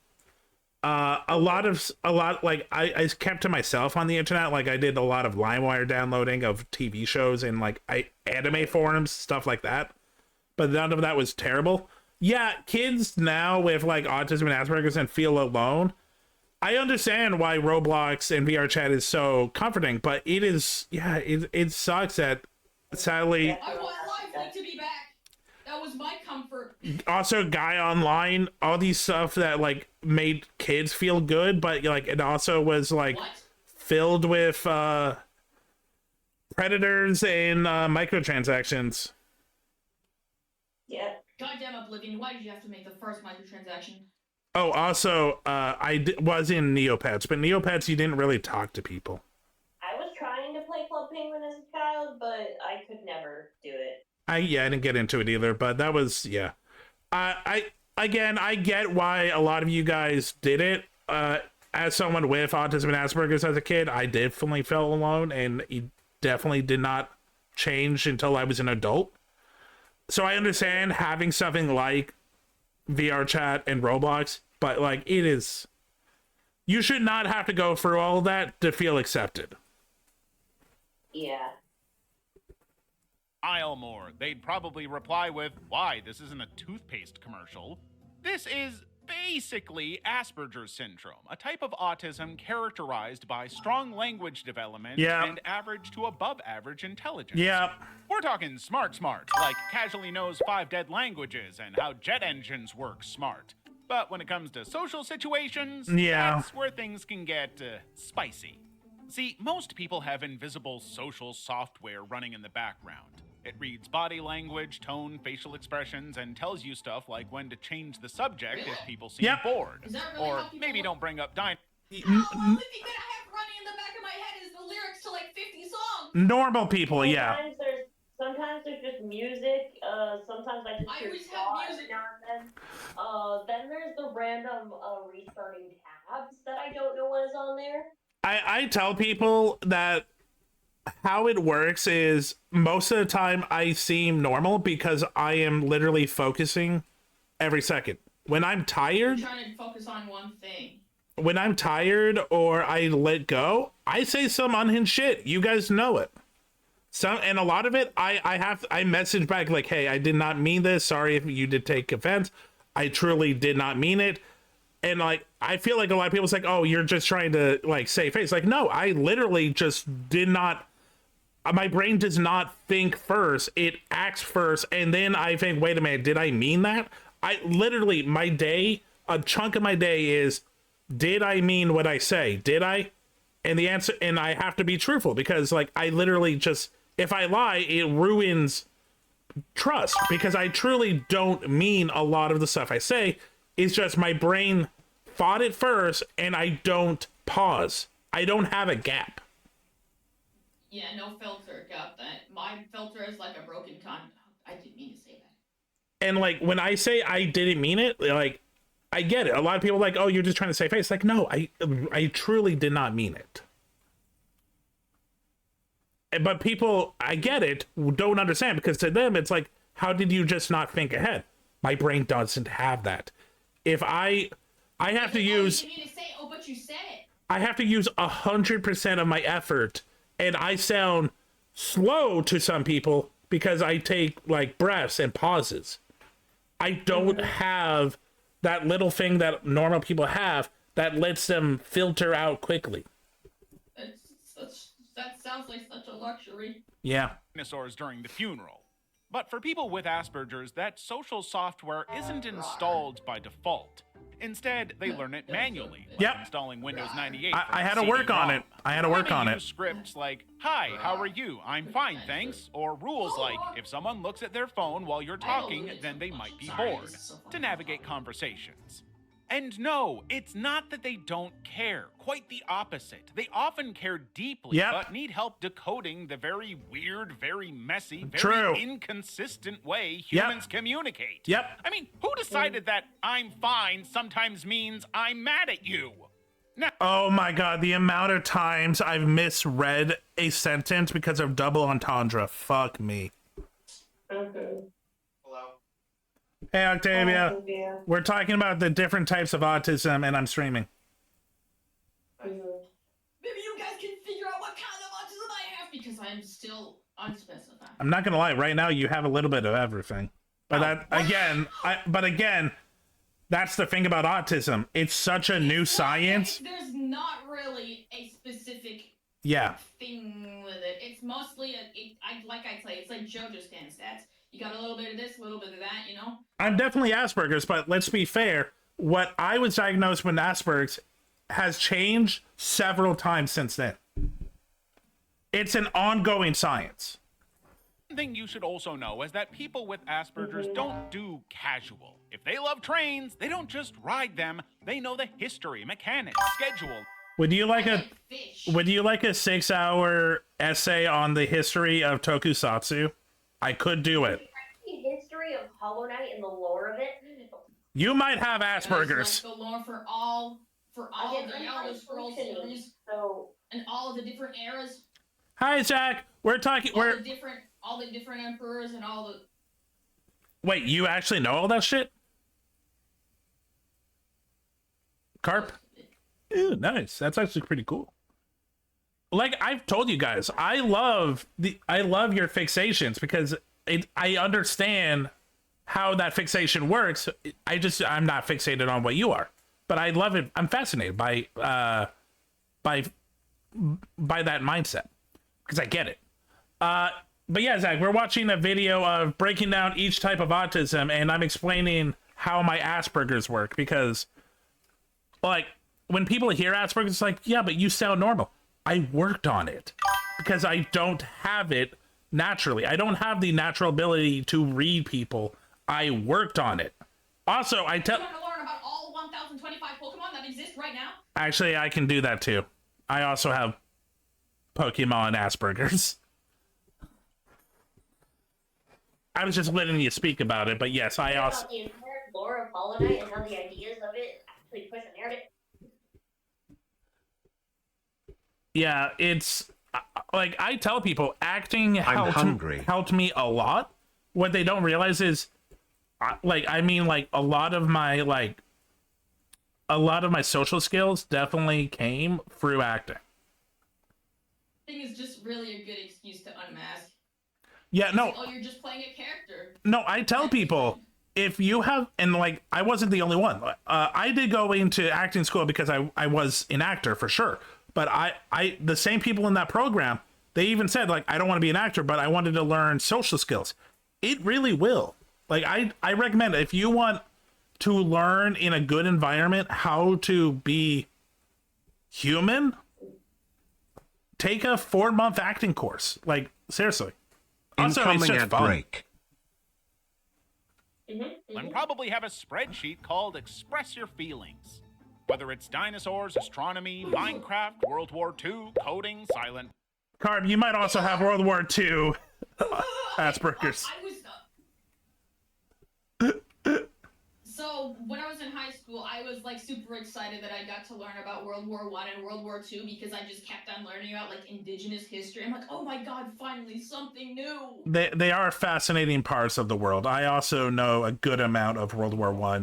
Speaker 2: A lot like I kept to myself on the internet. Like I did a lot of LimeWire downloading of TV shows and like anime forums, stuff like that. But none of that was terrible. Yeah, kids now with like autism and Asperger's and feel alone. I understand why Roblox and VR chat is so comforting, but it sucks that sadly.
Speaker 8: I want Live to be back. That was my comfort.
Speaker 2: Also, Guy Online, all these stuff that like made kids feel good, but like it also was like filled with predators and microtransactions.
Speaker 16: Yeah.
Speaker 8: Goddamn Oblivion! Why did you have to make the first microtransaction?
Speaker 2: Oh, also, was in Neopets, but Neopets you didn't really talk to people.
Speaker 16: I was trying to play Club Penguin as a child, but I could never do it.
Speaker 2: I didn't get into it either, but that was I get why a lot of you guys did it. As someone with autism and Asperger's as a kid, I definitely felt alone, and it definitely did not change until I was an adult. So I understand having something like VR chat and Roblox, but like you should not have to go through all that to feel accepted.
Speaker 16: Yeah.
Speaker 6: Islemore, they'd probably reply with, "Why, this isn't a toothpaste commercial. This is basically Asperger's syndrome, a type of autism characterized by strong language development and average to above average intelligence."
Speaker 2: Yeah.
Speaker 6: We're talking smart, like casually knows 5 dead languages and how jet engines work smart. But when it comes to social situations, that's where things can get spicy. See, most people have invisible social software running in the background. It reads body language, tone, facial expressions, and tells you stuff like when to change the subject if people seem bored.
Speaker 8: Is that really
Speaker 6: or
Speaker 8: how people
Speaker 6: maybe don't bring up dino.
Speaker 8: The only thing that I have running in the back of my head is the lyrics to like 50 songs.
Speaker 2: Normal people,
Speaker 16: Sometimes there's just music. Sometimes I just hear songs now and then. Then there's the random restarting tabs that I don't know what is on there.
Speaker 2: I tell people that how it works is most of the time I seem normal because I am literally focusing every second. When I'm tired,
Speaker 8: I'm trying to focus on one thing.
Speaker 2: When I'm tired or I let go, I say some unhinged shit. You guys know it. And a lot of it, I message back like, hey, I did not mean this. Sorry if you did take offense. I truly did not mean it. And like, I feel like a lot of people's like, oh, you're just trying to like save face. Like, no, I literally just did not. My brain does not think first. It acts first. And then I think, wait a minute, did I mean that? I literally, my day, a chunk of my day is, did I mean what I say? Did I? And the answer, and I have to be truthful because like, I literally just, if I lie, it ruins trust because I truly don't mean a lot of the stuff I say. It's just my brain thought it first and I don't pause. I don't have a gap.
Speaker 8: Yeah, no filter. Got that. My filter is like a broken con. I didn't mean to say that.
Speaker 2: And like when I say I didn't mean it, like I get it. A lot of people are like, oh, you're just trying to save face. Like, no, I truly did not mean it. But people, I get it, don't understand because to them it's like, how did you just not think ahead? My brain doesn't have that. If I have to use,
Speaker 8: You didn't say, oh, but you said it.
Speaker 2: I have to use 100% of my effort, and I sound slow to some people because I take like breaths and pauses. I don't have that little thing that normal people have that lets them filter out quickly.
Speaker 8: That sounds like such a luxury.
Speaker 2: Yeah.
Speaker 6: Dinosaurs during the funeral. But for people with Asperger's, that social software isn't installed by default. Instead, they learn it manually, like
Speaker 2: Yep.
Speaker 6: installing Windows 98.
Speaker 2: I had to work on it. I had to work on it.
Speaker 6: Scripts like, hi, how are you? I'm fine, thanks. Or rules like, if someone looks at their phone while you're talking, then they might be bored. To navigate conversations. And no, it's not that they don't care. Quite the opposite. They often care deeply, but need help decoding the very weird, very messy, very inconsistent way humans communicate. I mean, who decided that I'm fine sometimes means I'm mad at you? Now,
Speaker 2: oh my god, the amount of times I've misread a sentence because of double entendre. Fuck me. Hey Octavia, we're talking about the different types of autism and I'm streaming.
Speaker 8: Maybe you guys can figure out what kind of autism I have because I'm still unspecified.
Speaker 2: I'm not gonna lie, right now you have a little bit of everything. But again, that's the thing about autism. It's such a new science.
Speaker 8: There's not really a specific thing with it. It's mostly like I say, it's like JoJo's stand stats. You got a little bit of this, a little bit of that, you know?
Speaker 2: I'm definitely Asperger's, but let's be fair. What I was diagnosed with Asperger's has changed several times since then. It's an ongoing science.
Speaker 6: one thing you should also know is that people with Asperger's don't do casual. If they love trains, they don't just ride them. They know the history, mechanics, schedule.
Speaker 2: Would you like a 6-hour essay on the history of Tokusatsu? I could do it.
Speaker 16: The history of Hollow Knight and the lore of it.
Speaker 2: You might have Asperger's.
Speaker 8: Like the lore for all of the Elder Scrolls series, and all of the different eras.
Speaker 2: Hi, Zach. We're talking.
Speaker 8: All the different emperors and all the.
Speaker 2: Wait, you actually know all that shit? Carp? Ooh, nice. That's actually pretty cool. Like I've told you guys, I love your fixations because I understand how that fixation works. I'm not fixated on what you are, but I love it. I'm fascinated by that mindset because I get it. But yeah, Zach, we're watching a video of breaking down each type of autism, and I'm explaining how my Asperger's work because, like, when people hear Asperger's, it's like, yeah, but you sound normal. I worked on it because I don't have it naturally. I don't have the natural ability to read people. I worked on it. Also,
Speaker 8: You want to learn about all 1,025 Pokemon that exist right now?
Speaker 2: Actually, I can do that too. I also have Pokemon Asperger's. I was just letting you speak about it, but yes, I also...
Speaker 16: About the entire lore of Hollow Knight and how the ideas of it actually push a narrative.
Speaker 2: Yeah, it's... like I tell people, acting helped me a lot. What they don't realize is, like, I mean, like a lot of my social skills definitely came through acting.
Speaker 8: I think it's just really a good excuse to unmask.
Speaker 2: Yeah, no.
Speaker 8: Like, oh, you're just playing a character.
Speaker 2: No, I tell people, if you have, and like, I wasn't the only one. I did go into acting school because I was an actor for sure. But the same people in that program, they even said, like, I don't want to be an actor, but I wanted to learn social skills. It really will. Like, I recommend it. If you want to learn in a good environment how to be human, take a 4-month acting course. Like, seriously. Also, it's
Speaker 1: Incoming
Speaker 2: just
Speaker 1: ad
Speaker 2: fun.
Speaker 1: break.
Speaker 6: And probably have a spreadsheet called Express Your Feelings. Whether it's dinosaurs, astronomy, Minecraft, World War II, coding, silent.
Speaker 2: Carb, you might also have World War II Asperger's.
Speaker 8: So when I was in high school, I was like super excited that I got to learn about World War I and World War II because I just kept on learning about like indigenous history. I'm like, oh my god, finally something new.
Speaker 2: They are fascinating parts of the world. I also know a good amount of World War I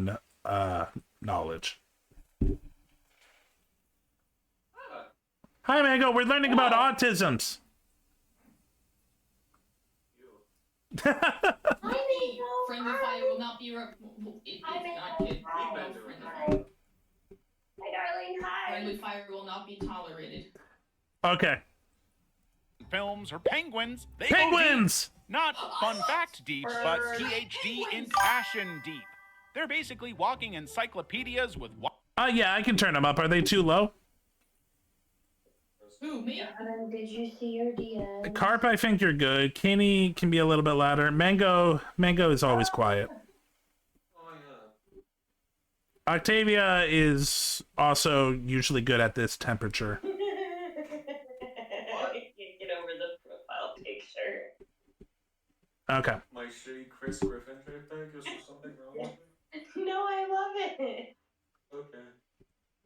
Speaker 2: knowledge. Hi, Mango. We're learning about autisms.
Speaker 8: Friendly fire will not be. Friendly fire will not be tolerated.
Speaker 2: Okay.
Speaker 6: Films or penguins. They
Speaker 2: Penguins!
Speaker 6: Go deep. Not fun fact deep, but PhD in passion deep. They're basically walking encyclopedias with.
Speaker 2: Yeah, I can turn them up. Are they too low?
Speaker 8: Who, me?
Speaker 16: Did you see your DM?
Speaker 2: Carp, I think you're good. Kenny can be a little bit louder. Mango is always quiet. Octavia is also usually good at this temperature.
Speaker 16: Get over the profile picture.
Speaker 2: Okay.
Speaker 14: My shitty Chris Griffin JPEG, is there something wrong with it?
Speaker 16: No, I love it.
Speaker 14: Okay.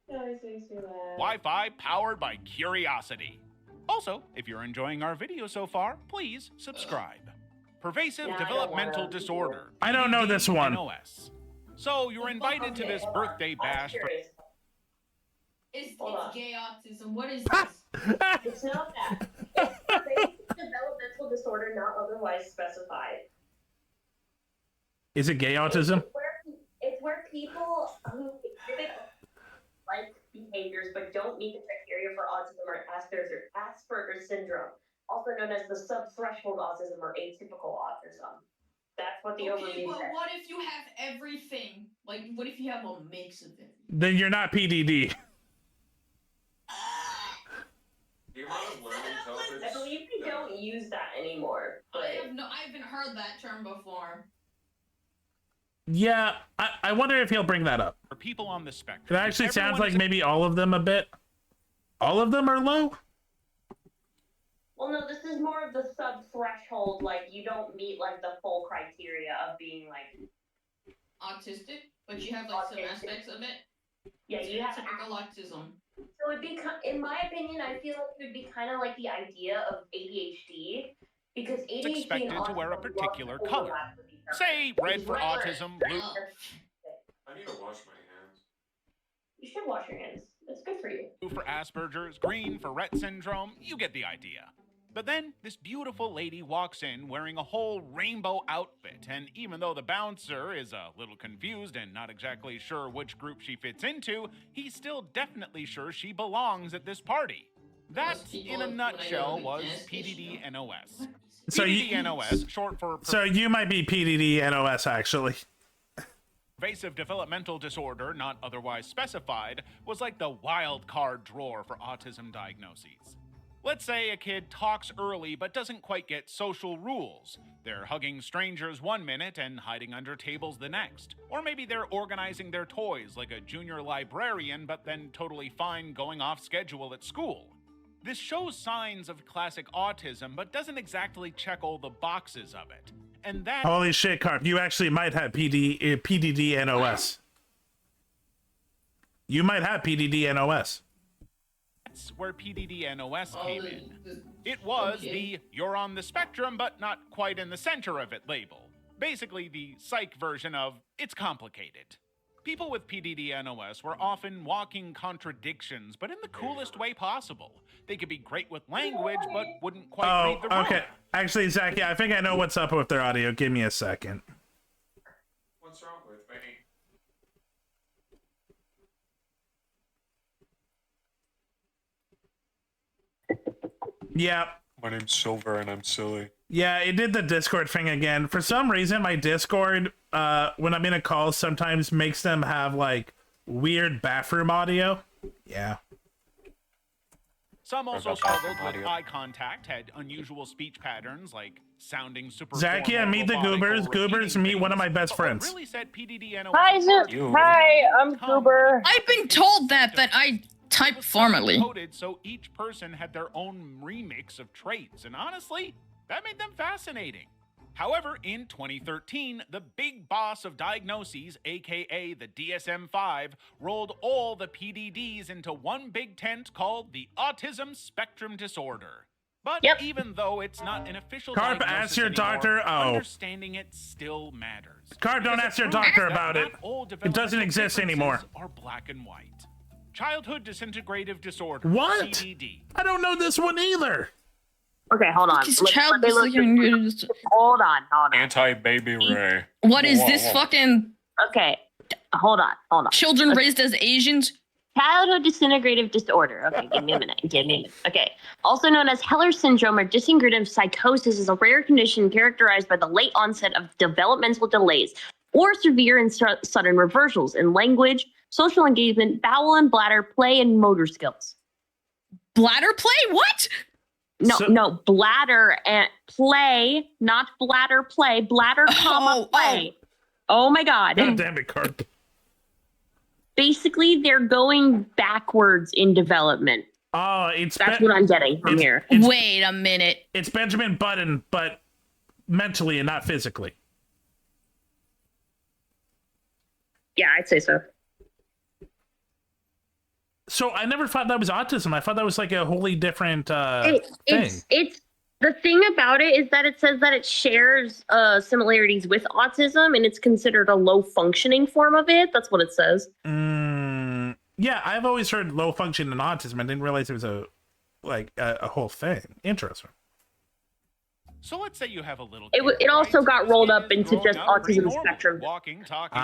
Speaker 16: That always makes me laugh.
Speaker 6: Wi-Fi powered by curiosity. Also, if you're enjoying our video so far, please subscribe. Pervasive developmental disorder.
Speaker 2: I don't know this one.
Speaker 6: PDD-NOS. So you're invited to this birthday bash for...
Speaker 8: It's gay autism. What is this?
Speaker 16: It's not that. It's pervasive developmental disorder not otherwise specified.
Speaker 2: Is it gay autism?
Speaker 16: It's where people who exhibit like behaviors but don't meet the criteria for autism or Asperger's syndrome, also known as the subthreshold autism or atypical autism. That's what the overview
Speaker 8: but
Speaker 16: says.
Speaker 8: what if you have everything? Like, what if you have a mix of it?
Speaker 2: Then you're not PDD.
Speaker 16: I believe they don't use that anymore. But
Speaker 8: I haven't heard that term before.
Speaker 2: Yeah, I wonder if he'll bring that up.
Speaker 6: For people on the spectrum.
Speaker 2: It actually sounds like maybe all of them a bit. All of them are low?
Speaker 16: Well, no, this is more of the sub-threshold, like, you don't meet, like, the full criteria of being, like...
Speaker 8: Autistic? But you have, like, some aspects of it?
Speaker 16: Yeah, you have...
Speaker 8: Typical autism.
Speaker 16: So it'd be, in my opinion, I feel like it would be kind of like the idea of ADHD, because ADHD
Speaker 6: It's expected to wear a particular color. Say red for autism, blue...
Speaker 14: I need to wash my hands.
Speaker 16: You should wash your hands. It's good for you.
Speaker 6: For Asperger's, green for Rett syndrome, you get the idea. But then, this beautiful lady walks in wearing a whole rainbow outfit, and even though the bouncer is a little confused and not exactly sure which group she fits into, he's still definitely sure she belongs at this party. That, in a nutshell, was PDD-NOS. PDD-NOS, short for...
Speaker 2: So you might be PDD-NOS, actually.
Speaker 6: Pervasive developmental disorder, not otherwise specified, was like the wild card drawer for autism diagnoses. Let's say a kid talks early but doesn't quite get social rules. They're hugging strangers one minute and hiding under tables the next. Or maybe they're organizing their toys like a junior librarian but then totally fine going off schedule at school. This shows signs of classic autism but doesn't exactly check all the boxes of it. And that...
Speaker 2: Holy shit, Carp, you actually might have PDD-NOS. You might have PDD-NOS.
Speaker 6: That's where PDD-NOS came in. It was the "you're on the spectrum but not quite in the center of it" label. Basically the psych version of "it's complicated." People with PDD-NOS were often walking contradictions, but in the coolest way possible. They could be great with language, but wouldn't quite read the room.
Speaker 2: Okay. Actually, Zach, yeah, I think I know what's up with their audio. Give me a second.
Speaker 14: What's wrong with me?
Speaker 2: Yeah.
Speaker 14: My name's Silver and I'm silly.
Speaker 2: Yeah, it did the Discord thing again. For some reason, my Discord, when I'm in a call, sometimes makes them have, like, weird bathroom audio. Yeah.
Speaker 6: Some also struggled with eye contact, had unusual speech patterns, like sounding super.
Speaker 2: Zach, yeah, meet the Goobers. Goobers, meet one of my best friends.
Speaker 6: Really said PDD-NOS
Speaker 13: Hi, Hi, I'm Goober.
Speaker 4: I've been told that I type formally.
Speaker 6: Coded so each person had their own remix of traits, and honestly, that made them fascinating. However, in 2013, the big boss of diagnoses, aka the DSM-5, rolled all the PDDs into one big tent called the Autism Spectrum Disorder. But even though it's not an official
Speaker 2: Carp,
Speaker 6: diagnosis
Speaker 2: ask your
Speaker 6: anymore,
Speaker 2: doctor. Oh.
Speaker 6: understanding it still matters.
Speaker 2: Carp, don't ask your doctor about it. It doesn't exist anymore.
Speaker 6: Are black and white. Childhood disintegrative disorder.
Speaker 2: What?
Speaker 6: CDD.
Speaker 2: I don't know this one either.
Speaker 13: Okay, hold on. Hold on.
Speaker 14: Anti-Baby Ray.
Speaker 4: What is this fucking...
Speaker 13: Okay, hold on.
Speaker 4: Children raised as Asians?
Speaker 13: Childhood disintegrative disorder. Okay, give me a minute. Okay. Also known as Heller syndrome or disintegrative psychosis is a rare condition characterized by the late onset of developmental delays or severe and sudden reversals in language, social engagement, bowel and bladder play, and motor skills.
Speaker 4: Bladder play? What?
Speaker 13: No, bladder and play, not bladder play, bladder comma play. Oh my God.
Speaker 2: God damn it, Carp.
Speaker 13: Basically, they're going backwards in development.
Speaker 2: Oh,
Speaker 13: that's what I'm getting from here.
Speaker 4: Wait a minute.
Speaker 2: It's Benjamin Button, but mentally and not physically.
Speaker 13: Yeah, I'd say so.
Speaker 2: So I never thought that was autism. I thought that was like a wholly different thing.
Speaker 13: It's the thing about it is that it says that it shares similarities with autism and it's considered a low functioning form of it. That's what it says.
Speaker 2: Yeah, I've always heard low function and autism. I didn't realize it was a whole thing. Interesting.
Speaker 6: So let's say you have a little.
Speaker 13: It also got rolled up into just autism spectrum.
Speaker 6: Walking, talking,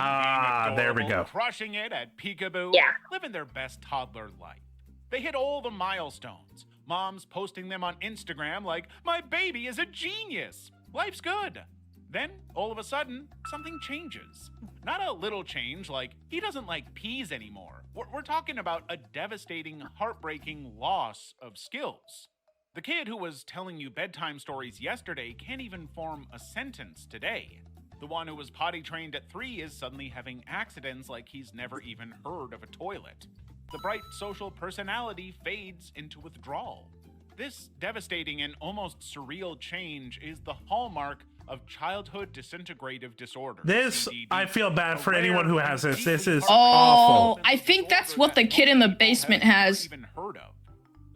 Speaker 2: there we go.
Speaker 6: Crushing it at peekaboo.
Speaker 13: Yeah.
Speaker 6: Living their best toddler life. They hit all the milestones. Moms posting them on Instagram like, "My baby is a genius. Life's good." Then, all of a sudden, something changes. Not a little change, like he doesn't like peas anymore. We're talking about a devastating, heartbreaking loss of skills. The kid who was telling you bedtime stories yesterday can't even form a sentence today. The one who was potty trained at 3 is suddenly having accidents like he's never even heard of a toilet. The bright social personality fades into withdrawal. This devastating and almost surreal change is the hallmark of childhood disintegrative disorder.
Speaker 2: This, I feel bad for anyone who has this. This is
Speaker 4: awful. I think that's what the kid in the basement has.
Speaker 6: Even heard of.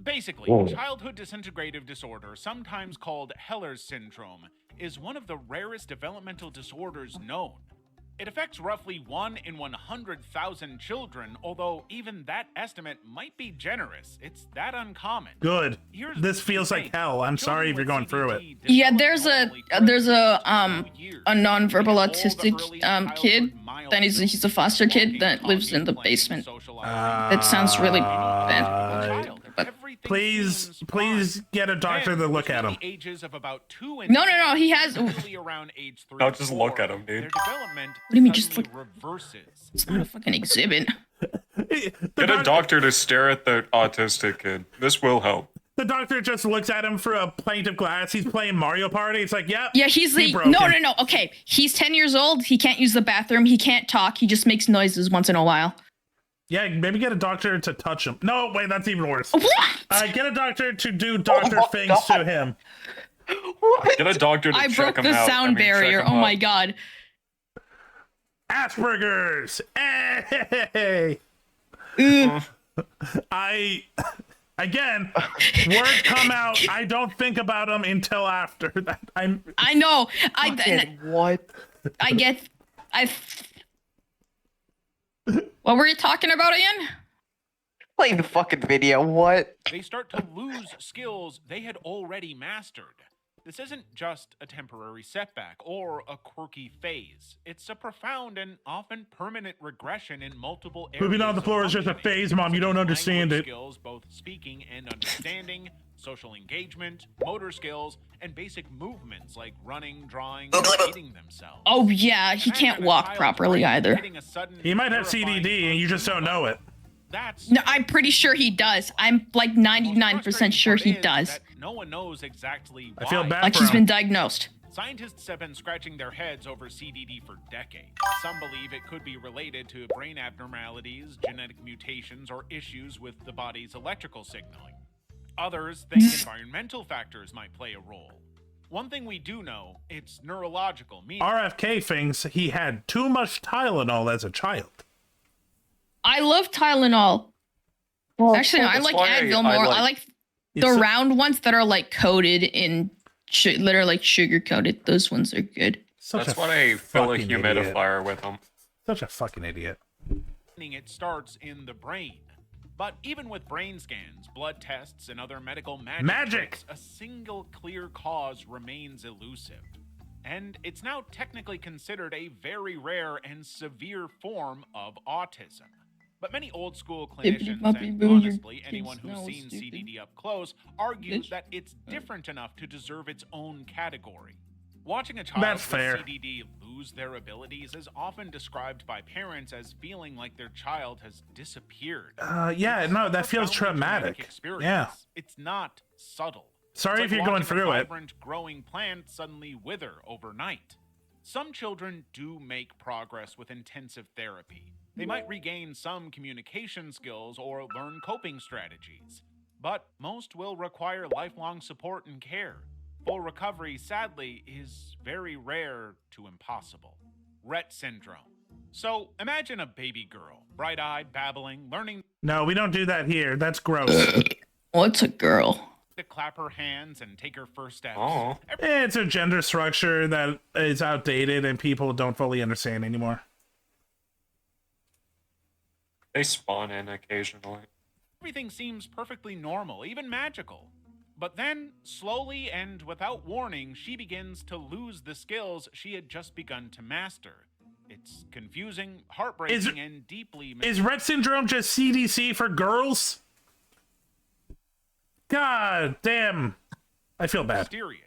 Speaker 6: Basically, childhood disintegrative disorder, sometimes called Heller's syndrome, is one of the rarest developmental disorders known. It affects roughly 1 in 100,000 children, although even that estimate might be generous. It's that uncommon.
Speaker 2: Good. This feels like hell. I'm sorry if you're going through it.
Speaker 4: Yeah, there's a non-verbal autistic kid. Then he's a foster kid that lives in the basement. That sounds really bad. But
Speaker 2: please get a doctor to look at him.
Speaker 4: No, he has.
Speaker 14: I'll just look at him, dude.
Speaker 4: What do you mean, just look? It's not a fucking exhibit.
Speaker 14: Get a doctor to stare at the autistic kid. This will help.
Speaker 2: The doctor just looks at him through a pint of glass. He's playing Mario Party. It's like, yeah.
Speaker 4: Yeah, he's like, no. Okay, he's 10 years old. He can't use the bathroom. He can't talk. He just makes noises once in a while.
Speaker 2: Yeah, maybe get a doctor to touch him. No, wait, that's even worse.
Speaker 4: What?
Speaker 2: Get a doctor to do doctor things to him.
Speaker 14: Get a doctor to check him out.
Speaker 4: I broke the sound barrier. Oh my god.
Speaker 2: Asperger's. Hey. Again, words come out. I don't think about them until after that.
Speaker 4: I know.
Speaker 17: What?
Speaker 4: What were you talking about again?
Speaker 17: Play the fucking video. What?
Speaker 6: They start to lose skills they had already mastered. This isn't just a temporary setback or a quirky phase. It's a profound and often permanent regression in multiple areas.
Speaker 2: Moving on the floor is just a phase, Mom. You don't understand it.
Speaker 6: Skills, both speaking and understanding, social engagement, motor skills, and basic movements like running, drawing, and eating themselves.
Speaker 4: Oh yeah, he can't walk properly either.
Speaker 2: He might have CDD and you just don't know it.
Speaker 4: No, I'm pretty sure he does. I'm like 99% sure he does.
Speaker 6: No one knows exactly why.
Speaker 2: I feel bad
Speaker 4: Like
Speaker 2: for
Speaker 4: he's
Speaker 2: him.
Speaker 4: been diagnosed.
Speaker 6: Scientists have been scratching their heads over CDD for decades. Some believe it could be related to brain abnormalities, genetic mutations, or issues with the body's electrical signaling. Others think environmental factors might play a role. One thing we do know, it's neurological.
Speaker 2: RFK thinks he had too much Tylenol as a child.
Speaker 4: I love Tylenol. Actually, no, I like Advil more. I like the round ones that are like coated in, that are like sugar coated. Those ones are good.
Speaker 14: That's why I fill a humidifier with them.
Speaker 2: Such a fucking idiot.
Speaker 6: It starts in the brain. But even with brain scans, blood tests, and other medical magic tricks, a single clear cause remains elusive. And it's now technically considered a very rare and severe form of autism. But many old school clinicians, and honestly anyone who's seen CDD up close, argue that it's different enough to deserve its own category. Watching a child with CDD lose their abilities is often described by parents as feeling like their child has disappeared.
Speaker 2: Yeah, no, that feels traumatic. Yeah.
Speaker 6: It's not subtle.
Speaker 2: Sorry if you're going through it.
Speaker 6: A vibrant, growing plant suddenly wither overnight. Some children do make progress with intensive therapy. They might regain some communication skills or learn coping strategies. But most will require lifelong support and care. Full recovery, sadly, is very rare to impossible. Rett syndrome. So imagine a baby girl, bright-eyed, babbling, learning...
Speaker 2: No, we don't do that here. That's gross.
Speaker 4: What's a girl?
Speaker 6: To clap her hands and take her first steps.
Speaker 14: Oh.
Speaker 2: It's a gender structure that is outdated and people don't fully understand anymore.
Speaker 14: They spawn in occasionally.
Speaker 6: Everything seems perfectly normal, even magical. But then, slowly and without warning, she begins to lose the skills she had just begun to master. It's confusing, heartbreaking, and deeply...
Speaker 2: Is Rett syndrome just CDC for girls? God damn. I feel bad.
Speaker 6: Mysterious.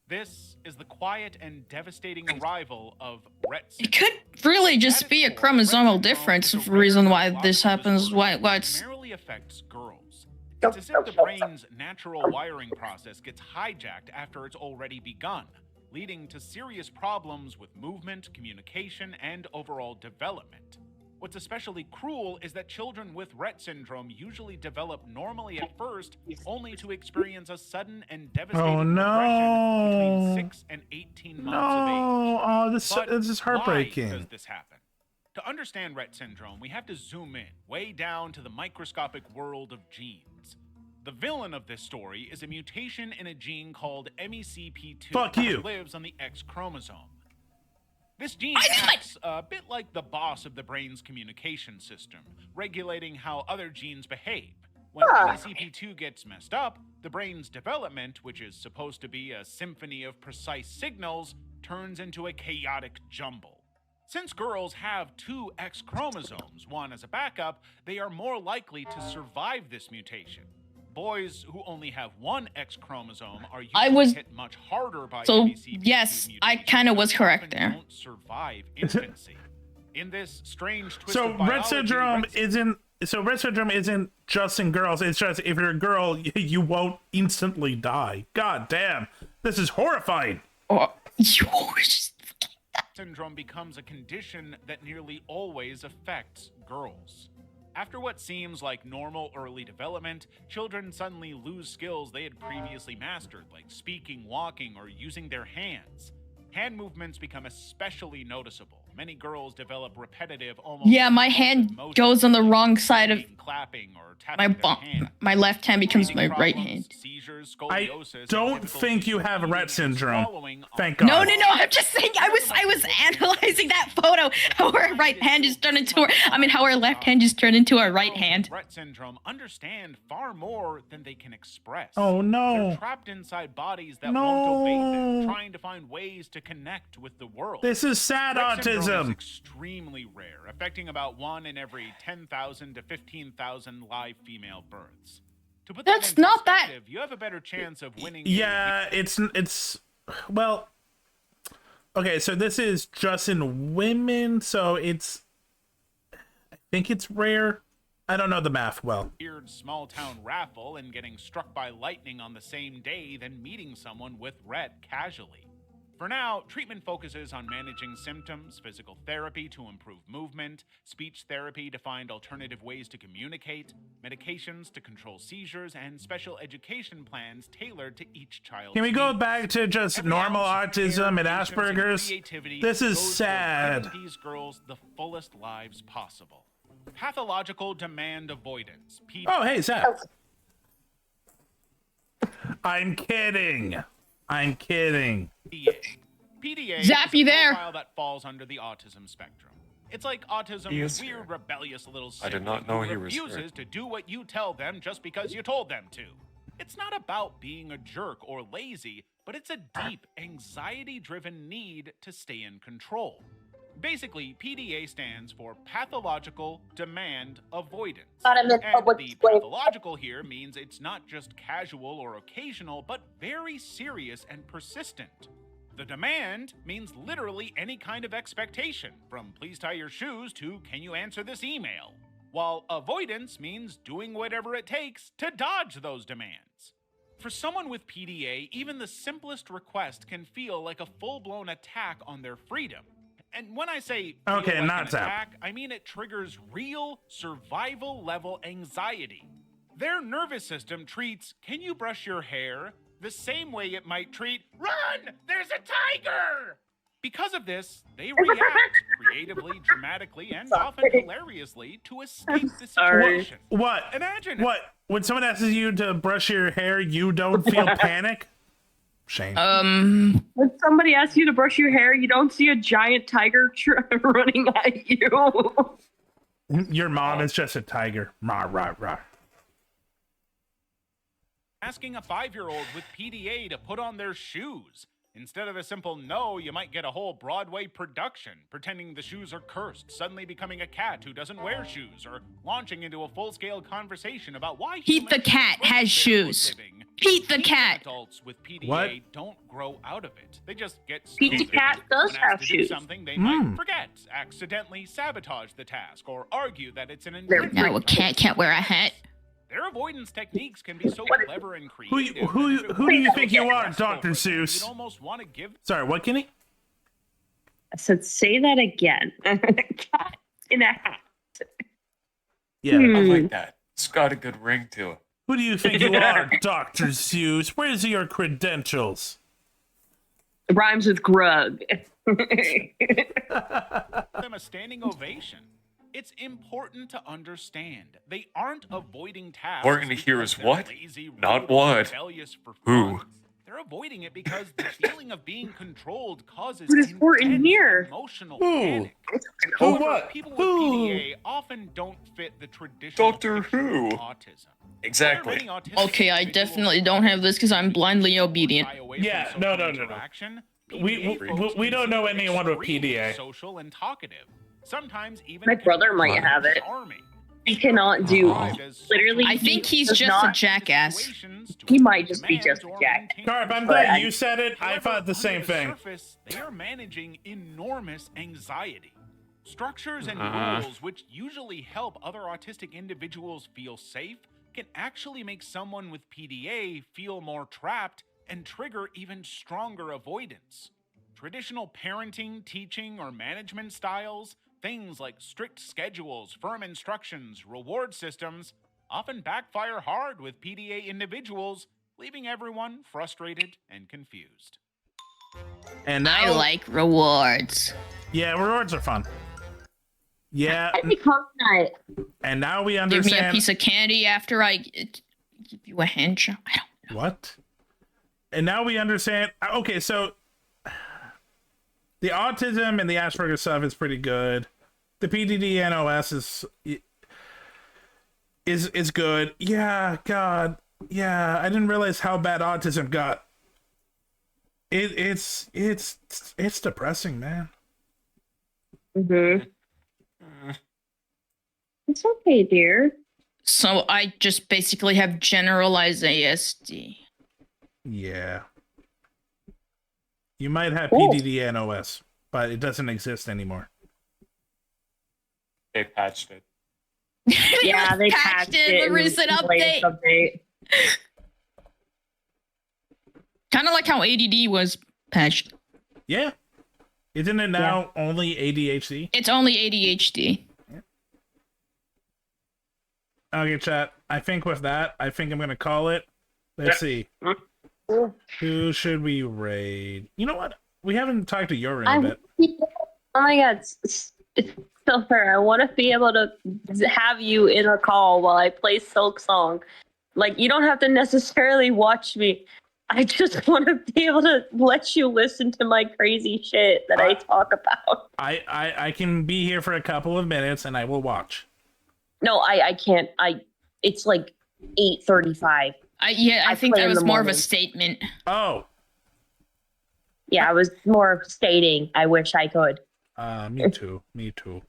Speaker 6: This is the quiet and devastating arrival of Rett syndrome.
Speaker 4: It could really just be a chromosomal difference. The reason why this happens, why it's...
Speaker 6: primarily affects girls. It's as if the brain's natural wiring process gets hijacked after it's already begun, leading to serious problems with movement, communication, and overall development. What's especially cruel is that children with Rett syndrome usually develop normally at first, only to experience a sudden and devastating regression between 6 and 18 months of age.
Speaker 2: Oh, this is heartbreaking.
Speaker 6: Why does this happen? To understand Rett syndrome, we have to zoom in, way down to the microscopic world of genes. The villain of this story is a mutation in a gene called MECP2 that lives on the X chromosome. This gene acts a bit like the boss of the brain's communication system, regulating how other genes behave. When MECP2 gets messed up, the brain's development, which is supposed to be a symphony of precise signals, turns into a chaotic jumble. Since girls have 2 X chromosomes, one as a backup, they are more likely to survive this mutation. Boys who only have 1 X chromosome are usually hit much harder by MECP2
Speaker 4: yes, I kind of was correct there.
Speaker 6: Don't survive infancy. In this strange twist
Speaker 2: So
Speaker 6: of biology,
Speaker 2: Rett syndrome isn't just in girls. It's just if you're a girl, you won't instantly die. God damn, this is horrifying.
Speaker 6: Syndrome becomes a condition that nearly always affects girls. After what seems like normal early development, children suddenly lose skills they had previously mastered, like speaking, walking, or using their hands. Hand movements become especially noticeable. many girls develop repetitive, almost
Speaker 4: Yeah, my hand goes on the wrong side of
Speaker 6: clapping or
Speaker 4: my bump. My left hand becomes my right hand.
Speaker 2: I don't think you have Rett syndrome. Thank God.
Speaker 4: No, I'm just saying I was analyzing that photo. How our right hand is turned into how our left hand is turned into our right hand.
Speaker 6: Rett syndrome understand far more than they can express.
Speaker 2: Oh no.
Speaker 6: They're trapped inside bodies that won't obey them, trying to find ways to connect with the world.
Speaker 2: This is sad
Speaker 6: Rett syndrome
Speaker 2: autism.
Speaker 6: is extremely rare, affecting about 1 in every 10,000 to 15,000 live female births. To put
Speaker 4: That's
Speaker 6: that in
Speaker 4: not that.
Speaker 6: perspective, you have a better chance of winning.
Speaker 2: Yeah, it's well. Okay, so this is just in women, so I think it's rare. I don't know the math well.
Speaker 6: Weird small town raffle and getting struck by lightning on the same day than meeting someone with Rett casually. For now, treatment focuses on managing symptoms, physical therapy to improve movement, speech therapy to find alternative ways to communicate, medications to control seizures, and special education plans tailored to each child.
Speaker 2: Can we go back to just normal autism and Asperger's? This is sad.
Speaker 6: Giving these girls the fullest lives possible. Pathological demand avoidance.
Speaker 2: Oh, hey, Zach. I'm kidding.
Speaker 6: PDA
Speaker 4: Zap,
Speaker 6: is
Speaker 4: you
Speaker 6: a
Speaker 4: there?
Speaker 6: profile that falls under the autism spectrum. It's like autism's weird, rebellious little
Speaker 14: I did
Speaker 6: sibling
Speaker 14: not know
Speaker 6: who
Speaker 14: he was
Speaker 6: refuses to do what you tell them just because you told them to. It's not about being a jerk or lazy, but it's a deep, anxiety-driven need to stay in control. Basically, PDA stands for pathological demand avoidance. And the pathological here means it's not just casual or occasional, but very serious and persistent. The demand means literally any kind of expectation, from please tie your shoes to can you answer this email, while avoidance means doing whatever it takes to dodge those demands. For someone with PDA, even the simplest request can feel like a full-blown attack on their freedom. And when I say
Speaker 2: Okay,
Speaker 6: like
Speaker 2: not
Speaker 6: an
Speaker 2: Zap.
Speaker 6: attack, I mean it triggers real survival-level anxiety. Their nervous system treats "can you brush your hair" the same way it might treat "run, there's a tiger!" Because of this, they react creatively, dramatically, and often hilariously to escape the situation.
Speaker 2: What?
Speaker 6: Imagine
Speaker 2: What? When someone asks you to brush your hair, you don't feel panic? Shame.
Speaker 13: When somebody asks you to brush your hair, you don't see a giant tiger running at you.
Speaker 2: Your mom is just a tiger. Rah, rah, rah.
Speaker 6: Asking a 5-year-old with PDA to put on their shoes. Instead of a simple no, you might get a whole Broadway production, pretending the shoes are cursed, suddenly becoming a cat who doesn't wear shoes, or launching into a full-scale conversation about why
Speaker 4: Pete the cat has shoes. Pete the cat.
Speaker 6: Adults with PDA
Speaker 2: What?
Speaker 6: don't grow out of it. They just get
Speaker 13: Pete the
Speaker 6: stupid.
Speaker 13: cat does
Speaker 6: When asked
Speaker 13: have
Speaker 6: to do
Speaker 13: shoes.
Speaker 6: something they might forget, accidentally sabotage the task, or argue that it's an
Speaker 4: No, a cat can't wear a hat.
Speaker 6: Their avoidance techniques can be so clever and creative.
Speaker 2: Who do you think you are, Dr.
Speaker 6: You'd
Speaker 2: Seuss?
Speaker 6: almost want to give
Speaker 2: Sorry, what, Kenny?
Speaker 13: I said, say that again. Cat in a hat.
Speaker 2: Yeah,
Speaker 14: I like that. It's got a good ring to it.
Speaker 2: Who do you think you are, Dr. Seuss? Where's your credentials?
Speaker 13: It rhymes with grug.
Speaker 6: them a standing ovation. It's important to understand they aren't avoiding tasks.
Speaker 14: Important to hear is
Speaker 6: because they're
Speaker 14: what?
Speaker 6: lazy,
Speaker 14: Not
Speaker 6: rude, or
Speaker 14: what.
Speaker 6: rebellious for
Speaker 14: Who?
Speaker 6: fun. They're avoiding it because the feeling of being controlled causes
Speaker 13: What is important
Speaker 6: intense
Speaker 13: here?
Speaker 6: emotional
Speaker 2: Who?
Speaker 6: panic.
Speaker 2: Who
Speaker 6: However,
Speaker 2: what?
Speaker 6: People with
Speaker 2: Who?
Speaker 6: PDA often don't fit the traditional
Speaker 14: Doctor
Speaker 6: picture
Speaker 14: Who?
Speaker 6: of autism.
Speaker 14: Exactly.
Speaker 6: While many autistic
Speaker 4: Okay, I
Speaker 6: individuals
Speaker 4: definitely don't have this because I'm blindly obedient.
Speaker 6: shy away
Speaker 2: Yeah,
Speaker 6: from
Speaker 2: no,
Speaker 6: social
Speaker 2: no, no, no.
Speaker 6: interaction,
Speaker 2: We
Speaker 6: PDA folks
Speaker 2: we
Speaker 6: can
Speaker 2: don't know
Speaker 6: seem
Speaker 2: anyone with
Speaker 6: extremely
Speaker 2: PDA.
Speaker 6: Social and talkative. Sometimes even
Speaker 13: My brother might have it.
Speaker 6: charming.
Speaker 13: He cannot do literally.
Speaker 4: I think he's
Speaker 13: does
Speaker 4: just
Speaker 13: not-
Speaker 4: a jackass.
Speaker 13: He might just be just a jack.
Speaker 2: Carp, I'm
Speaker 13: But
Speaker 2: glad you said it. I thought the same
Speaker 6: Under the
Speaker 2: thing.
Speaker 6: surface, they are managing enormous anxiety. Structures and rules which usually help other autistic individuals feel safe can actually make someone with PDA feel more trapped and trigger even stronger avoidance. Traditional parenting, teaching, or management styles, things like strict schedules, firm instructions, reward systems, often backfire hard with PDA individuals, leaving everyone frustrated and confused.
Speaker 2: And now
Speaker 4: I like rewards.
Speaker 2: Yeah, rewards are fun. Yeah. And now we understand.
Speaker 4: Give me a piece of candy after I give you a hand job. I don't know.
Speaker 2: What? And now we understand. Okay, so the autism and the Asperger stuff is pretty good. The PDD and OS is good. Yeah, God. Yeah, I didn't realize how bad autism got. It's depressing, man.
Speaker 13: Mm-hmm. It's okay, dear.
Speaker 4: So I just basically have generalized ASD.
Speaker 2: Yeah. You might have PDD and OS, but it doesn't exist anymore.
Speaker 14: They patched it.
Speaker 13: Yeah, they patched it
Speaker 4: in the recent update. Kind of like how ADD was patched.
Speaker 2: Yeah. Isn't it now only ADHD?
Speaker 4: It's only ADHD.
Speaker 2: Okay, chat. I think with that, I'm going to call it. Let's see. Who should we raid? You know what? We haven't talked to your room a bit.
Speaker 13: Oh my god, Silver, I want to be able to have you in a call while I play Silk Song. Like, you don't have to necessarily watch me. I just want to be able to let you listen to my crazy shit that I talk about.
Speaker 2: I can be here for a couple of minutes and I will watch.
Speaker 13: No, I can't. It's like 8:35.
Speaker 4: I think that was more of a statement.
Speaker 2: Oh.
Speaker 13: Yeah, I was more stating I wish I could.
Speaker 2: Me too. Me too.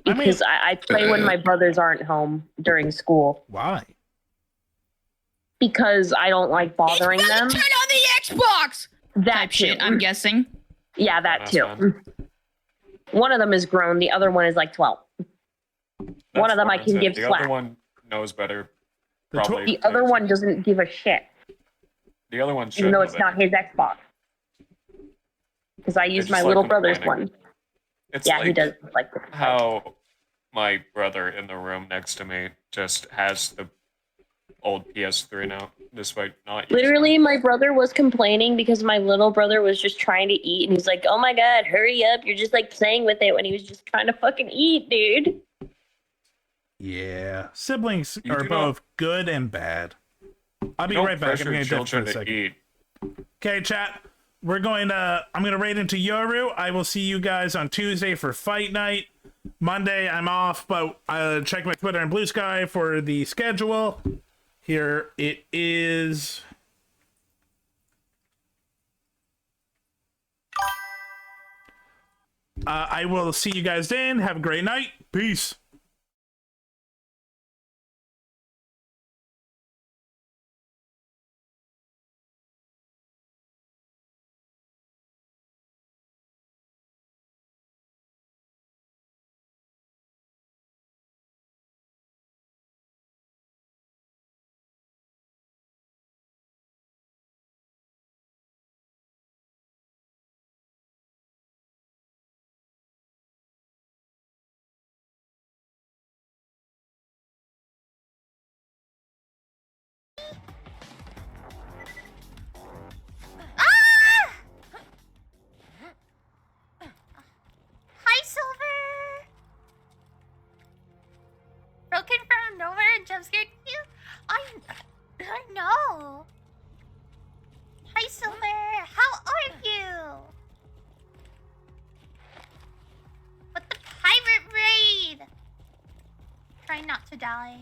Speaker 13: Because I play when my brothers aren't home during school.
Speaker 2: Why?
Speaker 13: Because I don't like bothering them.
Speaker 4: Turn on the Xbox!
Speaker 13: That
Speaker 4: shit, I'm guessing.
Speaker 13: Yeah, that too. One of them is grown. The other one is like 12. One of them I can give
Speaker 14: the
Speaker 13: slack.
Speaker 14: other one knows better. Probably.
Speaker 13: The other one doesn't give a shit.
Speaker 14: The other one should.
Speaker 13: Even though it's not his Xbox. Because I use my little brother's one.
Speaker 14: It's
Speaker 13: yeah,
Speaker 14: like
Speaker 13: he does like
Speaker 14: how my brother in the room next to me just has the old PS3 now, despite not using
Speaker 13: Literally, my brother was complaining because my little brother was just trying to eat, and he's like, "Oh my god, hurry up! You're just like playing with it," when he was just trying to fucking eat, dude.
Speaker 2: Yeah, siblings are both good and bad. I'll be right back. I'm
Speaker 14: pressure
Speaker 2: gonna dip for
Speaker 14: children
Speaker 2: a
Speaker 14: to
Speaker 2: second.
Speaker 14: eat.
Speaker 2: Okay, chat. I'm gonna raid into Yoru. I will see you guys on Tuesday for fight night. Monday I'm off, but check my Twitter and Blue Sky for the schedule. Here it is. I will see you guys then. Have a great night. Peace.
Speaker 19: Hi, Silver! Broken from nowhere and jump scared you? I know. Hi, Silver! How are you? What the pirate raid? Try not to die.